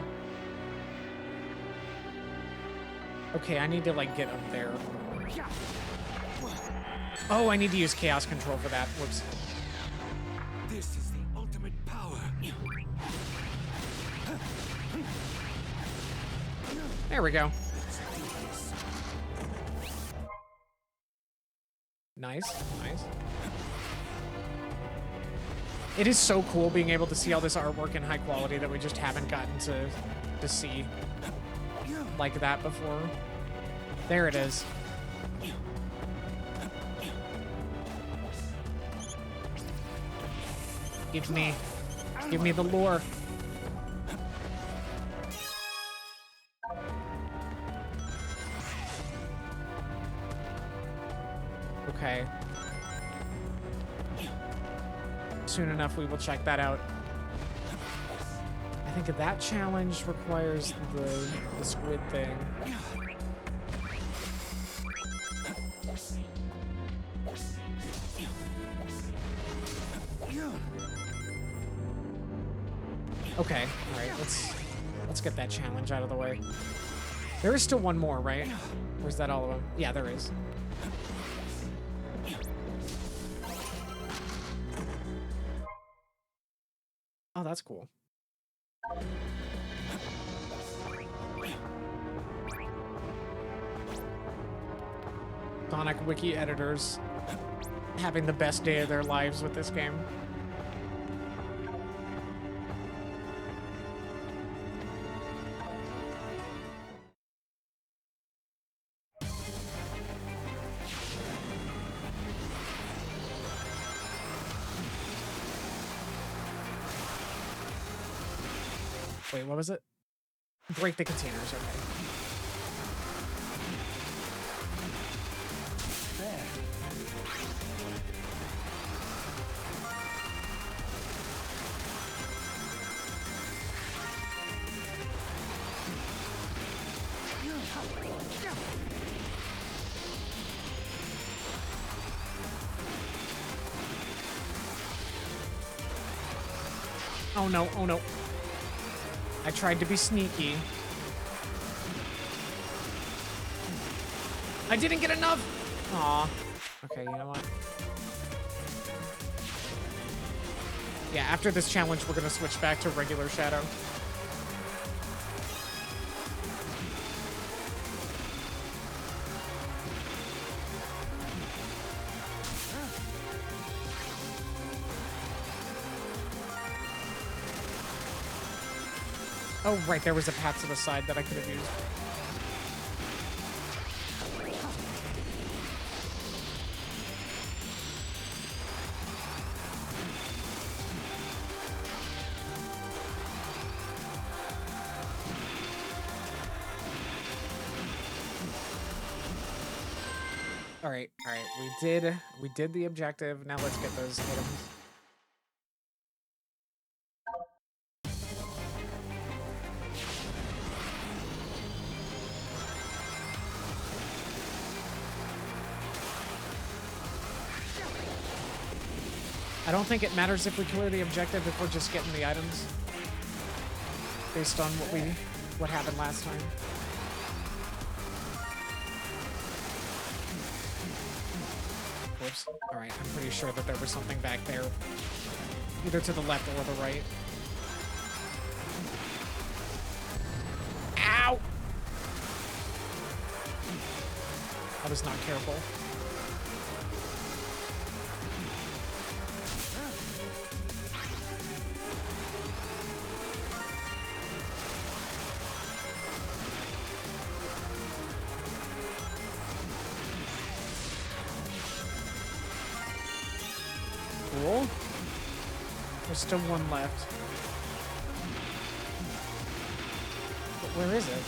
Okay, I need to, like, get up there. Oh, I need to use chaos control for that. Whoops. This is the ultimate power. There we go. Nice, nice. It is so cool being able to see all this artwork in high quality that we just haven't gotten to see like that before. There it is. Give me the lore. Okay. Soon enough, we will check that out. I think that challenge requires the squid thing. Okay, all right, let's get that challenge out of the way. There is still one more, right? Or is that all of them? Yeah, there is. Oh, that's cool. Sonic Wiki editors. having the best day of their lives with this game. Wait, what was it? Break the containers, okay. Oh no, oh no. I tried to be sneaky. I didn't get enough! Aw. Okay, you know what? Yeah, after this challenge, we're gonna switch back to regular Shadow. Oh, right, there was a path to the side that I could have used. All right, we did the objective. Now let's get those items. I don't think it matters if we clear the objective if we're just getting the items. Based on what happened last time. Whoops. Alright, I'm pretty sure that there was something back there. Either to the left or the right. Ow! I was not careful. Cool. There's still one left. But where is it?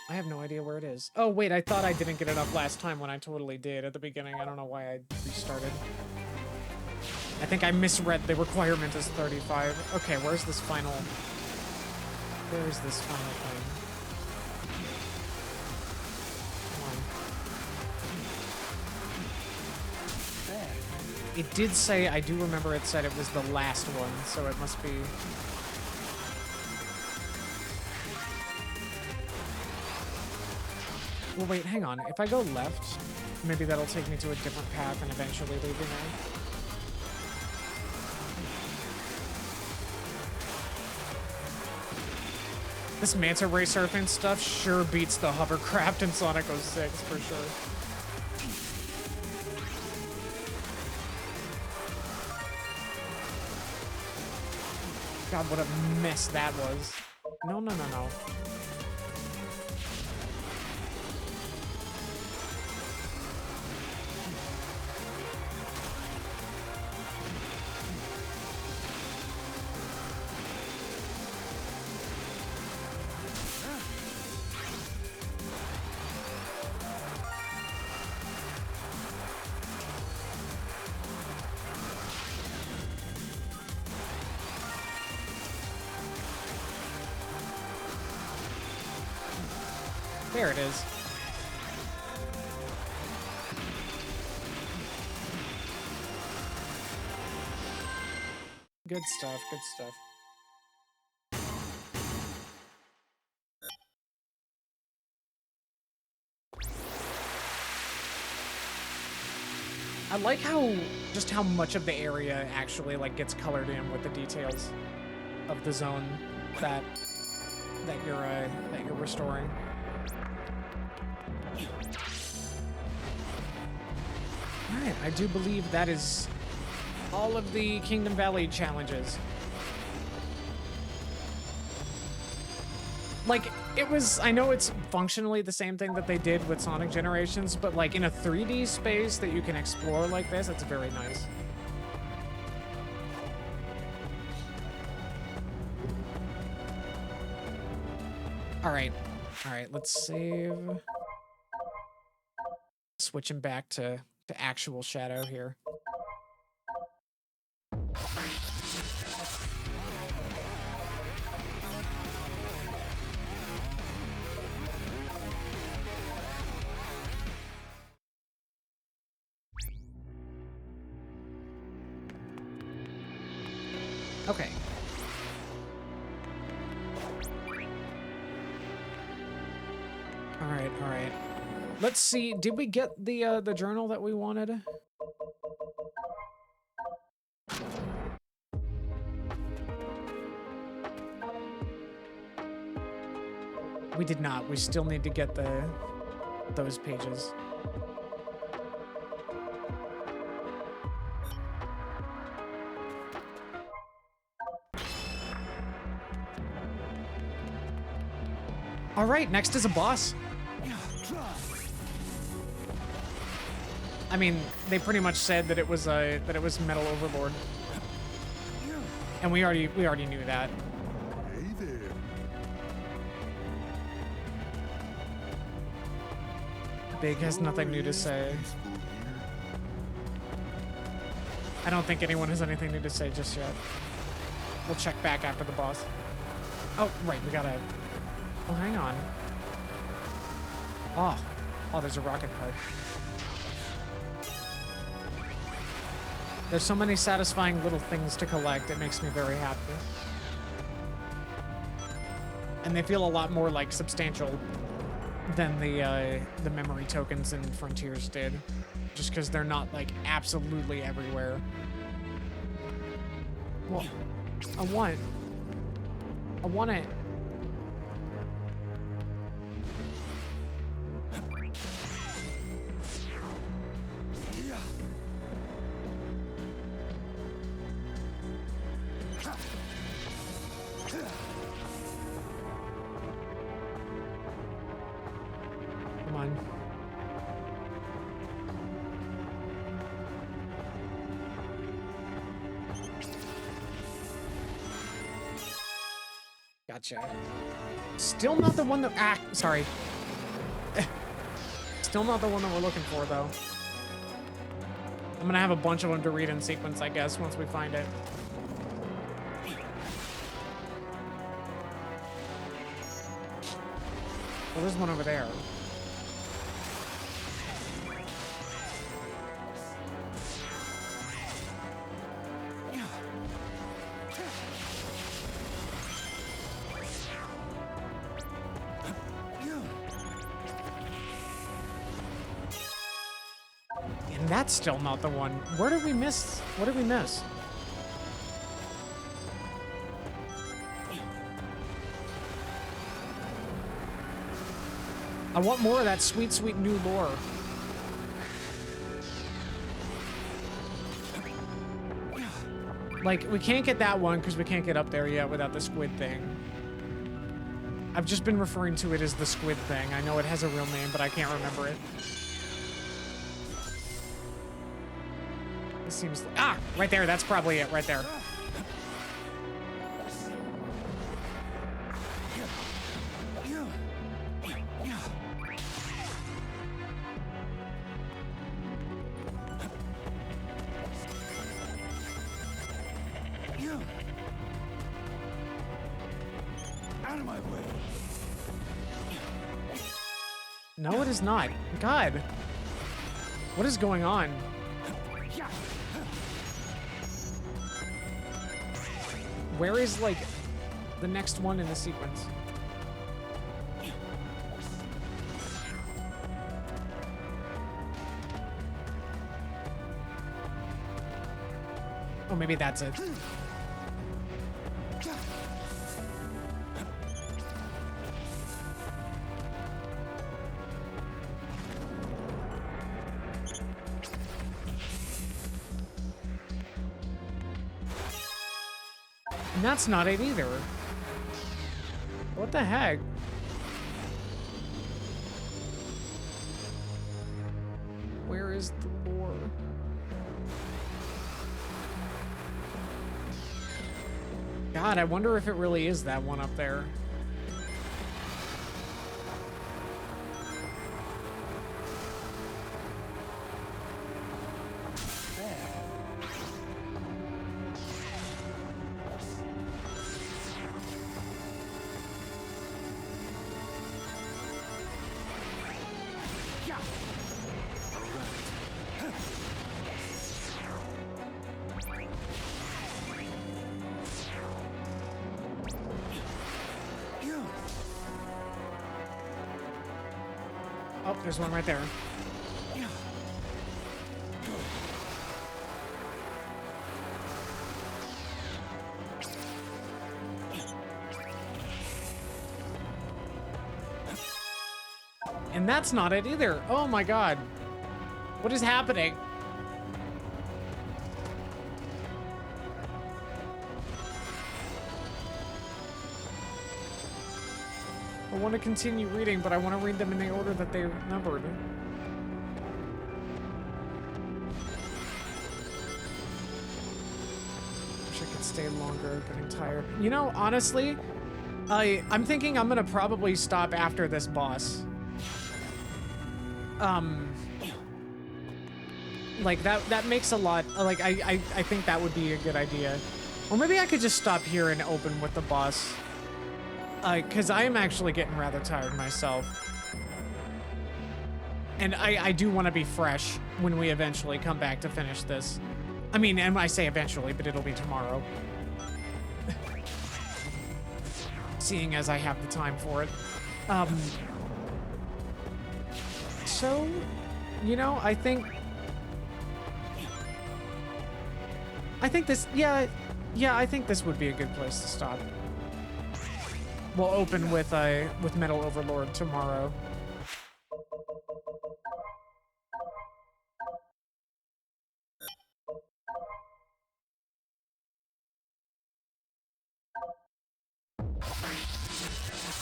I have no idea where it is. Oh, wait, I thought I didn't get enough last time when I totally did at the beginning. I don't know why I restarted. I think I misread the requirement as 35. Okay, where's this final... Where is this final thing? It did say, I do remember it said it was the last one, so it must be... Well, wait, hang on. If I go left, maybe that'll take me to a different path and eventually lead me there. This manta ray surfing stuff sure beats the hovercraft in Sonic 06, for sure. God, what a mess that was. No, no, no, no. There it is. Good stuff, good stuff. I like just how much of the area actually like gets colored in with the details of the zone that you're restoring. Alright, I do believe that is all of the Kingdom Valley challenges. Like, it was, I know it's functionally the same thing that they did with Sonic Generations, but like in a 3D space that you can explore like this, it's very nice. Alright, let's save. Switching back to actual Shadow here. Okay. All right. Let's see. Did we get the journal that we wanted? We did not. We still need to get those pages. All right, next is a boss. I mean, they pretty much said that it was Metal Overlord, and we already knew that. Hey there. Big has nothing new to say. I don't think anyone has anything new to say just yet. We'll check back after the boss. Oh, right, we gotta. Oh, hang on. Oh, there's a rocket part. There's so many satisfying little things to collect. It makes me very happy. And they feel a lot more like substantial than the memory tokens in Frontiers did, just because they're not like absolutely everywhere. Well, I want it. Come on. Gotcha. Still not the one that... sorry. Still not the one that we're looking for, though. I'm gonna have a bunch of them to read in sequence, I guess, once we find it. Well, there's one over there. And that's still not the one. Where did we miss? What did we miss? I want more of that sweet, sweet new lore. Like, we can't get that one because we can't get up there yet without the squid thing. I've just been referring to it as the squid thing. I know it has a real name, but I can't remember it. It seems like, right there. That's probably it right there. Out of my way. No, it is not. God. What is going on? Where is, like, the next one in the sequence? Oh, maybe that's it. And that's not it either. What the heck? Where is the lore? God, I wonder if it really is that one up there. Oh, there's one right there. And that's not it either. Oh my god. What is happening? I want to continue reading, but I want to read them in the order that they're numbered. Wish I could stay longer, getting tired. You know, honestly, I'm thinking I'm gonna probably stop after this boss. Like that makes a lot, like I think that would be a good idea. Or maybe I could just stop here and open with the boss. Because I am actually getting rather tired myself. And I do want to be fresh when we eventually come back to finish this. I mean, and I say eventually, but it'll be tomorrow. Seeing as I have the time for it. So, you know, I think this, yeah, I think this would be a good place to stop. We'll open with Metal Overlord tomorrow.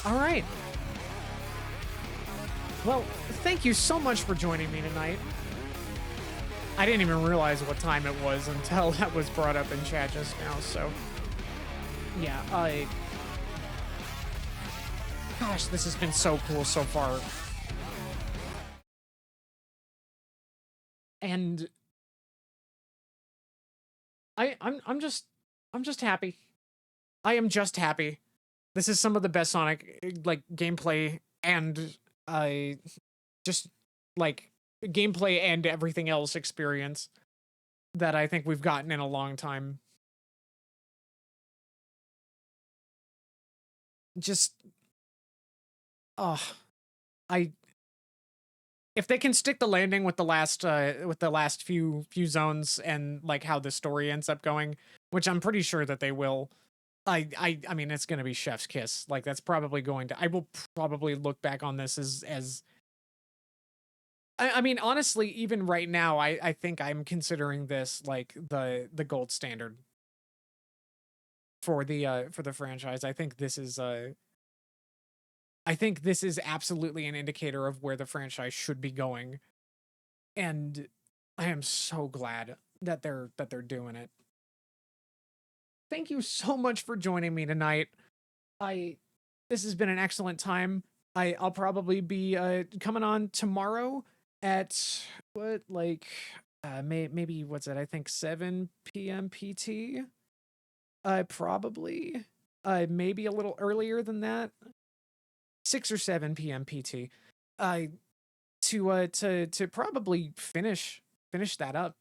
All right. Well, thank you so much for joining me tonight. I didn't even realize what time it was until that was brought up in chat just now, so yeah, gosh, this has been so cool so far. And I'm just happy. I am just happy. This is some of the best Sonic like gameplay and just like gameplay and everything else experience that I think we've gotten in a long time. Just if they can stick the landing with the last few zones and like how the story ends up going, which I'm pretty sure that they will, I mean, it's going to be chef's kiss. Like that's probably going to, I will probably look back on this as I mean, honestly, even right now, I think I'm considering this like the gold standard for the franchise. I think this is absolutely an indicator of where the franchise should be going. And I am so glad that they're doing it. Thank you so much for joining me tonight. This has been an excellent time. I'll probably be coming on tomorrow at what, like maybe what's it? I think 7 p.m. PT. Probably maybe a little earlier than that. 6 or 7 p.m. PT. To probably finish that up.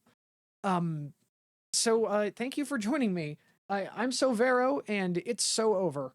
So thank you for joining me. I'm So Vero, and it's so over.